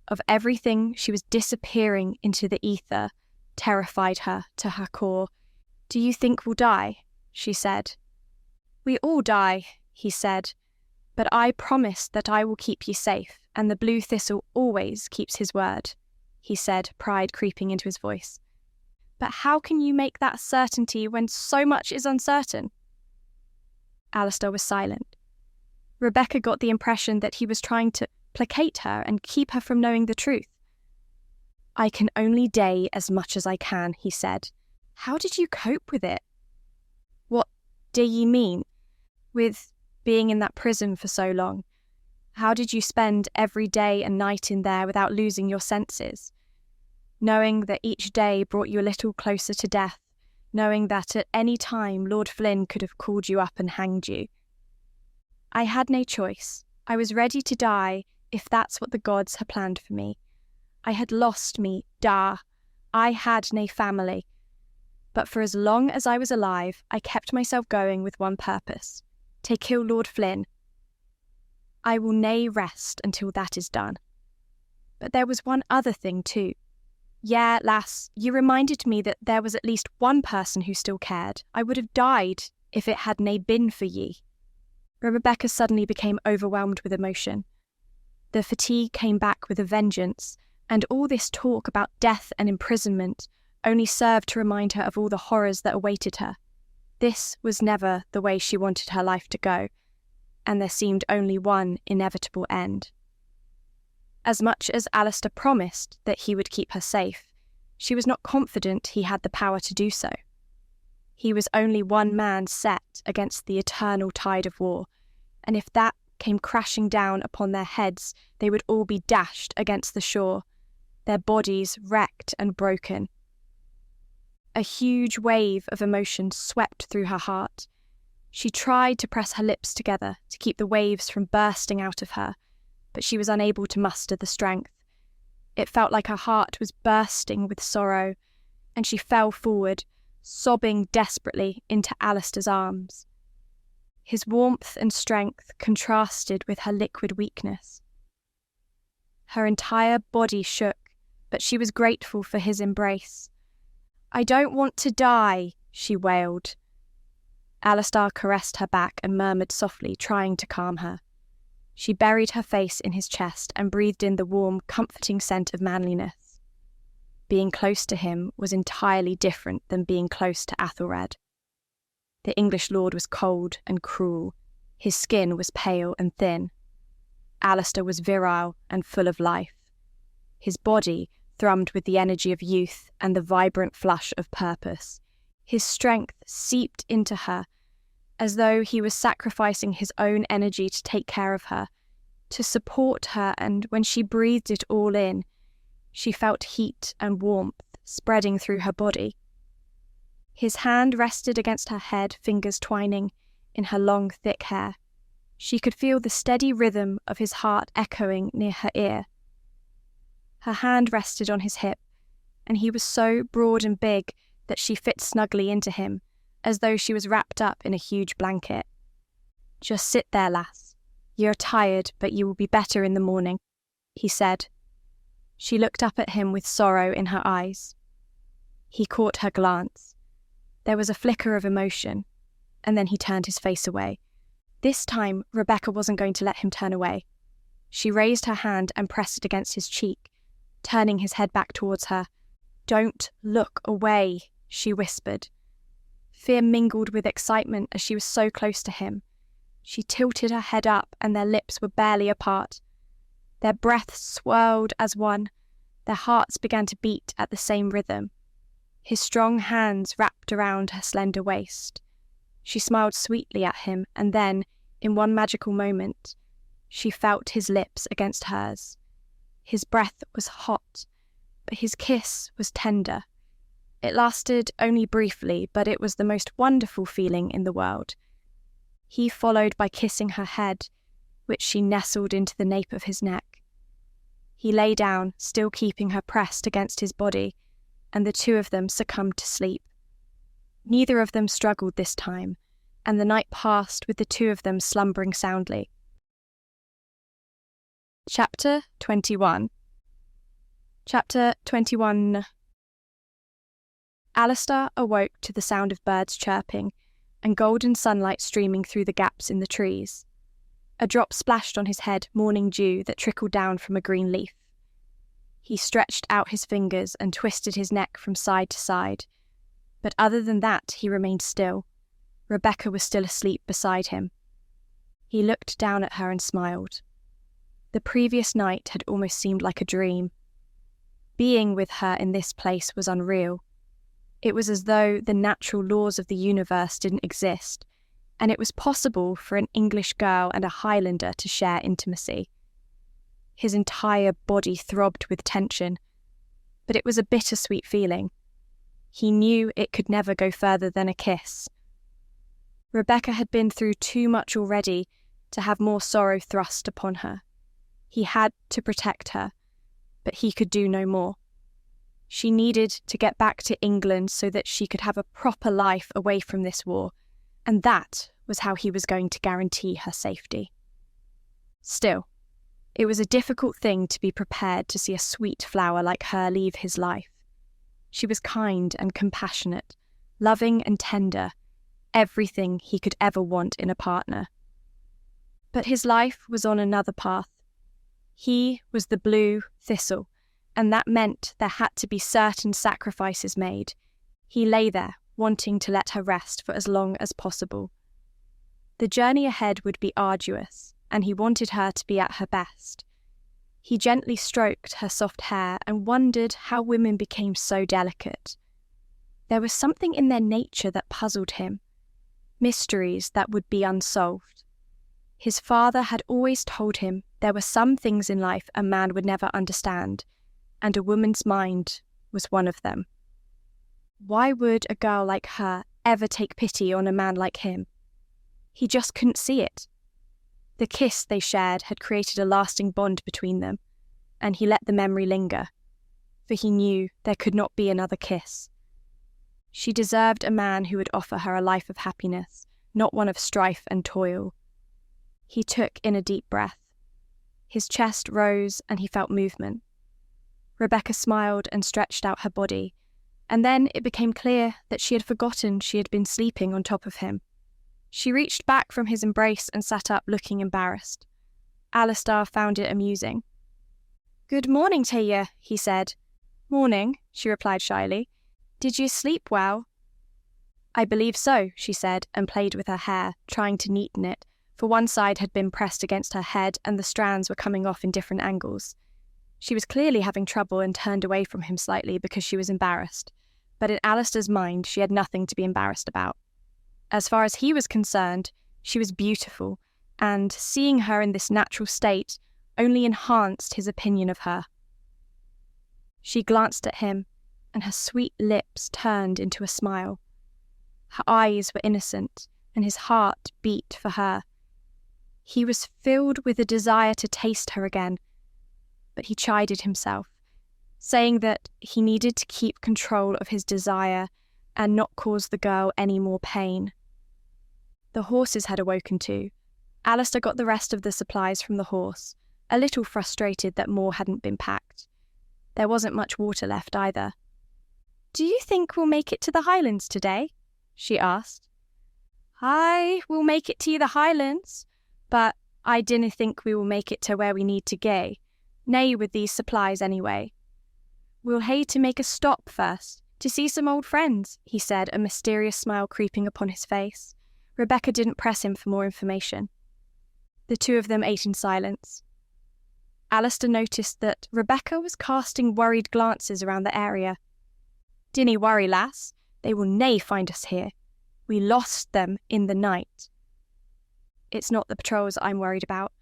Speaker 1: of everything she was disappearing into the ether, terrified her to her core. Do you think we'll die? She said. We all die, he said, but I promise that I will keep you safe, and the blue thistle always keeps his word, he said, pride creeping into his voice. But how can you make that certainty when so much is uncertain? Alastar was silent. Rebecca got the impression that he was trying to placate her and keep her from knowing the truth. I can only day as much as I can, he said. How did you cope with it? What do ye mean? With being in that prison for so long? How did you spend every day and night in there without losing your senses? Knowing that each day brought you a little closer to death, knowing that at any time Lord Flynn could have called you up and hanged you. I had no choice. I was ready to die if that's what the gods had planned for me. I had lost me, da. I had nae family. But for as long as I was alive, I kept myself going with one purpose, to kill Lord Flynn. I will nae rest until that is done. But there was one other thing too. Yeah, lass, you reminded me that there was at least one person who still cared. I would have died if it had nae been for ye. Rebecca suddenly became overwhelmed with emotion. The fatigue came back with a vengeance, and all this talk about death and imprisonment only served to remind her of all the horrors that awaited her. This was never the way she wanted her life to go, and there seemed only one inevitable end. As much as Alastar promised that he would keep her safe, she was not confident he had the power to do so. He was only one man set against the eternal tide of war, and if that came crashing down upon their heads, they would all be dashed against the shore, their bodies wrecked and broken. A huge wave of emotion swept through her heart. She tried to press her lips together to keep the waves from bursting out of her, but she was unable to muster the strength. It felt like her heart was bursting with sorrow, and she fell forward, sobbing desperately into Alastar's arms. His warmth and strength contrasted with her liquid weakness. Her entire body shook, but she was grateful for his embrace. "I don't want to die," she wailed. Alastar caressed her back and murmured softly, trying to calm her. She buried her face in his chest and breathed in the warm, comforting scent of manliness. Being close to him was entirely different than being close to Athelred. The English lord was cold and cruel. His skin was pale and thin. Alastar was virile and full of life. His body thrummed with the energy of youth and the vibrant flush of purpose. His strength seeped into her, as though he was sacrificing his own energy to take care of her, to support her, and when she breathed it all in, she felt heat and warmth spreading through her body. His hand rested against her head, fingers twining in her long, thick hair. She could feel the steady rhythm of his heart echoing near her ear. Her hand rested on his hip, and he was so broad and big that she fit snugly into him, as though she was wrapped up in a huge blanket. "Just sit there, lass. You're tired, but you will be better in the morning," he said. She looked up at him with sorrow in her eyes. He caught her glance. There was a flicker of emotion, and then he turned his face away. This time, Rebecca wasn't going to let him turn away. She raised her hand and pressed it against his cheek, turning his head back towards her. "Don't look away," she whispered. Fear mingled with excitement as she was so close to him. She tilted her head up, and their lips were barely apart. Their breaths swirled as one. Their hearts began to beat at the same rhythm. His strong hands wrapped around her slender waist. She smiled sweetly at him, and then, in one magical moment, she felt his lips against hers. His breath was hot, but his kiss was tender. It lasted only briefly, but it was the most wonderful feeling in the world. He followed by kissing her head, which she nestled into the nape of his neck. He lay down, still keeping her pressed against his body, and the two of them succumbed to sleep. Neither of them struggled this time, and the night passed with the two of them slumbering soundly. Chapter 21. Chapter 21. Alastar awoke to the sound of birds chirping and golden sunlight streaming through the gaps in the trees. A drop splashed on his head morning dew that trickled down from a green leaf. He stretched out his fingers and twisted his neck from side to side, but other than that he remained still. Rebecca was still asleep beside him. He looked down at her and smiled. The previous night had almost seemed like a dream. Being with her in this place was unreal. It was as though the natural laws of the universe didn't exist, and it was possible for an English girl and a Highlander to share intimacy. His entire body throbbed with tension, but it was a bittersweet feeling. He knew it could never go further than a kiss. Rebecca had been through too much already to have more sorrow thrust upon her. He had to protect her, but he could do no more. She needed to get back to England so that she could have a proper life away from this war, and that was how he was going to guarantee her safety. Still, it was a difficult thing to be prepared to see a sweet flower like her leave his life. She was kind and compassionate, loving and tender, everything he could ever want in a partner. But his life was on another path. He was the blue thistle, and that meant there had to be certain sacrifices made. He lay there, wanting to let her rest for as long as possible. The journey ahead would be arduous, and he wanted her to be at her best. He gently stroked her soft hair and wondered how women became so delicate. There was something in their nature that puzzled him, mysteries that would be unsolved. His father had always told him there were some things in life a man would never understand, and a woman's mind was one of them. Why would a girl like her ever take pity on a man like him? He just couldn't see it. The kiss they shared had created a lasting bond between them, and he let the memory linger, for he knew there could not be another kiss. She deserved a man who would offer her a life of happiness, not one of strife and toil. He took in a deep breath. His chest rose and he felt movement. Rebecca smiled and stretched out her body, and then it became clear that she had forgotten she had been sleeping on top of him. She reached back from his embrace and sat up, looking embarrassed. Alastar found it amusing. "Good morning, Taya," he said. "Morning," she replied shyly. "Did you sleep well?" "I believe so," she said, and played with her hair, trying to neaten it, for one side had been pressed against her head and the strands were coming off in different angles. She was clearly having trouble and turned away from him slightly because she was embarrassed, but in Alastar's mind she had nothing to be embarrassed about. As far as he was concerned, she was beautiful, and seeing her in this natural state only enhanced his opinion of her. She glanced at him, and her sweet lips turned into a smile. Her eyes were innocent, and his heart beat for her. He was filled with a desire to taste her again, but he chided himself, saying that he needed to keep control of his desire and not cause the girl any more pain. The horses had awoken too. Alastar got the rest of the supplies from the horse, a little frustrated that more hadn't been packed. There wasn't much water left either. "Do you think we'll make it to the Highlands today?" she asked. "I will make it to the Highlands, but I dinna think we will make it to where we need to go, nay with these supplies anyway. We'll hae to make a stop first, to see some old friends," he said, a mysterious smile creeping upon his face. Rebecca didn't press him for more information. The two of them ate in silence. Alastar noticed that Rebecca was casting worried glances around the area. "Dinna worry, lass, they will nae find us here. We lost them in the night." "It's not the patrols I'm worried about.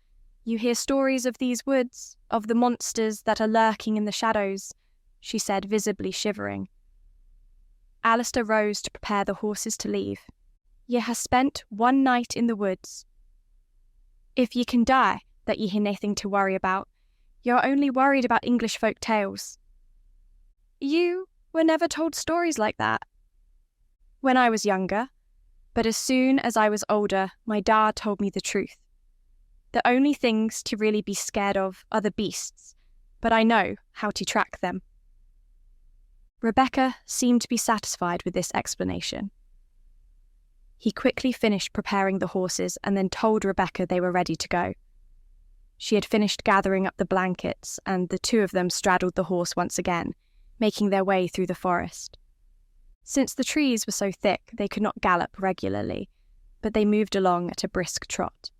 Speaker 1: You hear stories of these woods, of the monsters that are lurking in the shadows," she said, visibly shivering. Alastar rose to prepare the horses to leave. "Ye ha' spent one night in the woods. If ye can die, that ye hae naething to worry about. You're only worried about English folk tales." "You were never told stories like that." "When I was younger, but as soon as I was older, my dad told me the truth. The only things to really be scared of are the beasts, but I know how to track them." Rebecca seemed to be satisfied with this explanation. He quickly finished preparing the horses and then told Rebecca they were ready to go. She had finished gathering up the blankets, and the two of them straddled the horse once again, making their way through the forest. Since the trees were so thick, they could not gallop regularly, but they moved along at a brisk trot.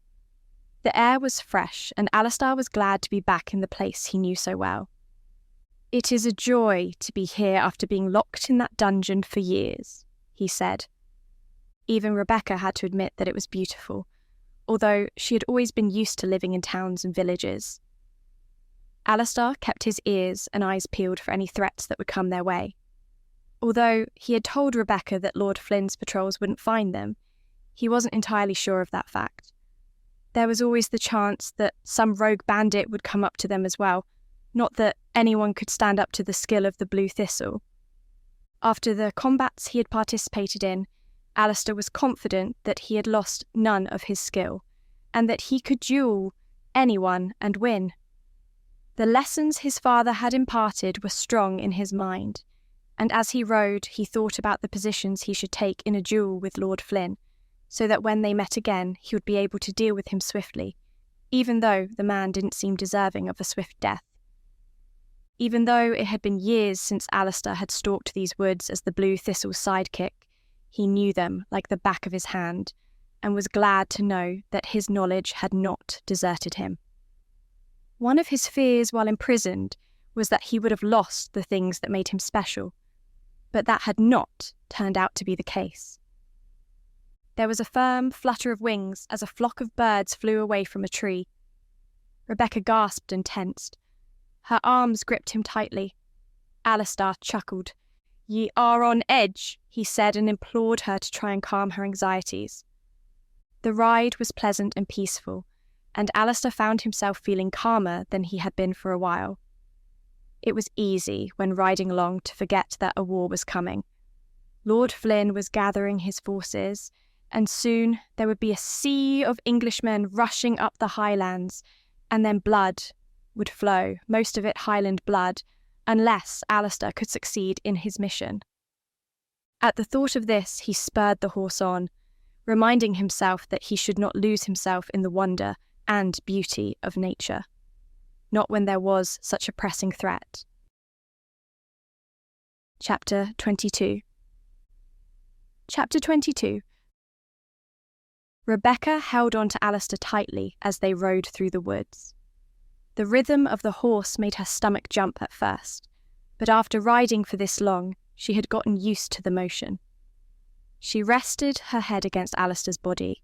Speaker 1: The air was fresh, and Alastar was glad to be back in the place he knew so well. "It is a joy to be here after being locked in that dungeon for years," he said. Even Rebecca had to admit that it was beautiful, although she had always been used to living in towns and villages. Alastar kept his ears and eyes peeled for any threats that would come their way. Although he had told Rebecca that Lord Flynn's patrols wouldn't find them, he wasn't entirely sure of that fact. there was always the chance that some rogue bandit would come up to them as well, not that anyone could stand up to the skill of the Blue Thistle. After the combats he had participated in, Alastar was confident that he had lost none of his skill, and that he could duel anyone and win. The lessons his father had imparted were strong in his mind, and as he rode he thought about the positions he should take in a duel with Lord Flynn, so that when they met again he would be able to deal with him swiftly, even though the man didn't seem deserving of a swift death. Even though it had been years since Alastar had stalked these woods as the Blue Thistle's sidekick, he knew them like the back of his hand, and was glad to know that his knowledge had not deserted him. One of his fears while imprisoned was that he would have lost the things that made him special, but that had not turned out to be the case. There was a firm flutter of wings as a flock of birds flew away from a tree. Rebecca gasped and tensed. Her arms gripped him tightly. Alastar chuckled. "Ye are on edge," he said, and implored her to try and calm her anxieties. The ride was pleasant and peaceful, and Alastar found himself feeling calmer than he had been for a while. It was easy, when riding along, to forget that a war was coming. Lord Flynn was gathering his forces, and soon there would be a sea of Englishmen rushing up the Highlands, and then blood would flow, most of it Highland blood, unless Alastar could succeed in his mission. At the thought of this, he spurred the horse on, reminding himself that he should not lose himself in the wonder and beauty of nature, not when there was such a pressing threat. Chapter 22. Chapter 22. Rebecca held on to Alastar tightly as they rode through the woods. The rhythm of the horse made her stomach jump at first, but after riding for this long, she had gotten used to the motion. She rested her head against Alastar's body,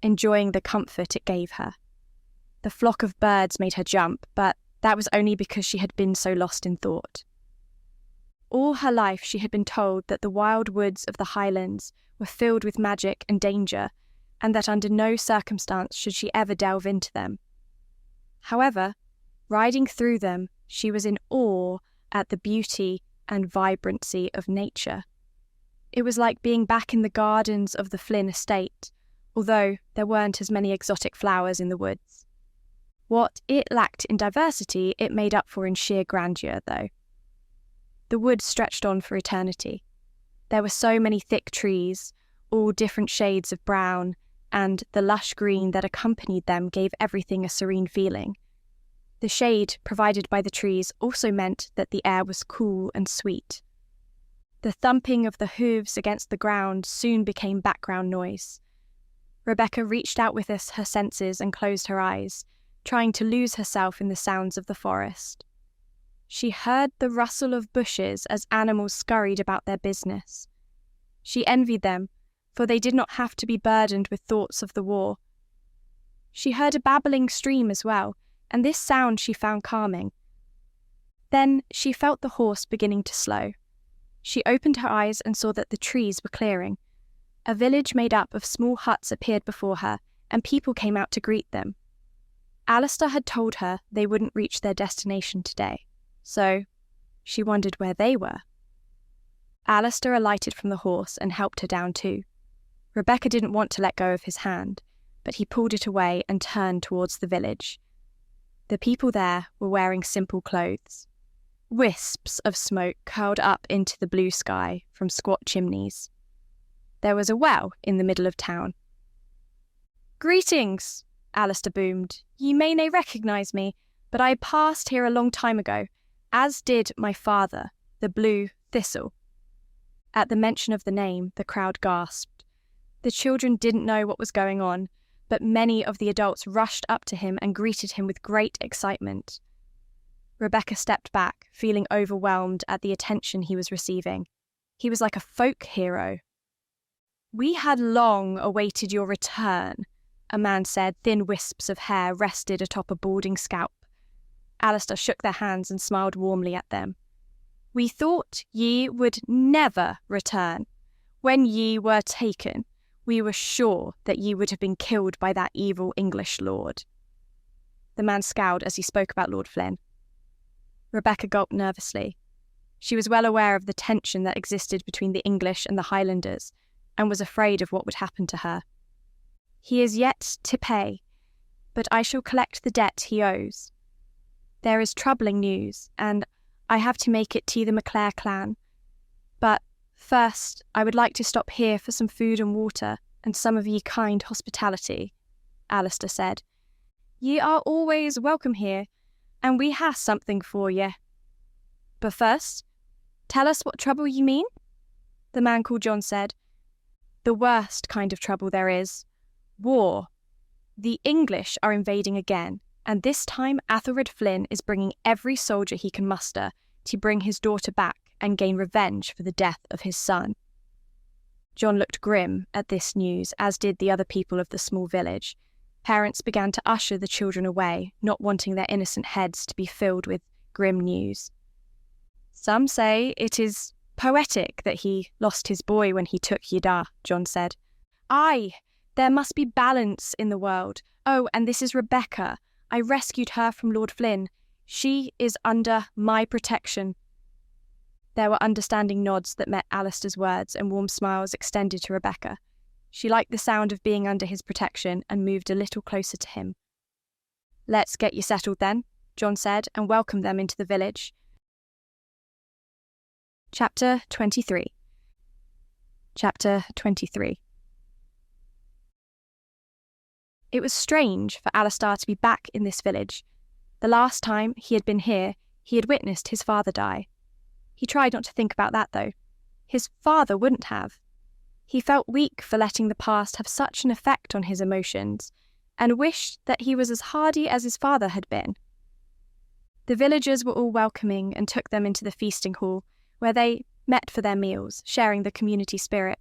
Speaker 1: enjoying the comfort it gave her. The flock of birds made her jump, but that was only because she had been so lost in thought. All her life she had been told that the wild woods of the Highlands were filled with magic and danger, and that under no circumstance should she ever delve into them. However, riding through them, she was in awe at the beauty and vibrancy of nature. It was like being back in the gardens of the Flynn estate, although there weren't as many exotic flowers in the woods. What it lacked in diversity, it made up for in sheer grandeur, though. The woods stretched on for eternity. There were so many thick trees, all different shades of brown, and the lush green that accompanied them gave everything a serene feeling. The shade provided by the trees also meant that the air was cool and sweet. The thumping of the hooves against the ground soon became background noise. Rebecca reached out with her senses and closed her eyes, trying to lose herself in the sounds of the forest. She heard the rustle of bushes as animals scurried about their business. She envied them, for they did not have to be burdened with thoughts of the war. She heard a babbling stream as well, and this sound she found calming. Then she felt the horse beginning to slow. She opened her eyes and saw that the trees were clearing. A village made up of small huts appeared before her, and people came out to greet them. Alastar had told her they wouldn't reach their destination today, so she wondered where they were. Alastar alighted from the horse and helped her down too. Rebecca didn't want to let go of his hand, but he pulled it away and turned towards the village. The people there were wearing simple clothes. Wisps of smoke curled up into the blue sky from squat chimneys. There was a well in the middle of town. "Greetings," Alastar boomed. "Ye may nae recognise me, but I passed here a long time ago, as did my father, the Blue Thistle." At the mention of the name, the crowd gasped. The children didn't know what was going on, but many of the adults rushed up to him and greeted him with great excitement. Rebecca stepped back, feeling overwhelmed at the attention he was receiving. He was like a folk hero. "We had long awaited your return," a man said. Thin wisps of hair rested atop a balding scalp. Alastar shook their hands and smiled warmly at them. "We thought ye would never return. When ye were taken, We were sure that you would have been killed by that evil English lord." The man scowled as he spoke about Lord Flynn. Rebecca gulped nervously. She was well aware of the tension that existed between the English and the Highlanders, and was afraid of what would happen to her. "He is yet to pay, but I shall collect the debt he owes. There is troubling news, and I have to make it to the MacClare clan. But first, I would like to stop here for some food and water, and some of ye kind hospitality," Alastar said. "Ye are always welcome here, and we ha' something for ye. But first, tell us what trouble ye mean," the man called John said. "The worst kind of trouble there is. War. The English are invading again, and this time Athelred Flynn is bringing every soldier he can muster to bring his daughter back and gain revenge for the death of his son." John looked grim at this news, as did the other people of the small village. Parents began to usher the children away, not wanting their innocent heads to be filled with grim news. "Some say it is poetic that he lost his boy when he took Yida," John said. "Aye, there must be balance in the world. Oh, and this is Rebecca. I rescued her from Lord Flynn. She is under my protection." There were understanding nods that met Alastar's words, and warm smiles extended to Rebecca. She liked the sound of being under his protection and moved a little closer to him. "Let's get you settled then," John said, and welcomed them into the village. Chapter 23. Chapter 23. It was strange for Alastar to be back in this village. The last time he had been here, he had witnessed his father die. He tried not to think about that, though. His father wouldn't have. He felt weak for letting the past have such an effect on his emotions, and wished that he was as hardy as his father had been. The villagers were all welcoming and took them into the feasting hall, where they met for their meals, sharing the community spirit.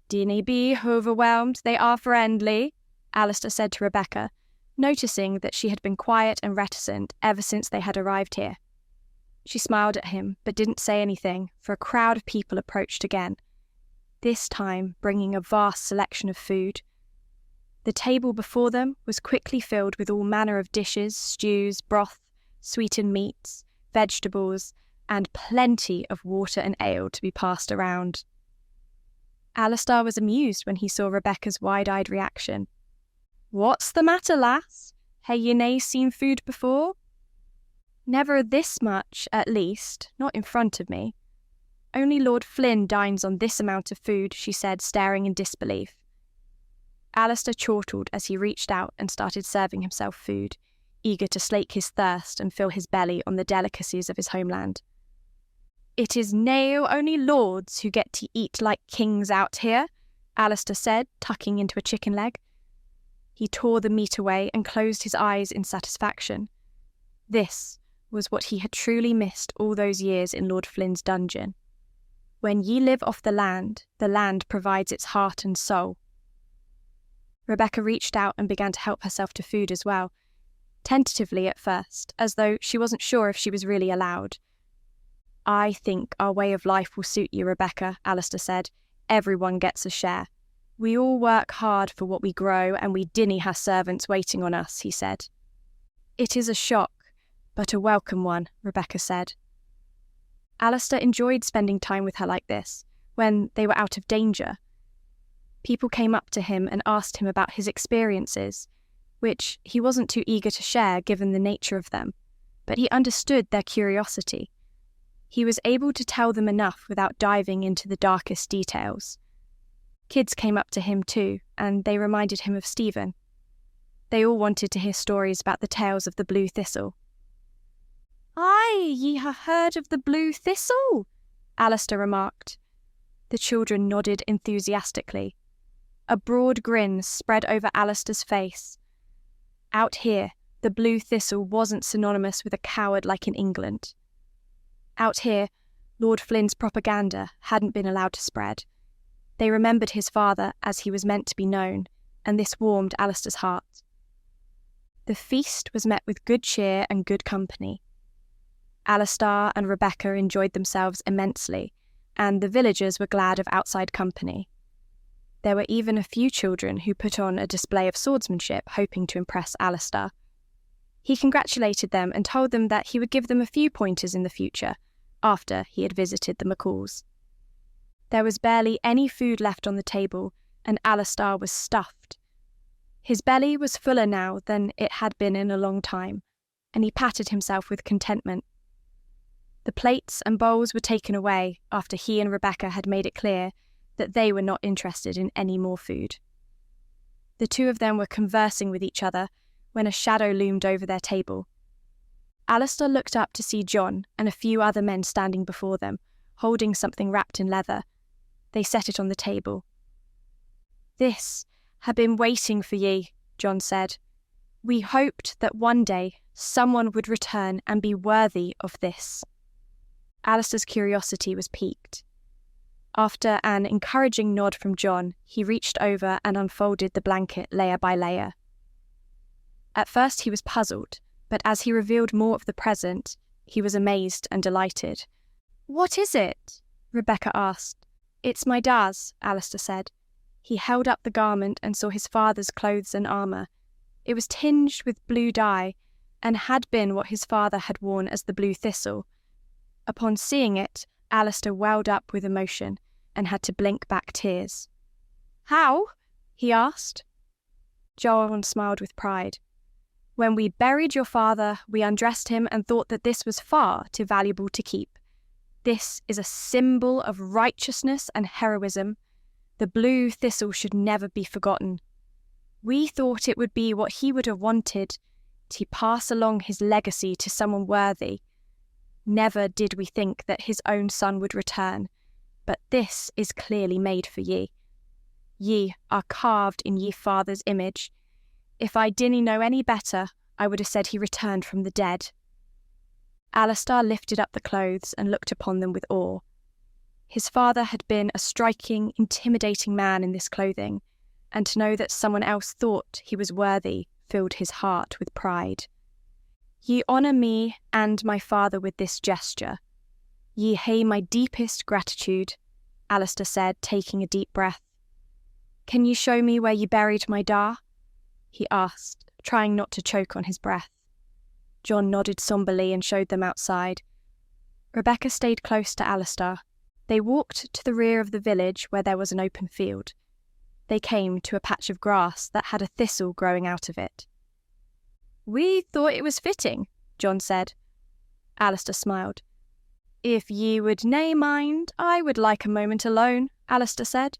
Speaker 1: "Dinna be overwhelmed, they are friendly," Alastar said to Rebecca, noticing that she had been quiet and reticent ever since they had arrived here. She smiled at him, but didn't say anything, for a crowd of people approached again, this time bringing a vast selection of food. The table before them was quickly filled with all manner of dishes, stews, broth, sweetened meats, vegetables, and plenty of water and ale to be passed around. Alastar was amused when he saw Rebecca's wide-eyed reaction. "What's the matter, lass? Hae ye nae seen food before?" "Never this much, at least, not in front of me. Only Lord Flynn dines on this amount of food," she said, staring in disbelief. Alastar chortled as he reached out and started serving himself food, eager to slake his thirst and fill his belly on the delicacies of his homeland. "It is nae only lords who get to eat like kings out here," Alastar said, tucking into a chicken leg. He tore the meat away and closed his eyes in satisfaction. This was what he had truly missed all those years in Lord Flynn's dungeon. When ye live off the land provides its heart and soul. Rebecca reached out and began to help herself to food as well, tentatively at first, as though she wasn't sure if she was really allowed. "I think our way of life will suit you, Rebecca," Alastar said. "Everyone gets a share. We all work hard for what we grow, and we dinna ha' servants waiting on us," he said. "It is a shock, but a welcome one," Rebecca said. Alastar enjoyed spending time with her like this, when they were out of danger. People came up to him and asked him about his experiences, which he wasn't too eager to share given the nature of them, but he understood their curiosity. He was able to tell them enough without diving into the darkest details. Kids came up to him too, and they reminded him of Stephen. They all wanted to hear stories about the tales of the Blue Thistle. "Aye, ye ha' heard of the Blue Thistle?" Alastar remarked. The children nodded enthusiastically. A broad grin spread over Alastar's face. Out here, the Blue Thistle wasn't synonymous with a coward like in England. Out here, Lord Flynn's propaganda hadn't been allowed to spread. They remembered his father as he was meant to be known, and this warmed Alastar's heart. The feast was met with good cheer and good company. Alastar and Rebecca enjoyed themselves immensely, and the villagers were glad of outside company. There were even a few children who put on a display of swordsmanship, hoping to impress Alastar. He congratulated them and told them that he would give them a few pointers in the future, after he had visited the McCalls. There was barely any food left on the table, and Alastar was stuffed. His belly was fuller now than it had been in a long time, and he patted himself with contentment. The plates and bowls were taken away after he and Rebecca had made it clear that they were not interested in any more food. The two of them were conversing with each other when a shadow loomed over their table. Alastar looked up to see John and a few other men standing before them, holding something wrapped in leather. They set it on the table. "This ha' been waiting for ye," John said. "We hoped that one day someone would return and be worthy of this." Alastar's curiosity was piqued. After an encouraging nod from John, he reached over and unfolded the blanket layer by layer. At first he was puzzled, but as he revealed more of the present, he was amazed and delighted. "What is it?" Rebecca asked. "It's my da's," Alastar said. He held up the garment and saw his father's clothes and armour. It was tinged with blue dye, and had been what his father had worn as the blue thistle. Upon seeing it, Alastar welled up with emotion and had to blink back tears. "How?" he asked. John smiled with pride. "When we buried your father, we undressed him and thought that this was far too valuable to keep. This is a symbol of righteousness and heroism. The blue thistle should never be forgotten. We thought it would be what he would have wanted, to pass along his legacy to someone worthy. Never did we think that his own son would return, but this is clearly made for ye. Ye are carved in ye father's image. If I didn't know any better, I would have said he returned from the dead." Alastar lifted up the clothes and looked upon them with awe. His father had been a striking, intimidating man in this clothing, and to know that someone else thought he was worthy filled his heart with pride. "Ye honour me and my father with this gesture. Ye hae my deepest gratitude," Alastar said, taking a deep breath. "Can ye show me where ye buried my da?" he asked, trying not to choke on his breath. John nodded somberly and showed them outside. Rebecca stayed close to Alastar. They walked to the rear of the village where there was an open field. They came to a patch of grass that had a thistle growing out of it. "We thought it was fitting," John said. Alastar smiled. "If ye would nae mind, I would like a moment alone," Alastar said.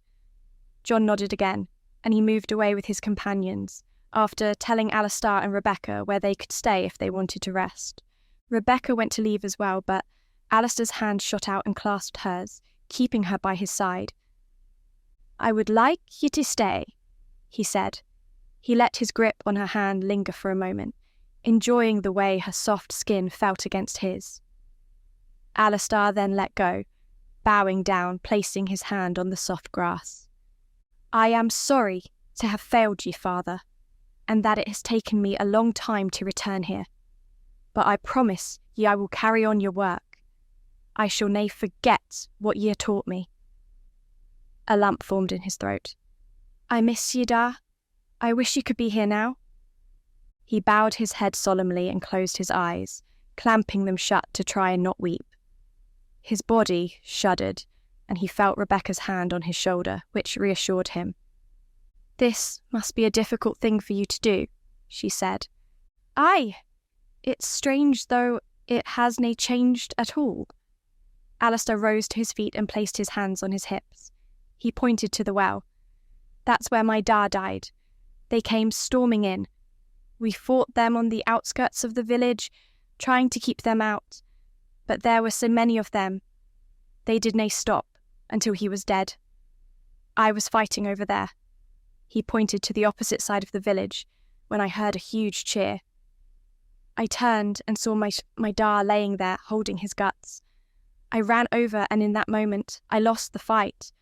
Speaker 1: John nodded again, and he moved away with his companions, after telling Alastar and Rebecca where they could stay if they wanted to rest. Rebecca went to leave as well, but Alastar's hand shot out and clasped hers, keeping her by his side. "I would like ye to stay," he said. He let his grip on her hand linger for a moment, enjoying the way her soft skin felt against his. Alastar then let go, bowing down, placing his hand on the soft grass. "I am sorry to have failed ye, father, and that it has taken me a long time to return here. But I promise ye I will carry on your work. I shall nae forget what ye ha' taught me." A lump formed in his throat. "I miss ye, da. I wish you could be here now." He bowed his head solemnly and closed his eyes, clamping them shut to try and not weep. His body shuddered, and he felt Rebecca's hand on his shoulder, which reassured him. "This must be a difficult thing for you to do," she said. "Aye. It's strange, though it has nae changed at all." Alastar rose to his feet and placed his hands on his hips. He pointed to the well. "That's where my da died. They came storming in. We fought them on the outskirts of the village, trying to keep them out, but there were so many of them. They did nae stop until he was dead. I was fighting over there." He pointed to the opposite side of the village when I heard a huge cheer. I turned and saw my da laying there, holding his guts. I ran over, and in that moment, I lost the fight.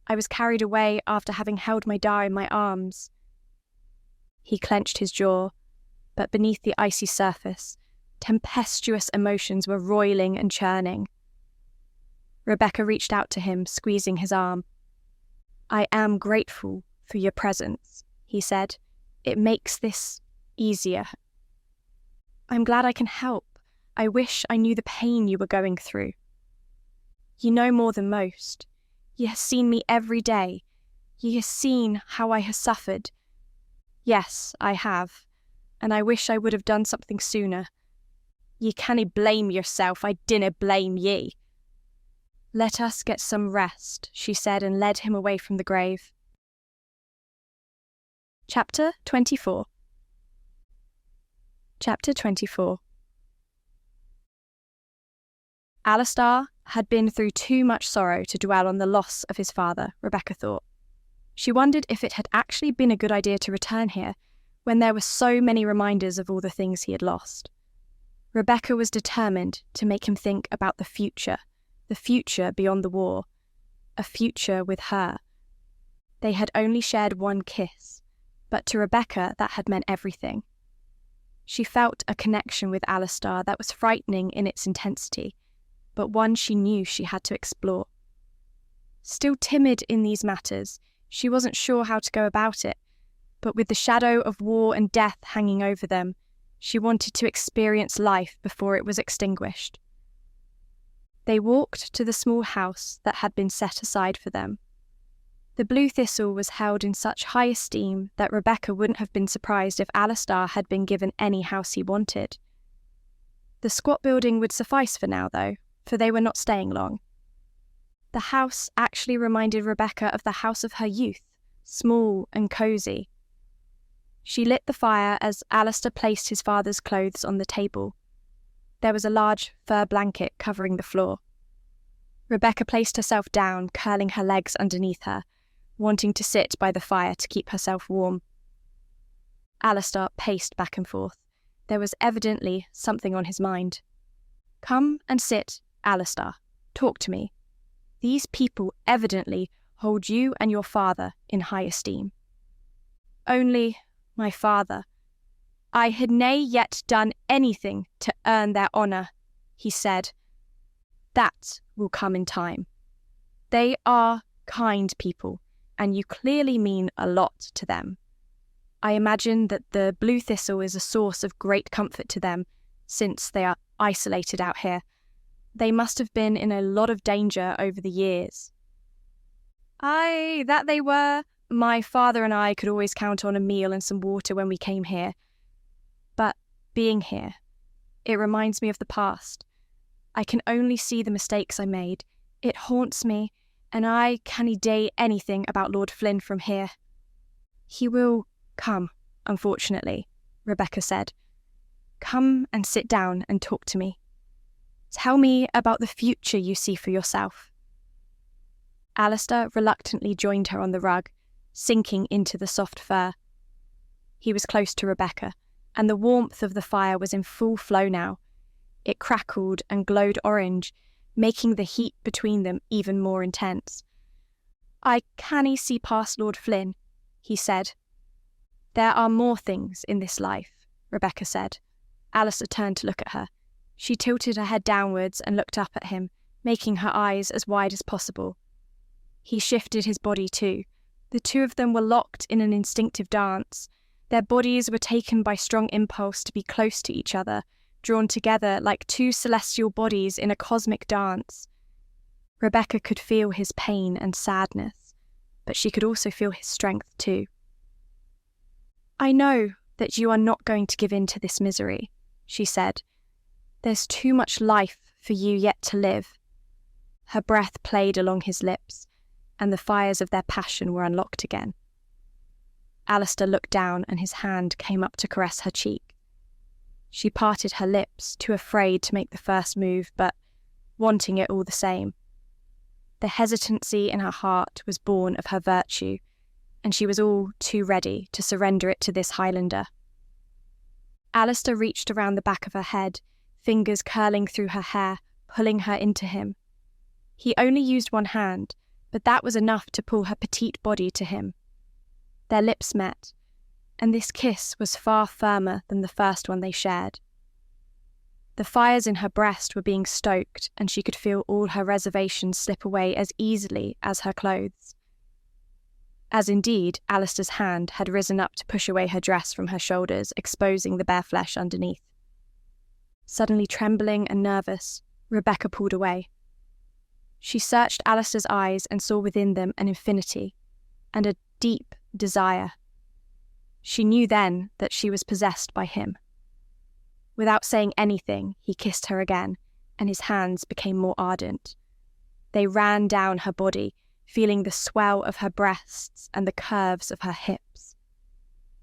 Speaker 1: I was carried away after having held my da in my arms. He clenched his jaw, but beneath the icy surface, tempestuous emotions were roiling and churning. Rebecca reached out to him, squeezing his arm. I am grateful for your presence, he said. It makes this easier. I'm glad I can help. I wish I knew the pain you were going through. You know more than most. You have seen me every day. You have seen how I have suffered. Yes, I have, and I wish I would have done something sooner. Ye canna blame yourself, I dinna blame ye. Let us get some rest, she said, and led him away from the grave. Chapter 24. Chapter 24. Alastar had been through too much sorrow to dwell on the loss of his father, Rebecca thought. She wondered if it had actually been a good idea to return here, when there were so many reminders of all the things he had lost. Rebecca was determined to make him think about the future beyond the war, a future with her. They had only shared one kiss, but to Rebecca that had meant everything. She felt a connection with Alastar that was frightening in its intensity, but one she knew she had to explore. Still timid in these matters, she wasn't sure how to go about it, but with the shadow of war and death hanging over them, she wanted to experience life before it was extinguished. They walked to the small house that had been set aside for them. The blue thistle was held in such high esteem that Rebecca wouldn't have been surprised if Alastar had been given any house he wanted. The squat building would suffice for now, though, for they were not staying long. The house actually reminded Rebecca of the house of her youth, small and cosy. She lit the fire as Alastar placed his father's clothes on the table. There was a large fur blanket covering the floor. Rebecca placed herself down, curling her legs underneath her, wanting to sit by the fire to keep herself warm. Alastar paced back and forth. There was evidently something on his mind. Come and sit, Alastar. Talk to me. These people evidently hold you and your father in high esteem. Only my father. I had nae yet done anything to earn their honour, he said. That will come in time. They are kind people, and you clearly mean a lot to them. I imagine that the blue thistle is a source of great comfort to them, since they are isolated out here. They must have been in a lot of danger over the years. Aye, that they were. My father and I could always count on a meal and some water when we came here. But being here, it reminds me of the past. I can only see the mistakes I made. It haunts me, and I canna day anything about Lord Flynn from here. He will come, unfortunately, Rebecca said. Come and sit down and talk to me. Tell me about the future you see for yourself. Alastar reluctantly joined her on the rug, sinking into the soft fur. He was close to Rebecca, and the warmth of the fire was in full flow now. It crackled and glowed orange, making the heat between them even more intense. I canna see past Lord Flynn, he said. There are more things in this life, Rebecca said. Alastar turned to look at her. She tilted her head downwards and looked up at him, making her eyes as wide as possible. He shifted his body too. The two of them were locked in an instinctive dance. Their bodies were taken by strong impulse to be close to each other, drawn together like two celestial bodies in a cosmic dance. Rebecca could feel his pain and sadness, but she could also feel his strength too. I know that you are not going to give in to this misery, she said. There's too much life for you yet to live. Her breath played along his lips, and the fires of their passion were unlocked again. Alastar looked down and his hand came up to caress her cheek. She parted her lips, too afraid to make the first move, but wanting it all the same. The hesitancy in her heart was born of her virtue, and she was all too ready to surrender it to this Highlander. Alastar reached around the back of her head, fingers curling through her hair, pulling her into him. He only used one hand, but that was enough to pull her petite body to him. Their lips met, and this kiss was far firmer than the first one they shared. The fires in her breast were being stoked, and she could feel all her reservations slip away as easily as her clothes. as indeed Alastar's hand had risen up to push away her dress from her shoulders, exposing the bare flesh underneath. Suddenly trembling and nervous, Rebecca pulled away. She searched Alastar's eyes and saw within them an infinity and a deep desire. She knew then that she was possessed by him. Without saying anything, he kissed her again, and his hands became more ardent. They ran down her body, feeling the swell of her breasts and the curves of her hips.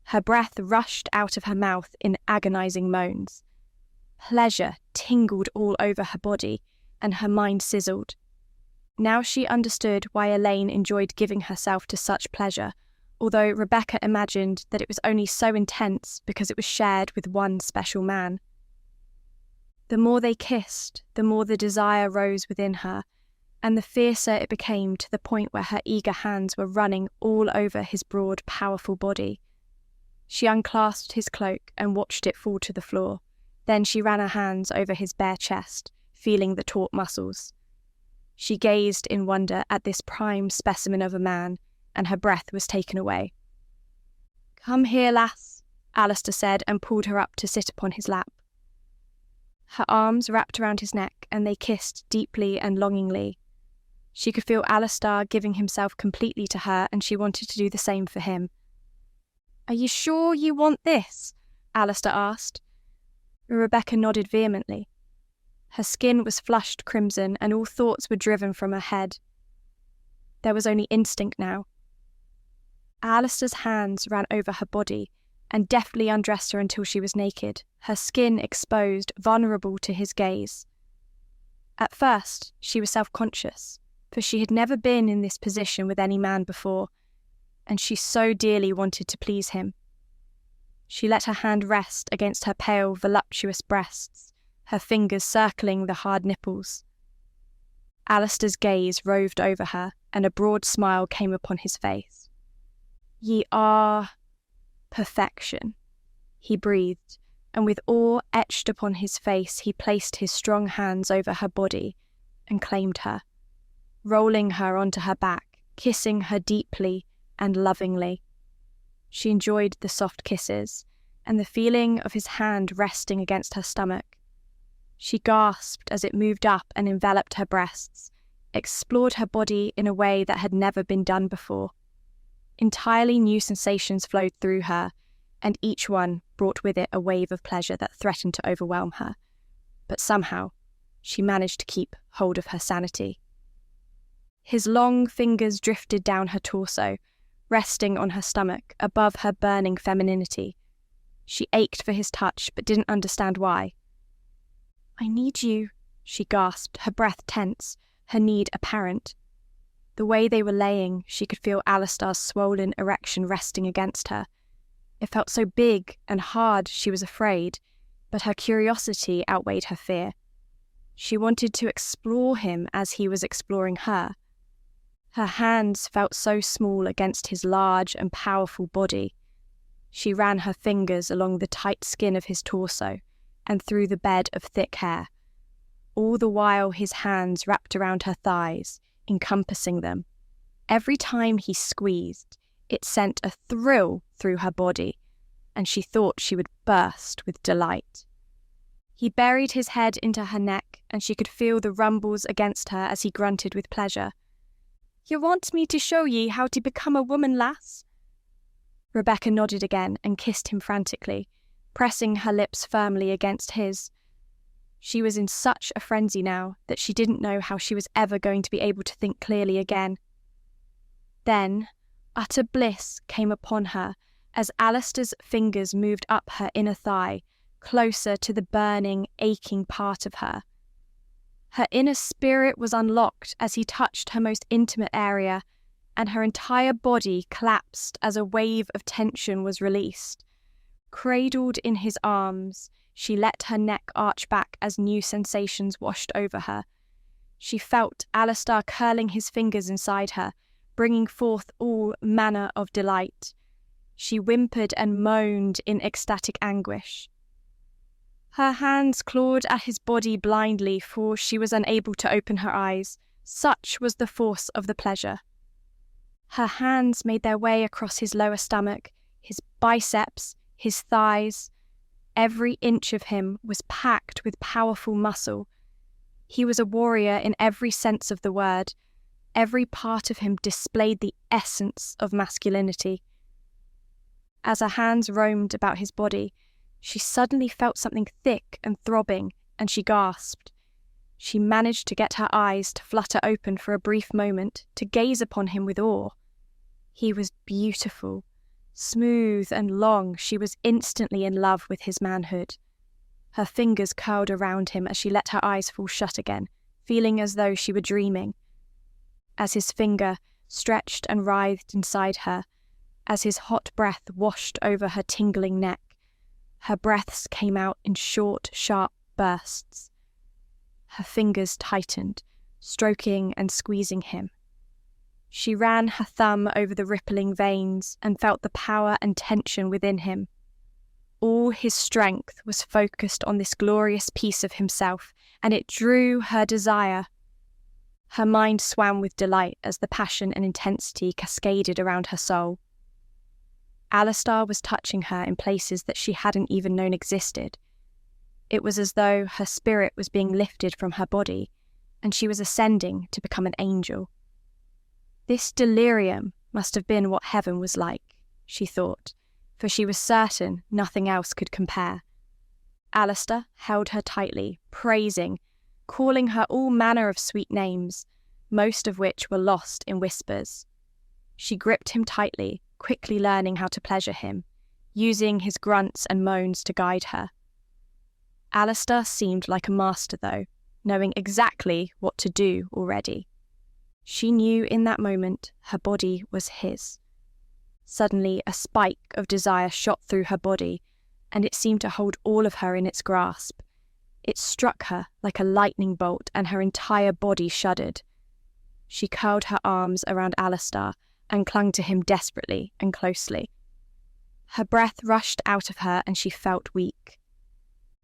Speaker 1: Her breath rushed out of her mouth in agonizing moans. Pleasure tingled all over her body, and her mind sizzled. Now she understood why Elaine enjoyed giving herself to such pleasure, although Rebecca imagined that it was only so intense because it was shared with one special man. The more they kissed, the more the desire rose within her, and the fiercer it became to the point where her eager hands were running all over his broad, powerful body. She unclasped his cloak and watched it fall to the floor. Then she ran her hands over his bare chest, feeling the taut muscles. She gazed in wonder at this prime specimen of a man, and her breath was taken away. "Come here, lass," Alastar said, and pulled her up to sit upon his lap. Her arms wrapped around his neck, and they kissed deeply and longingly. She could feel Alastar giving himself completely to her, and she wanted to do the same for him. "Are you sure you want this?" Alastar asked. Rebecca nodded vehemently. Her skin was flushed crimson, and all thoughts were driven from her head. There was only instinct now. Alastar's hands ran over her body and deftly undressed her until she was naked, her skin exposed, vulnerable to his gaze. At first, she was self-conscious, for she had never been in this position with any man before, and she so dearly wanted to please him. She let her hand rest against her pale, voluptuous breasts, her fingers circling the hard nipples. Alastar's gaze roved over her, and a broad smile came upon his face. "Ye are perfection," he breathed, and with awe etched upon his face he placed his strong hands over her body and claimed her, rolling her onto her back, kissing her deeply and lovingly. She enjoyed the soft kisses and the feeling of his hand resting against her stomach. She gasped as it moved up and enveloped her breasts, explored her body in a way that had never been done before. Entirely new sensations flowed through her, and each one brought with it a wave of pleasure that threatened to overwhelm her. But somehow, she managed to keep hold of her sanity. His long fingers drifted down her torso, resting on her stomach, above her burning femininity. She ached for his touch, but didn't understand why. "I need you," she gasped, her breath tense, her need apparent. The way they were laying, she could feel Alastar's swollen erection resting against her. It felt so big and hard she was afraid, but her curiosity outweighed her fear. She wanted to explore him as he was exploring her. Her hands felt so small against his large and powerful body. She ran her fingers along the tight skin of his torso and through the bed of thick hair. All the while his hands wrapped around her thighs, encompassing them. Every time he squeezed, it sent a thrill through her body, and she thought she would burst with delight. He buried his head into her neck, and she could feel the rumbles against her as he grunted with pleasure. "You want me to show ye how to become a woman, lass?" Rebecca nodded again and kissed him frantically, pressing her lips firmly against his. She was in such a frenzy now that she didn't know how she was ever going to be able to think clearly again. Then, utter bliss came upon her as Alastar's fingers moved up her inner thigh, closer to the burning, aching part of her. Her inner spirit was unlocked as he touched her most intimate area, and her entire body collapsed as a wave of tension was released. Cradled in his arms, she let her neck arch back as new sensations washed over her. She felt Alastar curling his fingers inside her, bringing forth all manner of delight. She whimpered and moaned in ecstatic anguish. Her hands clawed at his body blindly, for she was unable to open her eyes. Such was the force of the pleasure. Her hands made their way across his lower stomach, his biceps, his thighs. Every inch of him was packed with powerful muscle. He was a warrior in every sense of the word. Every part of him displayed the essence of masculinity. As her hands roamed about his body, she suddenly felt something thick and throbbing, and she gasped. She managed to get her eyes to flutter open for a brief moment, to gaze upon him with awe. He was beautiful, smooth and long. She was instantly in love with his manhood. Her fingers curled around him as she let her eyes fall shut again, feeling as though she were dreaming. As his finger stretched and writhed inside her, as his hot breath washed over her tingling neck, her breaths came out in short, sharp bursts. Her fingers tightened, stroking and squeezing him. She ran her thumb over the rippling veins and felt the power and tension within him. All his strength was focused on this glorious piece of himself, and it drew her desire. Her mind swam with delight as the passion and intensity cascaded around her soul. Alastar was touching her in places that she hadn't even known existed. It was as though her spirit was being lifted from her body, and she was ascending to become an angel. This delirium must have been what heaven was like, she thought, for she was certain nothing else could compare. Alastar held her tightly, praising, calling her all manner of sweet names, most of which were lost in whispers. She gripped him tightly, quickly learning how to pleasure him, using his grunts and moans to guide her. Alastar seemed like a master, though, knowing exactly what to do already. She knew in that moment her body was his. Suddenly, a spike of desire shot through her body, and it seemed to hold all of her in its grasp. It struck her like a lightning bolt, and her entire body shuddered. She curled her arms around Alastar and clung to him desperately and closely. Her breath rushed out of her, and she felt weak.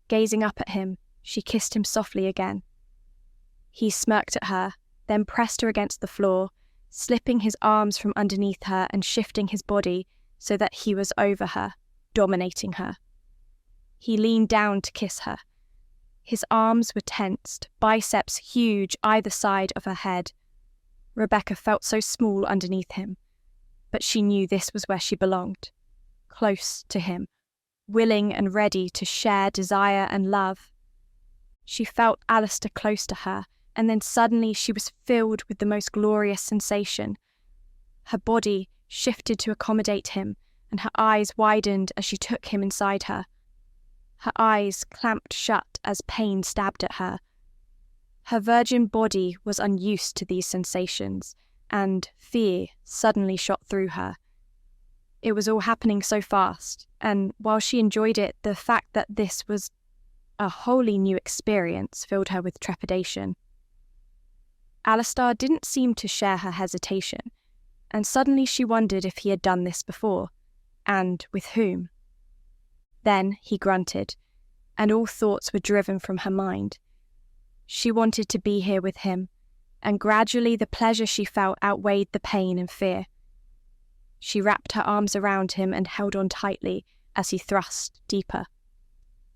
Speaker 1: Gazing up at him, she kissed him softly again. He smirked at her, then pressed her against the floor, slipping his arms from underneath her and shifting his body so that he was over her, dominating her. He leaned down to kiss her. His arms were tensed, biceps huge either side of her head. Rebecca felt so small underneath him, but she knew this was where she belonged, close to him, willing and ready to share desire and love. She felt Alastar close to her, and then suddenly she was filled with the most glorious sensation. Her body shifted to accommodate him, and her eyes widened as she took him inside her. Her eyes clamped shut as pain stabbed at her. Her virgin body was unused to these sensations, and fear suddenly shot through her. It was all happening so fast, and while she enjoyed it, the fact that this was a wholly new experience filled her with trepidation. Alastar didn't seem to share her hesitation, and suddenly she wondered if he had done this before, and with whom. Then he grunted, and all thoughts were driven from her mind. She wanted to be here with him, and gradually the pleasure she felt outweighed the pain and fear. She wrapped her arms around him and held on tightly as he thrust deeper.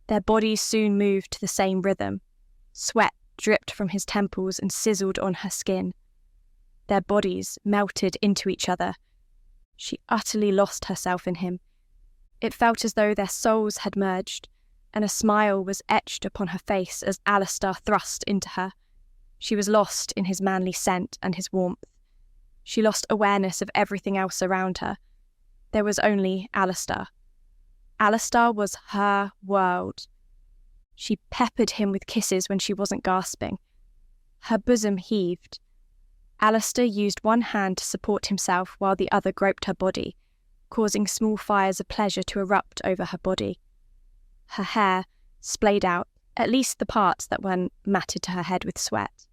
Speaker 1: Their bodies soon moved to the same rhythm. Sweat dripped from his temples and sizzled on her skin. Their bodies melted into each other. She utterly lost herself in him. It felt as though their souls had merged, and a smile was etched upon her face as Alastar thrust into her. She was lost in his manly scent and his warmth. She lost awareness of everything else around her. There was only Alastar. Alastar was her world. She peppered him with kisses when she wasn't gasping. Her bosom heaved. Alastar used one hand to support himself while the other groped her body, causing small fires of pleasure to erupt over her body. Her hair splayed out, at least the parts that weren't matted to her head with sweat.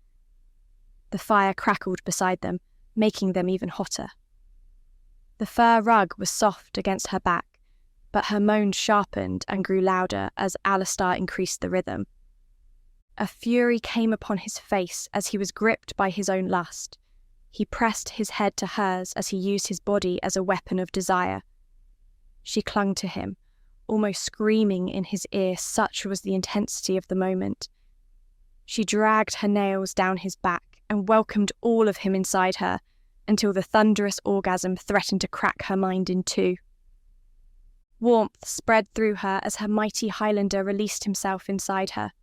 Speaker 1: The fire crackled beside them, making them even hotter. The fur rug was soft against her back, but her moans sharpened and grew louder as Alastar increased the rhythm. A fury came upon his face as he was gripped by his own lust. He pressed his head to hers as he used his body as a weapon of desire. She clung to him, almost screaming in his ear, such was the intensity of the moment. She dragged her nails down his back and welcomed all of him inside her until the thunderous orgasm threatened to crack her mind in two. Warmth spread through her as her mighty Highlander released himself inside her.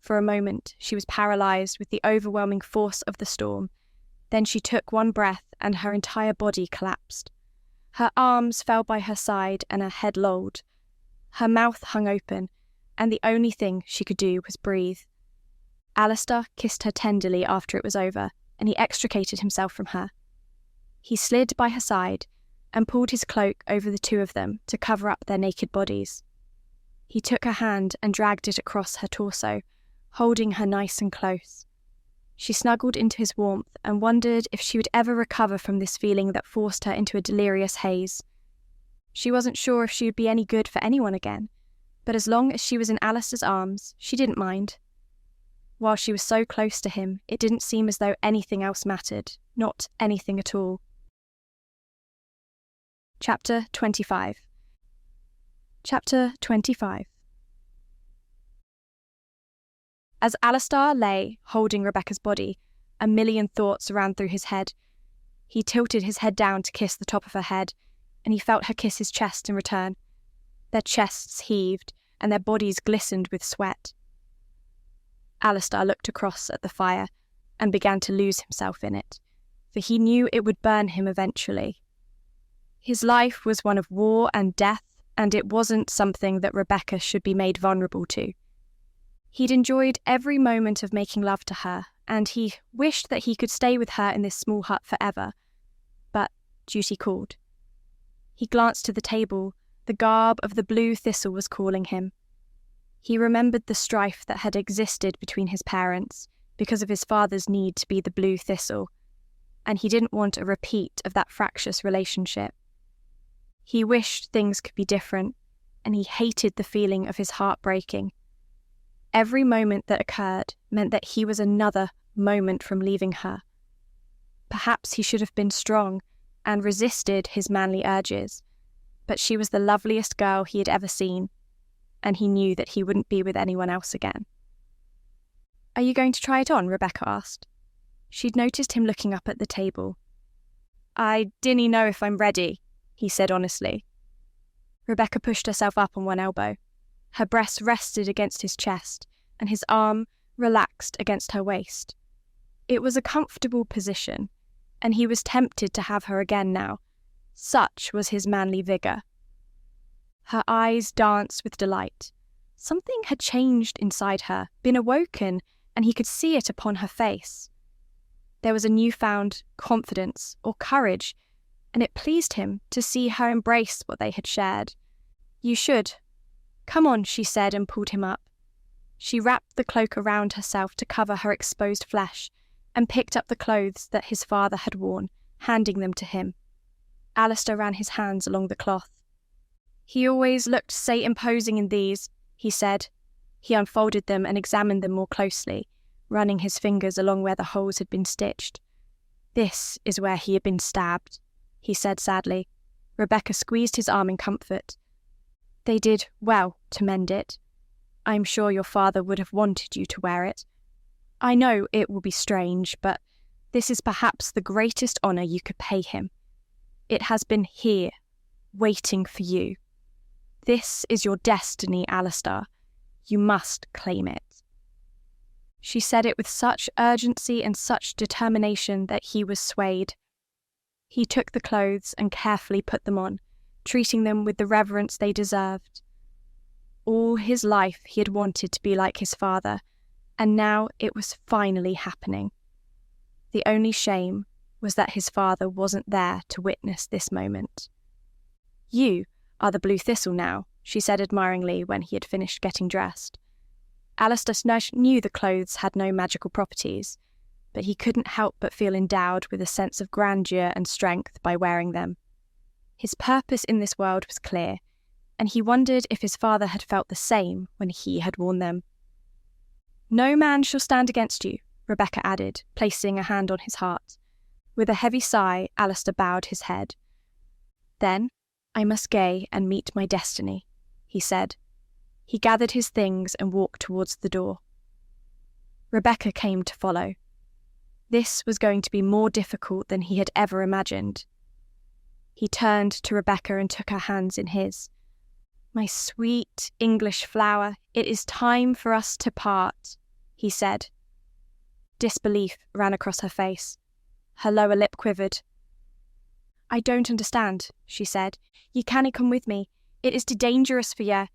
Speaker 1: For a moment, she was paralyzed with the overwhelming force of the storm. Then she took one breath and her entire body collapsed. Her arms fell by her side and her head lolled. Her mouth hung open, and the only thing she could do was breathe. Alastar kissed her tenderly after it was over, and he extricated himself from her. He slid by her side and pulled his cloak over the two of them to cover up their naked bodies. He took her hand and dragged it across her torso, holding her nice and close. She snuggled into his warmth and wondered if she would ever recover from this feeling that forced her into a delirious haze. She wasn't sure if she would be any good for anyone again, but as long as she was in Alastar's arms, she didn't mind. While she was so close to him, it didn't seem as though anything else mattered, not anything at all. Chapter 25. Chapter 25. As Alastar lay, holding Rebecca's body, a million thoughts ran through his head. He tilted his head down to kiss the top of her head, and he felt her kiss his chest in return. Their chests heaved, and their bodies glistened with sweat. Alastar looked across at the fire, and began to lose himself in it, for he knew it would burn him eventually. His life was one of war and death, and it wasn't something that Rebecca should be made vulnerable to. He'd enjoyed every moment of making love to her, and he wished that he could stay with her in this small hut forever. But duty called. He glanced to the table. The garb of the blue thistle was calling him. He remembered the strife that had existed between his parents because of his father's need to be the blue thistle, and he didn't want a repeat of that fractious relationship. He wished things could be different, and he hated the feeling of his heart breaking. Every moment that occurred meant that he was another moment from leaving her. Perhaps he should have been strong and resisted his manly urges, but she was the loveliest girl he had ever seen, and he knew that he wouldn't be with anyone else again. "Are you going to try it on?" Rebecca asked. She'd noticed him looking up at the table. "I dinna know if I'm ready," he said honestly. Rebecca pushed herself up on one elbow. Her breast rested against his chest, and his arm relaxed against her waist. It was a comfortable position, and he was tempted to have her again now. Such was his manly vigour. Her eyes danced with delight. Something had changed inside her, been awoken, and he could see it upon her face. There was a newfound confidence or courage, and it pleased him to see her embrace what they had shared. "You should. Come on," she said, and pulled him up. She wrapped the cloak around herself to cover her exposed flesh, and picked up the clothes that his father had worn, handing them to him. Alastar ran his hands along the cloth. "He always looked sae imposing in these," he said. He unfolded them and examined them more closely, running his fingers along where the holes had been stitched. "This is where he had been stabbed," he said sadly. Rebecca squeezed his arm in comfort. "They did well to mend it. I'm sure your father would have wanted you to wear it. I know it will be strange, but this is perhaps the greatest honour you could pay him. It has been here, waiting for you. This is your destiny, Alastar. You must claim it." She said it with such urgency and such determination that he was swayed. He took the clothes and carefully put them on, treating them with the reverence they deserved. All his life he had wanted to be like his father, and now it was finally happening. The only shame was that his father wasn't there to witness this moment. "You are the blue thistle now," she said admiringly when he had finished getting dressed. Alastar knew the clothes had no magical properties, but he couldn't help but feel endowed with a sense of grandeur and strength by wearing them. His purpose in this world was clear, and he wondered if his father had felt the same when he had worn them. "No man shall stand against you," Rebecca added, placing a hand on his heart. With a heavy sigh, Alastar bowed his head. Then, I must go and meet my destiny, he said. He gathered his things and walked towards the door. Rebecca came to follow. This was going to be more difficult than he had ever imagined. He turned to Rebecca and took her hands in his. My sweet English flower, it is time for us to part, he said. Disbelief ran across her face. Her lower lip quivered. I don't understand, she said. Ye canna come with me. It is too dangerous for ye.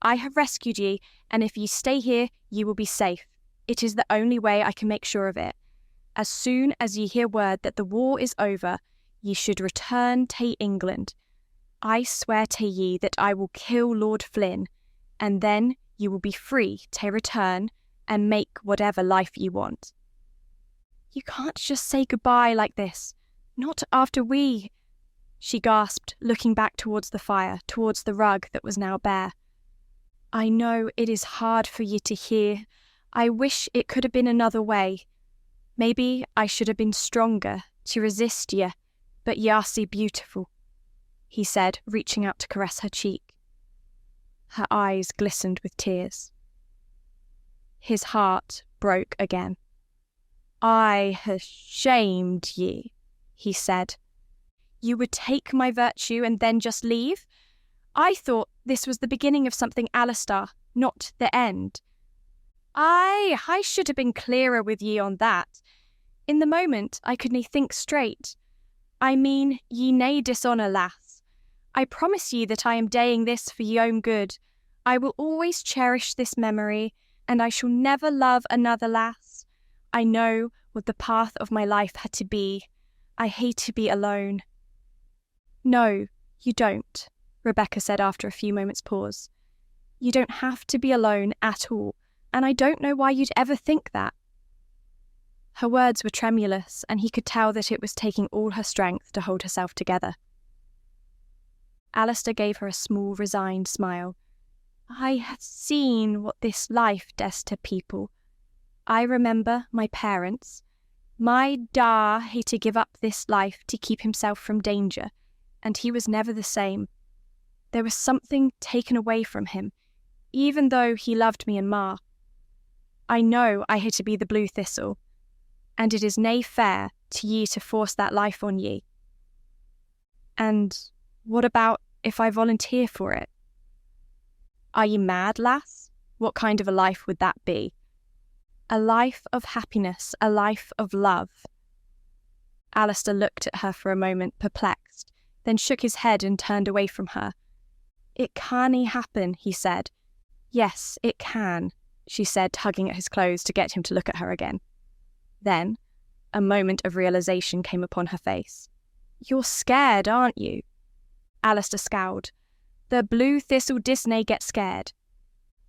Speaker 1: I have rescued ye, and if ye stay here, ye will be safe. It is the only way I can make sure of it. As soon as ye hear word that the war is over, ye should return to England. I swear to ye that I will kill Lord Flynn, and then ye will be free to return and make whatever life ye want. You can't just say goodbye like this. Not after we... She gasped, looking back towards the fire, towards the rug that was now bare. I know it is hard for ye to hear. I wish it could have been another way. Maybe I should have been stronger to resist ye, but ye are so beautiful, he said, reaching out to caress her cheek. Her eyes glistened with tears. His heart broke again. I have shamed ye, he said. You would take my virtue and then just leave? I thought this was the beginning of something, Alastar, not the end. I should have been clearer with ye on that. In the moment, I could nae think straight. I mean, ye nae dishonour, lass. I promise ye that I am daying this for ye own good. I will always cherish this memory, and I shall never love another lass. I know what the path of my life had to be. I hate to be alone. No, you don't, Rebecca said after a few moments' pause. You don't have to be alone at all, and I don't know why you'd ever think that. Her words were tremulous, and he could tell that it was taking all her strength to hold herself together. Alastar gave her a small, resigned smile. I have seen what this life does to people. I remember my parents. My da had to give up this life to keep himself from danger, and he was never the same. There was something taken away from him, even though he loved me and Ma. I know I had to be the blue thistle, and it is nae fair to ye to force that life on ye. And what about if I volunteer for it? Are ye mad, lass? What kind of a life would that be? A life of happiness, a life of love. Alastar looked at her for a moment, perplexed, then shook his head and turned away from her. It cannae happen, he said. Yes, it can, she said, tugging at his clothes to get him to look at her again. Then, a moment of realization came upon her face. You're scared, aren't you? Alastar scowled. The blue thistle Disney get scared.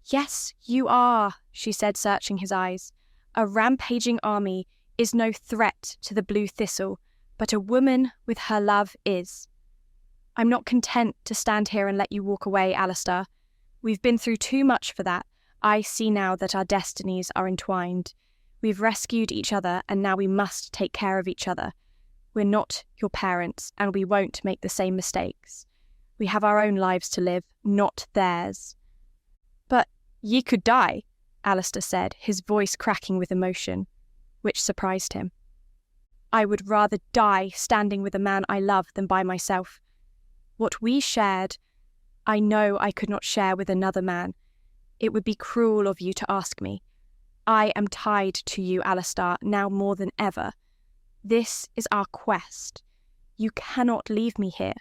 Speaker 1: Yes, you are, she said, searching his eyes. A rampaging army is no threat to the blue thistle, but a woman with her love is. I'm not content to stand here and let you walk away, Alastar. We've been through too much for that. I see now that our destinies are entwined. We've rescued each other, and now we must take care of each other. We're not your parents, and we won't make the same mistakes. We have our own lives to live, not theirs. But ye could die, Alastar said, his voice cracking with emotion, which surprised him. I would rather die standing with a man I love than by myself. What we shared, I know I could not share with another man. It would be cruel of you to ask me. I am tied to you, Alastar, now more than ever. This is our quest. You cannot leave me here.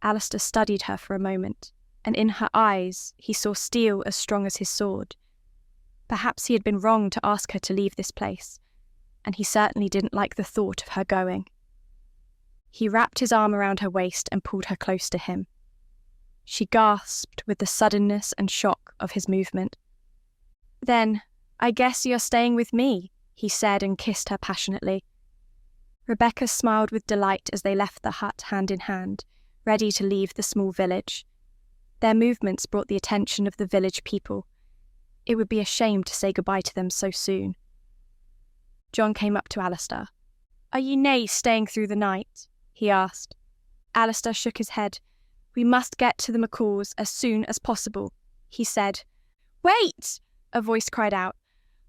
Speaker 1: Alastar studied her for a moment, and in her eyes he saw steel as strong as his sword. Perhaps he had been wrong to ask her to leave this place, and he certainly didn't like the thought of her going. He wrapped his arm around her waist and pulled her close to him. She gasped with the suddenness and shock of his movement. Then, I guess you're staying with me, he said and kissed her passionately. Rebecca smiled with delight as they left the hut hand in hand, ready to leave the small village. Their movements brought the attention of the village people. It would be a shame to say goodbye to them so soon. John came up to Alastar. "Are ye nae staying through the night?" he asked. Alastar shook his head. "We must get to the McCalls as soon as possible," he said. "Wait!" a voice cried out.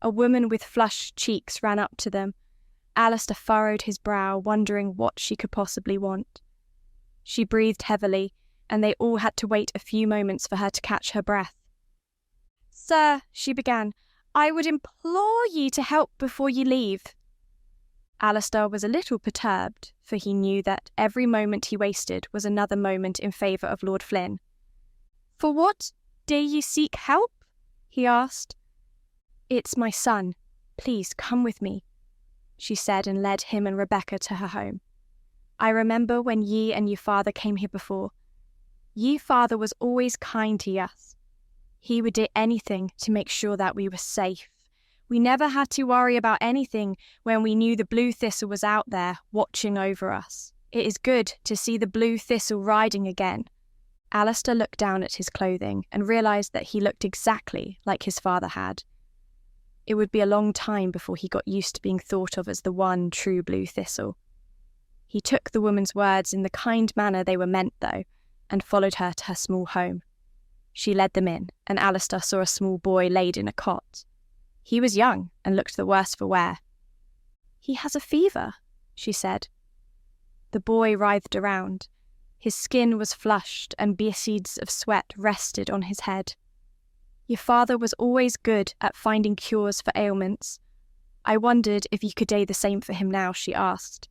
Speaker 1: A woman with flushed cheeks ran up to them. Alastar furrowed his brow, wondering what she could possibly want. She breathed heavily, and they all had to wait a few moments for her to catch her breath. "Sir," she began, "I would implore ye to help before ye leave." Alastar was a little perturbed, for he knew that every moment he wasted was another moment in favour of Lord Flynn. "For what do ye seek help?" he asked. "It's my son. Please come with me," she said, and led him and Rebecca to her home. "I remember when ye and ye father came here before. Ye father was always kind to us. He would do anything to make sure that we were safe. We never had to worry about anything when we knew the blue thistle was out there watching over us. It is good to see the blue thistle riding again." Alastar looked down at his clothing and realised that he looked exactly like his father had. It would be a long time before he got used to being thought of as the one true blue thistle. He took the woman's words in the kind manner they were meant, though, and followed her to her small home. She led them in, and Alastar saw a small boy laid in a cot. He was young and looked the worse for wear. "He has a fever," she said. The boy writhed around. His skin was flushed and beads of sweat rested on his head. "Your father was always good at finding cures for ailments. I wondered if you could do the same for him now," she asked.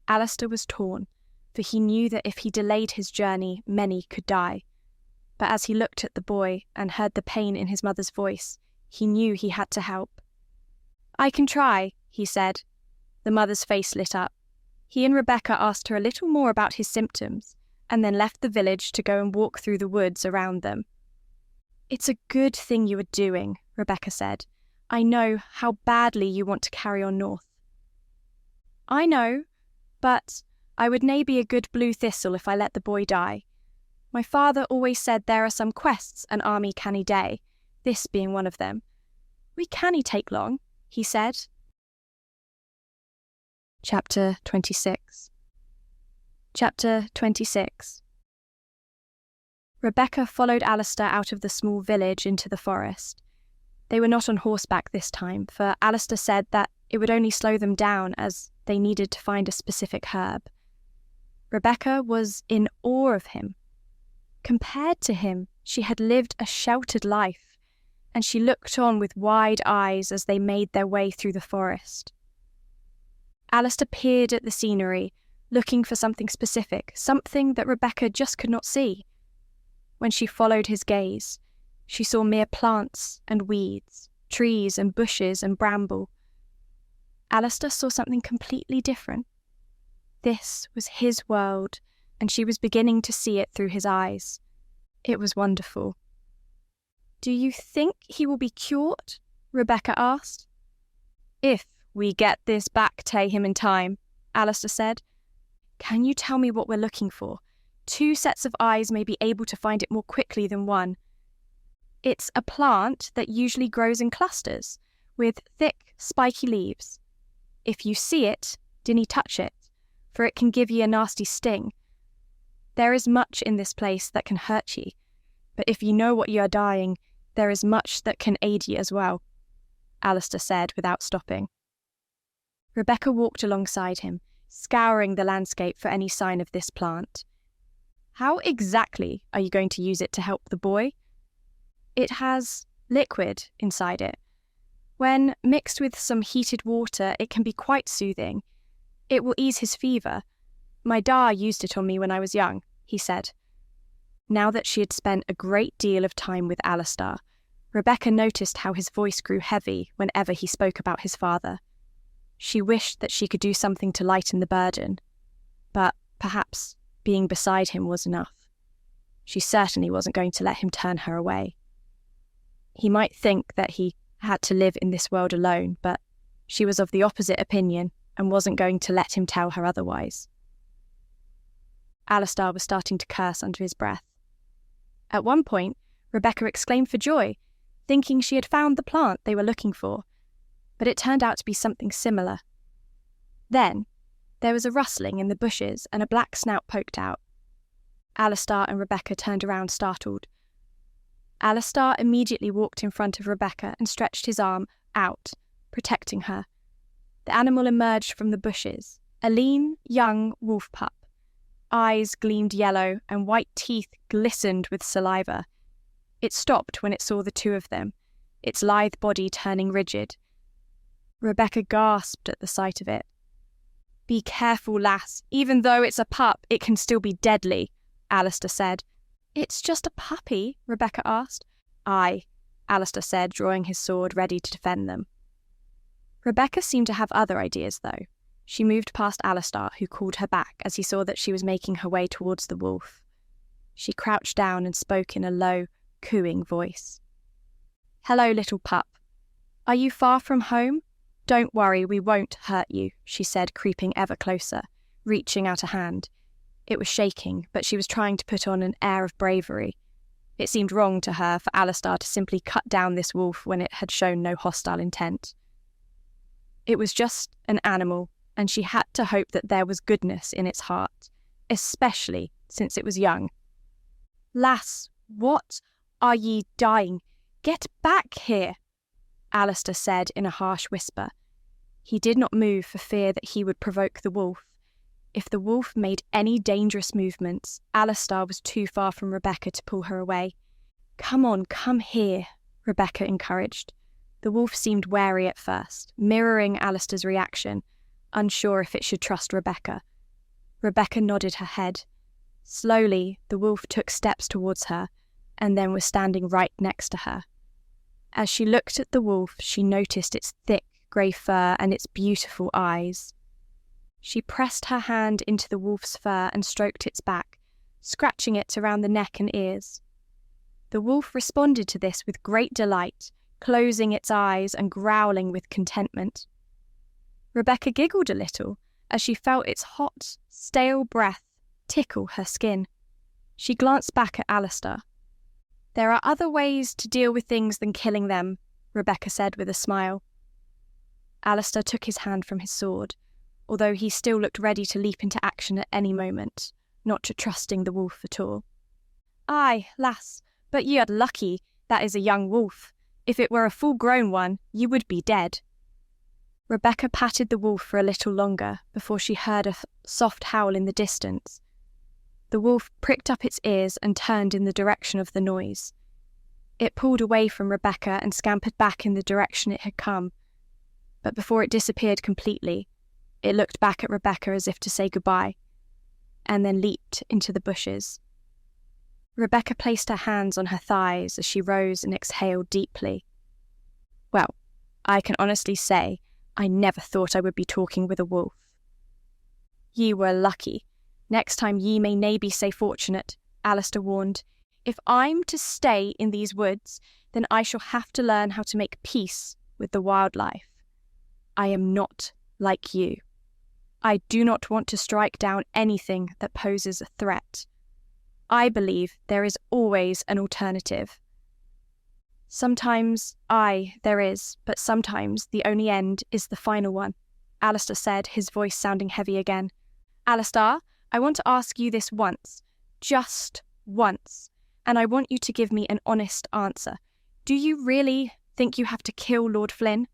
Speaker 1: Alastar was torn, for he knew that if he delayed his journey, many could die. But as he looked at the boy and heard the pain in his mother's voice, he knew he had to help. "I can try," he said. The mother's face lit up. He and Rebecca asked her a little more about his symptoms, and then left the village to go and walk through the woods around them. "It's a good thing you are doing," Rebecca said. "I know how badly you want to carry on north." "I know, but I would nae be a good blue thistle if I let the boy die. My father always said there are some quests an army canny day, this being one of them. We canny take long," he said. Chapter 26. Chapter 26. Rebecca followed Alastar out of the small village into the forest. They were not on horseback this time, for Alastar said that it would only slow them down as they needed to find a specific herb. Rebecca was in awe of him. Compared to him, she had lived a sheltered life, and she looked on with wide eyes as they made their way through the forest. Alastar peered at the scenery, looking for something specific, something that Rebecca just could not see. When she followed his gaze, she saw mere plants and weeds, trees and bushes and bramble. Alastar saw something completely different. This was his world, and she was beginning to see it through his eyes. It was wonderful. "Do you think he will be cured?" Rebecca asked. "If we get this back to him in time," Alastar said. "Can you tell me what we're looking for? 2 sets of eyes may be able to find it more quickly than one." "It's a plant that usually grows in clusters, with thick, spiky leaves. If you see it, dinna touch it, for it can give ye a nasty sting. There is much in this place that can hurt ye, but if ye know what ye are dying, there is much that can aid ye as well," Alastar said without stopping. Rebecca walked alongside him, scouring the landscape for any sign of this plant. "How exactly are you going to use it to help the boy?" "It has liquid inside it. When mixed with some heated water, it can be quite soothing. It will ease his fever. My da used it on me when I was young," he said. Now that she had spent a great deal of time with Alastar, Rebecca noticed how his voice grew heavy whenever he spoke about his father. She wished that she could do something to lighten the burden, but perhaps being beside him was enough. She certainly wasn't going to let him turn her away. He might think that he had to live in this world alone, but she was of the opposite opinion and wasn't going to let him tell her otherwise. Alastar was starting to curse under his breath. At one point, Rebecca exclaimed for joy, thinking she had found the plant they were looking for. but it turned out to be something similar. Then, there was a rustling in the bushes and a black snout poked out. Alastar and Rebecca turned around startled. Alastar immediately walked in front of Rebecca and stretched his arm out, protecting her. The animal emerged from the bushes, a lean, young wolf pup. Eyes gleamed yellow and white teeth glistened with saliva. It stopped when it saw the two of them, its lithe body turning rigid. Rebecca gasped at the sight of it. "Be careful, lass. Even though it's a pup, it can still be deadly," Alastar said. "It's just a puppy?" Rebecca asked. "Aye," Alastar said, drawing his sword ready to defend them. Rebecca seemed to have other ideas, though. She moved past Alastar, who called her back as he saw that she was making her way towards the wolf. She crouched down and spoke in a low, cooing voice. "Hello, little pup. Are you far from home? Don't worry, we won't hurt you," she said, creeping ever closer, reaching out a hand. It was shaking, but she was trying to put on an air of bravery. It seemed wrong to her for Alastar to simply cut down this wolf when it had shown no hostile intent. It was just an animal, and she had to hope that there was goodness in its heart, especially since it was young. "Lass, what are ye dying? Get back here," Alastar said in a harsh whisper. He did not move for fear that he would provoke the wolf. If the wolf made any dangerous movements, Alastar was too far from Rebecca to pull her away. "Come on, come here," Rebecca encouraged. The wolf seemed wary at first, mirroring Alastar's reaction, unsure if it should trust Rebecca. Rebecca nodded her head. Slowly, the wolf took steps towards her, and then was standing right next to her. As she looked at the wolf, she noticed its thick grey fur and its beautiful eyes. She pressed her hand into the wolf's fur and stroked its back, scratching it around the neck and ears. The wolf responded to this with great delight, closing its eyes and growling with contentment. Rebecca giggled a little as she felt its hot, stale breath tickle her skin. She glanced back at Alastar. "There are other ways to deal with things than killing them," Rebecca said with a smile. Alastar took his hand from his sword, although he still looked ready to leap into action at any moment, not trusting the wolf at all. "Aye, lass, but ye are lucky that is a young wolf. If it were a full-grown one, you would be dead." Rebecca patted the wolf for a little longer before she heard a soft howl in the distance. The wolf pricked up its ears and turned in the direction of the noise. It pulled away from Rebecca and scampered back in the direction it had come. But before it disappeared completely, it looked back at Rebecca as if to say goodbye, and then leaped into the bushes. Rebecca placed her hands on her thighs as she rose and exhaled deeply. "Well, I can honestly say I never thought I would be talking with a wolf." "Ye were lucky. Next time ye may nae be sae fortunate," Alastar warned. "If I'm to stay in these woods, then I shall have to learn how to make peace with the wildlife. I am not like you. I do not want to strike down anything that poses a threat. I believe there is always an alternative. Sometimes, there is, but sometimes the only end is the final one," Alastar said, his voice sounding heavy again. "Alastar, I want to ask you this once, just once, and I want you to give me an honest answer. Do you really think you have to kill Lord Flynn?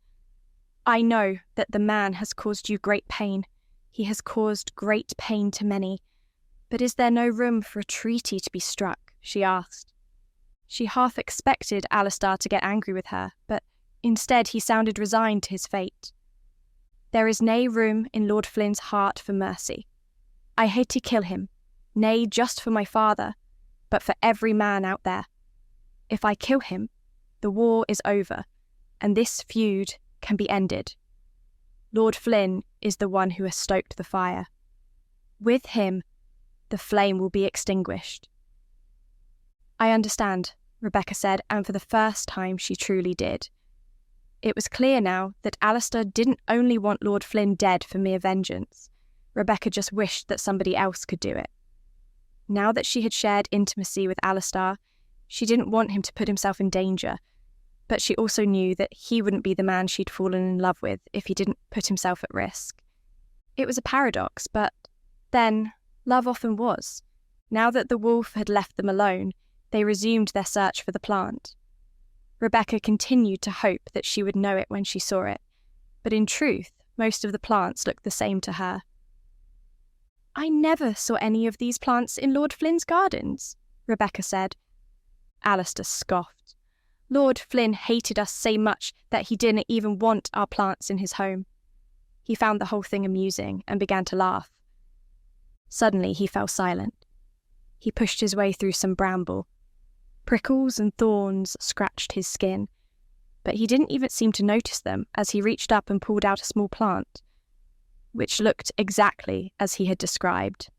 Speaker 1: I know that the man has caused you great pain. He has caused great pain to many. But is there no room for a treaty to be struck?" she asked. She half expected Alastar to get angry with her, but instead he sounded resigned to his fate. "There is nae room in Lord Flynn's heart for mercy. I hate to kill him, nay, just for my father, but for every man out there. If I kill him, the war is over, and this feud can be ended. Lord Flynn is the one who has stoked the fire. With him, the flame will be extinguished." "I understand," Rebecca said, and for the first time she truly did. It was clear now that Alastar didn't only want Lord Flynn dead for mere vengeance. Rebecca just wished that somebody else could do it. Now that she had shared intimacy with Alastar, she didn't want him to put himself in danger, but she also knew that he wouldn't be the man she'd fallen in love with if he didn't put himself at risk. It was a paradox, but then love often was. Now that the wolf had left them alone, they resumed their search for the plant. Rebecca continued to hope that she would know it when she saw it, but in truth, most of the plants looked the same to her. "I never saw any of these plants in Lord Flynn's gardens," Rebecca said. Alastar scoffed. Lord Flynn hated us so much that he didn't even want our plants in his home. He found the whole thing amusing and began to laugh. Suddenly he fell silent. He pushed his way through some bramble. Prickles and thorns scratched his skin, but he didn't even seem to notice them as he reached up and pulled out a small plant, which looked exactly as he had described.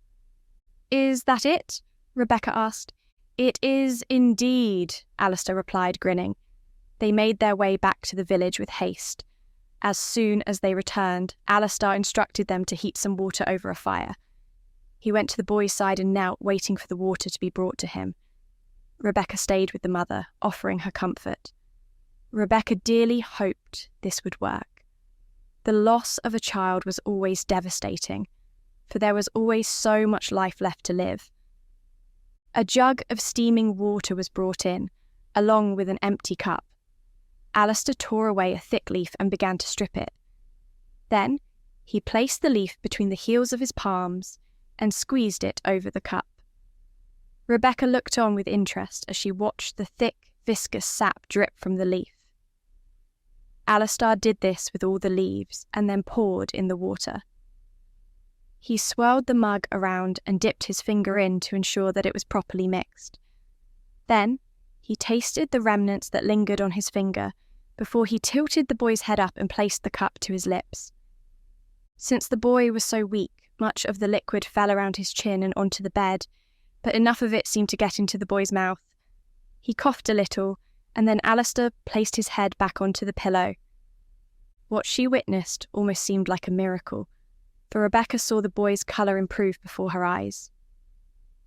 Speaker 1: "Is that it?" Rebecca asked. "It is indeed," Alastar replied, grinning. They made their way back to the village with haste. As soon as they returned, Alastar instructed them to heat some water over a fire. He went to the boy's side and knelt, waiting for the water to be brought to him. Rebecca stayed with the mother, offering her comfort. Rebecca dearly hoped this would work. The loss of a child was always devastating, for there was always so much life left to live. A jug of steaming water was brought in, along with an empty cup. Alastar tore away a thick leaf and began to strip it. Then he placed the leaf between the heels of his palms and squeezed it over the cup. Rebecca looked on with interest as she watched the thick, viscous sap drip from the leaf. Alastar did this with all the leaves and then poured in the water. He swirled the mug around and dipped his finger in to ensure that it was properly mixed. Then he tasted the remnants that lingered on his finger before he tilted the boy's head up and placed the cup to his lips. Since the boy was so weak, much of the liquid fell around his chin and onto the bed, but enough of it seemed to get into the boy's mouth. He coughed a little, and then Alastar placed his head back onto the pillow. What she witnessed almost seemed like a miracle, for Rebecca saw the boy's colour improve before her eyes.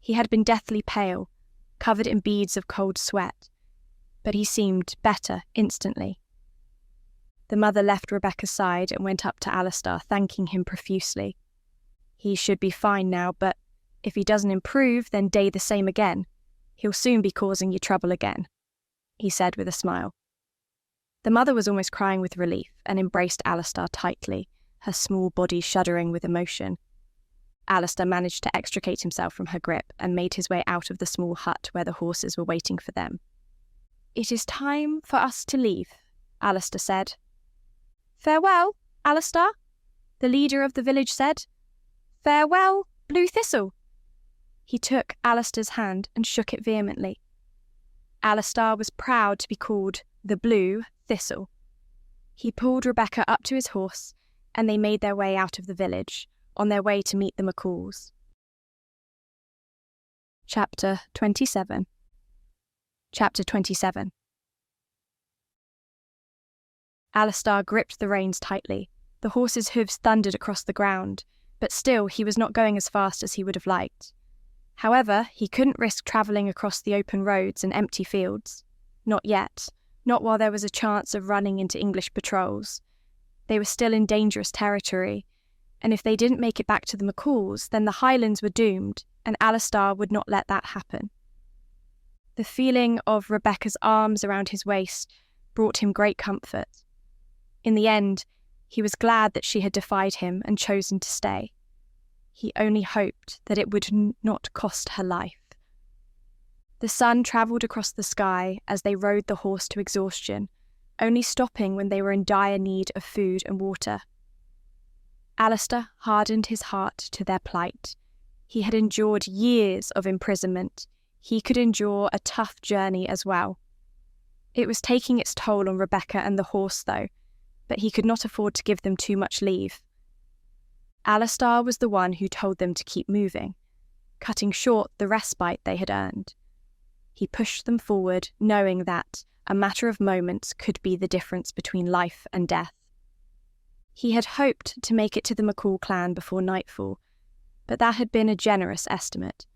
Speaker 1: He had been deathly pale, covered in beads of cold sweat, but he seemed better instantly. The mother left Rebecca's side and went up to Alastar, thanking him profusely. "He should be fine now, but if he doesn't improve, then day the same again. He'll soon be causing you trouble again," he said with a smile. The mother was almost crying with relief and embraced Alastar tightly, her small body shuddering with emotion. Alastar managed to extricate himself from her grip and made his way out of the small hut where the horses were waiting for them. "It is time for us to leave," Alastar said. "Farewell, Alastar," the leader of the village said. "Farewell, Blue Thistle." He took Alastar's hand and shook it vehemently. Alastar was proud to be called the Blue Thistle. He pulled Rebecca up to his horse, and they made their way out of the village, on their way to meet the McCalls. Chapter 27. Chapter 27. Alastar gripped the reins tightly. The horse's hooves thundered across the ground, but still he was not going as fast as he would have liked. However, he couldn't risk travelling across the open roads and empty fields. Not yet. Not while there was a chance of running into English patrols. They were still in dangerous territory, and if they didn't make it back to the McCalls, then the Highlands were doomed, and Alastar would not let that happen. The feeling of Rebecca's arms around his waist brought him great comfort. In the end, he was glad that she had defied him and chosen to stay. He only hoped that it would not cost her life. The sun travelled across the sky as they rode the horse to exhaustion, only stopping when they were in dire need of food and water. Alastar hardened his heart to their plight. He had endured years of imprisonment. He could endure a tough journey as well. It was taking its toll on Rebecca and the horse, though, but he could not afford to give them too much leave. Alastar was the one who told them to keep moving, cutting short the respite they had earned. He pushed them forward, knowing that a matter of moments could be the difference between life and death. He had hoped to make it to the McCall clan before nightfall, but that had been a generous estimate.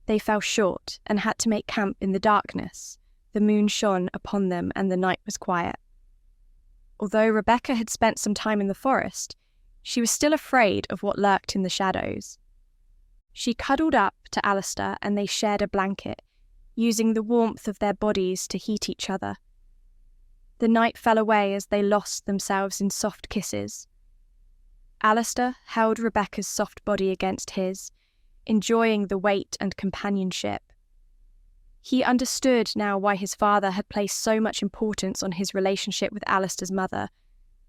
Speaker 1: They fell short and had to make camp in the darkness, the moon shone upon them and the night was quiet. Although Rebecca had spent some time in the forest, she was still afraid of what lurked in the shadows. She cuddled up to Alastar and they shared a blanket, using the warmth of their bodies to heat each other. The night fell away as they lost themselves in soft kisses. Alastar held Rebecca's soft body against his, enjoying the weight and companionship. He understood now why his father had placed so much importance on his relationship with Alastar's mother,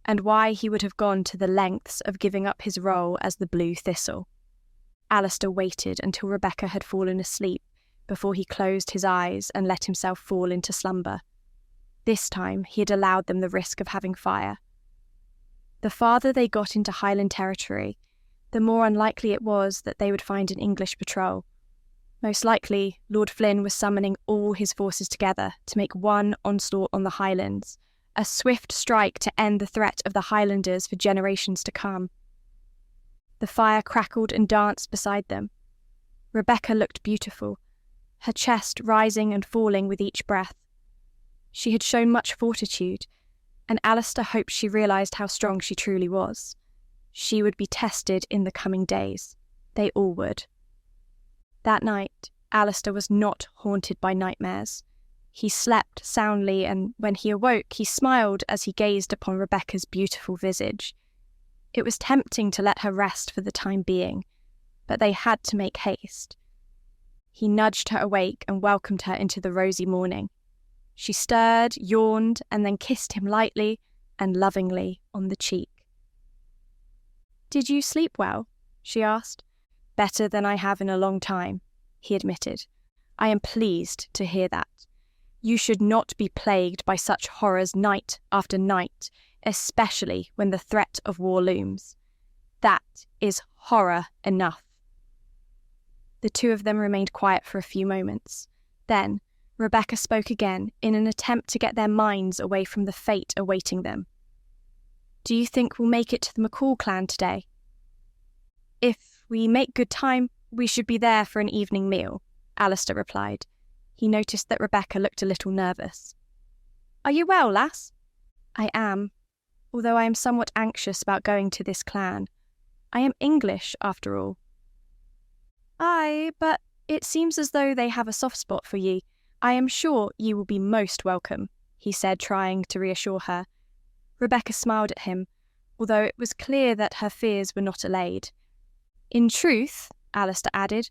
Speaker 1: and why he would have gone to the lengths of giving up his role as the Blue Thistle. Alastar waited until Rebecca had fallen asleep before he closed his eyes and let himself fall into slumber. This time he had allowed them the risk of having fire. The farther they got into Highland territory, the more unlikely it was that they would find an English patrol. Most likely, Lord Flynn was summoning all his forces together to make one onslaught on the Highlands, a swift strike to end the threat of the Highlanders for generations to come. The fire crackled and danced beside them. Rebecca looked beautiful, her chest rising and falling with each breath. She had shown much fortitude, and Alastar hoped she realised how strong she truly was. She would be tested in the coming days. They all would. That night, Alastar was not haunted by nightmares. He slept soundly, and when he awoke, he smiled as he gazed upon Rebecca's beautiful visage. It was tempting to let her rest for the time being, but they had to make haste. He nudged her awake and welcomed her into the rosy morning. She stirred, yawned, and then kissed him lightly and lovingly on the cheek. "Did you sleep well?" she asked. "Better than I have in a long time," he admitted. "I am pleased to hear that. You should not be plagued by such horrors night after night, especially when the threat of war looms. That is horror enough." The two of them remained quiet for a few moments. Then Rebecca spoke again in an attempt to get their minds away from the fate awaiting them. "Do you think we'll make it to the McCall clan today?" "If we make good time, we should be there for an evening meal," Alastar replied. He noticed that Rebecca looked a little nervous. "Are you well, lass?" "I am, although I am somewhat anxious about going to this clan. I am English, after all." "Aye, but it seems as though they have a soft spot for ye. I am sure you will be most welcome," he said, trying to reassure her. Rebecca smiled at him, although it was clear that her fears were not allayed. "In truth," Alastar added,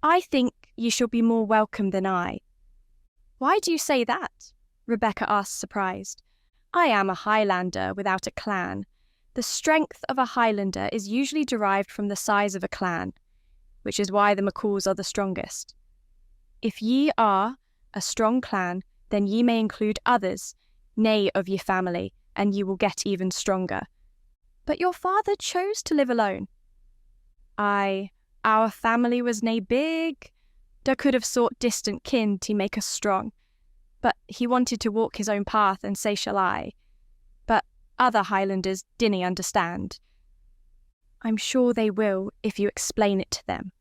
Speaker 1: "I think you shall be more welcome than I." "Why do you say that?" Rebecca asked, surprised. "I am a Highlander without a clan. The strength of a Highlander is usually derived from the size of a clan, which is why the McCalls are the strongest. If ye are a strong clan, then ye may include others, nay of ye family, and ye will get even stronger. But your father chose to live alone." "Aye, our family was nae big. Da could have sought distant kin to make us strong. But he wanted to walk his own path, and sae shall I. But other Highlanders dinna understand." "I'm sure they will if you explain it to them.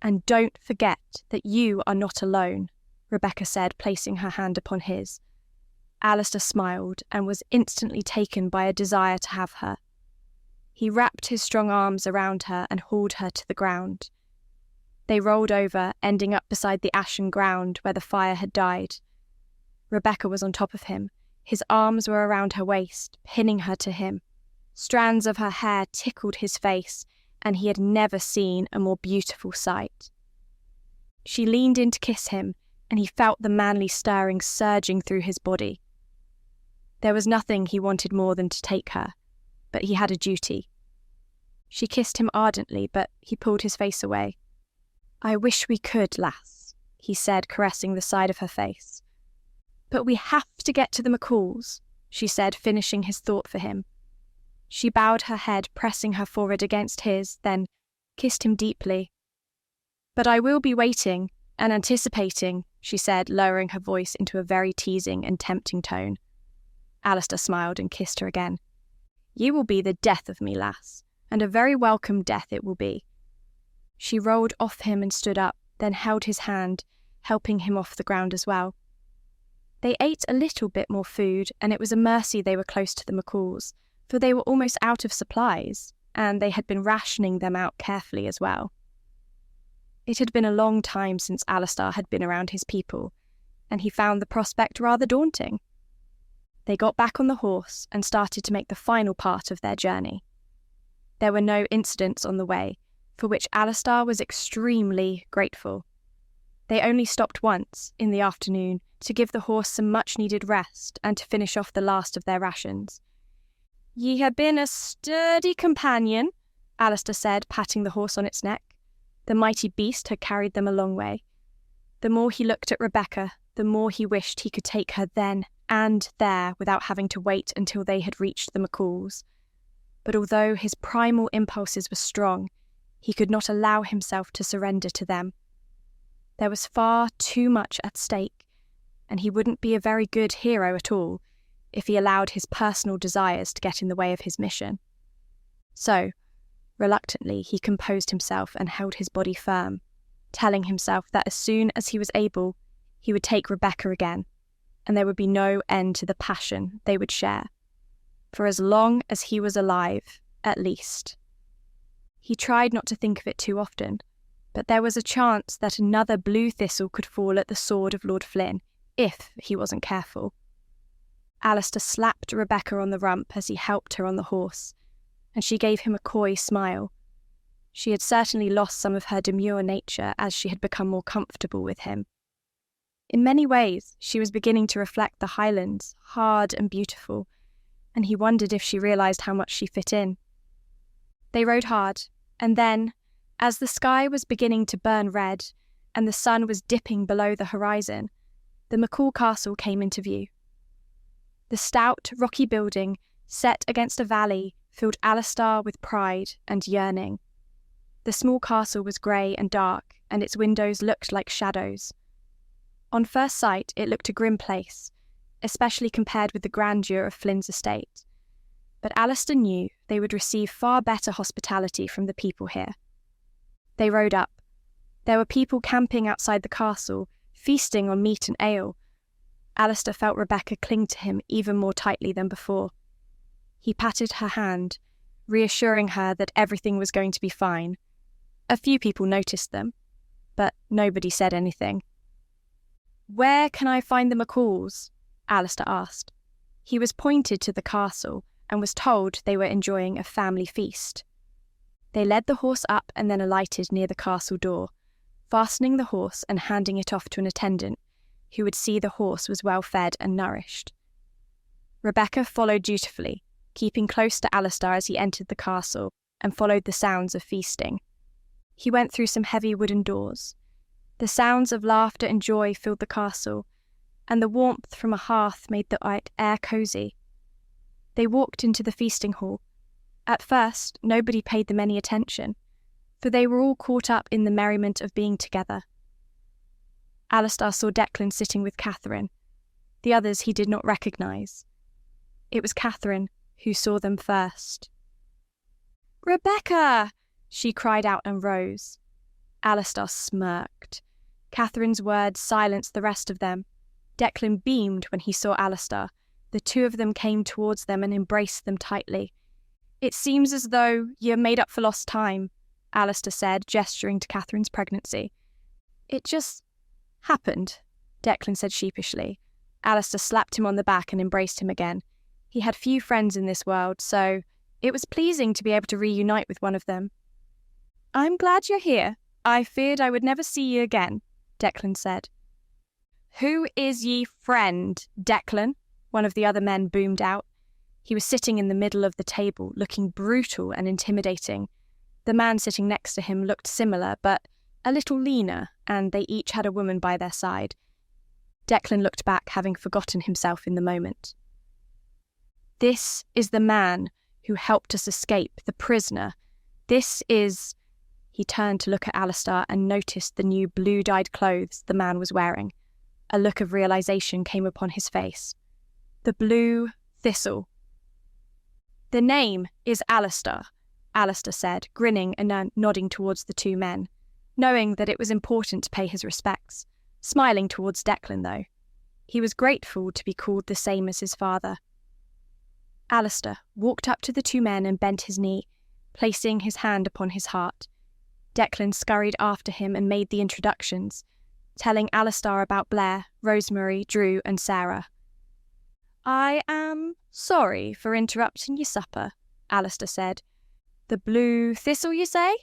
Speaker 1: And don't forget that you are not alone," Rebecca said, placing her hand upon his. Alastar smiled and was instantly taken by a desire to have her. He wrapped his strong arms around her and hauled her to the ground. They rolled over, ending up beside the ashen ground where the fire had died. Rebecca was on top of him. His arms were around her waist, pinning her to him. Strands of her hair tickled his face, and he had never seen a more beautiful sight. She leaned in to kiss him, and he felt the manly stirring surging through his body. There was nothing he wanted more than to take her, but he had a duty. She kissed him ardently, but he pulled his face away. "I wish we could, lass," he said, caressing the side of her face. "But we have to get to the McCalls," she said, finishing his thought for him. She bowed her head, pressing her forehead against his, then kissed him deeply. "But I will be waiting and anticipating," she said, lowering her voice into a very teasing and tempting tone. Alastar smiled and kissed her again. "Ye will be the death of me, lass, and a very welcome death it will be." She rolled off him and stood up, then held his hand, helping him off the ground as well. They ate a little bit more food, and it was a mercy they were close to the McCalls, for they were almost out of supplies, and they had been rationing them out carefully as well. It had been a long time since Alastar had been around his people, and he found the prospect rather daunting. They got back on the horse and started to make the final part of their journey. There were no incidents on the way, for which Alastar was extremely grateful. They only stopped once, in the afternoon, to give the horse some much-needed rest and to finish off the last of their rations. "Ye have been a sturdy companion," Alastar said, patting the horse on its neck. The mighty beast had carried them a long way. The more he looked at Rebecca, the more he wished he could take her then and there without having to wait until they had reached the McCalls. But although his primal impulses were strong, he could not allow himself to surrender to them. There was far too much at stake, and he wouldn't be a very good hero at all if he allowed his personal desires to get in the way of his mission. So, reluctantly, he composed himself and held his body firm, telling himself that as soon as he was able, he would take Rebecca again, and there would be no end to the passion they would share, for as long as he was alive, at least. He tried not to think of it too often, but there was a chance that another blue thistle could fall at the sword of Lord Flynn, if he wasn't careful. Alastar slapped Rebecca on the rump as he helped her on the horse, and she gave him a coy smile. She had certainly lost some of her demure nature as she had become more comfortable with him. In many ways, she was beginning to reflect the Highlands, hard and beautiful, and he wondered if she realised how much she fit in. They rode hard, and then, as the sky was beginning to burn red and the sun was dipping below the horizon, the McCall Castle came into view. The stout, rocky building, set against a valley, filled Alastar with pride and yearning. The small castle was grey and dark, and its windows looked like shadows. On first sight, it looked a grim place, especially compared with the grandeur of Flynn's estate. But Alastar knew they would receive far better hospitality from the people here. They rode up. There were people camping outside the castle, feasting on meat and ale. Alastar felt Rebecca cling to him even more tightly than before. He patted her hand, reassuring her that everything was going to be fine. A few people noticed them, but nobody said anything. "Where can I find the McCalls?" Alastar asked. He was pointed to the castle and was told they were enjoying a family feast. They led the horse up and then alighted near the castle door, fastening the horse and handing it off to an attendant, who would see the horse was well fed and nourished. Rebecca followed dutifully, keeping close to Alastar as he entered the castle and followed the sounds of feasting. He went through some heavy wooden doors. The sounds of laughter and joy filled the castle, and the warmth from a hearth made the air cosy. They walked into the feasting hall. At first, nobody paid them any attention, for they were all caught up in the merriment of being together. Alastar saw Declan sitting with Catherine. The others he did not recognise. It was Catherine who saw them first. "Rebecca!" she cried out and rose. Alastar smirked. Catherine's words silenced the rest of them. Declan beamed when he saw Alastar. The two of them came towards them and embraced them tightly. "It seems as though you're made up for lost time," Alastar said, gesturing to Catherine's pregnancy. "It just happened," Declan said sheepishly. Alastar slapped him on the back and embraced him again. He had few friends in this world, so it was pleasing to be able to reunite with one of them. "I'm glad you're here. I feared I would never see you again," Declan said. "Who is ye friend, Declan?" one of the other men boomed out. He was sitting in the middle of the table, looking brutal and intimidating. The man sitting next to him looked similar, but a little leaner, and they each had a woman by their side. Declan looked back, having forgotten himself in the moment. "This is the man who helped us escape, the prisoner. This is..." He turned to look at Alastar and noticed the new blue-dyed clothes the man was wearing. A look of realization came upon his face. "The blue thistle." "The name is Alastar," Alastar said, grinning and nodding towards the two men, knowing that it was important to pay his respects, smiling towards Declan though. He was grateful to be called the same as his father. Alastar walked up to the two men and bent his knee, placing his hand upon his heart. Declan scurried after him and made the introductions, telling Alastar about Blair, Rosemary, Drew, and Sarah. "I am sorry for interrupting your supper," Alastar said. "The blue thistle, you say?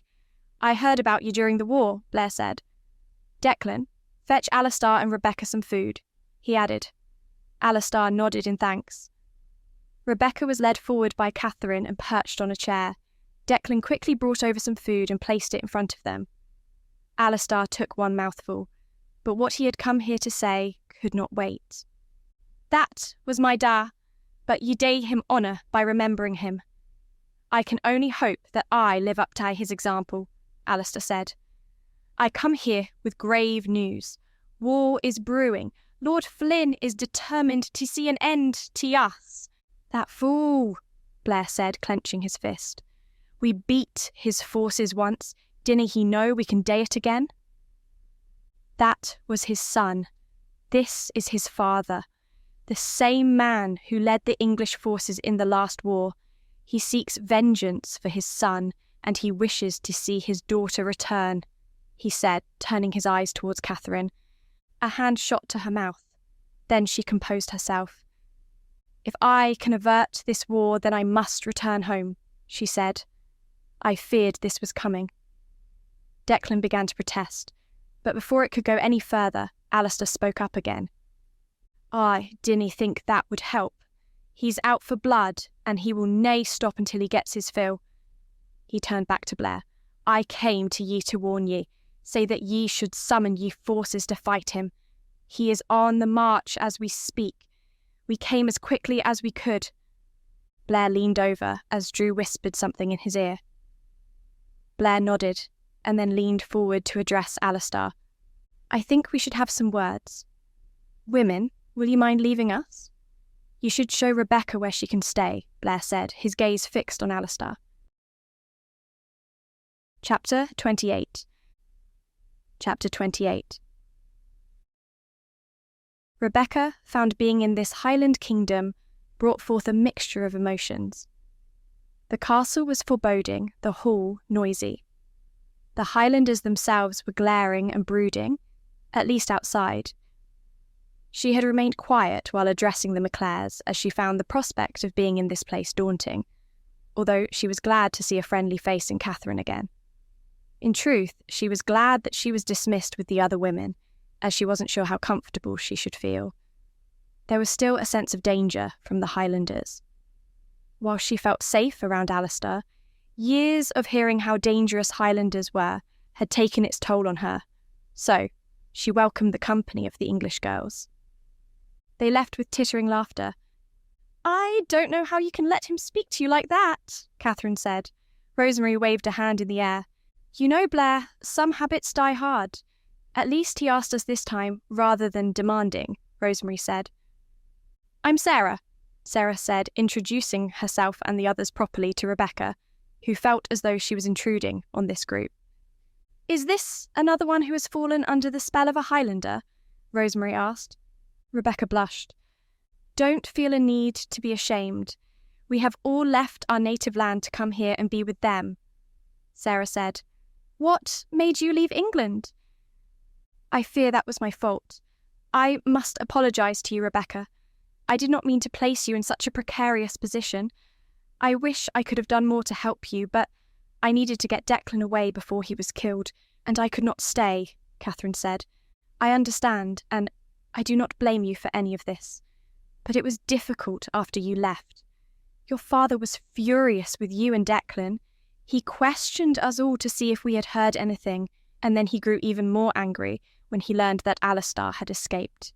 Speaker 1: I heard about you during the war," Blair said. "Declan, fetch Alastar and Rebecca some food," he added. Alastar nodded in thanks. Rebecca was led forward by Catherine and perched on a chair. Declan quickly brought over some food and placed it in front of them. Alastar took one mouthful, but what he had come here to say could not wait. "That was my da, but ye do him honour by remembering him. I can only hope that I live up to his example," Alastar said. "I come here with grave news. War is brewing. Lord Flynn is determined to see an end to us." "That fool," Blair said, clenching his fist. "We beat his forces once. Dinna he know we can do it again?" That was his son. This is his father. The same man who led the English forces in the last war. He seeks vengeance for his son, and he wishes to see his daughter return, he said, turning his eyes towards Catherine. A hand shot to her mouth. Then she composed herself. "If I can avert this war, then I must return home," she said. "I feared this was coming." Declan began to protest, but before it could go any further, Alastar spoke up again. "I dinna think that would help. He's out for blood, and he will nae stop until he gets his fill." He turned back to Blair. "I came to ye to warn ye, say that ye should summon ye forces to fight him. He is on the march as we speak. We came as quickly as we could." Blair leaned over as Drew whispered something in his ear. Blair nodded, and then leaned forward to address Alastar. "I think we should have some words. Women, will you mind leaving us?" "You should show Rebecca where she can stay," Blair said, his gaze fixed on Alastar. Chapter 28. Chapter 28. Rebecca found being in this Highland kingdom brought forth a mixture of emotions. The castle was foreboding, the hall noisy. The Highlanders themselves were glaring and brooding, at least outside. She had remained quiet while addressing the McClares, as she found the prospect of being in this place daunting, although she was glad to see a friendly face in Catherine again. In truth, she was glad that she was dismissed with the other women, as she wasn't sure how comfortable she should feel. There was still a sense of danger from the Highlanders. While she felt safe around Alastar, years of hearing how dangerous Highlanders were had taken its toll on her, so she welcomed the company of the English girls. They left with tittering laughter. "I don't know how you can let him speak to you like that," Catherine said. Rosemary waved a hand in the air. "You know, Blair, some habits die hard. At least he asked us this time, rather than demanding," Rosemary said. "I'm Sarah," Sarah said, introducing herself and the others properly to Rebecca, who felt as though she was intruding on this group. "Is this another one who has fallen under the spell of a Highlander?" Rosemary asked. Rebecca blushed. "Don't feel a need to be ashamed. We have all left our native land to come here and be with them," Sarah said. "What made you leave England?" "I fear that was my fault. I must apologise to you, Rebecca. I did not mean to place you in such a precarious position. I wish I could have done more to help you, but I needed to get Declan away before he was killed, and I could not stay," Catherine said. "I understand, and I do not blame you for any of this. But it was difficult after you left. Your father was furious with you and Declan. He questioned us all to see if we had heard anything, and then he grew even more angry when he learned that Alastar had escaped.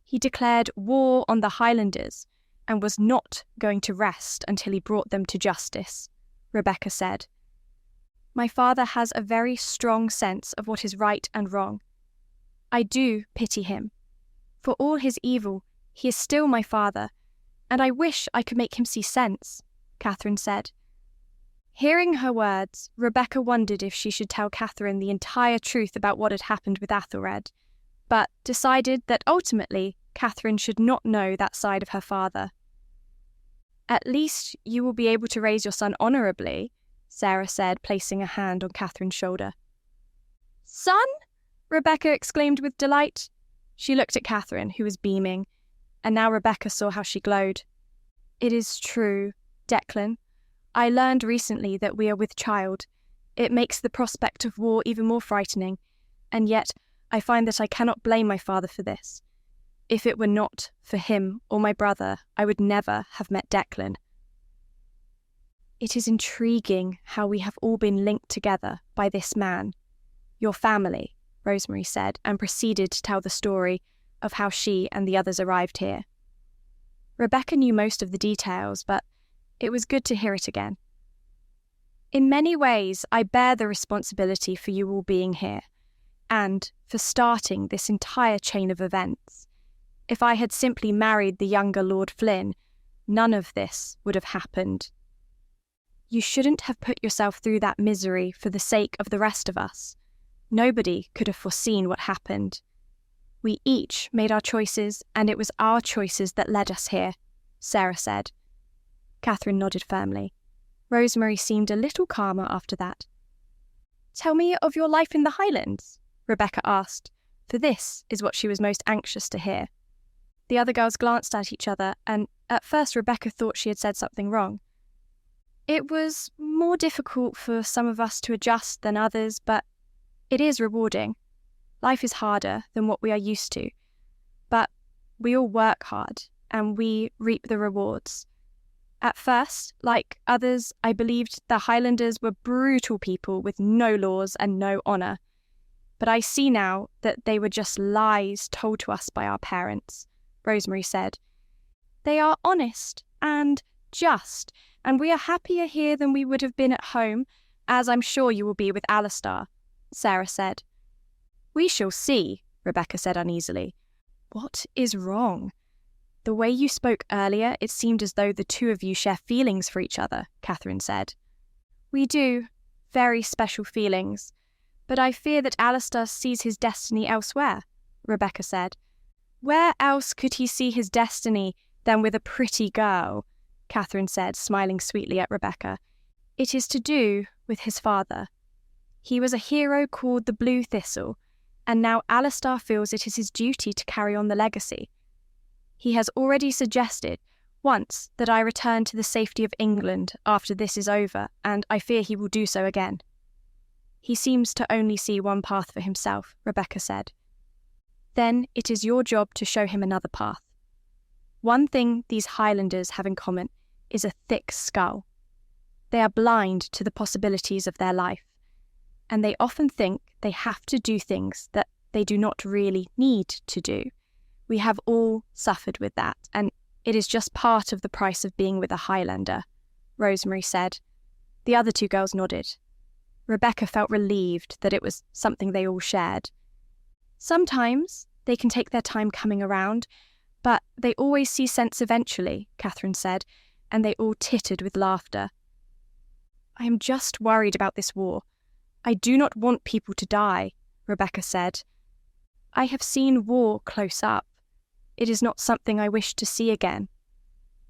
Speaker 1: He declared war on the Highlanders and was not going to rest until he brought them to justice," Rebecca said. "My father has a very strong sense of what is right and wrong. I do pity him. For all his evil, he is still my father, and I wish I could make him see sense," Catherine said. Hearing her words, Rebecca wondered if she should tell Catherine the entire truth about what had happened with Athelred, but decided that ultimately Catherine should not know that side of her father. "At least you will be able to raise your son honourably," Sarah said, placing a hand on Catherine's shoulder. "Son?" Rebecca exclaimed with delight. She looked at Catherine, who was beaming, and now Rebecca saw how she glowed. "It is true, Declan. I learned recently that we are with child. It makes the prospect of war even more frightening, and yet I find that I cannot blame my father for this. If it were not for him or my brother, I would never have met Declan." "It is intriguing how we have all been linked together by this man, your family," Rosemary said, and proceeded to tell the story of how she and the others arrived here. Rebecca knew most of the details, but it was good to hear it again. "In many ways, I bear the responsibility for you all being here, and for starting this entire chain of events. If I had simply married the younger Lord Flynn, none of this would have happened. You shouldn't have put yourself through that misery for the sake of the rest of us. Nobody could have foreseen what happened. We each made our choices, and it was our choices that led us here," Sarah said. Catherine nodded firmly. Rosemary seemed a little calmer after that. "Tell me of your life in the Highlands," Rebecca asked, for this is what she was most anxious to hear. The other girls glanced at each other, and at first Rebecca thought she had said something wrong. "It was more difficult for some of us to adjust than others, but it is rewarding. Life is harder than what we are used to, but we all work hard, and we reap the rewards. At first, like others, I believed the Highlanders were brutal people with no laws and no honour. But I see now that they were just lies told to us by our parents," Rosemary said. "They are honest and just, and we are happier here than we would have been at home, as I'm sure you will be with Alastar," Sarah said. "We shall see," Rebecca said uneasily. "What is wrong? The way you spoke earlier, it seemed as though the two of you share feelings for each other," Catherine said. "We do. Very special feelings. But I fear that Alastar sees his destiny elsewhere," Rebecca said. "Where else could he see his destiny than with a pretty girl?" Catherine said, smiling sweetly at Rebecca. "It is to do with his father. He was a hero called the Blue Thistle, and now Alastar feels it is his duty to carry on the legacy. He has already suggested once that I return to the safety of England after this is over, and I fear he will do so again." "He seems to only see one path for himself," Rebecca said. "Then it is your job to show him another path. One thing these Highlanders have in common is a thick skull. They are blind to the possibilities of their life, and they often think they have to do things that they do not really need to do. We have all suffered with that, and it is just part of the price of being with a Highlander," Rosemary said. The other two girls nodded. Rebecca felt relieved that it was something they all shared. "Sometimes they can take their time coming around, but they always see sense eventually," Catherine said, and they all tittered with laughter. "I am just worried about this war. I do not want people to die," Rebecca said. "I have seen war close up. It is not something I wish to see again,"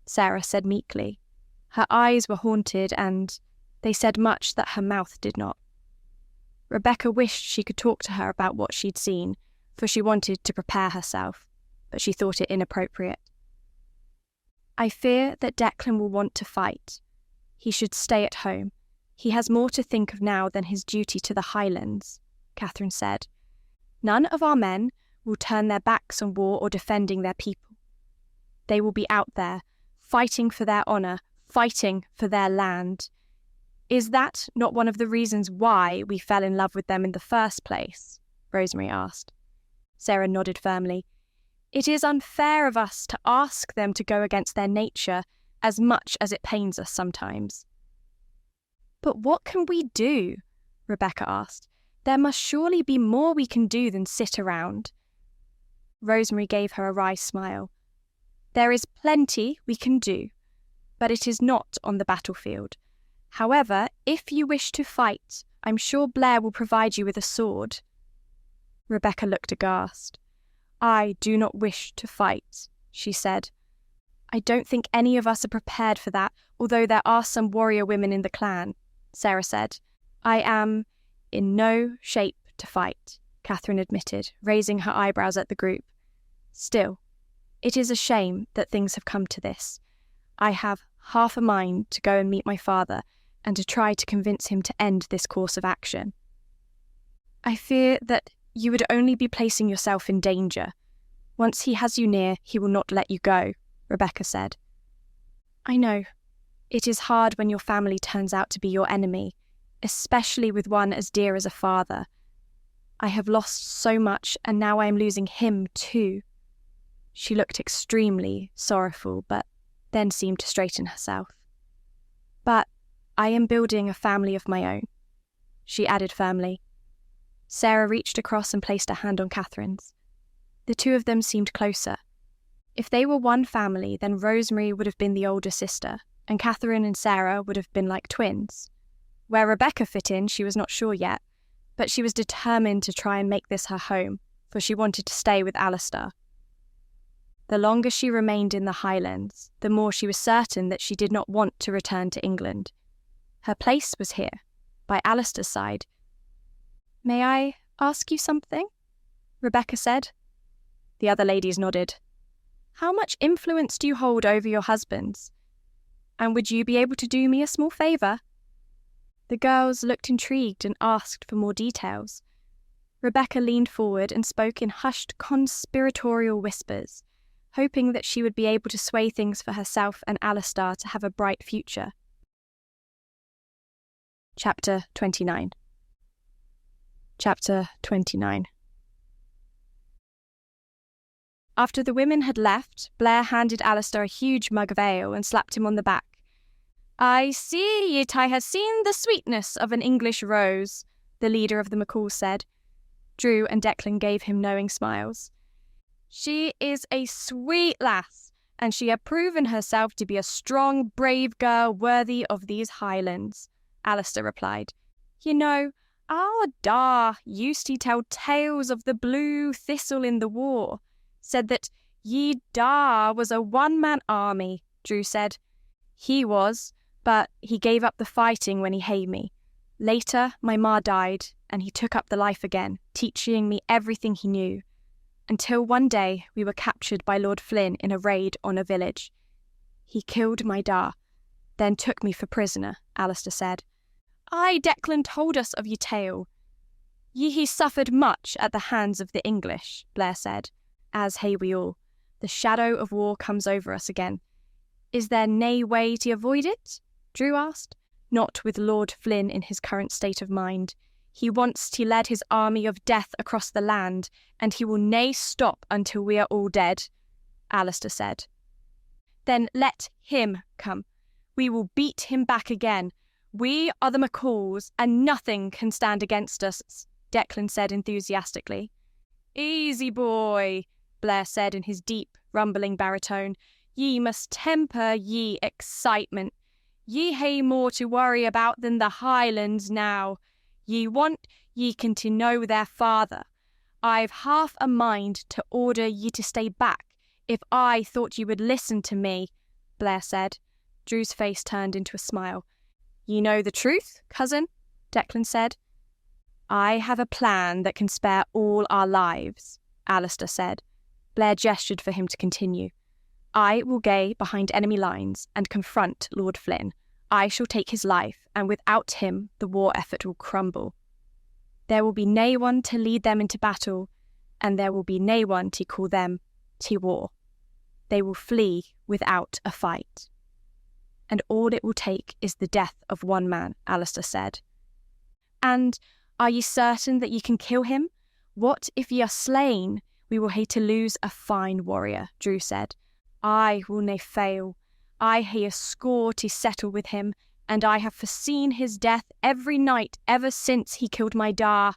Speaker 1: Sarah said meekly. Her eyes were haunted, and they said much that her mouth did not. Rebecca wished she could talk to her about what she'd seen, for she wanted to prepare herself, but she thought it inappropriate. "I fear that Declan will want to fight. He should stay at home. He has more to think of now than his duty to the Highlands," Catherine said. "None of our men will turn their backs on war or defending their people. They will be out there, fighting for their honour, fighting for their land. Is that not one of the reasons why we fell in love with them in the first place?" Rosemary asked. Sarah nodded firmly. "It is unfair of us to ask them to go against their nature as much as it pains us sometimes." "But what can we do?" Rebecca asked. "There must surely be more we can do than sit around." Rosemary gave her a wry smile. "There is plenty we can do, but it is not on the battlefield. However, if you wish to fight, I'm sure Blair will provide you with a sword." Rebecca looked aghast. I do not wish to fight, she said. I don't think any of us are prepared for that, although there are some warrior women in the clan, Sarah said. I am in no shape to fight, Catherine admitted, raising her eyebrows at the group. Still, it is a shame that things have come to this. I have half a mind to go and meet my father and to try to convince him to end this course of action. I fear that you would only be placing yourself in danger. Once he has you near, he will not let you go, Rebecca said. I know. It is hard when your family turns out to be your enemy, especially with one as dear as a father. I have lost so much, and now I am losing him too. She looked extremely sorrowful, but then seemed to straighten herself. But I am building a family of my own, she added firmly. Sarah reached across and placed a hand on Catherine's. The two of them seemed closer. If they were one family, then Rosemary would have been the older sister, and Catherine and Sarah would have been like twins. Where Rebecca fit in, she was not sure yet, but she was determined to try and make this her home, for she wanted to stay with Alastar. The longer she remained in the Highlands, the more she was certain that she did not want to return to England. Her place was here, by Alastar's side. May I ask you something? Rebecca said. The other ladies nodded. How much influence do you hold over your husbands? And would you be able to do me a small favour? The girls looked intrigued and asked for more details. Rebecca leaned forward and spoke in hushed conspiratorial whispers, hoping that she would be able to sway things for herself and Alastar to have a bright future. Chapter 29. Chapter 29. After the women had left, Blair handed Alastar a huge mug of ale and slapped him on the back. I see it, I have seen the sweetness of an English rose, the leader of the McCalls said. Drew and Declan gave him knowing smiles. She is a sweet lass, and she had proven herself to be a strong, brave girl worthy of these Highlands, Alastar replied. You know, our Da used to tell tales of the blue thistle in the war, said that ye Da was a one-man army, Drew said. He was, but he gave up the fighting when he hated me. Later, my ma died, and he took up the life again, teaching me everything he knew. Until one day we were captured by Lord Flynn in a raid on a village. He killed my Da, then took me for prisoner, Alastar said. Aye, Declan told us of your tale. Ye he suffered much at the hands of the English, Blair said, as hey we all. The shadow of war comes over us again. Is there nae way to avoid it? Drew asked. Not with Lord Flynn in his current state of mind. He once to lead his army of death across the land, and he will nae stop until we are all dead, Alastar said. Then let him come. We will beat him back again. We are the McCalls, and nothing can stand against us, Declan said enthusiastically. Easy, boy, Blair said in his deep, rumbling baritone. Ye must temper ye excitement. Ye hae more to worry about than the Highlands now. Ye want ye can to know their father. I've half a mind to order ye to stay back, if I thought ye would listen to me, Blair said. Drew's face turned into a smile. Ye know the truth, cousin? Declan said. I have a plan that can spare all our lives, Alastar said. Blair gestured for him to continue. I will go behind enemy lines and confront Lord Flynn. I shall take his life, and without him the war effort will crumble. There will be nae one to lead them into battle, and there will be nae one to call them to war. They will flee without a fight. And all it will take is the death of one man, Alastar said. And are ye certain that ye can kill him? What if ye are slain? We will hae to lose a fine warrior, Drew said. I will nae fail. I hae a score to settle with him, and I have foreseen his death every night ever since he killed my Da,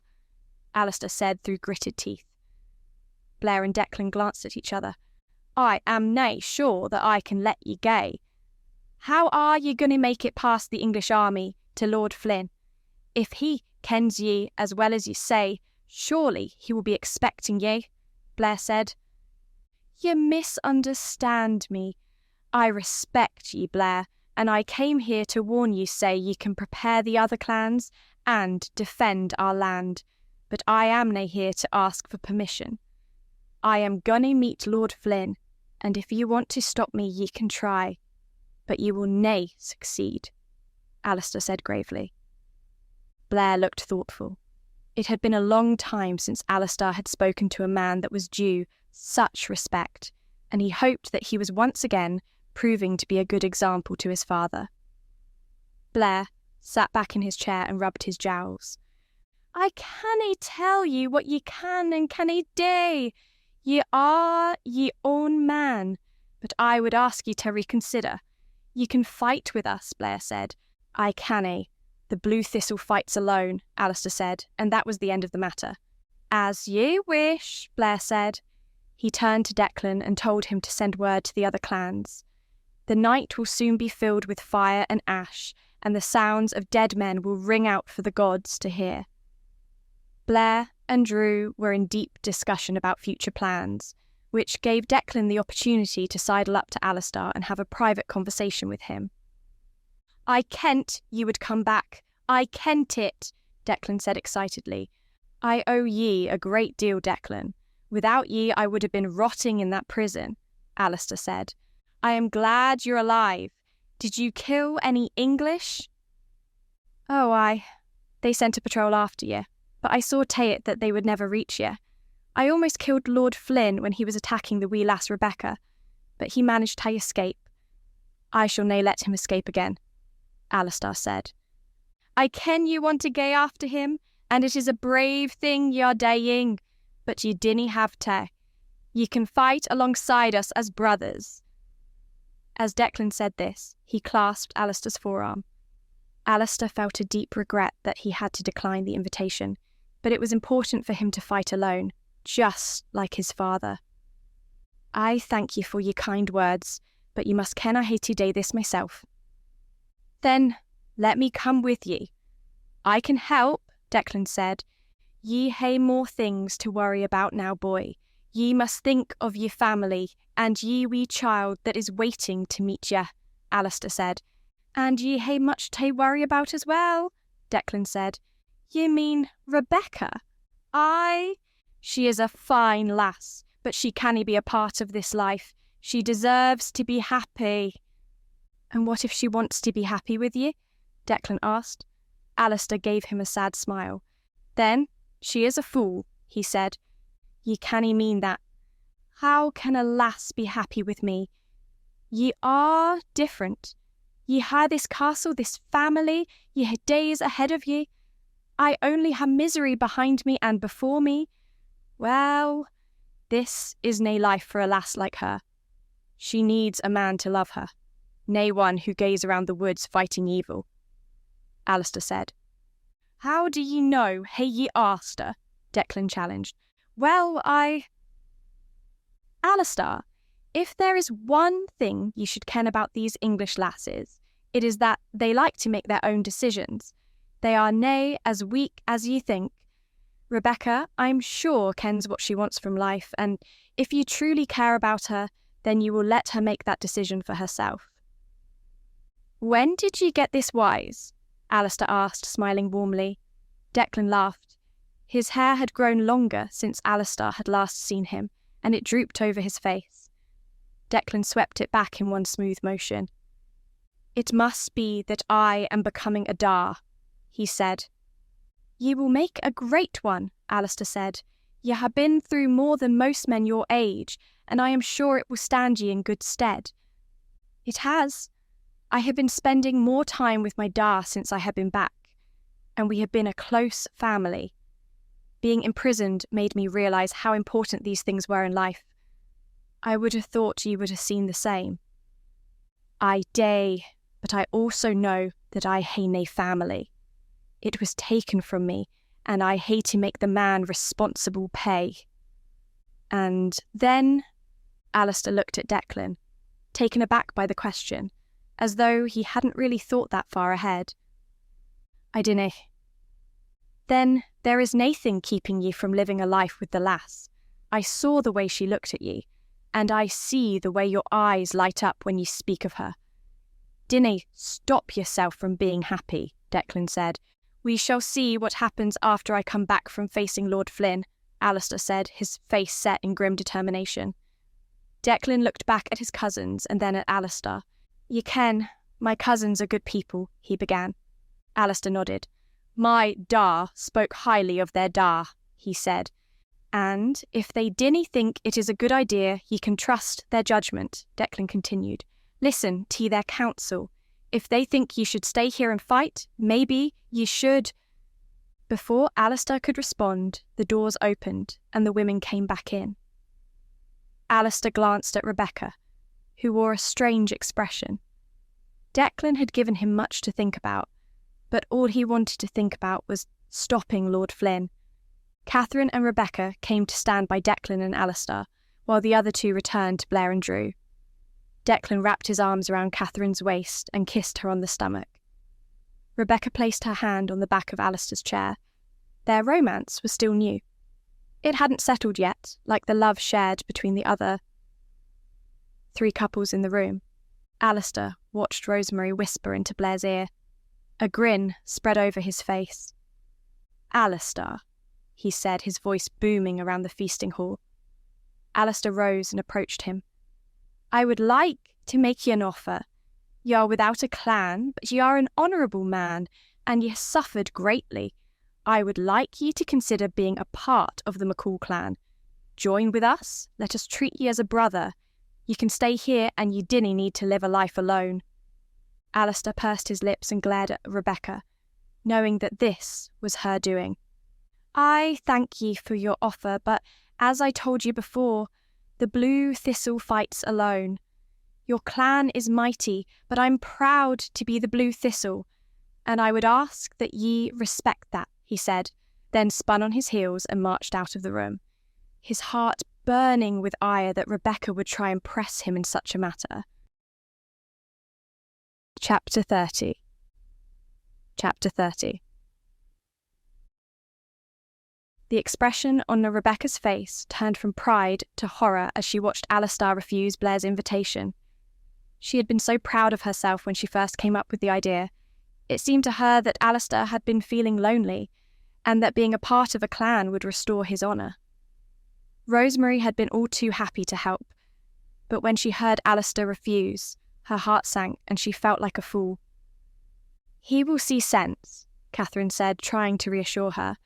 Speaker 1: Alastar said through gritted teeth. Blair and Declan glanced at each other. I am nae sure that I can let ye go. How are ye going to make it past the English army to Lord Flynn? If he kens ye as well as ye say, surely he will be expecting ye. Blair said. "You misunderstand me. I respect ye, Blair, and I came here to warn ye ye can prepare the other clans and defend our land, but I am nae here to ask for permission. I am gonna meet Lord Flynn, and if you want to stop me ye can try, but you will nae succeed," Alastar said gravely. Blair looked thoughtful. It had been a long time since Alastar had spoken to a man that was due such respect, and he hoped that he was once again proving to be a good example to his father. Blair sat back in his chair and rubbed his jowls. "I cannae tell ye what ye can and cannae dae. Ye are ye own man, but I would ask ye to reconsider. Ye can fight with us," Blair said. "I cannae. The Blue Thistle fights alone," Alastar said, and that was the end of the matter. "As ye wish," Blair said. He turned to Declan and told him to send word to the other clans. "The night will soon be filled with fire and ash, and the sounds of dead men will ring out for the gods to hear." Blair and Drew were in deep discussion about future plans, which gave Declan the opportunity to sidle up to Alastar and have a private conversation with him. "I kent ye would come back. I kent it," Declan said excitedly. "I owe ye a great deal, Declan. Without ye, I would have been rotting in that prison," Alastar said. "I am glad you're alive. Did you kill any English?" "Oh, aye. They sent a patrol after ye, but I saw to it that they would never reach ye. I almost killed Lord Flynn when he was attacking the wee lass Rebecca, but he managed to escape. I shall nae let him escape again," Alastar said. "I ken you want to gae after him, and it is a brave thing ye are dying, but ye dinna have to. Ye can fight alongside us as brothers." As Declan said this, he clasped Alastar's forearm. Alastar felt a deep regret that he had to decline the invitation, but it was important for him to fight alone, just like his father. "I thank ye for your kind words, but ye must ken I hae to dae this myself." "Then let me come with ye." "I can help," Declan said. "Ye hae more things to worry about now, boy. Ye must think of ye family and ye wee child that is waiting to meet ye," Alastar said. "And ye hae much to worry about as well," Declan said. "Ye mean Rebecca?" "Aye. She is a fine lass, but she canna be a part of this life. She deserves to be happy." "And what if she wants to be happy with ye?" Declan asked. Alastar gave him a sad smile. "Then she is a fool," he said. "Ye canna mean that. How can a lass be happy with me? Ye are different. Ye hae this castle, this family, ye hae days ahead of ye. I only have misery behind me and before me. Well, this is nae life for a lass like her. She needs a man to love her, nae one who gaes around the woods fighting evil," Alastar said. "How do ye know, hae ye asked her?" Declan challenged. "Well, Alastar, if there is one thing ye should ken about these English lasses, it is that they like to make their own decisions. They are nae as weak as ye think. Rebecca, I'm sure, kens what she wants from life, and if you truly care about her, then you will let her make that decision for herself." "When did ye get this wise?" Alastar asked, smiling warmly. Declan laughed. His hair had grown longer since Alastar had last seen him, and it drooped over his face. Declan swept it back in one smooth motion. "It must be that I am becoming a Dar," he said. "Ye will make a great one," Alastar said. "Ye ha' been through more than most men your age, and I am sure it will stand ye in good stead." "It has. I have been spending more time with my Dar since I have been back, and we have been a close family. Being imprisoned made me realise how important these things were in life. I would have thought ye would have seen the same. I dae, but I also know that I hae nae family. It was taken from me, and I hae to make the man responsible pay." And then Alastar looked at Declan, taken aback by the question, as though he hadn't really thought that far ahead. "I dinna." "Then there is naething keeping ye from living a life with the lass. I saw the way she looked at ye, and I see the way your eyes light up when ye speak of her. Dinna stop yourself from being happy, Declan said. We shall see what happens after I come back from facing Lord Flynn, Alastar said, his face set in grim determination. Declan looked back at his cousins and then at Alastar. Ye ken, my cousins are good people, he began. Alastar nodded. My da spoke highly of their da, he said. And if they dinna think it is a good idea, ye can trust their judgment, Declan continued. Listen to their counsel. If they think ye should stay here and fight, maybe ye should. Before Alastar could respond, the doors opened and the women came back in. Alastar glanced at Rebecca, who wore a strange expression. Declan had given him much to think about, but all he wanted to think about was stopping Lord Flynn. Catherine and Rebecca came to stand by Declan and Alastar, while the other two returned to Blair and Drew. Declan wrapped his arms around Catherine's waist and kissed her on the stomach. Rebecca placed her hand on the back of Alastar's chair. Their romance was still new. It hadn't settled yet, like the love shared between the other three couples in the room. Alastar watched Rosemary whisper into Blair's ear. A grin spread over his face. Alastar, he said, his voice booming around the feasting hall. Alastar rose and approached him. I would like to make ye an offer. Ye are without a clan, but ye are an honourable man, and ye suffered greatly. I would like ye to consider being a part of the McCall clan. Join with us, let us treat ye as a brother. Ye can stay here, and ye dinna need to live a life alone. Alastar pursed his lips and glared at Rebecca, knowing that this was her doing. I thank ye for your offer, but as I told you before, the Blue Thistle fights alone. Your clan is mighty, but I'm proud to be the Blue Thistle, and I would ask that ye respect that, he said, then spun on his heels and marched out of the room, his heart burning with ire that Rebecca would try and press him in such a matter. Chapter 30. The expression on Rebecca's face turned from pride to horror as she watched Alastar refuse Blair's invitation. She had been so proud of herself when she first came up with the idea. It seemed to her that Alastar had been feeling lonely, and that being a part of a clan would restore his honour. Rosemary had been all too happy to help, but when she heard Alastar refuse, her heart sank and she felt like a fool. He will see sense, Catherine said, trying to reassure her,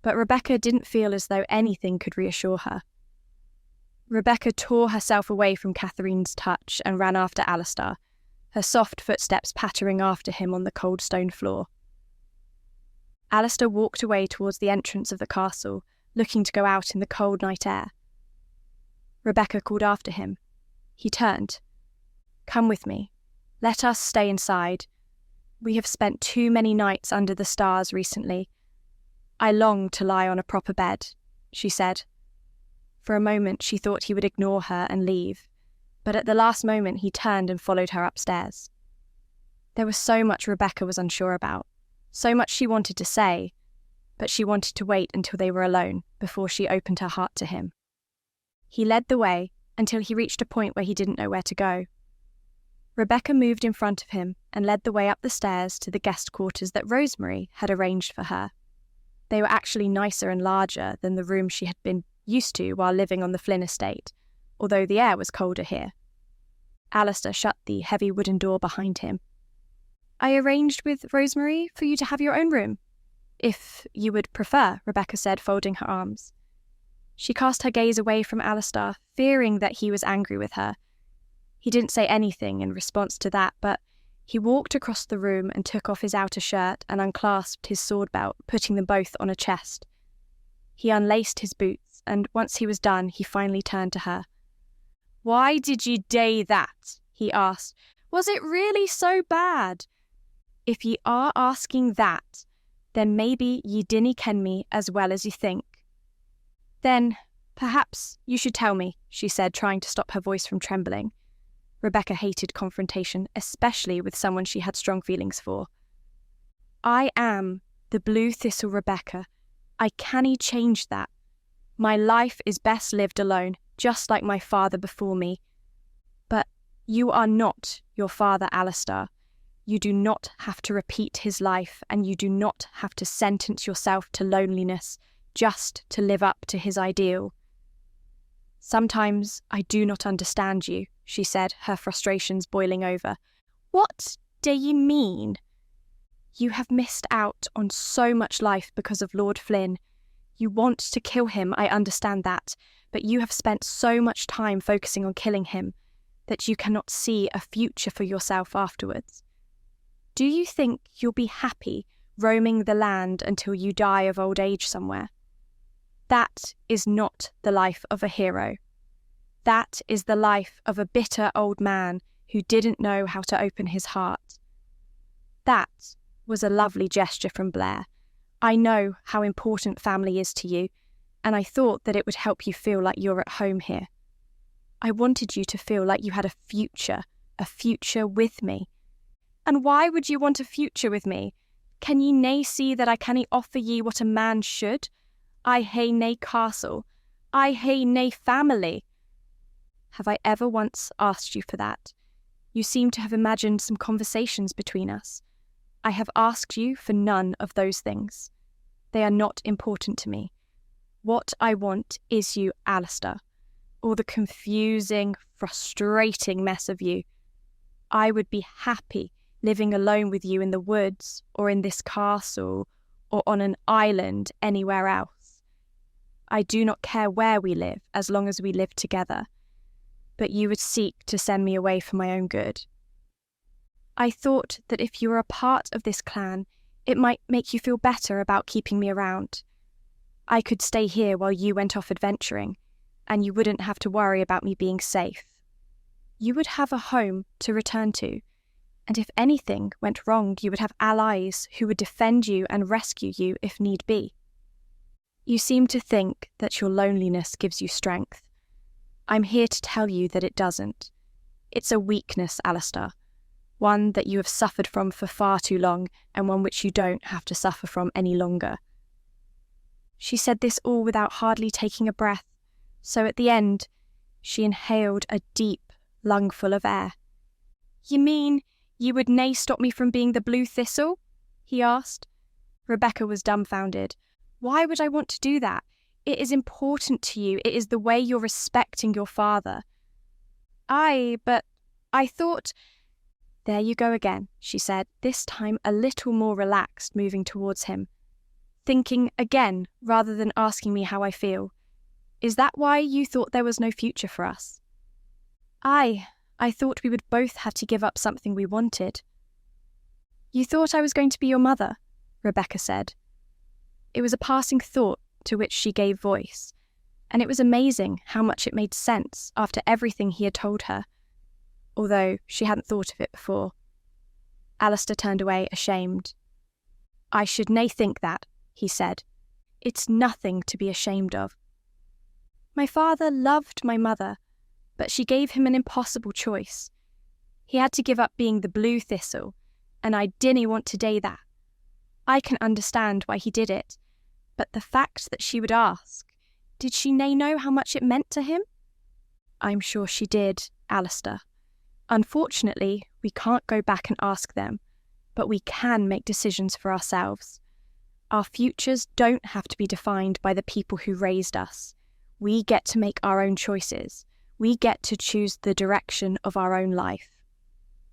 Speaker 1: but Rebecca didn't feel as though anything could reassure her. Rebecca tore herself away from Catherine's touch and ran after Alastar, her soft footsteps pattering after him on the cold stone floor. Alastar walked away towards the entrance of the castle, looking to go out in the cold night air. Rebecca called after him. He turned. Come with me. Let us stay inside. We have spent too many nights under the stars recently. I long to lie on a proper bed, she said. For a moment she thought he would ignore her and leave, but at the last moment he turned and followed her upstairs. There was so much Rebecca was unsure about, so much she wanted to say, but she wanted to wait until they were alone before she opened her heart to him. He led the way until he reached a point where he didn't know where to go. Rebecca moved in front of him and led the way up the stairs to the guest quarters that Rosemary had arranged for her. They were actually nicer and larger than the room she had been used to while living on the Flynn estate, although the air was colder here. Alastar shut the heavy wooden door behind him. I arranged with Rosemary for you to have your own room, if you would prefer, Rebecca said, folding her arms. She cast her gaze away from Alastar, fearing that he was angry with her. He didn't say anything in response to that, but he walked across the room and took off his outer shirt and unclasped his sword belt, putting them both on a chest. He unlaced his boots, and once he was done, he finally turned to her. Why did ye dae that? He asked. Was it really so bad? If ye are asking that, then maybe ye dinna ken me as well as ye think. Then, perhaps you should tell me, she said, trying to stop her voice from trembling. Rebecca hated confrontation, especially with someone she had strong feelings for. I am the Blue Thistle Rebecca. I cannae change that. My life is best lived alone, just like my father before me. But you are not your father, Alastar. You do not have to repeat his life, and you do not have to sentence yourself to loneliness just to live up to his ideal. Sometimes I do not understand you, she said, her frustrations boiling over. What do you mean? You have missed out on so much life because of Lord Flynn. You want to kill him, I understand that, but you have spent so much time focusing on killing him that you cannot see a future for yourself afterwards. Do you think you'll be happy roaming the land until you die of old age somewhere? That is not the life of a hero. That is the life of a bitter old man who didn't know how to open his heart. That was a lovely gesture from Blair. I know how important family is to you, and I thought that it would help you feel like you're at home here. I wanted you to feel like you had a future with me. And why would you want a future with me? Can ye nae see that I cannae offer ye what a man should? I hae nae castle. I hae nae family. Have I ever once asked you for that? You seem to have imagined some conversations between us. I have asked you for none of those things. They are not important to me. What I want is you, Alastar, or the confusing, frustrating mess of you. I would be happy living alone with you in the woods, or in this castle, or on an island anywhere else. I do not care where we live, as long as we live together. But you would seek to send me away for my own good. I thought that if you were a part of this clan, it might make you feel better about keeping me around. I could stay here while you went off adventuring, and you wouldn't have to worry about me being safe. You would have a home to return to, and if anything went wrong, you would have allies who would defend you and rescue you if need be. You seem to think that your loneliness gives you strength. I'm here to tell you that it doesn't. It's a weakness, Alastar, one that you have suffered from for far too long, and one which you don't have to suffer from any longer. She said this all without hardly taking a breath, so at the end, she inhaled a deep lungful of air. You mean you would nae stop me from being the blue thistle? He asked. Rebecca was dumbfounded. Why would I want to do that? It is important to you. It is the way you're respecting your father. Aye, but I thought... There you go again, she said, this time a little more relaxed, moving towards him. Thinking again, rather than asking me how I feel. Is that why you thought there was no future for us? Aye, I thought we would both have to give up something we wanted. You thought I was going to be your mother, Rebecca said. It was a passing thought to which she gave voice, and it was amazing how much it made sense after everything he had told her, although she hadn't thought of it before. Alastar turned away, ashamed. I should nae think that, he said. It's nothing to be ashamed of. My father loved my mother, but she gave him an impossible choice. He had to give up being the blue thistle, and I didn't want to do that. I can understand why he did it, but the fact that she would ask, did she nae know how much it meant to him? I'm sure she did, Alastar. Unfortunately, we can't go back and ask them, but we can make decisions for ourselves. Our futures don't have to be defined by the people who raised us. We get to make our own choices. We get to choose the direction of our own life.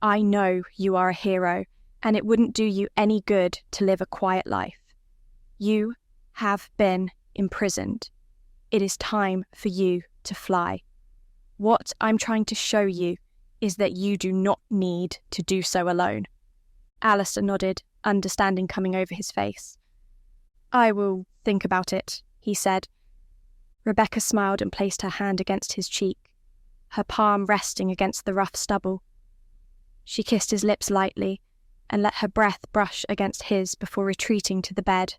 Speaker 1: I know you are a hero, and it wouldn't do you any good to live a quiet life. You have been imprisoned. It is time for you to fly. What I'm trying to show you is that you do not need to do so alone. Alastar nodded, understanding coming over his face. I will think about it, he said. Rebecca smiled and placed her hand against his cheek, her palm resting against the rough stubble. She kissed his lips lightly and let her breath brush against his before retreating to the bed.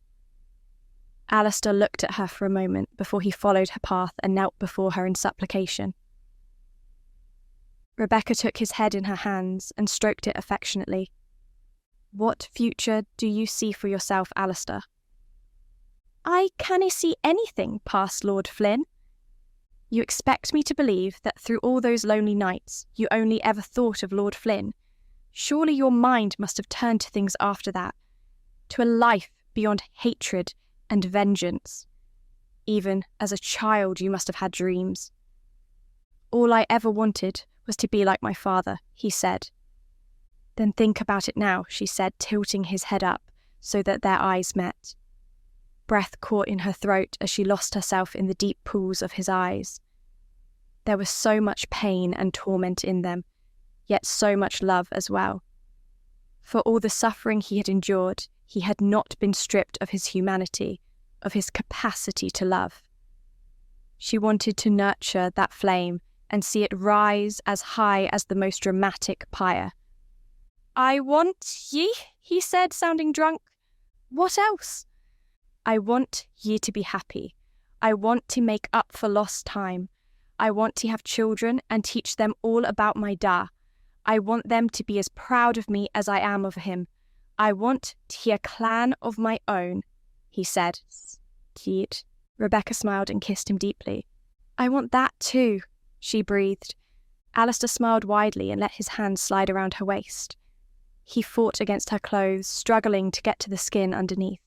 Speaker 1: Alastar looked at her for a moment before he followed her path and knelt before her in supplication. Rebecca took his head in her hands and stroked it affectionately. What future do you see for yourself, Alastar? "I canna see anything past Lord Flynn." "You expect me to believe that through all those lonely nights you only ever thought of Lord Flynn? Surely your mind must have turned to things after that, to a life beyond hatred and vengeance. Even as a child you must have had dreams." "All I ever wanted was to be like my father," he said. "Then think about it now," she said, tilting his head up so that their eyes met. Breath caught in her throat as she lost herself in the deep pools of his eyes. There was so much pain and torment in them, yet so much love as well. For all the suffering he had endured, he had not been stripped of his humanity, of his capacity to love. She wanted to nurture that flame and see it rise as high as the most dramatic pyre. "I want ye," he said, sounding drunk. "What else?" "I want ye to be happy. I want to make up for lost time. I want to have children and teach them all about my da. I want them to be as proud of me as I am of him. I want to hear a clan of my own," he said. "Cute." Rebecca smiled and kissed him deeply. "I want that too," she breathed. Alastar smiled widely and let his hand slide around her waist. He fought against her clothes, struggling to get to the skin underneath.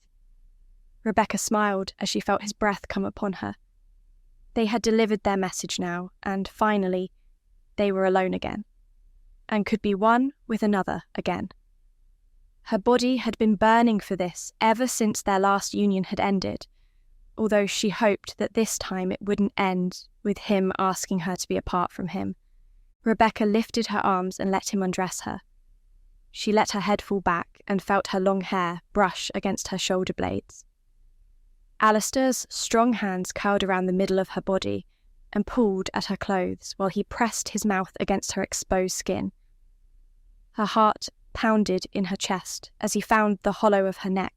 Speaker 1: Rebecca smiled as she felt his breath come upon her. They had delivered their message now, and finally, they were alone again, and could be one with another again. Her body had been burning for this ever since their last union had ended, although she hoped that this time it wouldn't end with him asking her to be apart from him. Rebecca lifted her arms and let him undress her. She let her head fall back and felt her long hair brush against her shoulder blades. Alastar's strong hands curled around the middle of her body and pulled at her clothes while he pressed his mouth against her exposed skin. Her heart pounded in her chest as he found the hollow of her neck,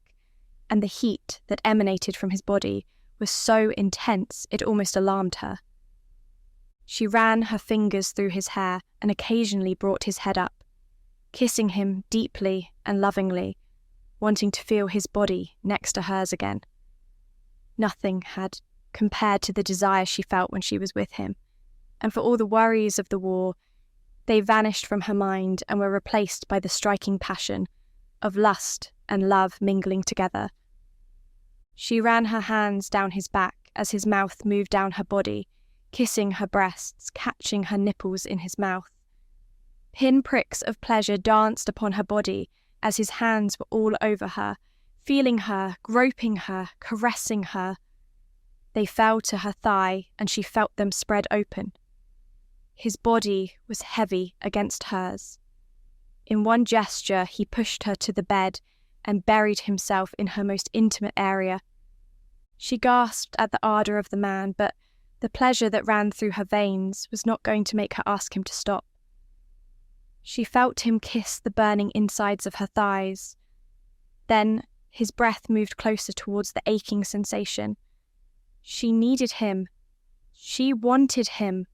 Speaker 1: and the heat that emanated from his body was so intense it almost alarmed her. She ran her fingers through his hair and occasionally brought his head up, kissing him deeply and lovingly, wanting to feel his body next to hers again. Nothing had compared to the desire she felt when she was with him, and for all the worries of the war, they vanished from her mind and were replaced by the striking passion of lust and love mingling together. She ran her hands down his back as his mouth moved down her body, kissing her breasts, catching her nipples in his mouth. Pinpricks of pleasure danced upon her body as his hands were all over her, feeling her, groping her, caressing her. They fell to her thigh and she felt them spread open. His body was heavy against hers. In one gesture, he pushed her to the bed and buried himself in her most intimate area. She gasped at the ardour of the man, but the pleasure that ran through her veins was not going to make her ask him to stop. She felt him kiss the burning insides of her thighs. Then his breath moved closer towards the aching sensation. She needed him. She wanted him.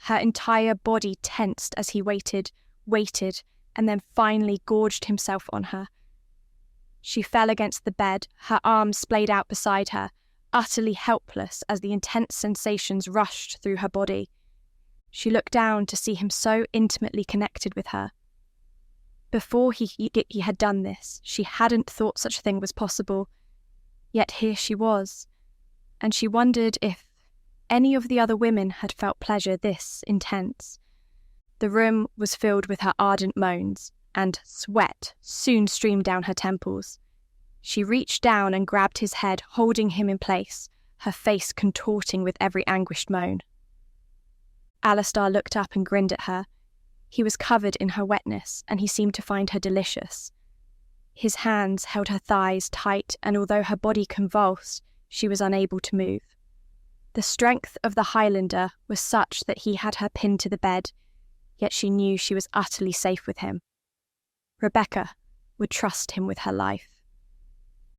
Speaker 1: Her entire body tensed as he waited, and then finally gorged himself on her. She fell against the bed, her arms splayed out beside her, utterly helpless as the intense sensations rushed through her body. She looked down to see him so intimately connected with her. Before he had done this, she hadn't thought such a thing was possible. Yet here she was, and she wondered if any of the other women had felt pleasure this intense. The room was filled with her ardent moans, and sweat soon streamed down her temples. She reached down and grabbed his head, holding him in place, her face contorting with every anguished moan. Alastar looked up and grinned at her. He was covered in her wetness, and he seemed to find her delicious. His hands held her thighs tight, and although her body convulsed, she was unable to move. The strength of the Highlander was such that he had her pinned to the bed, yet she knew she was utterly safe with him. Rebecca would trust him with her life.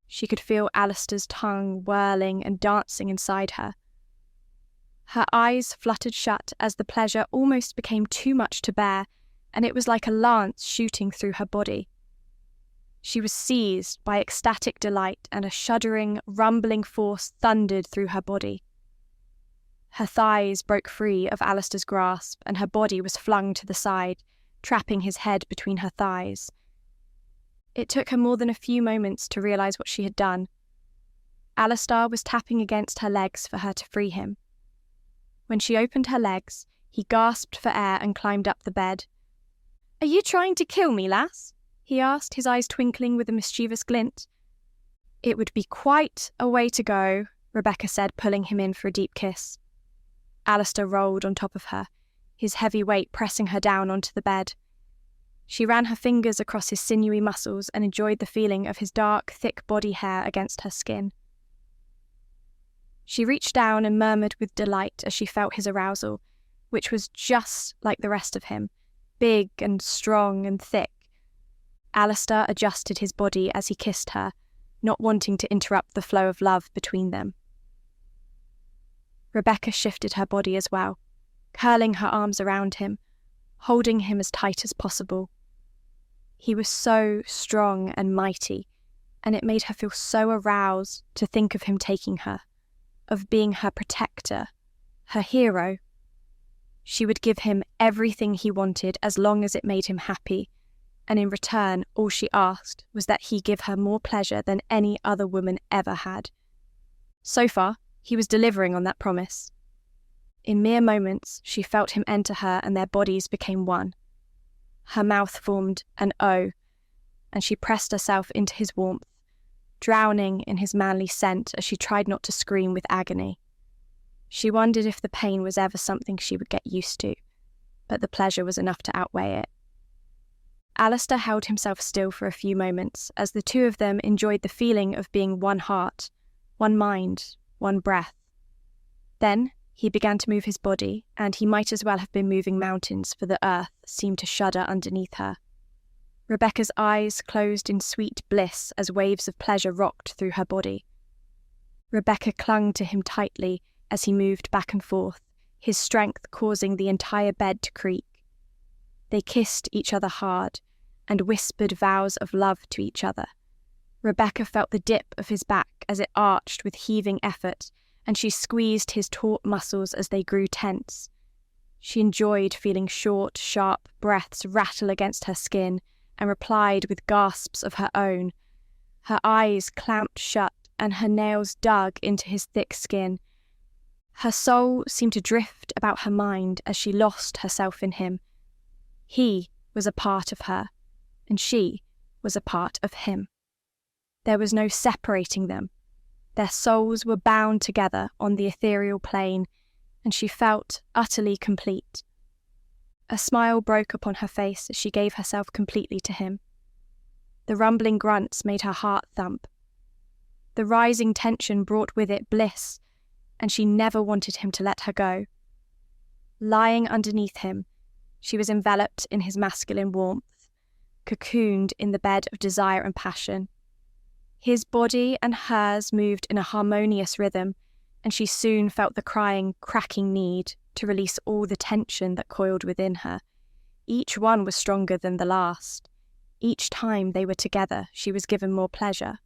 Speaker 1: She could feel Alastar's tongue whirling and dancing inside her. Her eyes fluttered shut as the pleasure almost became too much to bear, and it was like a lance shooting through her body. She was seized by ecstatic delight, and a shuddering, rumbling force thundered through her body. Her thighs broke free of Alastar's grasp, and her body was flung to the side, trapping his head between her thighs. It took her more than a few moments to realise what she had done. Alastar was tapping against her legs for her to free him. When she opened her legs, he gasped for air and climbed up the bed. "Are you trying to kill me, lass?" he asked, his eyes twinkling with a mischievous glint. "It would be quite a way to go," Rebecca said, pulling him in for a deep kiss. Alastar rolled on top of her, his heavy weight pressing her down onto the bed. She ran her fingers across his sinewy muscles and enjoyed the feeling of his dark, thick body hair against her skin. She reached down and murmured with delight as she felt his arousal, which was just like the rest of him, big and strong and thick. Alastar adjusted his body as he kissed her, not wanting to interrupt the flow of love between them. Rebecca shifted her body as well, curling her arms around him, holding him as tight as possible. He was so strong and mighty, and it made her feel so aroused to think of him taking her, of being her protector, her hero. She would give him everything he wanted as long as it made him happy, and in return all she asked was that he give her more pleasure than any other woman ever had. So far, he was delivering on that promise. In mere moments, she felt him enter her and their bodies became one. Her mouth formed an O, and she pressed herself into his warmth, drowning in his manly scent as she tried not to scream with agony. She wondered if the pain was ever something she would get used to, but the pleasure was enough to outweigh it. Alastar held himself still for a few moments as the two of them enjoyed the feeling of being one heart, one mind, one breath. Then he began to move his body, and he might as well have been moving mountains, for the earth seemed to shudder underneath her. Rebecca's eyes closed in sweet bliss as waves of pleasure rocked through her body. Rebecca clung to him tightly as he moved back and forth, his strength causing the entire bed to creak. They kissed each other hard and whispered vows of love to each other. Rebecca felt the dip of his back as it arched with heaving effort, and she squeezed his taut muscles as they grew tense. She enjoyed feeling short, sharp breaths rattle against her skin and replied with gasps of her own. Her eyes clamped shut and her nails dug into his thick skin. Her soul seemed to drift about her mind as she lost herself in him. He was a part of her, and she was a part of him. There was no separating them. Their souls were bound together on the ethereal plane, and she felt utterly complete. A smile broke upon her face as she gave herself completely to him. The rumbling grunts made her heart thump. The rising tension brought with it bliss, and she never wanted him to let her go. Lying underneath him, she was enveloped in his masculine warmth, cocooned in the bed of desire and passion. His body and hers moved in a harmonious rhythm, and she soon felt the crying, cracking need to release all the tension that coiled within her. Each one was stronger than the last. Each time they were together, she was given more pleasure.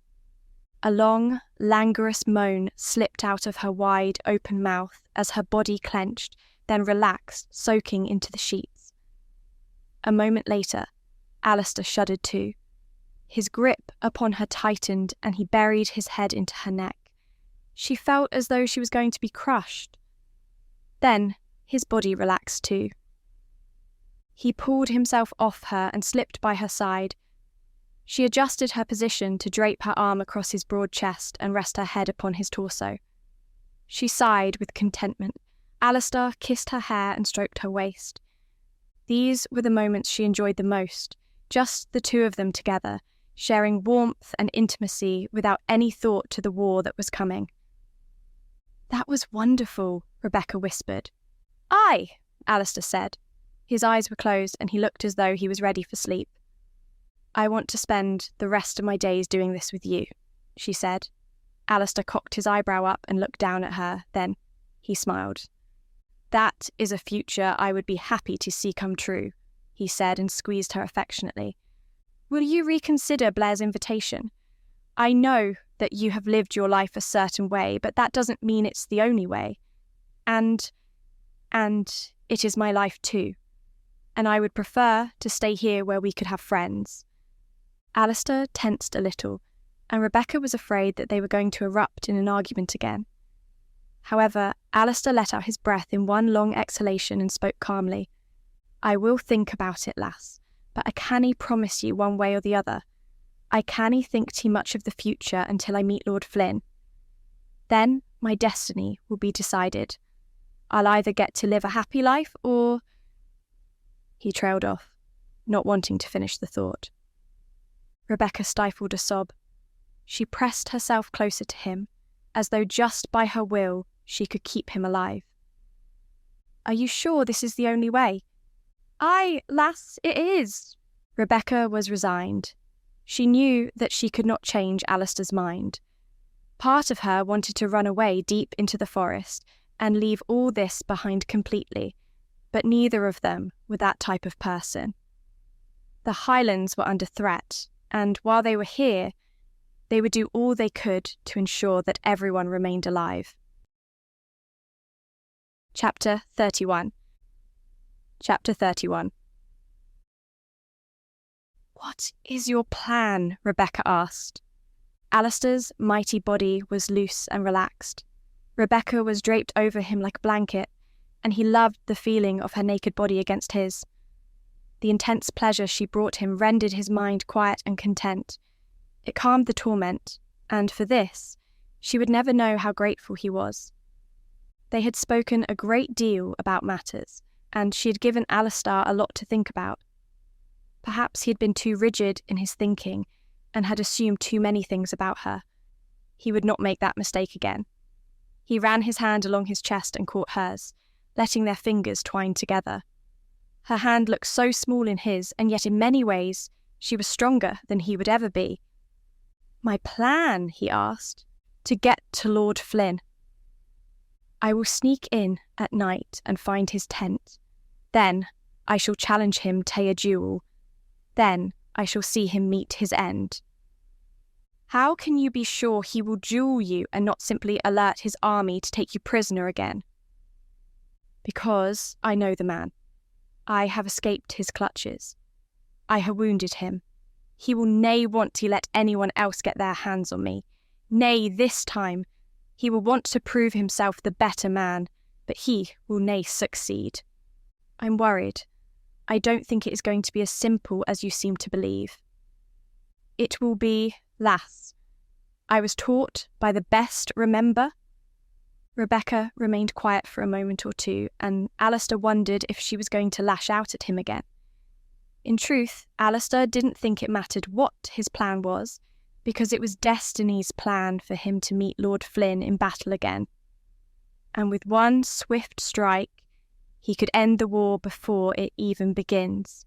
Speaker 1: A long, languorous moan slipped out of her wide, open mouth as her body clenched, then relaxed, soaking into the sheets. A moment later, Alastar shuddered too. His grip upon her tightened, and he buried his head into her neck. She felt as though she was going to be crushed. Then his body relaxed too. He pulled himself off her and slipped by her side. She adjusted her position to drape her arm across his broad chest and rest her head upon his torso. She sighed with contentment. Alastar kissed her hair and stroked her waist. These were the moments she enjoyed the most, just the two of them together, sharing warmth and intimacy without any thought to the war that was coming. "That was wonderful," Rebecca whispered. "Aye," Alastar said. His eyes were closed and he looked as though he was ready for sleep. "I want to spend the rest of my days doing this with you," she said. Alastar cocked his eyebrow up and looked down at her, then he smiled. "That is a future I would be happy to see come true," he said and squeezed her affectionately. will you reconsider Blair's invitation? I know that you have lived your life a certain way, but that doesn't mean it's the only way. And it is my life too. And I would prefer to stay here where we could have friends." Alastar tensed a little, and Rebecca was afraid that they were going to erupt in an argument again. However, Alastar let out his breath in one long exhalation and spoke calmly. "I will think about it, lass, but I cannae promise you one way or the other. I cannae think too much of the future until I meet Lord Flynn. Then my destiny will be decided. I'll either get to live a happy life or—" He trailed off, not wanting to finish the thought. Rebecca stifled a sob. She pressed herself closer to him, as though just by her will she could keep him alive. "Are you sure this is the only way?" "Aye, lass, it is." Rebecca was resigned. She knew that she could not change Alastar's mind. Part of her wanted to run away deep into the forest and leave all this behind completely, but neither of them were that type of person. The Highlands were under threat, and while they were here, they would do all they could to ensure that everyone remained alive. Chapter 31. "What is your plan?" Rebecca asked. Alastar's mighty body was loose and relaxed. Rebecca was draped over him like a blanket, and he loved the feeling of her naked body against his. The intense pleasure she brought him rendered his mind quiet and content. It calmed the torment, and for this, she would never know how grateful he was. They had spoken a great deal about matters, and she had given Alastar a lot to think about. Perhaps he had been too rigid in his thinking and had assumed too many things about her. He would not make that mistake again. He ran his hand along his chest and caught hers, letting their fingers twine together. Her hand looked so small in his, and yet in many ways she was stronger than he would ever be. "My plan," he asked, "to get to Lord Flynn. I will sneak in at night and find his tent. Then I shall challenge him to a duel. Then I shall see him meet his end." "How can you be sure he will duel you and not simply alert his army to take you prisoner again?" "Because I know the man. I have escaped his clutches. I have wounded him. He will nae want to let anyone else get their hands on me. Nay, this time, he will want to prove himself the better man, but he will nae succeed. I'm worried. I don't think it is going to be as simple as you seem to believe. It will be, lass. I was taught by the best, remember?" Rebecca remained quiet for a moment or two, and Alastar wondered if she was going to lash out at him again. In truth, Alastar didn't think it mattered what his plan was, because it was Destiny's plan for him to meet Lord Flynn in battle again. And with one swift strike, he could end the war before it even begins.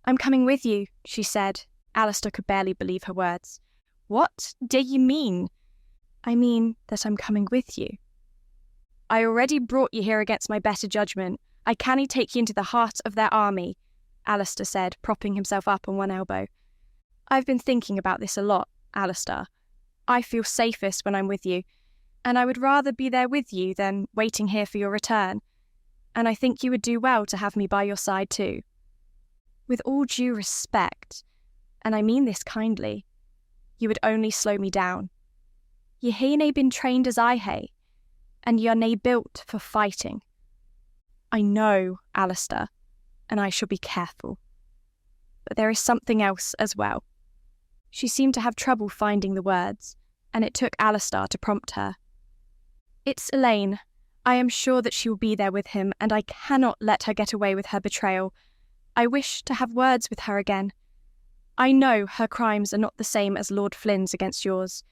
Speaker 1: "I'm coming with you," she said. Alastar could barely believe her words. "What do you mean?" "I mean that I'm coming with you." "I already brought you here against my better judgment. I cannae take you into the heart of their army," Alastar said, propping himself up on one elbow. "I've been thinking about this a lot, Alastar. I feel safest when I'm with you, and I would rather be there with you than waiting here for your return. And I think you would do well to have me by your side too. With all due respect, and I mean this kindly, you would only slow me down. Ye hae nae been trained as I hae, and ye are nae built for fighting." "I know, Alastar, and I shall be careful. But there is something else as well." She seemed to have trouble finding the words, and it took Alastar to prompt her. "It's Elaine. I am sure that she will be there with him, and I cannot let her get away with her betrayal. I wish to have words with her again. I know her crimes are not the same as Lord Flynn's against yours,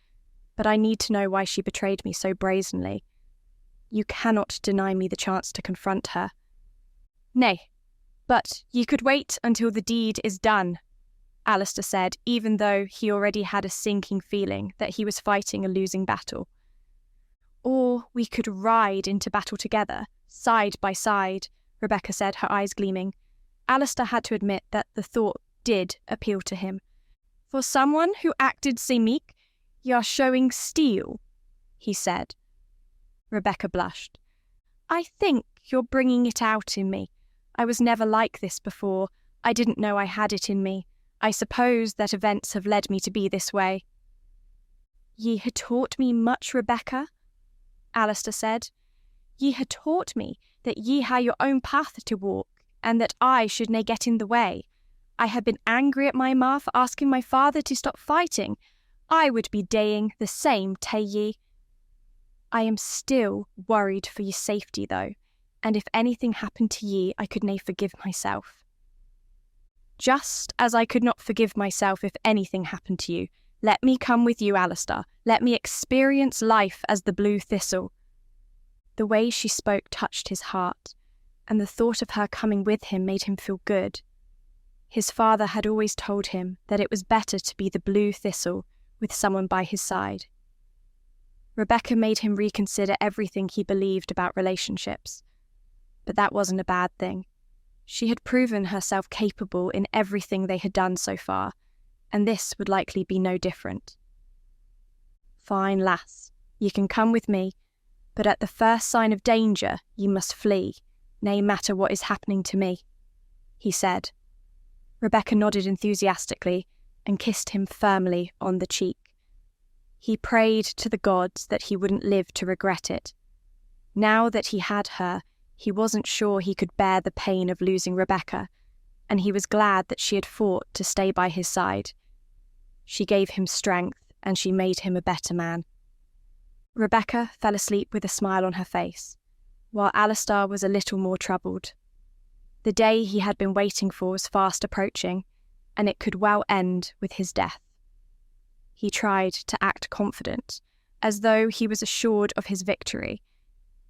Speaker 1: but I need to know why she betrayed me so brazenly. You cannot deny me the chance to confront her." "Nay, but ye could wait until the deed is done," Alastar said, even though he already had a sinking feeling that he was fighting a losing battle. "Or we could ride into battle together, side by side," Rebecca said, her eyes gleaming. Alastar had to admit that the thought did appeal to him. "For someone who acted so meek, you're showing steel," he said. Rebecca blushed. "I think you're bringing it out in me. I was never like this before. I didn't know I had it in me. I suppose that events have led me to be this way." "Ye ha' taught me much, Rebecca," Alastar said. "Ye ha' taught me that ye ha' your own path to walk, and that I should nae get in the way. I ha' been angry at my ma for asking my father to stop fighting. I would be daying the same tae ye. I am still worried for your safety, though, and if anything happened to ye, I could nae forgive myself." "Just as I could not forgive myself if anything happened to you, let me come with you, Alastar. Let me experience life as the blue thistle." The way she spoke touched his heart, and the thought of her coming with him made him feel good. His father had always told him that it was better to be the blue thistle with someone by his side. Rebecca made him reconsider everything he believed about relationships. But that wasn't a bad thing. She had proven herself capable in everything they had done so far, and this would likely be no different. "Fine, lass, ye can come with me, but at the first sign of danger ye must flee, nae matter what is happening to me," he said. Rebecca nodded enthusiastically and kissed him firmly on the cheek. He prayed to the gods that he wouldn't live to regret it. Now that he had her, he wasn't sure he could bear the pain of losing Rebecca, and he was glad that she had fought to stay by his side. She gave him strength, and she made him a better man. Rebecca fell asleep with a smile on her face, while Alastar was a little more troubled. The day he had been waiting for was fast approaching, and it could well end with his death. He tried to act confident, as though he was assured of his victory,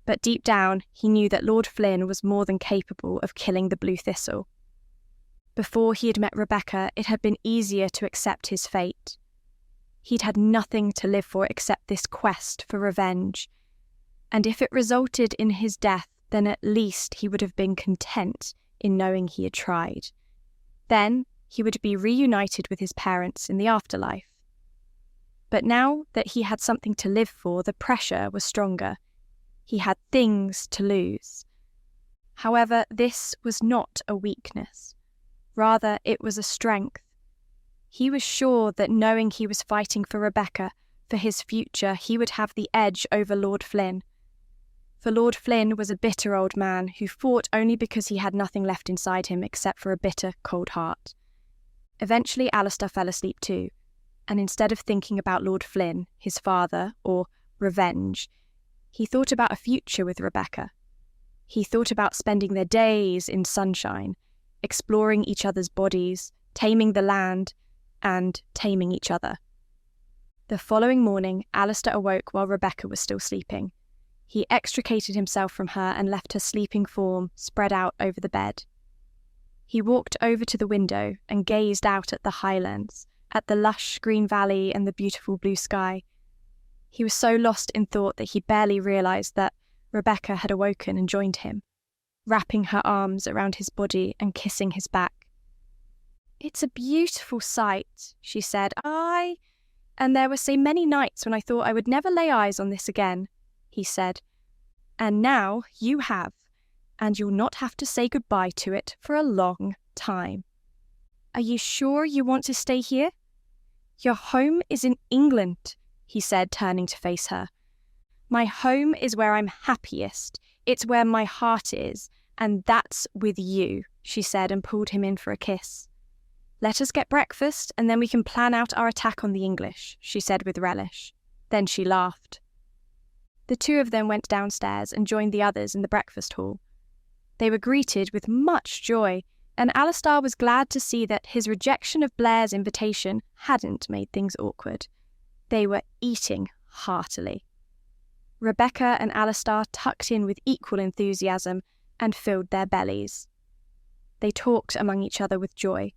Speaker 1: but deep down he knew that Lord Flynn was more than capable of killing the Blue Thistle. Before he had met Rebecca, it had been easier to accept his fate. He'd had nothing to live for except this quest for revenge, and if it resulted in his death, then at least he would have been content in knowing he had tried. Then he would be reunited with his parents in the afterlife. But now that he had something to live for, the pressure was stronger. He had things to lose. However, this was not a weakness. Rather, it was a strength. He was sure that knowing he was fighting for Rebecca, for his future, he would have the edge over Lord Flynn. For Lord Flynn was a bitter old man who fought only because he had nothing left inside him except for a bitter, cold heart. Eventually, Alastar fell asleep too, and instead of thinking about Lord Flynn, his father, or revenge, he thought about a future with Rebecca. He thought about spending their days in sunshine, exploring each other's bodies, taming the land, and taming each other. The following morning, Alastar awoke while Rebecca was still sleeping. He extricated himself from her and left her sleeping form spread out over the bed. He walked over to the window and gazed out at the Highlands, at the lush green valley and the beautiful blue sky. He was so lost in thought that he barely realised that Rebecca had awoken and joined him, wrapping her arms around his body and kissing his back. "It's a beautiful sight," she said. And there were so many nights when I thought I would never lay eyes on this again," he said. "And now you have, and you'll not have to say goodbye to it for a long time. Are you sure you want to stay here? Your home is in England," he said, turning to face her. "My home is where I'm happiest. It's where my heart is, and that's with you," she said, and pulled him in for a kiss. "Let us get breakfast, and then we can plan out our attack on the English," she said with relish. Then she laughed. The two of them went downstairs and joined the others in the breakfast hall. They were greeted with much joy, and Alastar was glad to see that his rejection of Blair's invitation hadn't made things awkward. They were eating heartily. Rebecca and Alastar tucked in with equal enthusiasm and filled their bellies. They talked among each other with joy.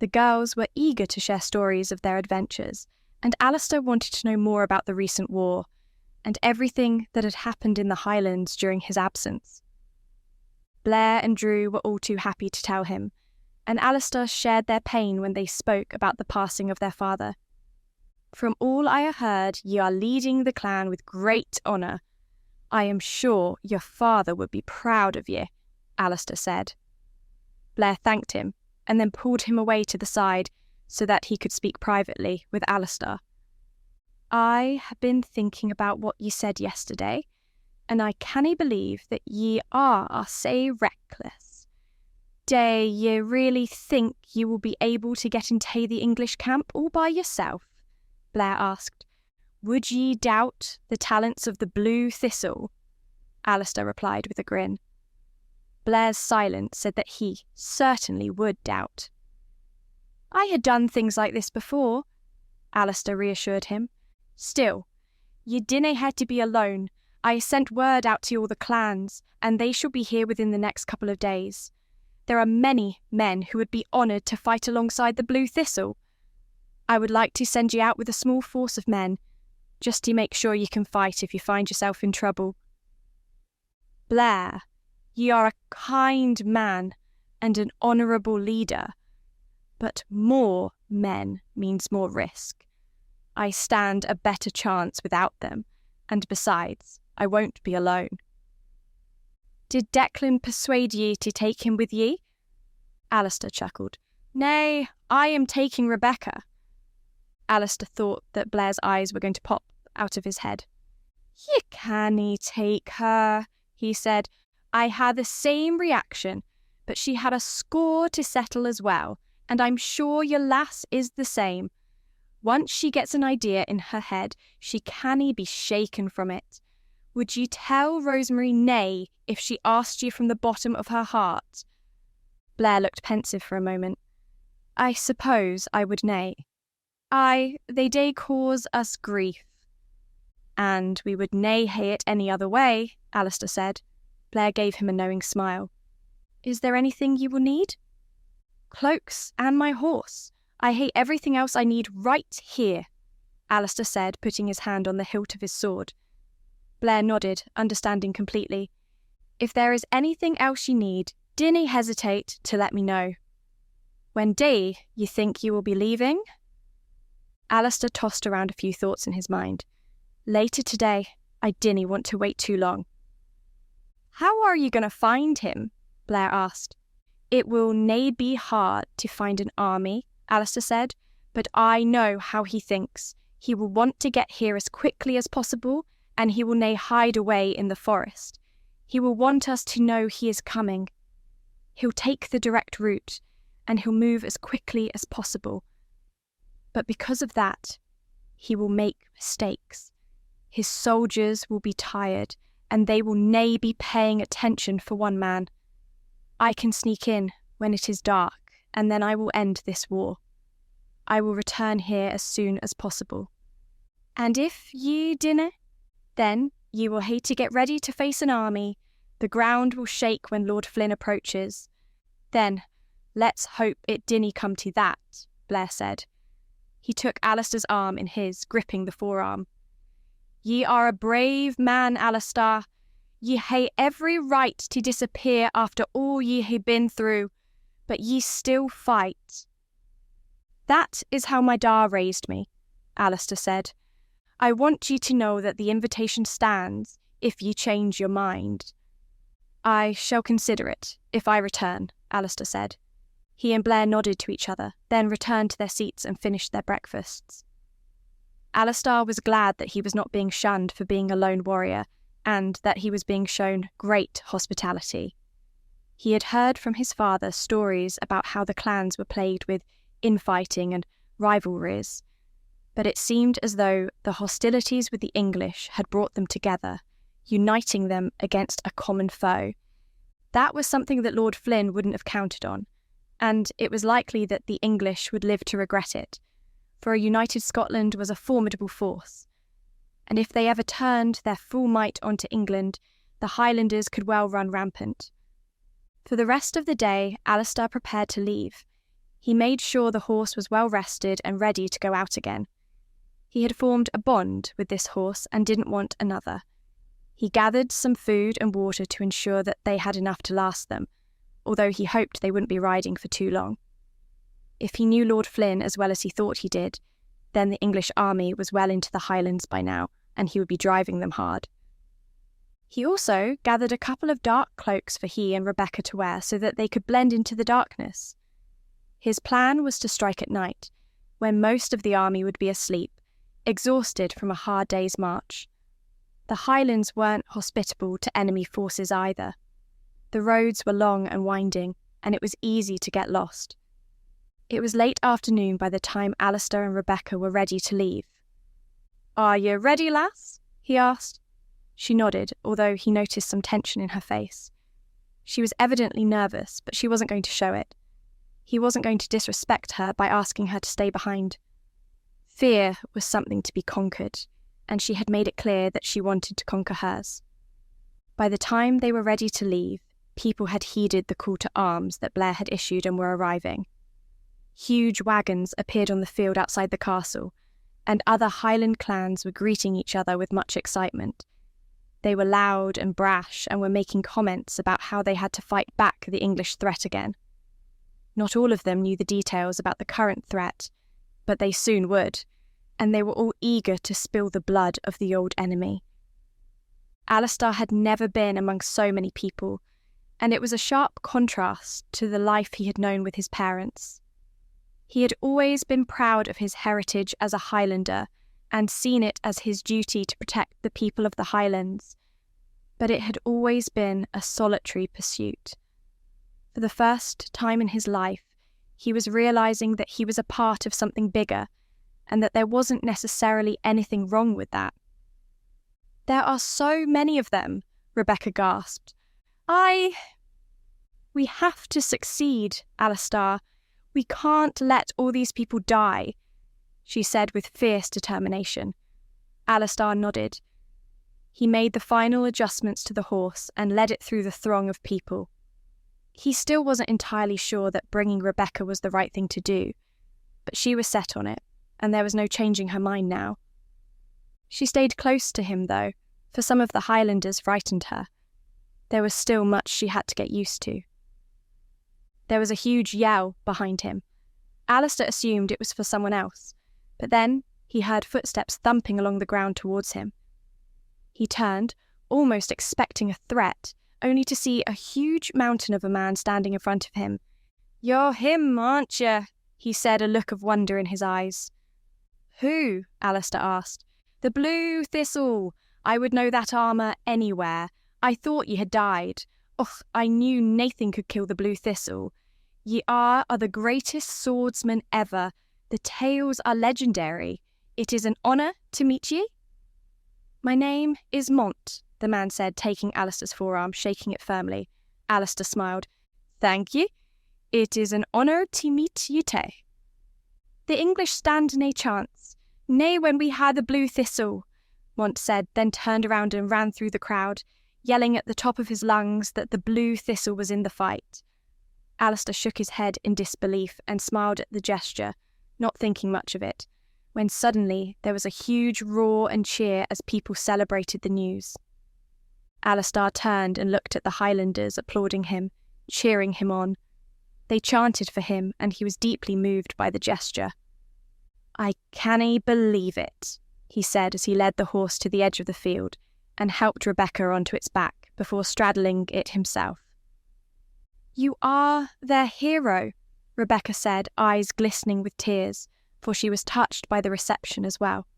Speaker 1: The girls were eager to share stories of their adventures, and Alastar wanted to know more about the recent war and everything that had happened in the Highlands during his absence. Blair and Drew were all too happy to tell him, and Alastar shared their pain when they spoke about the passing of their father. "From all I have heard, ye are leading the clan with great honour. I am sure your father would be proud of ye," Alastar said. Blair thanked him and then pulled him away to the side so that he could speak privately with Alastar. "I have been thinking about what ye said yesterday, and I cannae believe that ye are sae reckless. Dae ye really think ye will be able to get into the English camp all by yourself?" Blair asked. "Would ye doubt the talents of the Blue Thistle?" Alastar replied with a grin. Blair's silence said that he certainly would doubt. "I had done things like this before," Alastar reassured him. "Still, ye dinna hae to be alone. I sent word out to all the clans, and they shall be here within the next couple of days. There are many men who would be honoured to fight alongside the Blue Thistle. I would like to send you out with a small force of men, just to make sure you can fight if you find yourself in trouble." "Blair, ye are a kind man and an honourable leader, but more men means more risk. I stand a better chance without them, and besides, I won't be alone." "Did Declan persuade ye to take him with ye?" Alastar chuckled. "Nay, I am taking Rebecca." Alastar thought that Blair's eyes were going to pop out of his head. "Ye cannae take her," he said. "I had the same reaction, but she had a score to settle as well, and I'm sure your lass is the same. Once she gets an idea in her head, she cannae be shaken from it. Would you tell Rosemary nay if she asked you from the bottom of her heart?" Blair looked pensive for a moment. "I suppose I would nay. Aye, they dae cause us grief." "And we would nae hae it any other way," Alastar said. Blair gave him a knowing smile. "Is there anything you will need?" "Cloaks and my horse. I hae everything else I need right here," Alastar said, putting his hand on the hilt of his sword. Blair nodded, understanding completely. "If there is anything else you need, dinna hesitate to let me know. When day you think you will be leaving?" Alastar tossed around a few thoughts in his mind. "Later today. I dinna want to wait too long." "How are you going to find him?" Blair asked. "It will nae be hard to find an army," Alastar said, "but I know how he thinks. He will want to get here as quickly as possible, and he will nae hide away in the forest. He will want us to know he is coming. He'll take the direct route, and he'll move as quickly as possible. But because of that, he will make mistakes. His soldiers will be tired, and they will nae be paying attention for one man. I can sneak in when it is dark, and then I will end this war. I will return here as soon as possible. And if ye dinna, then ye will hae to get ready to face an army. The ground will shake when Lord Flynn approaches. Then, let's hope it dinna come to that," Blair said. He took Alastar's arm in his, gripping the forearm. "Ye are a brave man, Alastar. Ye hae every right to disappear after all ye hae been through, but ye still fight." "That is how my da raised me," Alastar said. "I want you to know that the invitation stands if ye change your mind." "I shall consider it if I return," Alastar said. He and Blair nodded to each other, then returned to their seats and finished their breakfasts. Alastar was glad that he was not being shunned for being a lone warrior, and that he was being shown great hospitality. He had heard from his father stories about how the clans were plagued with infighting and rivalries, but it seemed as though the hostilities with the English had brought them together, uniting them against a common foe. That was something that Lord Flynn wouldn't have counted on, and it was likely that the English would live to regret it, for a united Scotland was a formidable force, and if they ever turned their full might onto England, the Highlanders could well run rampant. For the rest of the day, Alastar prepared to leave. He made sure the horse was well rested and ready to go out again. He had formed a bond with this horse and didn't want another. He gathered some food and water to ensure that they had enough to last them. although he hoped they wouldn't be riding for too long. If he knew Lord Flynn as well as he thought he did, then the English army was well into the Highlands by now, and he would be driving them hard. He also gathered a couple of dark cloaks for he and Rebecca to wear so that they could blend into the darkness. His plan was to strike at night, when most of the army would be asleep, exhausted from a hard day's march. The Highlands weren't hospitable to enemy forces either. The roads were long and winding, and it was easy to get lost. It was late afternoon by the time Alastar and Rebecca were ready to leave. "Are you ready, lass?" he asked. She nodded, although he noticed some tension in her face. She was evidently nervous, but she wasn't going to show it. He wasn't going to disrespect her by asking her to stay behind. Fear was something to be conquered, and she had made it clear that she wanted to conquer hers. By the time they were ready to leave, people had heeded the call to arms that Blair had issued and were arriving. Huge wagons appeared on the field outside the castle, and other Highland clans were greeting each other with much excitement. They were loud and brash and were making comments about how they had to fight back the English threat again. Not all of them knew the details about the current threat, but they soon would, and they were all eager to spill the blood of the old enemy. Alastar had never been among so many people, and it was a sharp contrast to the life he had known with his parents. He had always been proud of his heritage as a Highlander and seen it as his duty to protect the people of the Highlands, but it had always been a solitary pursuit. For the first time in his life, he was realizing that he was a part of something bigger, and that there wasn't necessarily anything wrong with that. "There are so many of them," Rebecca gasped. "We have to succeed, Alastar. We can't let all these people die," she said with fierce determination. Alastar nodded. He made the final adjustments to the horse and led it through the throng of people. He still wasn't entirely sure that bringing Rebecca was the right thing to do, but she was set on it, and there was no changing her mind now. She stayed close to him, though, for some of the Highlanders frightened her. There was still much she had to get used to. There was a huge yell behind him. Alastar assumed it was for someone else, but then he heard footsteps thumping along the ground towards him. He turned, almost expecting a threat, only to see a huge mountain of a man standing in front of him. "You're him, aren't you?" he said, a look of wonder in his eyes. "Who?" Alastar asked. "The Blue Thistle. I would know that armour anywhere. I thought ye had died. Och, I knew naething could kill the Blue Thistle. Ye are the greatest swordsman ever. The tales are legendary. It is an honour to meet ye." "My name is Mont," the man said, taking Alastar's forearm, shaking it firmly. Alastar smiled. "Thank ye. It is an honour to meet ye too. The English stand nae chance, nae when we ha' the Blue Thistle," Mont said, then turned around and ran through the crowd, yelling at the top of his lungs that the Blue Thistle was in the fight. Alastar shook his head in disbelief and smiled at the gesture, not thinking much of it, when suddenly there was a huge roar and cheer as people celebrated the news. Alastar turned and looked at the Highlanders applauding him, cheering him on. They chanted for him, and he was deeply moved by the gesture. "I cannae believe it," he said as he led the horse to the edge of the field and helped Rebecca onto its back before straddling it himself. "You are their hero," Rebecca said, eyes glistening with tears, for she was touched by the reception as well.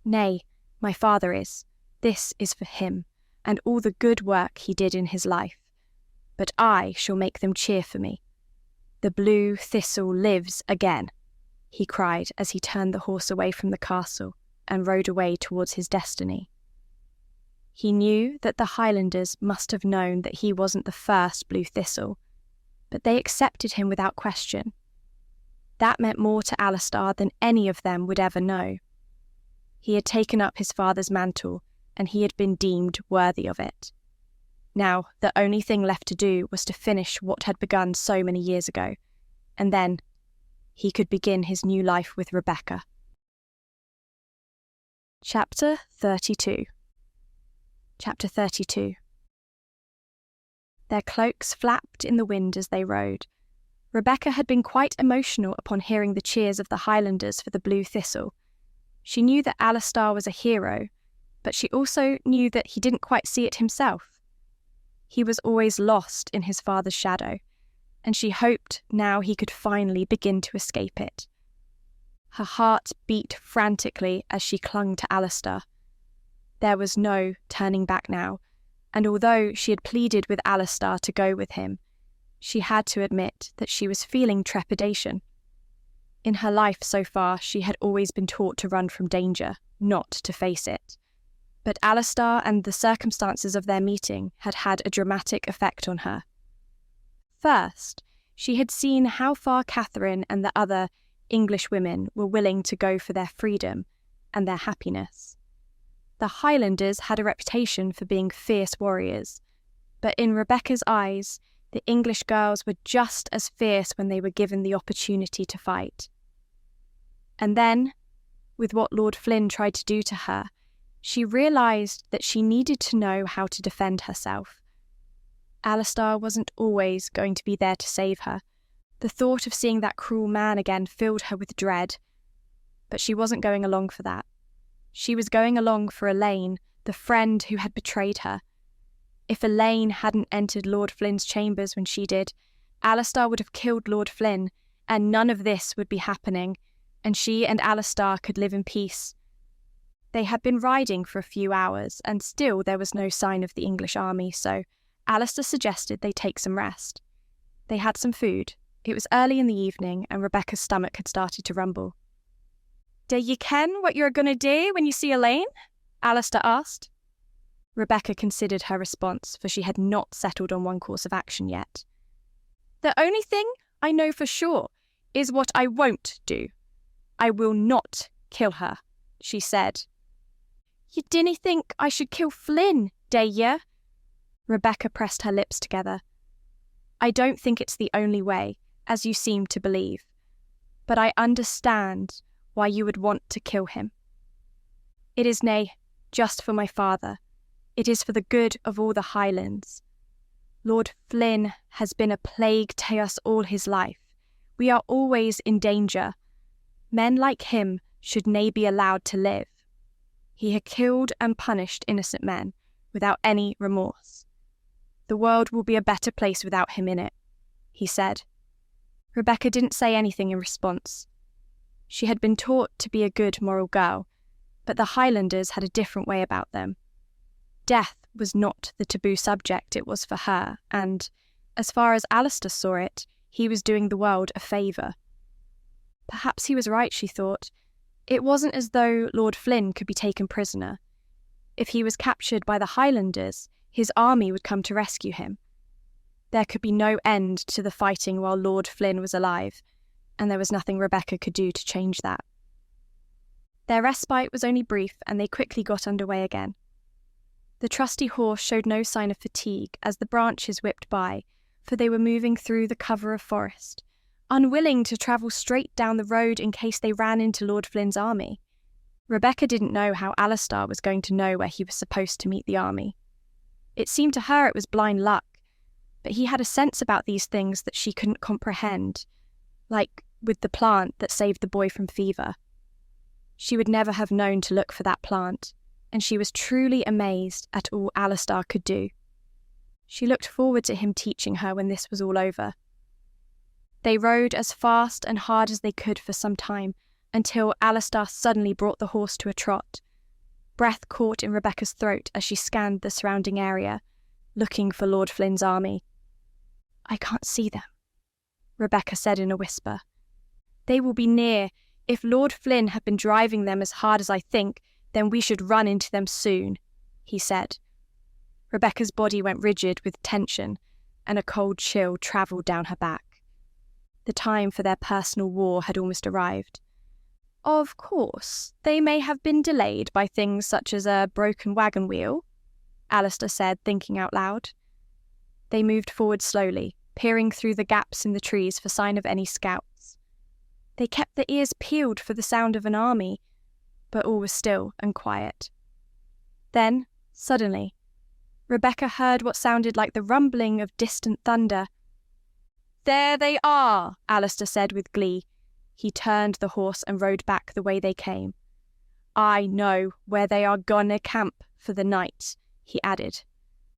Speaker 1: "Nay, my father is. This is for him, and all the good work he did in his life. But I shall make them cheer for me. The Blue Thistle lives again," he cried as he turned the horse away from the castle and rode away towards his destiny. He knew that the Highlanders must have known that he wasn't the first Blue Thistle, but they accepted him without question. That meant more to Alastar than any of them would ever know. He had taken up his father's mantle, and he had been deemed worthy of it. Now, the only thing left to do was to finish what had begun so many years ago, and then he could begin his new life with Rebecca. Chapter 32. Their cloaks flapped in the wind as they rode. Rebecca had been quite emotional upon hearing the cheers of the Highlanders for the Blue Thistle. She knew that Alastar was a hero, but she also knew that he didn't quite see it himself. He was always lost in his father's shadow, and she hoped now he could finally begin to escape it. Her heart beat frantically as she clung to Alastar. There was no turning back now, and although she had pleaded with Alastar to go with him, she had to admit that she was feeling trepidation. In her life so far, she had always been taught to run from danger, not to face it. But Alastar and the circumstances of their meeting had had a dramatic effect on her. First, she had seen how far Catherine and the other English women were willing to go for their freedom and their happiness. The Highlanders had a reputation for being fierce warriors, but in Rebecca's eyes, the English girls were just as fierce when they were given the opportunity to fight. And then, with what Lord Flynn tried to do to her, she realised that she needed to know how to defend herself. Alastar wasn't always going to be there to save her. The thought of seeing that cruel man again filled her with dread. But she wasn't going along for that. She was going along for Elaine, the friend who had betrayed her. If Elaine hadn't entered Lord Flynn's chambers when she did, Alastar would have killed Lord Flynn, and none of this would be happening, and she and Alastar could live in peace. They had been riding for a few hours, and still there was no sign of the English army, so Alastar suggested they take some rest. They had some food. It was early in the evening, and Rebecca's stomach had started to rumble. "Do ye ken what you're going to do when you see Elaine?" Alastar asked. Rebecca considered her response, for she had not settled on one course of action yet. "The only thing I know for sure is what I won't do. I will not kill her," she said. "You dinna think I should kill Flynn, do ye?" Rebecca pressed her lips together. "I don't think it's the only way, as you seem to believe, but I understand why you would want to kill him. It is nay, just for my father. It is for the good of all the Highlands. Lord Flynn has been a plague to us all his life. We are always in danger. Men like him should nae be allowed to live. He had killed and punished innocent men without any remorse. The world will be a better place without him in it," he said. Rebecca didn't say anything in response. She had been taught to be a good moral girl, but the Highlanders had a different way about them. Death was not the taboo subject it was for her, and, as far as Alastar saw it, he was doing the world a favour. Perhaps he was right, she thought. It wasn't as though Lord Flynn could be taken prisoner. If he was captured by the Highlanders, his army would come to rescue him. There could be no end to the fighting while Lord Flynn was alive, and there was nothing Rebecca could do to change that. Their respite was only brief, and they quickly got underway again. The trusty horse showed no sign of fatigue as the branches whipped by, for they were moving through the cover of forest, unwilling to travel straight down the road in case they ran into Lord Flynn's army. Rebecca didn't know how Alastar was going to know where he was supposed to meet the army. It seemed to her it was blind luck, but he had a sense about these things that she couldn't comprehend, like with the plant that saved the boy from fever. She would never have known to look for that plant, and she was truly amazed at all Alastar could do. She looked forward to him teaching her when this was all over. They rode as fast and hard as they could for some time, until Alastar suddenly brought the horse to a trot. Breath caught in Rebecca's throat as she scanned the surrounding area, looking for Lord Flynn's army. "I can't see them," Rebecca said in a whisper. "They will be near. If Lord Flynn had been driving them as hard as I think, then we should run into them soon," he said. Rebecca's body went rigid with tension, and a cold chill travelled down her back. The time for their personal war had almost arrived. "Of course, they may have been delayed by things such as a broken wagon wheel," Alastar said, thinking out loud. They moved forward slowly, peering through the gaps in the trees for sign of any scouts. They kept their ears peeled for the sound of an army, but all was still and quiet. Then, suddenly, Rebecca heard what sounded like the rumbling of distant thunder. "There they are," Alastar said with glee. He turned the horse and rode back the way they came. "I know where they are gonna camp for the night," he added.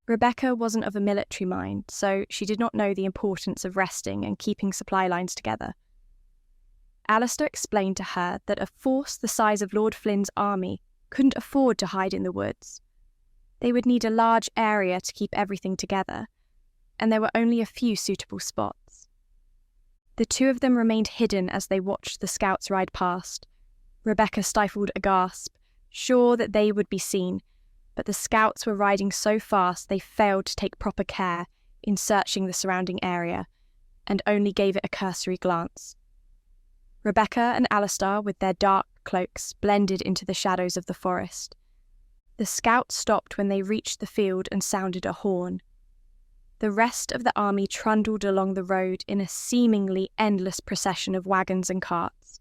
Speaker 1: Rebecca wasn't of a military mind, so she did not know the importance of resting and keeping supply lines together. Alastar explained to her that a force the size of Lord Flynn's army couldn't afford to hide in the woods. They would need a large area to keep everything together, and there were only a few suitable spots. The two of them remained hidden as they watched the scouts ride past. Rebecca stifled a gasp, sure that they would be seen, but the scouts were riding so fast they failed to take proper care in searching the surrounding area, and only gave it a cursory glance. Rebecca and Alastar, with their dark cloaks, blended into the shadows of the forest. The scouts stopped when they reached the field and sounded a horn. The rest of the army trundled along the road in a seemingly endless procession of wagons and carts.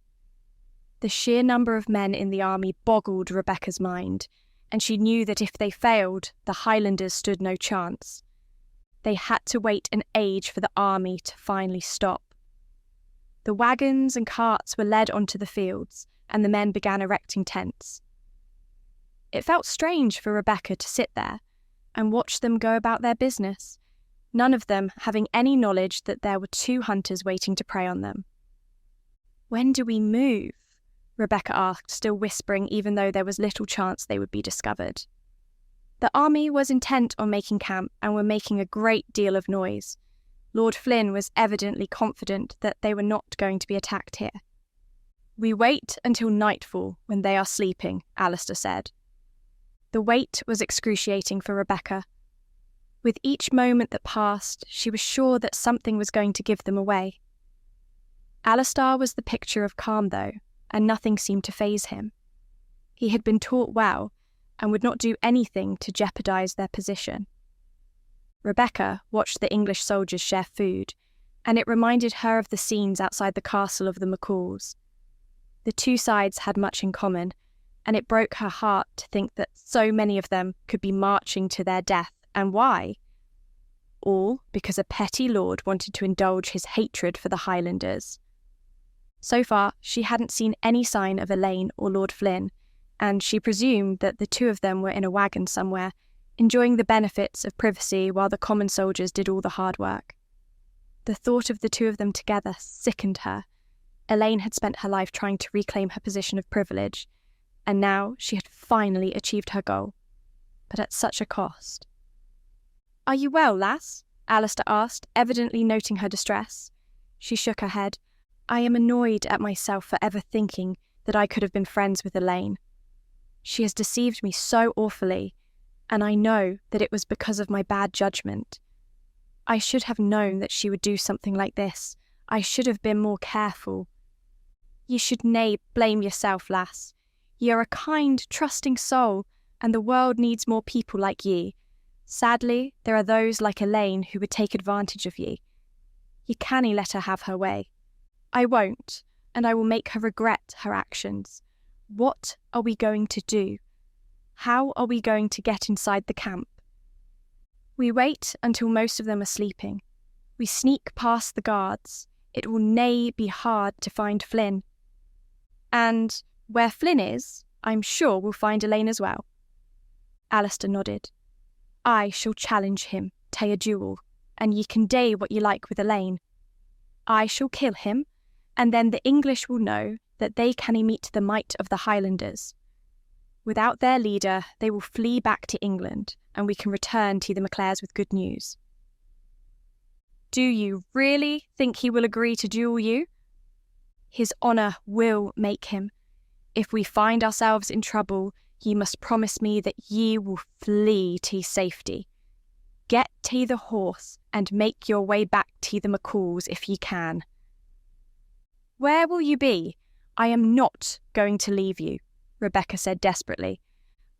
Speaker 1: The sheer number of men in the army boggled Rebecca's mind, and she knew that if they failed, the Highlanders stood no chance. They had to wait an age for the army to finally stop. The wagons and carts were led onto the fields, and the men began erecting tents. It felt strange for Rebecca to sit there and watch them go about their business, none of them having any knowledge that there were two hunters waiting to prey on them. "When do we move?" Rebecca asked, still whispering even though there was little chance they would be discovered. The army was intent on making camp and were making a great deal of noise. Lord Flynn was evidently confident that they were not going to be attacked here. "We wait until nightfall when they are sleeping," Alastar said. The wait was excruciating for Rebecca. With each moment that passed, she was sure that something was going to give them away. Alastar was the picture of calm, though, and nothing seemed to faze him. He had been taught well, and would not do anything to jeopardize their position. Rebecca watched the English soldiers share food, and it reminded her of the scenes outside the castle of the McCalls. The two sides had much in common, and it broke her heart to think that so many of them could be marching to their death, and why? All because a petty lord wanted to indulge his hatred for the Highlanders. So far, she hadn't seen any sign of Elaine or Lord Flynn, and she presumed that the two of them were in a wagon somewhere, enjoying the benefits of privacy while the common soldiers did all the hard work. The thought of the two of them together sickened her. Elaine had spent her life trying to reclaim her position of privilege, and now she had finally achieved her goal, but at such a cost. "Are you well, lass?" Alastar asked, evidently noting her distress. She shook her head. "I am annoyed at myself for ever thinking that I could have been friends with Elaine. She has deceived me so awfully, and I know that it was because of my bad judgment. I should have known that she would do something like this. I should have been more careful." "Ye should nae blame yourself, lass. Ye are a kind, trusting soul, and the world needs more people like ye. Sadly, there are those like Elaine who would take advantage of ye. Ye cannae let her have her way." "I won't, and I will make her regret her actions. What are we going to do? How are we going to get inside the camp?" "We wait until most of them are sleeping. We sneak past the guards. It will nae be hard to find Flynn. And where Flynn is, I'm sure we'll find Elaine as well." Alastar nodded. "I shall challenge him to a duel, and ye can dae what ye like with Elaine. I shall kill him, and then the English will know that they cannae meet the might of the Highlanders. Without their leader, they will flee back to England, and we can return to the MacLairs with good news." "Do you really think he will agree to duel you?" "His honour will make him. If we find ourselves in trouble, ye must promise me that ye will flee to safety. Get to the horse and make your way back to the McCalls if ye can." "Where will you be? I am not going to leave you," Rebecca said desperately.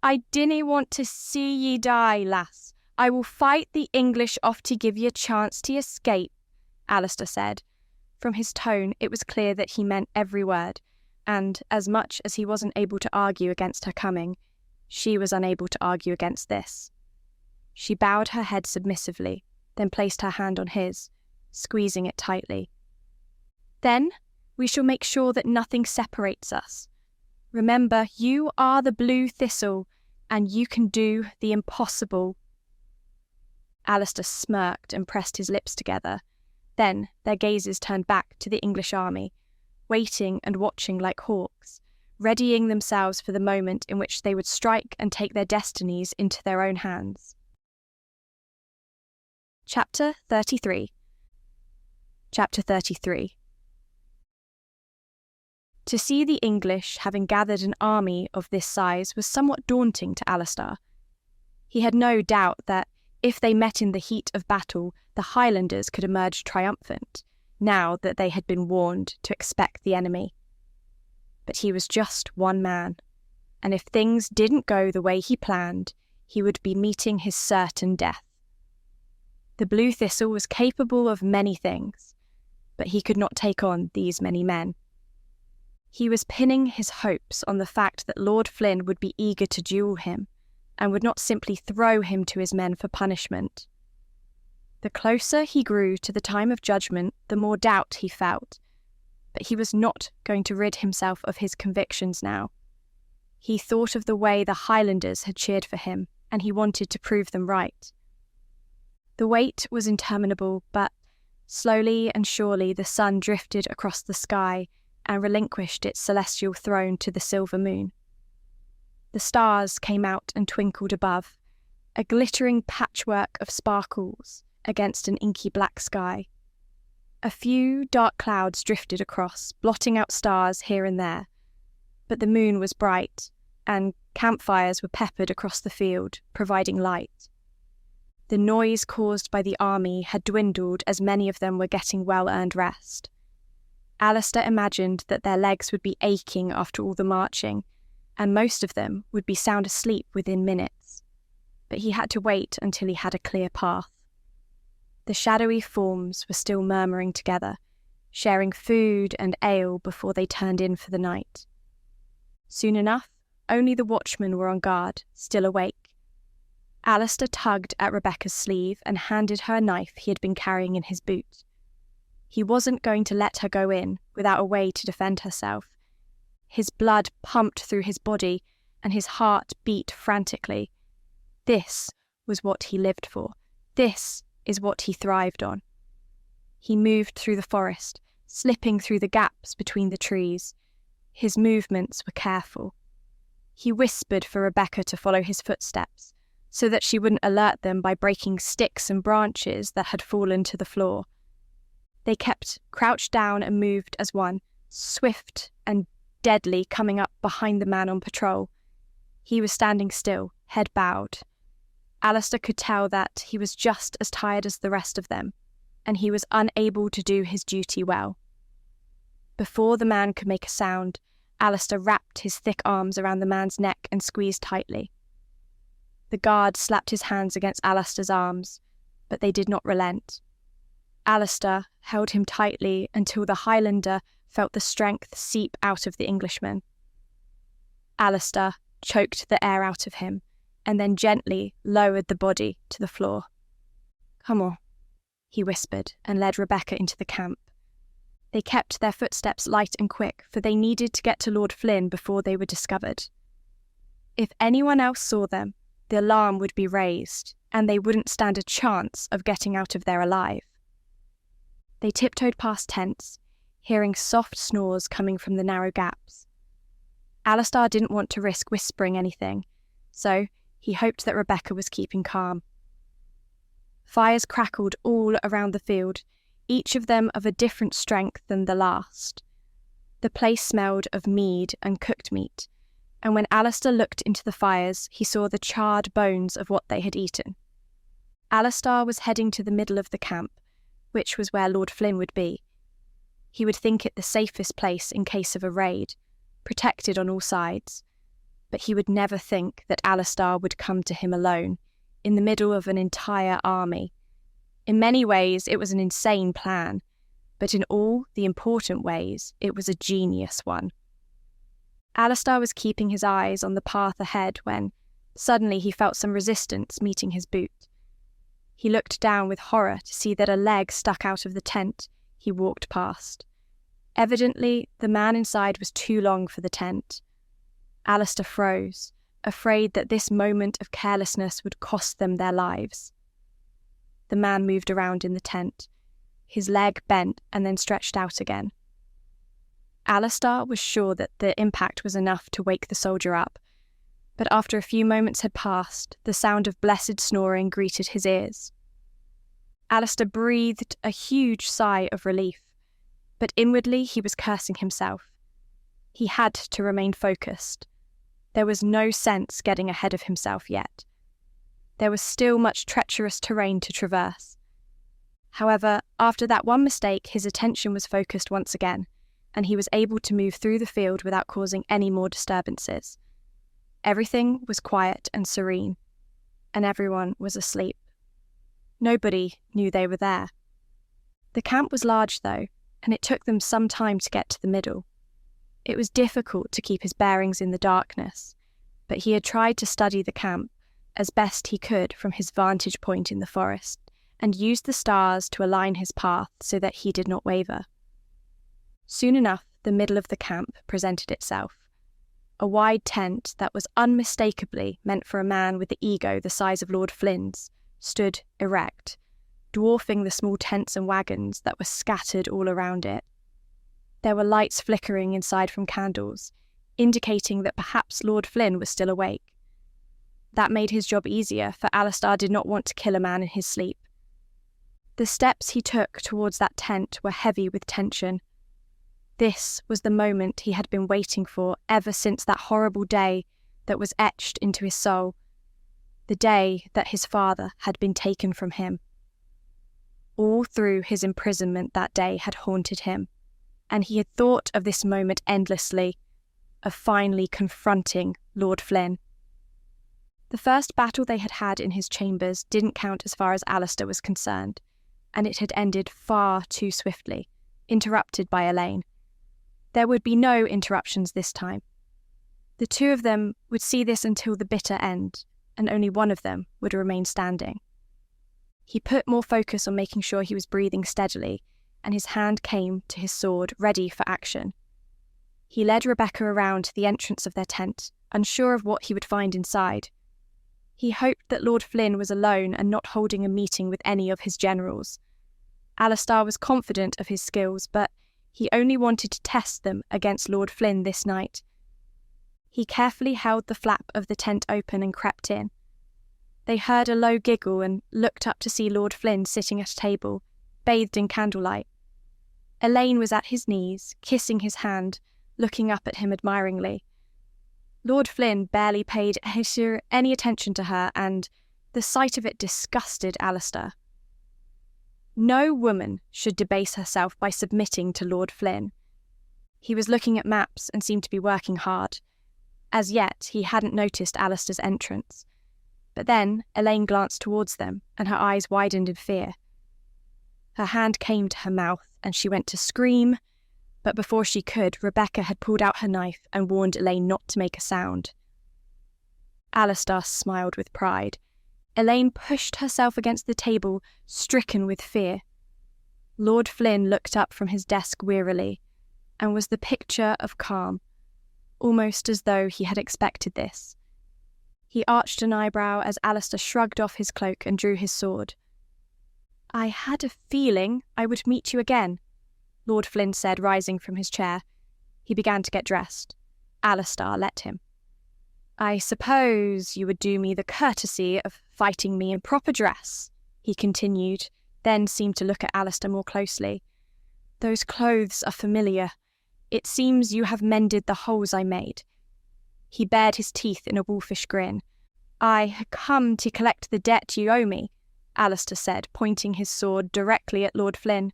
Speaker 1: "I dinna want to see ye die, lass. I will fight the English off to give ye a chance to escape," Alastar said. From his tone, it was clear that he meant every word, and as much as he wasn't able to argue against her coming, she was unable to argue against this. She bowed her head submissively, then placed her hand on his, squeezing it tightly. "Then we shall make sure that nothing separates us. Remember, you are the blue thistle, and you can do the impossible." Alastar smirked and pressed his lips together. Then their gazes turned back to the English army, waiting and watching like hawks, readying themselves for the moment in which they would strike and take their destinies into their own hands. Chapter 33. Chapter 33. To see the English having gathered an army of this size was somewhat daunting to Alastar. He had no doubt that, if they met in the heat of battle, the Highlanders could emerge triumphant, now that they had been warned to expect the enemy. But he was just one man, and if things didn't go the way he planned, he would be meeting his certain death. The Blue Thistle was capable of many things, but he could not take on these many men. He was pinning his hopes on the fact that Lord Flynn would be eager to duel him, and would not simply throw him to his men for punishment. The closer he grew to the time of judgment, the more doubt he felt, but he was not going to rid himself of his convictions now. He thought of the way the Highlanders had cheered for him, and he wanted to prove them right. The wait was interminable, but slowly and surely the sun drifted across the sky and relinquished its celestial throne to the silver moon. The stars came out and twinkled above, a glittering patchwork of sparkles against an inky black sky. A few dark clouds drifted across, blotting out stars here and there, but the moon was bright, and campfires were peppered across the field, providing light. The noise caused by the army had dwindled as many of them were getting well-earned rest. Alastar imagined that their legs would be aching after all the marching, and most of them would be sound asleep within minutes. But he had to wait until he had a clear path. The shadowy forms were still murmuring together, sharing food and ale before they turned in for the night. Soon enough, only the watchmen were on guard, still awake. Alastar tugged at Rebecca's sleeve and handed her a knife he had been carrying in his boot. He wasn't going to let her go in without a way to defend herself. His blood pumped through his body, and his heart beat frantically. This was what he lived for. This is what he thrived on. He moved through the forest, slipping through the gaps between the trees. His movements were careful. He whispered for Rebecca to follow his footsteps, so that she wouldn't alert them by breaking sticks and branches that had fallen to the floor. They kept crouched down and moved as one, swift and deadly, coming up behind the man on patrol. He was standing still, head bowed. Alastar could tell that he was just as tired as the rest of them, and he was unable to do his duty well. Before the man could make a sound, Alastar wrapped his thick arms around the man's neck and squeezed tightly. The guard slapped his hands against Alastar's arms, but they did not relent. Alastar held him tightly until the Highlander felt the strength seep out of the Englishman. Alastar choked the air out of him, and then gently lowered the body to the floor. "Come on," he whispered, and led Rebecca into the camp. They kept their footsteps light and quick, for they needed to get to Lord Flynn before they were discovered. If anyone else saw them, the alarm would be raised, and they wouldn't stand a chance of getting out of there alive. They tiptoed past tents, hearing soft snores coming from the narrow gaps. Alastar didn't want to risk whispering anything, so he hoped that Rebecca was keeping calm. Fires crackled all around the field, each of them of a different strength than the last. The place smelled of mead and cooked meat, and when Alastar looked into the fires, he saw the charred bones of what they had eaten. Alastar was heading to the middle of the camp, which was where Lord Flynn would be. He would think it the safest place in case of a raid, protected on all sides, but he would never think that Alastar would come to him alone, in the middle of an entire army. In many ways, it was an insane plan, but in all the important ways, it was a genius one. Alastar was keeping his eyes on the path ahead when, Suddenly he felt some resistance meeting his boot. He looked down with horror to see that a leg stuck out of the tent he walked past. Evidently, the man inside was too long for the tent. Alastar froze, afraid that this moment of carelessness would cost them their lives. The man moved around in the tent. His leg bent and then stretched out again. Alastar was sure that the impact was enough to wake the soldier up, but after a few moments had passed, the sound of blessed snoring greeted his ears. Alastar breathed a huge sigh of relief, but inwardly he was cursing himself. He had to remain focused. There was no sense getting ahead of himself yet. There was still much treacherous terrain to traverse. However, after that one mistake, his attention was focused once again, and he was able to move through the field without causing any more disturbances. Everything was quiet and serene, and everyone was asleep. Nobody knew they were there. The camp was large, though, and it took them some time to get to the middle. It was difficult to keep his bearings in the darkness, but he had tried to study the camp as best he could from his vantage point in the forest, and used the stars to align his path so that he did not waver. Soon enough, the middle of the camp presented itself. A wide tent that was unmistakably meant for a man with the ego the size of Lord Flynn's stood erect, dwarfing the small tents and wagons that were scattered all around it. There were lights flickering inside from candles, indicating that perhaps Lord Flynn was still awake. That made his job easier, for Alastar did not want to kill a man in his sleep. The steps he took towards that tent were heavy with tension. This was the moment he had been waiting for ever since that horrible day that was etched into his soul, the day that his father had been taken from him. All through his imprisonment that day had haunted him, and he had thought of this moment endlessly, of finally confronting Lord Flynn. The first battle they had had in his chambers didn't count as far as Alastar was concerned, and it had ended far too swiftly, interrupted by Elaine. There would be no interruptions this time. The two of them would see this until the bitter end, and only one of them would remain standing. He put more focus on making sure he was breathing steadily, and his hand came to his sword, ready for action. He led Rebecca around to the entrance of their tent, unsure of what he would find inside. He hoped that Lord Flynn was alone and not holding a meeting with any of his generals. Alastar was confident of his skills, but he only wanted to test them against Lord Flynn this night. He carefully held the flap of the tent open and crept in. They heard a low giggle and looked up to see Lord Flynn sitting at a table, bathed in candlelight. Elaine was at his knees, kissing his hand, looking up at him admiringly. Lord Flynn barely paid any attention to her, and the sight of it disgusted Alastar. No woman should debase herself by submitting to Lord Flynn. He was looking at maps and seemed to be working hard. As yet, he hadn't noticed Alastar's entrance. But then Elaine glanced towards them, and her eyes widened in fear. Her hand came to her mouth, and she went to scream, but before she could, Rebecca had pulled out her knife and warned Elaine not to make a sound. Alastar smiled with pride. Elaine pushed herself against the table, stricken with fear. Lord Flynn looked up from his desk wearily, and was the picture of calm, almost as though he had expected this. He arched an eyebrow as Alastar shrugged off his cloak and drew his sword. "I had a feeling I would meet you again," Lord Flynn said, rising from his chair. He began to get dressed. Alastar let him. "I suppose you would do me the courtesy of fighting me in proper dress," he continued, then seemed to look at Alastar more closely. "Those clothes are familiar. It seems you have mended the holes I made." He bared his teeth in a wolfish grin. "I come to collect the debt you owe me," Alastar said, pointing his sword directly at Lord Flynn.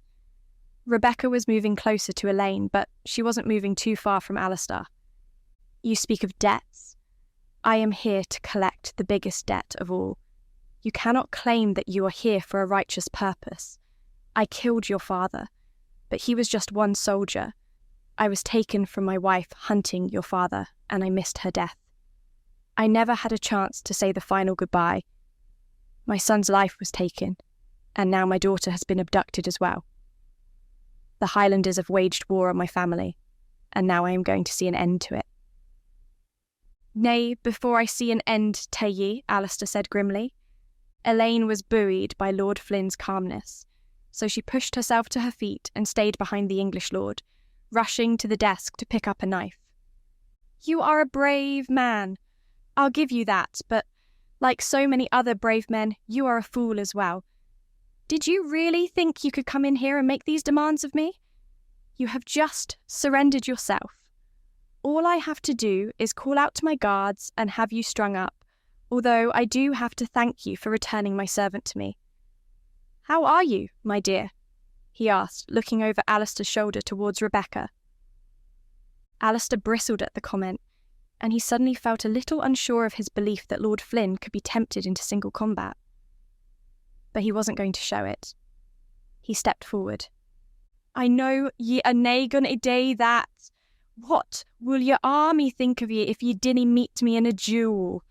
Speaker 1: Rebecca was moving closer to Elaine, but she wasn't moving too far from Alastar. "You speak of debts. I am here to collect the biggest debt of all. You cannot claim that you are here for a righteous purpose. I killed your father, but he was just one soldier. I was taken from my wife hunting your father, and I missed her death. I never had a chance to say the final goodbye. My son's life was taken, and now my daughter has been abducted as well. The Highlanders have waged war on my family, and now I am going to see an end to it. Nay, before I see an end to ye, Alastar said grimly. Elaine was buoyed by Lord Flynn's calmness, so she pushed herself to her feet and stayed behind the English lord, rushing to the desk to pick up a knife. You are a brave man. I'll give you that, but like so many other brave men, you are a fool as well. Did you really think you could come in here and make these demands of me? You have just surrendered yourself. All I have to do is call out to my guards and have you strung up, although I do have to thank you for returning my servant to me. How are you, my dear? He asked, looking over Alastar's shoulder towards Rebecca. Alastar bristled at the comment, and he suddenly felt a little unsure of his belief that Lord Flynn could be tempted into single combat. But he wasn't going to show it. He stepped forward. I know ye are nae gonna day that. What will your army think of ye if ye dinna meet me in a duel?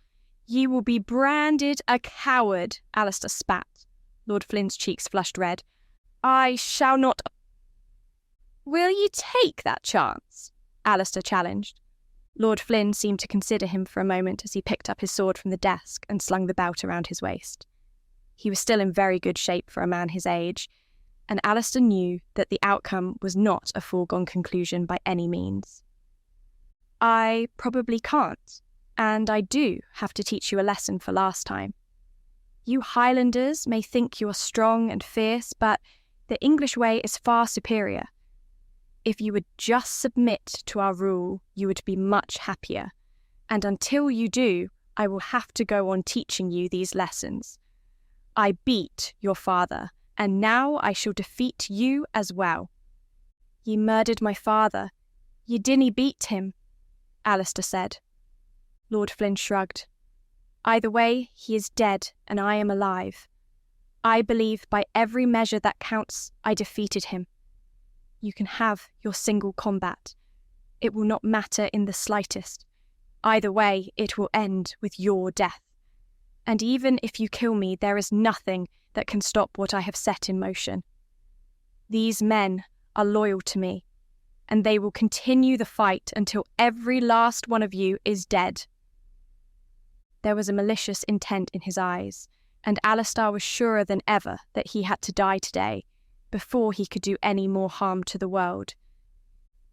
Speaker 1: Ye will be branded a coward, Alastar spat. Lord Flynn's cheeks flushed red. I shall not... Will ye take that chance? Alastar challenged. Lord Flynn seemed to consider him for a moment as he picked up his sword from the desk and slung the belt around his waist. He was still in very good shape for a man his age, and Alastar knew that the outcome was not a foregone conclusion by any means. I probably can't, and I do have to teach you a lesson for last time. You Highlanders may think you are strong and fierce, but the English way is far superior. If you would just submit to our rule, you would be much happier, and until you do, I will have to go on teaching you these lessons. I beat your father, and now I shall defeat you as well. Ye murdered my father. Ye dinna beat him, Alastar said. Lord Flynn shrugged. Either way, he is dead, and I am alive. I believe by every measure that counts, I defeated him. You can have your single combat. It will not matter in the slightest. Either way, it will end with your death. And even if you kill me, there is nothing that can stop what I have set in motion. These men are loyal to me, and they will continue the fight until every last one of you is dead. There was a malicious intent in his eyes, and Alastar was surer than ever that he had to die today, before he could do any more harm to the world.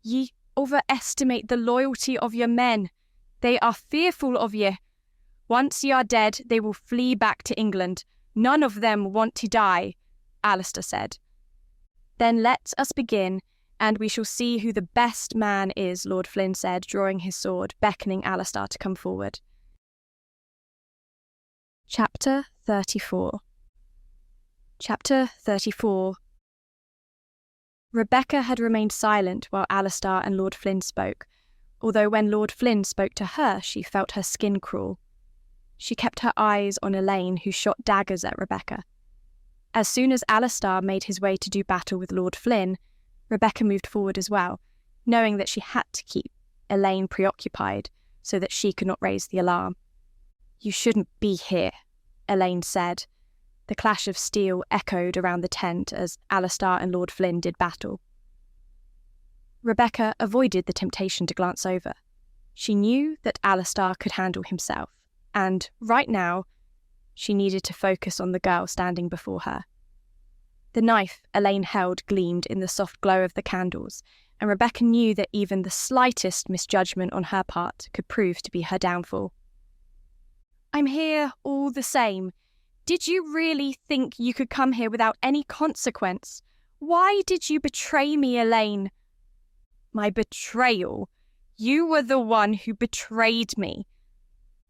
Speaker 1: Ye overestimate the loyalty of your men. They are fearful of ye. Once ye are dead, they will flee back to England. None of them want to die, Alastar said. Then let us begin, and we shall see who the best man is, Lord Flynn said, drawing his sword, beckoning Alastar to come forward. Chapter 34. Chapter 34. Rebecca had remained silent while Alastar and Lord Flynn spoke, although when Lord Flynn spoke to her, she felt her skin crawl. She kept her eyes on Elaine, who shot daggers at Rebecca. As soon as Alastar made his way to do battle with Lord Flynn, Rebecca moved forward as well, knowing that she had to keep Elaine preoccupied so that she could not raise the alarm. You shouldn't be here, Elaine said. The clash of steel echoed around the tent as Alastar and Lord Flynn did battle. Rebecca avoided the temptation to glance over. She knew that Alastar could handle himself, and right now, she needed to focus on the girl standing before her. The knife Elaine held gleamed in the soft glow of the candles, and Rebecca knew that even the slightest misjudgment on her part could prove to be her downfall. I'm here all the same. Did you really think you could come here without any consequence? Why did you betray me, Elaine? My betrayal? You were the one who betrayed me.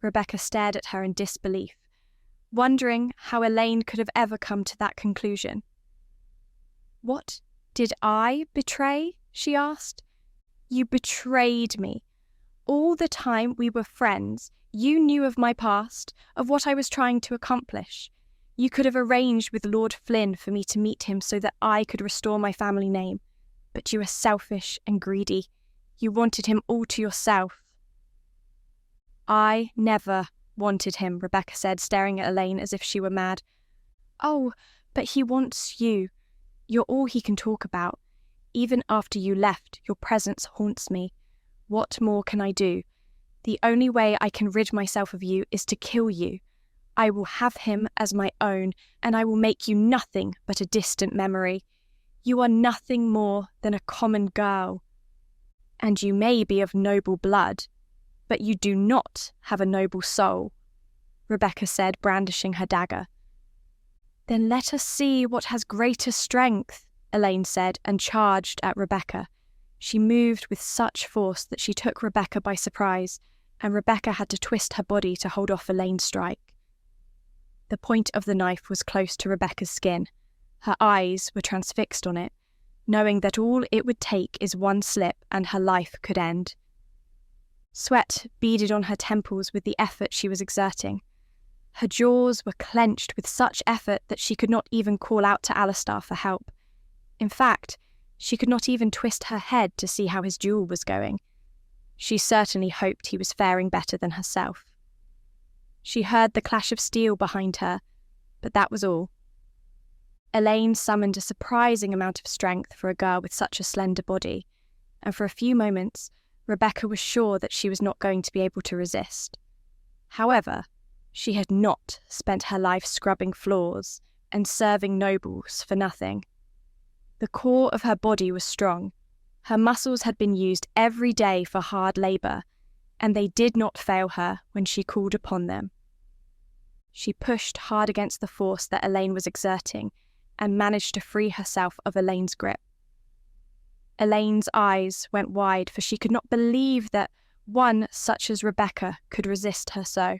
Speaker 1: Rebecca stared at her in disbelief, wondering how Elaine could have ever come to that conclusion. What did I betray? She asked. You betrayed me. All the time we were friends, you knew of my past, of what I was trying to accomplish. You could have arranged with Lord Flynn for me to meet him so that I could restore my family name. But you were selfish and greedy. You wanted him all to yourself. I never wanted him, Rebecca said, staring at Elaine as if she were mad. Oh, but he wants you. You're all he can talk about. Even after you left, your presence haunts me. What more can I do? The only way I can rid myself of you is to kill you. I will have him as my own, and I will make you nothing but a distant memory. You are nothing more than a common girl. And you may be of noble blood, but you do not have a noble soul, Rebecca said, brandishing her dagger. Then let us see what has greater strength, Elaine said, and charged at Rebecca. She moved with such force that she took Rebecca by surprise, and Rebecca had to twist her body to hold off Elaine's strike. The point of the knife was close to Rebecca's skin. Her eyes were transfixed on it, knowing that all it would take is one slip and her life could end. Sweat beaded on her temples with the effort she was exerting. Her jaws were clenched with such effort that she could not even call out to Alastar for help. In fact, she could not even twist her head to see how his duel was going. She certainly hoped he was faring better than herself. She heard the clash of steel behind her, but that was all. Elaine summoned a surprising amount of strength for a girl with such a slender body, and for a few moments, Rebecca was sure that she was not going to be able to resist. However, she had not spent her life scrubbing floors and serving nobles for nothing. The core of her body was strong. Her muscles had been used every day for hard labour, and they did not fail her when she called upon them. She pushed hard against the force that Elaine was exerting and managed to free herself of Elaine's grip. Elaine's eyes went wide, for she could not believe that one such as Rebecca could resist her so.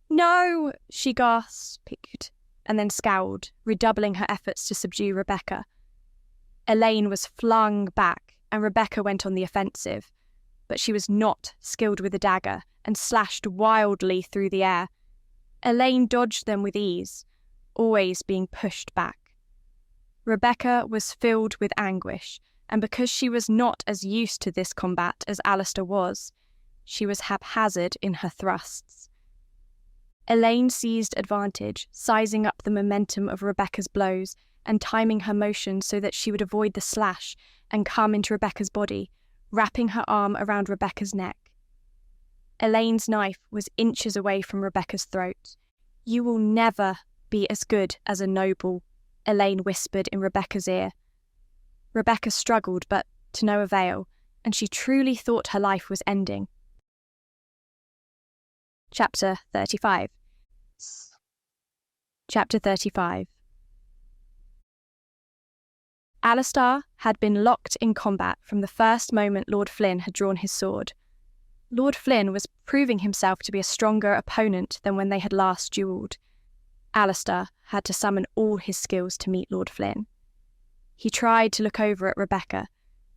Speaker 1: "No!" she gasped, and then scowled, redoubling her efforts to subdue Rebecca. Elaine was flung back, and Rebecca went on the offensive, but she was not skilled with a dagger and slashed wildly through the air. Elaine dodged them with ease, always being pushed back. Rebecca was filled with anguish, and because she was not as used to this combat as Alastar was, she was haphazard in her thrusts. Elaine seized advantage, sizing up the momentum of Rebecca's blows and timing her motion so that she would avoid the slash and come into Rebecca's body, wrapping her arm around Rebecca's neck. Elaine's knife was inches away from Rebecca's throat. "You will never be as good as a noble," Elaine whispered in Rebecca's ear. Rebecca struggled, but to no avail, and she truly thought her life was ending. Chapter 35. Chapter 35. Alastar had been locked in combat from the first moment Lord Flynn had drawn his sword. Lord Flynn was proving himself to be a stronger opponent than when they had last duelled. Alastar had to summon all his skills to meet Lord Flynn. He tried to look over at Rebecca,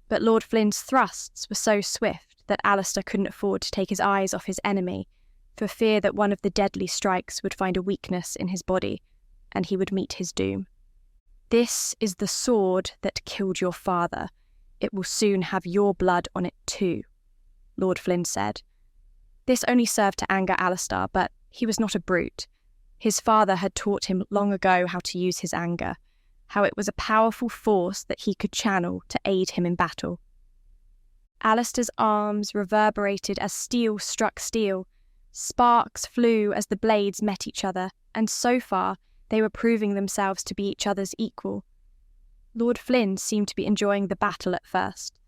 Speaker 1: but Lord Flynn's thrusts were so swift that Alastar couldn't afford to take his eyes off his enemy, for fear that one of the deadly strikes would find a weakness in his body, and he would meet his doom. "This is the sword that killed your father. It will soon have your blood on it too," Lord Flynn said. This only served to anger Alastar, but he was not a brute. His father had taught him long ago how to use his anger, how it was a powerful force that he could channel to aid him in battle. Alastar's arms reverberated as steel struck steel. Sparks flew as the blades met each other, and so far they were proving themselves to be each other's equal. Lord Flynn seemed to be enjoying the battle at first,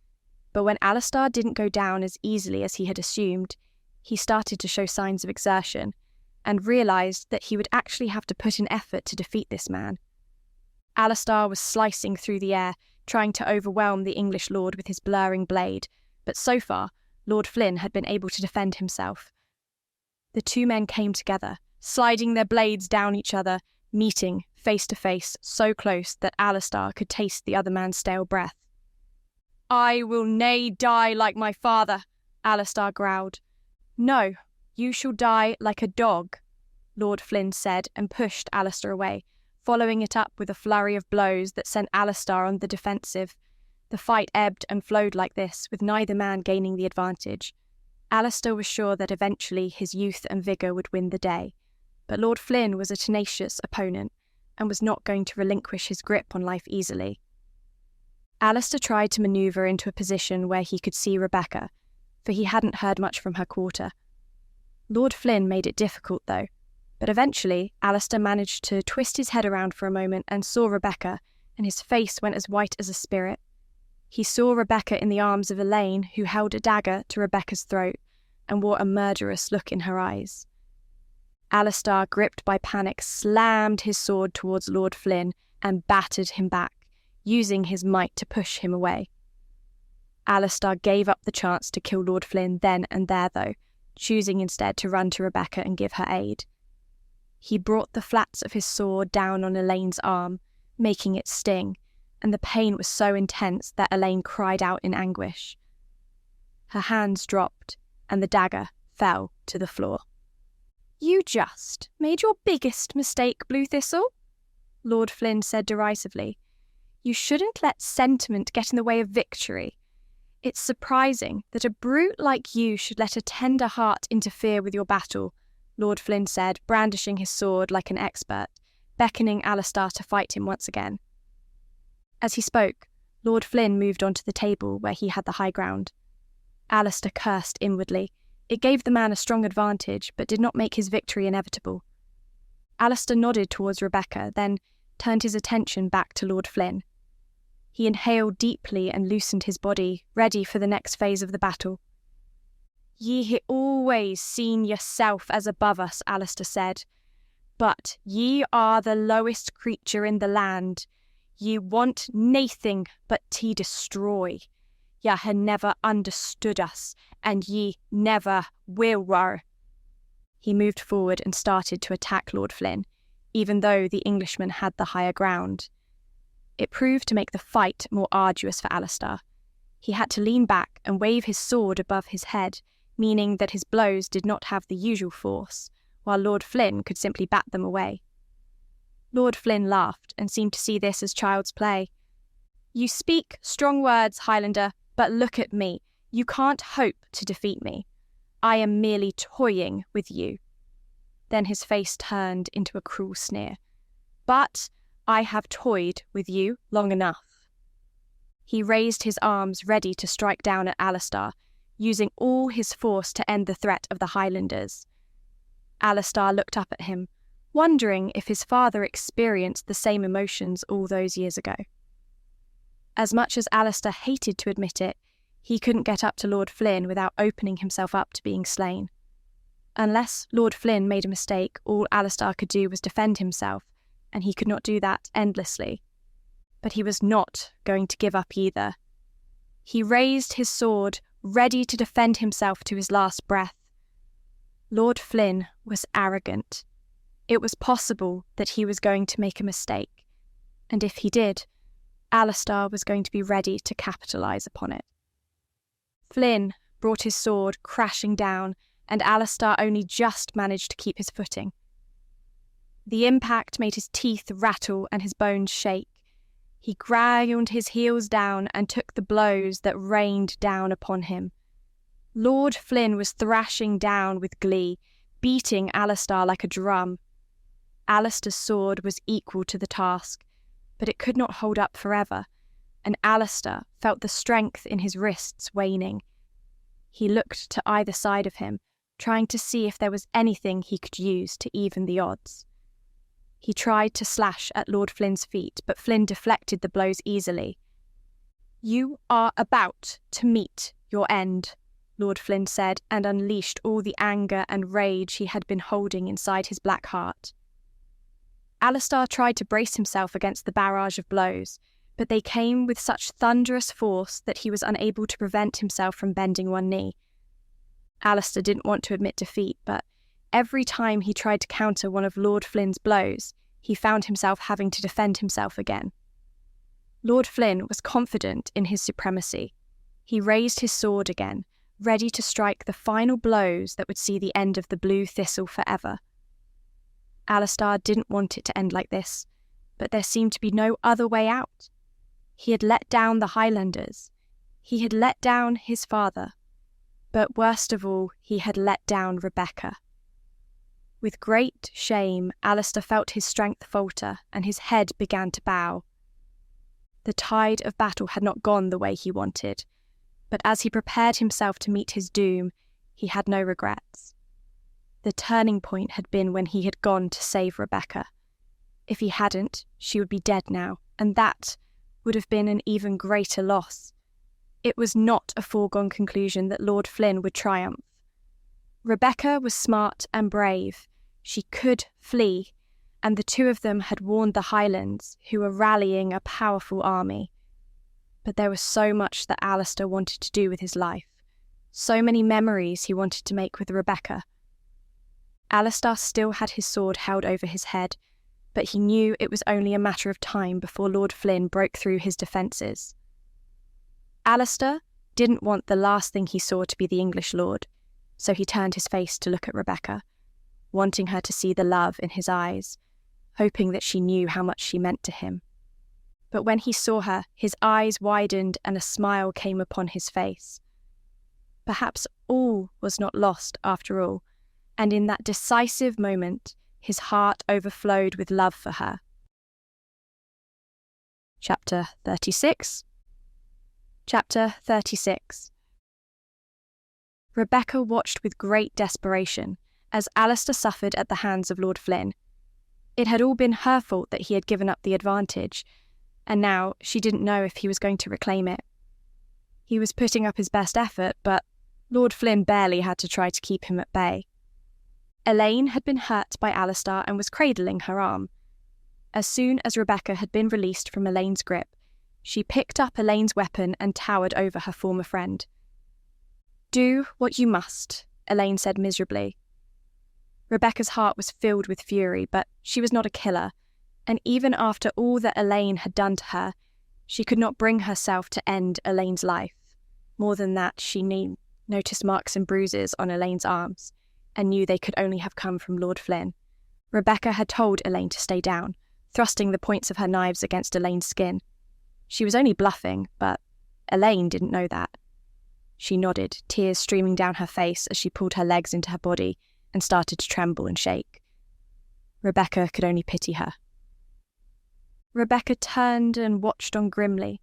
Speaker 1: but when Alastar didn't go down as easily as he had assumed, he started to show signs of exertion, and realised that he would actually have to put in effort to defeat this man. Alastar was slicing through the air, trying to overwhelm the English lord with his blurring blade, but so far, Lord Flynn had been able to defend himself. The two men came together, sliding their blades down each other, meeting face to face so close that Alastar could taste the other man's stale breath. "I will nae die like my father," Alastar growled. "No, you shall die like a dog," Lord Flynn said, and pushed Alastar away, following it up with a flurry of blows that sent Alastar on the defensive. The fight ebbed and flowed like this, with neither man gaining the advantage. Alastar was sure that eventually his youth and vigour would win the day, but Lord Flynn was a tenacious opponent and was not going to relinquish his grip on life easily. Alastar tried to manoeuvre into a position where he could see Rebecca, for he hadn't heard much from her quarter. Lord Flynn made it difficult, though, but eventually Alastar managed to twist his head around for a moment and saw Rebecca, and his face went as white as a spirit. He saw Rebecca in the arms of Elaine, who held a dagger to Rebecca's throat and wore a murderous look in her eyes. Alastar, gripped by panic, slammed his sword towards Lord Flynn and battered him back, using his might to push him away. Alastar gave up the chance to kill Lord Flynn then and there, though, choosing instead to run to Rebecca and give her aid. He brought the flats of his sword down on Elaine's arm, making it sting, and the pain was so intense that Elaine cried out in anguish. Her hands dropped, and the dagger fell to the floor. "You just made your biggest mistake, Blue Thistle," Lord Flynn said derisively. "You shouldn't let sentiment get in the way of victory. It's surprising that a brute like you should let a tender heart interfere with your battle," Lord Flynn said, brandishing his sword like an expert, beckoning Alastar to fight him once again. As he spoke, Lord Flynn moved onto the table where he had the high ground. Alastar cursed inwardly. It gave the man a strong advantage, but did not make his victory inevitable. Alastar nodded towards Rebecca, then turned his attention back to Lord Flynn. He inhaled deeply and loosened his body, ready for the next phase of the battle. "Ye hae always seen yourself as above us," Alastar said, "but ye are the lowest creature in the land. Ye want naething but to destroy. Ye ha never understood us, and ye never will." He moved forward and started to attack Lord Flynn, even though the Englishman had the higher ground. It proved to make the fight more arduous for Alastar. He had to lean back and wave his sword above his head, meaning that his blows did not have the usual force, while Lord Flynn could simply bat them away. Lord Flynn laughed and seemed to see this as child's play. "You speak strong words, Highlander, but look at me. You can't hope to defeat me. I am merely toying with you." Then his face turned into a cruel sneer. "But I have toyed with you long enough." He raised his arms ready to strike down at Alastar, using all his force to end the threat of the Highlanders. Alastar looked up at him, wondering if his father experienced the same emotions all those years ago. As much as Alastar hated to admit it, he couldn't get up to Lord Flynn without opening himself up to being slain. Unless Lord Flynn made a mistake, all Alastar could do was defend himself, and he could not do that endlessly. But he was not going to give up either. He raised his sword, ready to defend himself to his last breath. Lord Flynn was arrogant. It was possible that he was going to make a mistake, and if he did, Alastar was going to be ready to capitalise upon it. Flynn brought his sword crashing down, and Alastar only just managed to keep his footing. The impact made his teeth rattle and his bones shake. He ground his heels down and took the blows that rained down upon him. Lord Flynn was thrashing down with glee, beating Alastar like a drum. Alastar's sword was equal to the task, but it could not hold up forever, and Alastar felt the strength in his wrists waning. He looked to either side of him, trying to see if there was anything he could use to even the odds. He tried to slash at Lord Flynn's feet, but Flynn deflected the blows easily. "You are about to meet your end," Lord Flynn said, and unleashed all the anger and rage he had been holding inside his black heart. Alastar tried to brace himself against the barrage of blows, but they came with such thunderous force that he was unable to prevent himself from bending one knee. Alastar didn't want to admit defeat, but every time he tried to counter one of Lord Flynn's blows, he found himself having to defend himself again. Lord Flynn was confident in his supremacy. He raised his sword again, ready to strike the final blows that would see the end of the Blue Thistle forever. Alastar didn't want it to end like this, but there seemed to be no other way out. He had let down the Highlanders. He had let down his father. But worst of all, he had let down Rebecca. With great shame, Alastar felt his strength falter and his head began to bow. The tide of battle had not gone the way he wanted, but as he prepared himself to meet his doom, he had no regrets. The turning point had been when he had gone to save Rebecca. If he hadn't, she would be dead now, and that would have been an even greater loss. It was not a foregone conclusion that Lord Flynn would triumph. Rebecca was smart and brave. She could flee, and the two of them had warned the Highlands, who were rallying a powerful army. But there was so much that Alastar wanted to do with his life, so many memories he wanted to make with Rebecca. Alastar still had his sword held over his head, but he knew it was only a matter of time before Lord Flynn broke through his defences. Alastar didn't want the last thing he saw to be the English lord, so he turned his face to look at Rebecca, wanting her to see the love in his eyes, hoping that she knew how much she meant to him. But when he saw her, his eyes widened and a smile came upon his face. Perhaps all was not lost after all, and in that decisive moment, his heart overflowed with love for her. Chapter 36. Chapter 36. Rebecca watched with great desperation as Alastar suffered at the hands of Lord Flynn. It had all been her fault that he had given up the advantage, and now she didn't know if he was going to reclaim it. He was putting up his best effort, but Lord Flynn barely had to try to keep him at bay. Elaine had been hurt by Alastar and was cradling her arm. As soon as Rebecca had been released from Elaine's grip, she picked up Elaine's weapon and towered over her former friend. "Do what you must," Elaine said miserably. Rebecca's heart was filled with fury, but she was not a killer, and even after all that Elaine had done to her, she could not bring herself to end Elaine's life. More than that, she noticed marks and bruises on Elaine's arms, and knew they could only have come from Lord Flynn. Rebecca had told Elaine to stay down, thrusting the points of her knives against Elaine's skin. She was only bluffing, but Elaine didn't know that. She nodded, tears streaming down her face as she pulled her legs into her body and started to tremble and shake. Rebecca could only pity her. Rebecca turned and watched on grimly,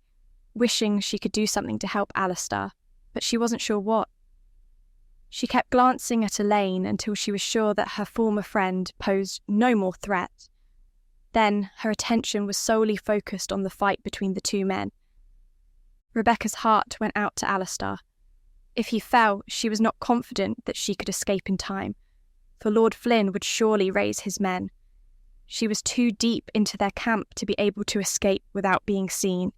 Speaker 1: wishing she could do something to help Alastar, but she wasn't sure what. She kept glancing at Elaine until she was sure that her former friend posed no more threat. Then her attention was solely focused on the fight between the two men. Rebecca's heart went out to Alastar. If he fell, she was not confident that she could escape in time, for Lord Flynn would surely raise his men. She was too deep into their camp to be able to escape without being seen.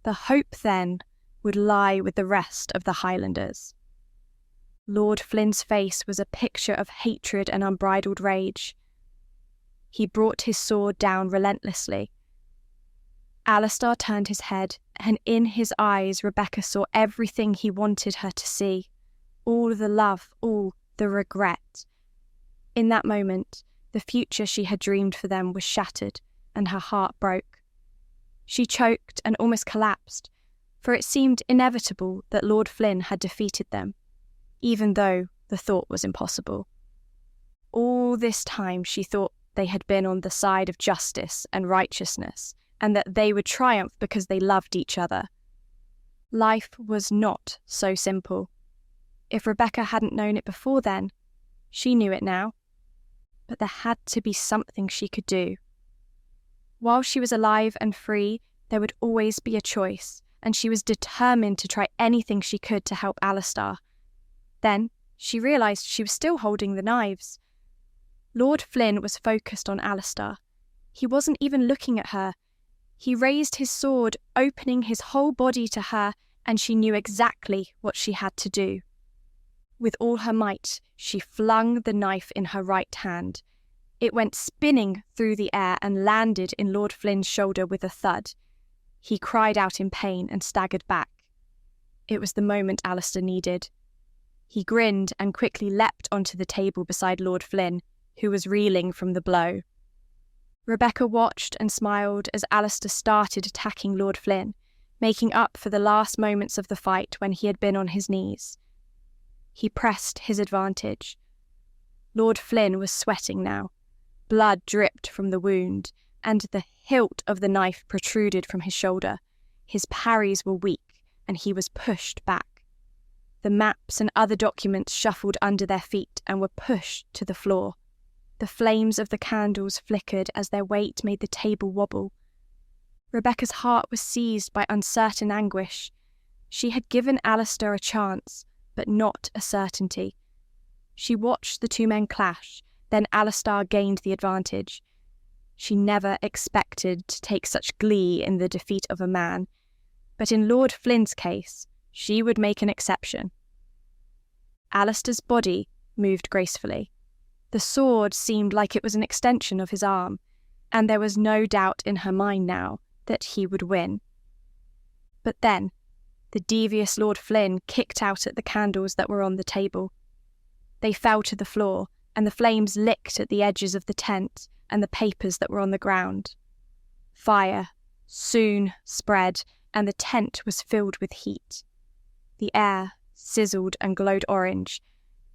Speaker 1: The hope, then, would lie with the rest of the Highlanders. Lord Flynn's face was a picture of hatred and unbridled rage. He brought his sword down relentlessly. Alastar turned his head, and in his eyes Rebecca saw everything he wanted her to see. All the love, all the regret. In that moment, the future she had dreamed for them was shattered, and her heart broke. She choked and almost collapsed, for it seemed inevitable that Lord Flynn had defeated them, even though the thought was impossible. All this time she thought they had been on the side of justice and righteousness, and that they would triumph because they loved each other. Life was not so simple. If Rebecca hadn't known it before then, she knew it now. But there had to be something she could do. While she was alive and free, there would always be a choice, and she was determined to try anything she could to help Alastar. Then she realised she was still holding the knives. Lord Flynn was focused on Alastar. He wasn't even looking at her. He raised his sword, opening his whole body to her, and she knew exactly what she had to do. With all her might, she flung the knife in her right hand. It went spinning through the air and landed in Lord Flynn's shoulder with a thud. He cried out in pain and staggered back. It was the moment Alastar needed. He grinned and quickly leapt onto the table beside Lord Flynn, who was reeling from the blow. Rebecca watched and smiled as Alastar started attacking Lord Flynn, making up for the last moments of the fight when he had been on his knees. He pressed his advantage. Lord Flynn was sweating now. Blood dripped from the wound, and the hilt of the knife protruded from his shoulder. His parries were weak, and he was pushed back. The maps and other documents shuffled under their feet and were pushed to the floor. The flames of the candles flickered as their weight made the table wobble. Rebecca's heart was seized by uncertain anguish. She had given Alastar a chance, but not a certainty. She watched the two men clash, then Alastar gained the advantage. She never expected to take such glee in the defeat of a man, but in Lord Flynn's case, she would make an exception. Alastar's body moved gracefully. The sword seemed like it was an extension of his arm, and there was no doubt in her mind now that he would win. But then, the devious Lord Flynn kicked out at the candles that were on the table. They fell to the floor, and the flames licked at the edges of the tent and the papers that were on the ground. Fire soon spread, and the tent was filled with heat. The air sizzled and glowed orange,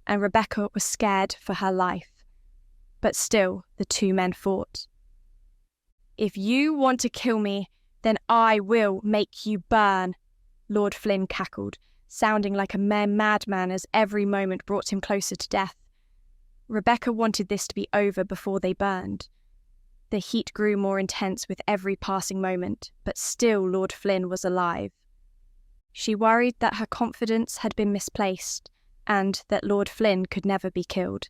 Speaker 1: and Rebecca was scared for her life. But still, the two men fought. "If you want to kill me, then I will make you burn," Lord Flynn cackled, sounding like a mere madman as every moment brought him closer to death. Rebecca wanted this to be over before they burned. The heat grew more intense with every passing moment, but still Lord Flynn was alive. She worried that her confidence had been misplaced, and that Lord Flynn could never be killed.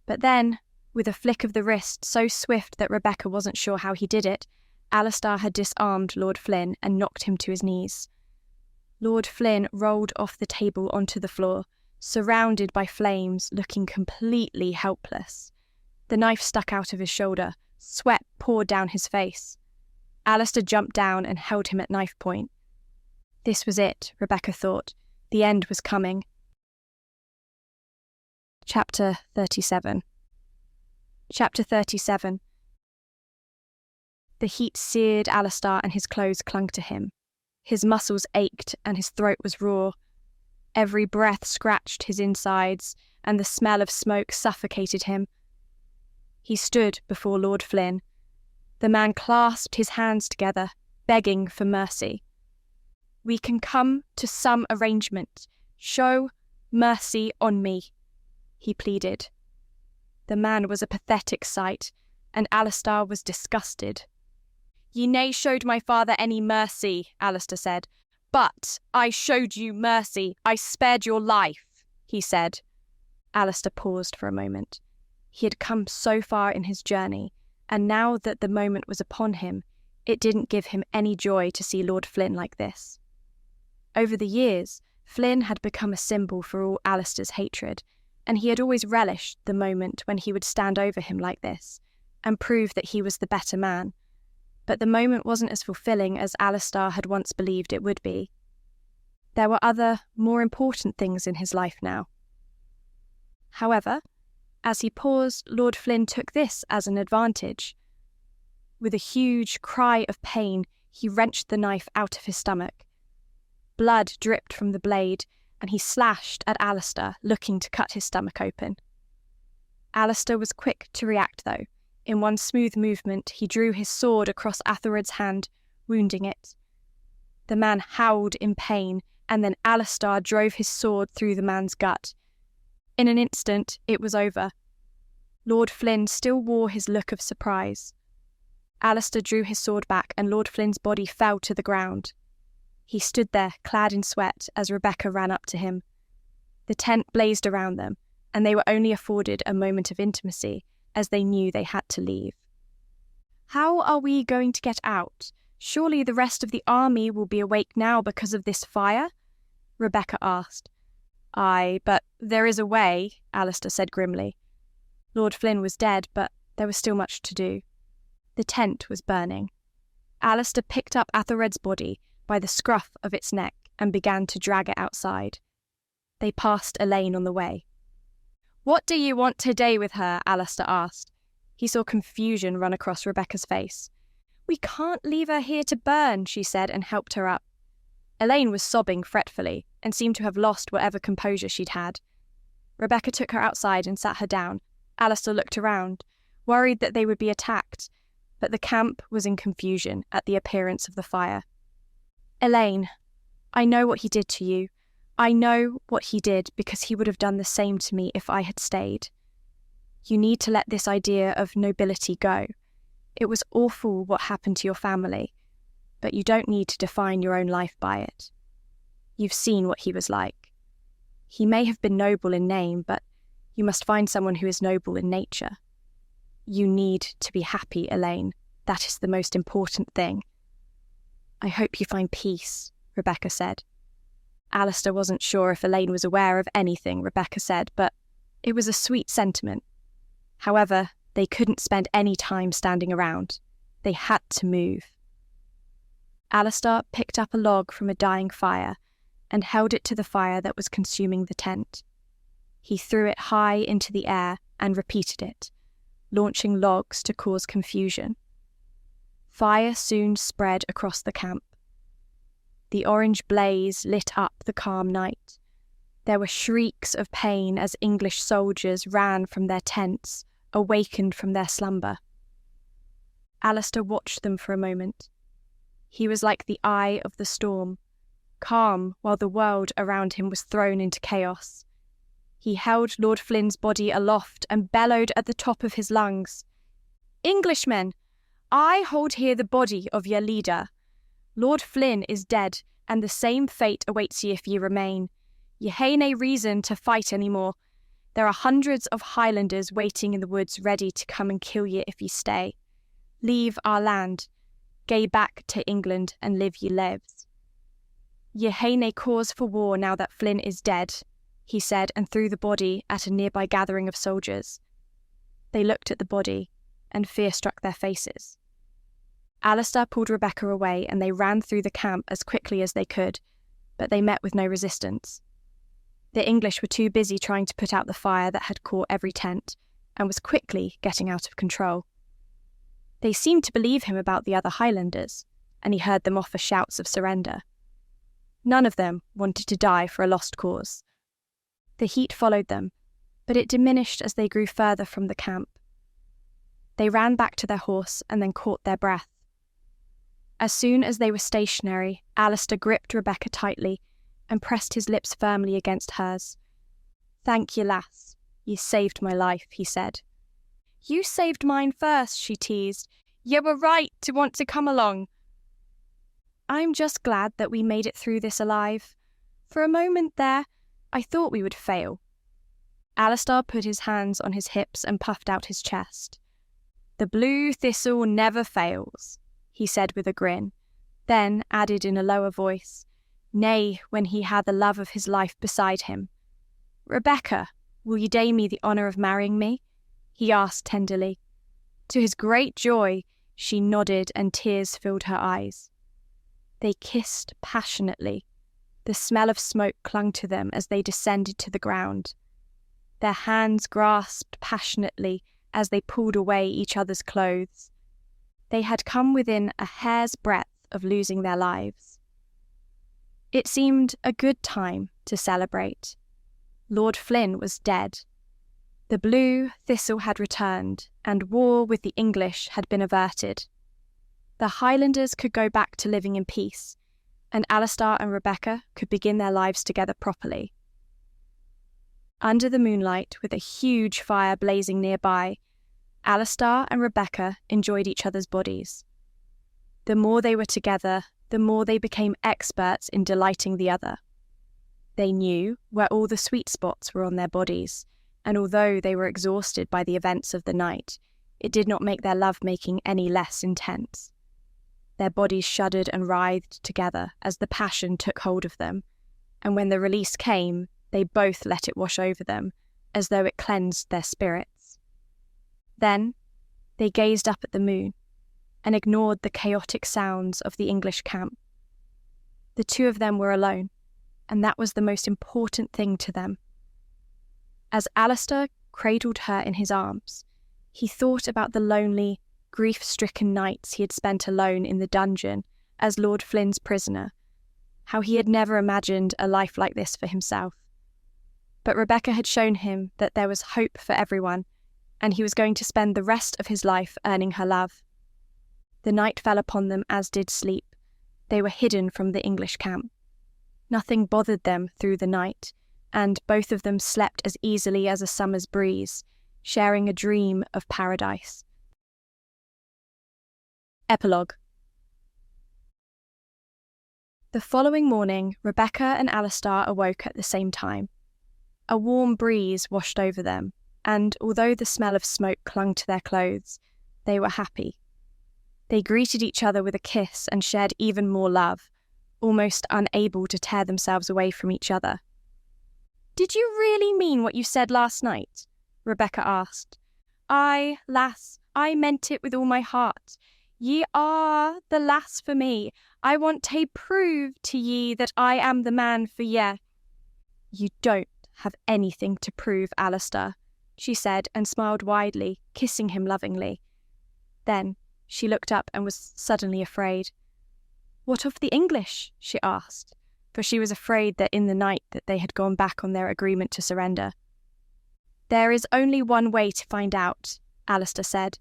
Speaker 1: But then, with a flick of the wrist so swift that Rebecca wasn't sure how he did it, Alastar had disarmed Lord Flynn and knocked him to his knees. Lord Flynn rolled off the table onto the floor, surrounded by flames, looking completely helpless. The knife stuck out of his shoulder. Sweat poured down his face. Alastar jumped down and held him at knife point. This was it, Rebecca thought. The end was coming. Chapter 37. Chapter 37. The heat seared Alastar and his clothes clung to him. His muscles ached and his throat was raw. Every breath scratched his insides, and the smell of smoke suffocated him. He stood before Lord Flynn. The man clasped his hands together, begging for mercy. "We can come to some arrangement. Show mercy on me," he pleaded. The man was a pathetic sight, and Alastar was disgusted. "Ye nae showed my father any mercy," Alastar said. "But I showed you mercy. I spared your life," he said. Alastar paused for a moment. He had come so far in his journey, and now that the moment was upon him, it didn't give him any joy to see Lord Flynn like this. Over the years, Flynn had become a symbol for all Alastar's hatred, and he had always relished the moment when he would stand over him like this, and prove that he was the better man. But the moment wasn't as fulfilling as Alastar had once believed it would be. There were other, more important things in his life now. However, as he paused, Lord Flynn took this as an advantage. With a huge cry of pain, he wrenched the knife out of his stomach. Blood dripped from the blade, and he slashed at Alastar, looking to cut his stomach open. Alastar was quick to react, though. In one smooth movement, he drew his sword across Athelred's hand, wounding it. The man howled in pain, and then Alastar drove his sword through the man's gut. In an instant, it was over. Lord Flynn still wore his look of surprise. Alastar drew his sword back, and Lord Flynn's body fell to the ground. He stood there, clad in sweat, as Rebecca ran up to him. The tent blazed around them, and they were only afforded a moment of intimacy, as they knew they had to leave. "How are we going to get out? Surely the rest of the army will be awake now because of this fire?" Rebecca asked. "Aye, but there is a way," Alastar said grimly. Lord Flynn was dead, but there was still much to do. The tent was burning. Alastar picked up Athelred's body by the scruff of its neck and began to drag it outside. They passed Elaine on the way. "What do you want today with her?" Alastar asked. He saw confusion run across Rebecca's face. "We can't leave her here to burn," she said, and helped her up. Elaine was sobbing fretfully, and seemed to have lost whatever composure she'd had. Rebecca took her outside and sat her down. Alastar looked around, worried that they would be attacked, but the camp was in confusion at the appearance of the fire. "Elaine, I know what he did to you. I know what he did because he would have done the same to me if I had stayed. You need to let this idea of nobility go. It was awful what happened to your family, but you don't need to define your own life by it. You've seen what he was like. He may have been noble in name, but you must find someone who is noble in nature. You need to be happy, Elaine. That is the most important thing." "I hope you find peace," Rebecca said. Alastar wasn't sure if Elaine was aware of anything Rebecca said, but it was a sweet sentiment. However, they couldn't spend any time standing around. They had to move. Alastar picked up a log from a dying fire and held it to the fire that was consuming the tent. He threw it high into the air and repeated it, launching logs to cause confusion. Fire soon spread across the camp. The orange blaze lit up the calm night. There were shrieks of pain as English soldiers ran from their tents, awakened from their slumber. Alastar watched them for a moment. He was like the eye of the storm, calm while the world around him was thrown into chaos. He held Lord Flynn's body aloft and bellowed at the top of his lungs. "Englishmen, I hold here the body of your leader. Lord Flynn is dead, and the same fate awaits ye if ye remain. Ye hae nae reason to fight any more. There are hundreds of Highlanders waiting in the woods ready to come and kill ye if ye stay. Leave our land. Gae back to England and live ye lives. Ye hae nae cause for war now that Flynn is dead," he said, and threw the body at a nearby gathering of soldiers. They looked at the body, and fear struck their faces. Alastar pulled Rebecca away, and they ran through the camp as quickly as they could, but they met with no resistance. The English were too busy trying to put out the fire that had caught every tent, and was quickly getting out of control. They seemed to believe him about the other Highlanders, and he heard them offer shouts of surrender. None of them wanted to die for a lost cause. The heat followed them, but it diminished as they grew further from the camp. They ran back to their horse and then caught their breath. As soon as they were stationary, Alastar gripped Rebecca tightly and pressed his lips firmly against hers. "Thank ye, lass. Ye saved my life," he said. "You saved mine first," she teased. "Ye were right to want to come along." "I'm just glad that we made it through this alive. For a moment there, I thought we would fail." Alastar put his hands on his hips and puffed out his chest. "The blue thistle never fails," he said with a grin, then added in a lower voice, nay, when he had the love of his life beside him. "Rebecca, will you do me the honour of marrying me?" he asked tenderly. To his great joy, she nodded and tears filled her eyes. They kissed passionately. The smell of smoke clung to them as they descended to the ground. Their hands grasped passionately as they pulled away each other's clothes. They had come within a hair's breadth of losing their lives. It seemed a good time to celebrate. Lord Flynn was dead. The blue thistle had returned, and war with the English had been averted. The Highlanders could go back to living in peace, and Alastar and Rebecca could begin their lives together properly. Under the moonlight, with a huge fire blazing nearby, Alastar and Rebecca enjoyed each other's bodies. The more they were together, the more they became experts in delighting the other. They knew where all the sweet spots were on their bodies, and although they were exhausted by the events of the night, it did not make their love-making any less intense. Their bodies shuddered and writhed together as the passion took hold of them, and when the release came, they both let it wash over them, as though it cleansed their spirits. Then they gazed up at the moon, and ignored the chaotic sounds of the English camp. The two of them were alone, and that was the most important thing to them. As Alastar cradled her in his arms, he thought about the lonely, grief-stricken nights he had spent alone in the dungeon as Lord Flynn's prisoner, how he had never imagined a life like this for himself. But Rebecca had shown him that there was hope for everyone, and he was going to spend the rest of his life earning her love. The night fell upon them as did sleep. They were hidden from the English camp. Nothing bothered them through the night, and both of them slept as easily as a summer's breeze, sharing a dream of paradise. Epilogue. The following morning, Rebecca and Alastar awoke at the same time. A warm breeze washed over them, and although the smell of smoke clung to their clothes, they were happy. They greeted each other with a kiss and shared even more love, almost unable to tear themselves away from each other. "Did you really mean what you said last night?" Rebecca asked. "Aye, lass, I meant it with all my heart. Ye are the lass for me. I want to prove to ye that I am the man for ye." "You don't have anything to prove, Alastar," she said and smiled widely, kissing him lovingly. Then she looked up and was suddenly afraid. "What of the English?" she asked, for she was afraid that in the night that they had gone back on their agreement to surrender. "There is only one way to find out," Alastar said.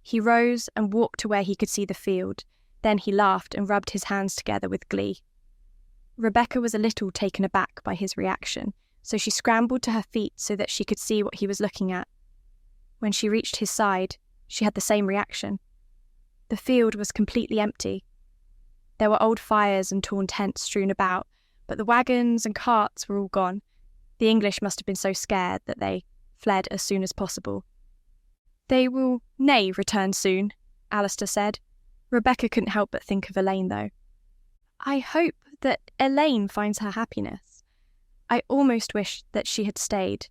Speaker 1: He rose and walked to where he could see the field. Then he laughed and rubbed his hands together with glee. Rebecca was a little taken aback by his reaction, so she scrambled to her feet so that she could see what he was looking at. When she reached his side, she had the same reaction. The field was completely empty. There were old fires and torn tents strewn about, but the wagons and carts were all gone. The English must have been so scared that they fled as soon as possible. "They will return soon," Alastar said. Rebecca couldn't help but think of Elaine, though. "I hope that Elaine finds her happiness. I almost wish that she had stayed.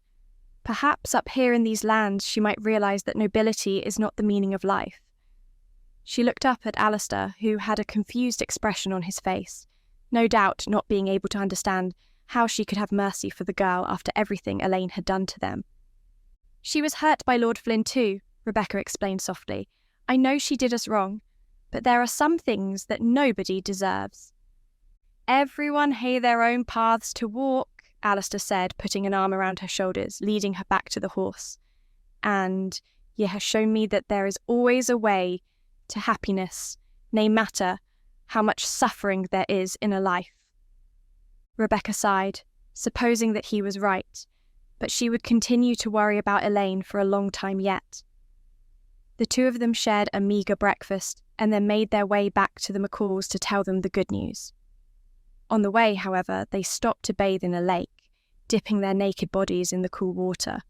Speaker 1: Perhaps up here in these lands she might realise that nobility is not the meaning of life." She looked up at Alastar, who had a confused expression on his face, no doubt not being able to understand how she could have mercy for the girl after everything Elaine had done to them. "She was hurt by Lord Flynn too," Rebecca explained softly. "I know she did us wrong, but there are some things that nobody deserves." "Everyone hae their own paths to walk," Alastar said, putting an arm around her shoulders, leading her back to the horse. "And ye ha' shown me that there is always a way to happiness, nae matter how much suffering there is in a life." Rebecca sighed, supposing that he was right, but she would continue to worry about Elaine for a long time yet. The two of them shared a meagre breakfast and then made their way back to the McCalls to tell them the good news. On the way, however, they stopped to bathe in a lake, dipping their naked bodies in the cool water.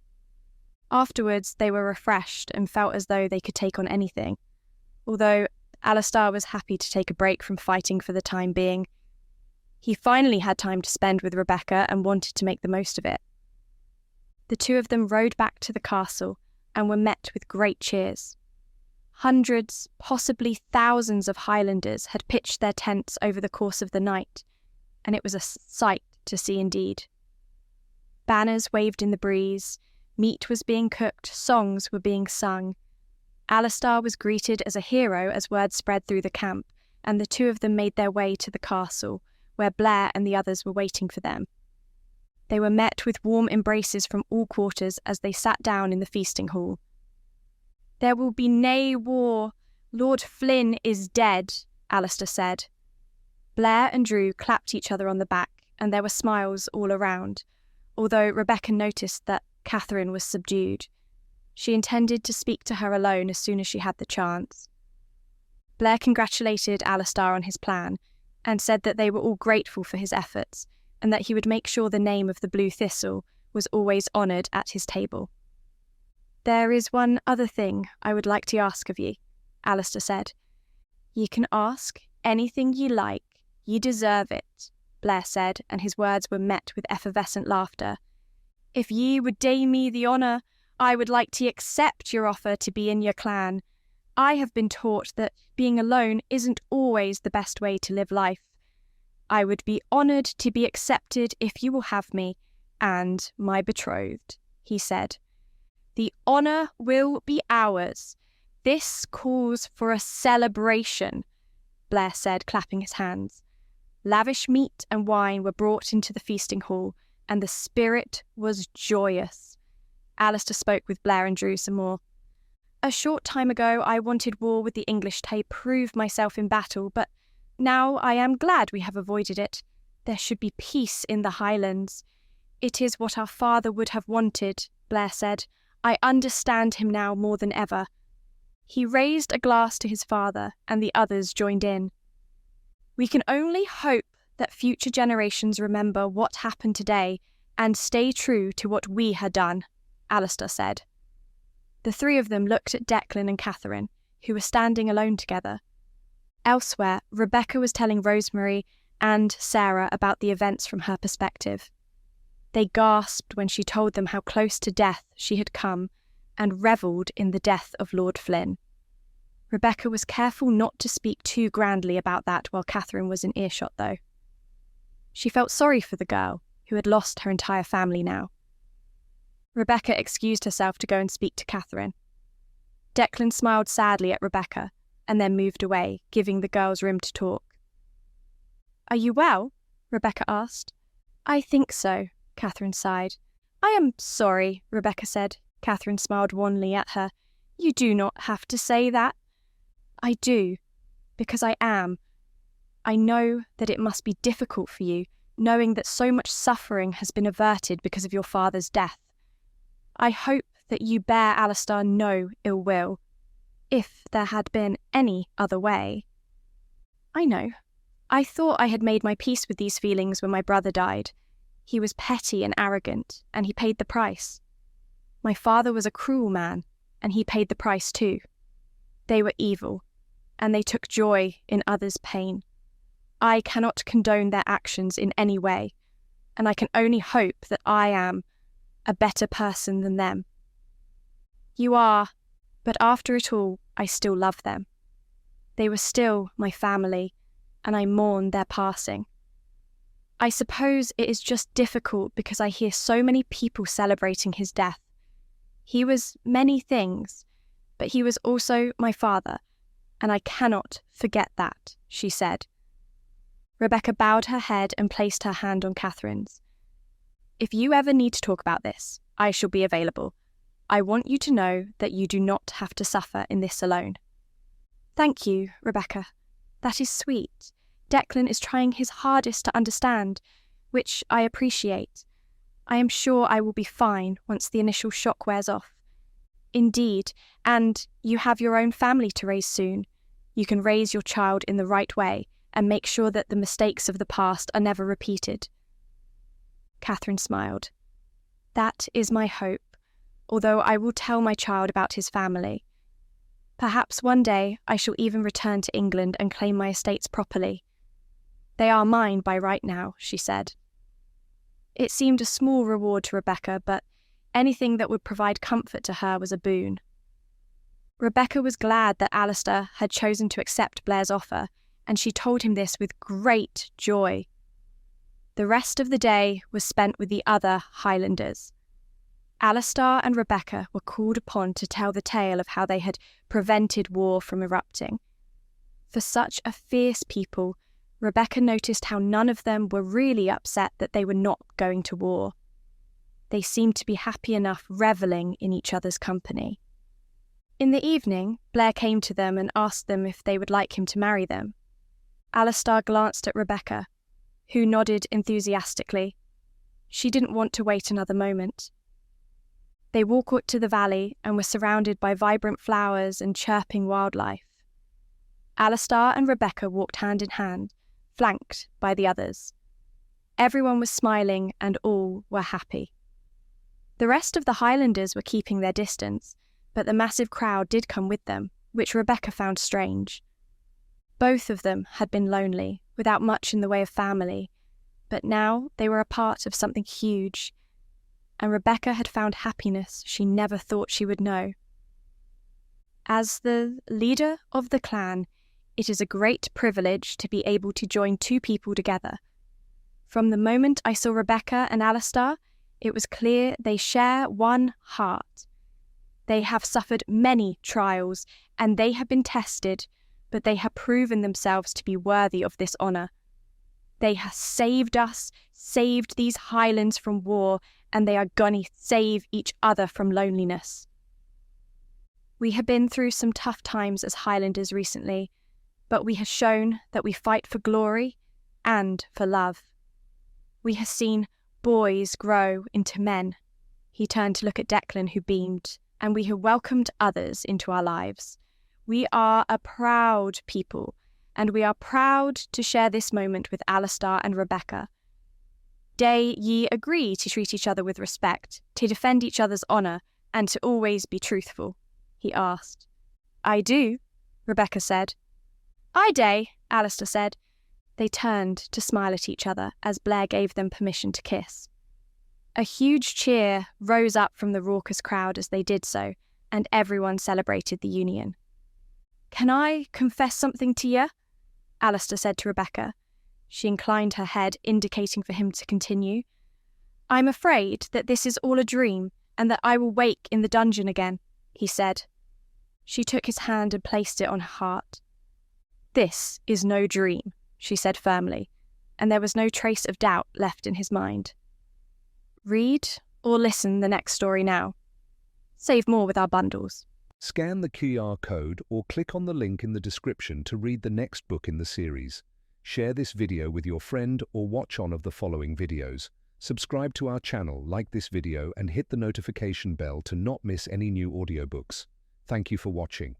Speaker 1: Afterwards, they were refreshed and felt as though they could take on anything, although Alastar was happy to take a break from fighting for the time being. He finally had time to spend with Rebecca and wanted to make the most of it. The two of them rode back to the castle and were met with great cheers. Hundreds, possibly thousands of Highlanders had pitched their tents over the course of the night, and it was a sight to see indeed. Banners waved in the breeze, meat was being cooked, songs were being sung. Alastar was greeted as a hero as word spread through the camp, and the two of them made their way to the castle, where Blair and the others were waiting for them. They were met with warm embraces from all quarters as they sat down in the feasting hall. "There will be nae war. Lord Flynn is dead," Alastar said. Blair and Drew clapped each other on the back, and there were smiles all around, although Rebecca noticed that Catherine was subdued. She intended to speak to her alone as soon as she had the chance. Blair congratulated Alastar on his plan, and said that they were all grateful for his efforts, and that he would make sure the name of the Blue Thistle was always honoured at his table. "There is one other thing I would like to ask of ye," Alastar said. "Ye can ask anything ye like. Ye deserve it," Blair said, and his words were met with effervescent laughter. "If ye would do me the honour, I would like to accept your offer to be in your clan. I have been taught that being alone isn't always the best way to live life. I would be honoured to be accepted if you will have me, and my betrothed," he said. "The honour will be ours. This calls for a celebration," Blair said, clapping his hands. Lavish meat and wine were brought into the feasting hall, and the spirit was joyous. Alastar spoke with Blair and Drew some more. A short time ago I wanted war with the English to prove myself in battle, but now I am glad we have avoided it. There should be peace in the Highlands. It is what our father would have wanted, Blair said. I understand him now more than ever. He raised a glass to his father, and the others joined in. We can only hope that future generations remember what happened today and stay true to what we had done, Alastar said. The three of them looked at Declan and Catherine, who were standing alone together. Elsewhere, Rebecca was telling Rosemary and Sarah about the events from her perspective. They gasped when she told them how close to death she had come and revelled in the death of Lord Flynn. Rebecca was careful not to speak too grandly about that while Catherine was in earshot, though. She felt sorry for the girl, who had lost her entire family now. Rebecca excused herself to go and speak to Catherine. Declan smiled sadly at Rebecca and then moved away, giving the girls room to talk. "Are you well?" Rebecca asked. "I think so," Catherine sighed. "I am sorry," Rebecca said. Catherine smiled wanly at her. "You do not have to say that." "I do, because I am. I know that it must be difficult for you, knowing that so much suffering has been averted because of your father's death. I hope that you bear Alastar no ill will, if there had been any other way." "I know. I thought I had made my peace with these feelings when my brother died. He was petty and arrogant, and he paid the price. My father was a cruel man, and he paid the price too. They were evil, and they took joy in others' pain. I cannot condone their actions in any way, and I can only hope that I am a better person than them. You are, but after it all, I still love them. They were still my family, and I mourn their passing. I suppose it is just difficult because I hear so many people celebrating his death. He was many things, but he was also my father, and I cannot forget that," she said. Rebecca bowed her head and placed her hand on Catherine's. "If you ever need to talk about this, I shall be available. I want you to know that you do not have to suffer in this alone." "Thank you, Rebecca. That is sweet. Declan is trying his hardest to understand, which I appreciate. I am sure I will be fine once the initial shock wears off. Indeed, and you have your own family to raise soon. You can raise your child in the right way and make sure that the mistakes of the past are never repeated." Catherine smiled. "That is my hope, although I will tell my child about his family. Perhaps one day I shall even return to England and claim my estates properly. They are mine by right now," she said. It seemed a small reward to Rebecca, but anything that would provide comfort to her was a boon. Rebecca was glad that Alastar had chosen to accept Blair's offer, and she told him this with great joy. The rest of the day was spent with the other Highlanders. Alastar and Rebecca were called upon to tell the tale of how they had prevented war from erupting. For such a fierce people, Rebecca noticed how none of them were really upset that they were not going to war. They seemed to be happy enough revelling in each other's company. In the evening, Blair came to them and asked them if they would like him to marry them. Alastar glanced at Rebecca, who nodded enthusiastically. She didn't want to wait another moment. They walked to the valley and were surrounded by vibrant flowers and chirping wildlife. Alastar and Rebecca walked hand in hand, flanked by the others. Everyone was smiling and all were happy. The rest of the Highlanders were keeping their distance, but the massive crowd did come with them, which Rebecca found strange. Both of them had been lonely, without much in the way of family, but now they were a part of something huge, and Rebecca had found happiness she never thought she would know. As the leader of the clan, it is a great privilege to be able to join two people together. From the moment I saw Rebecca and Alastar, it was clear they share one heart. They have suffered many trials, and they have been tested, but they have proven themselves to be worthy of this honour. They have saved us, saved these Highlands from war, and they are gonna save each other from loneliness. We have been through some tough times as Highlanders recently, but we have shown that we fight for glory and for love. We have seen boys grow into men. He turned to look at Declan, who beamed, and we have welcomed others into our lives. We are a proud people, and we are proud to share this moment with Alastar and Rebecca. Day ye agree to treat each other with respect, to defend each other's honour, and to always be truthful? He asked. I do, Rebecca said. I day, Alastar said. They turned to smile at each other as Blair gave them permission to kiss. A huge cheer rose up from the raucous crowd as they did so, and everyone celebrated the union. Can I confess something to you? Alastar said to Rebecca. She inclined her head, indicating for him to continue. I'm afraid that this is all a dream, and that I will wake in the dungeon again, he said. She took his hand and placed it on her heart. This is no dream, she said firmly, and there was no trace of doubt left in his mind. Read or listen the next story now. Save more with our bundles.
Speaker 2: Scan the QR code or click on the link in the description to read the next book in the series. Share this video with your friend or watch one of the following videos. Subscribe to our channel, like this video, and hit the notification bell to not miss any new audiobooks. Thank you for watching.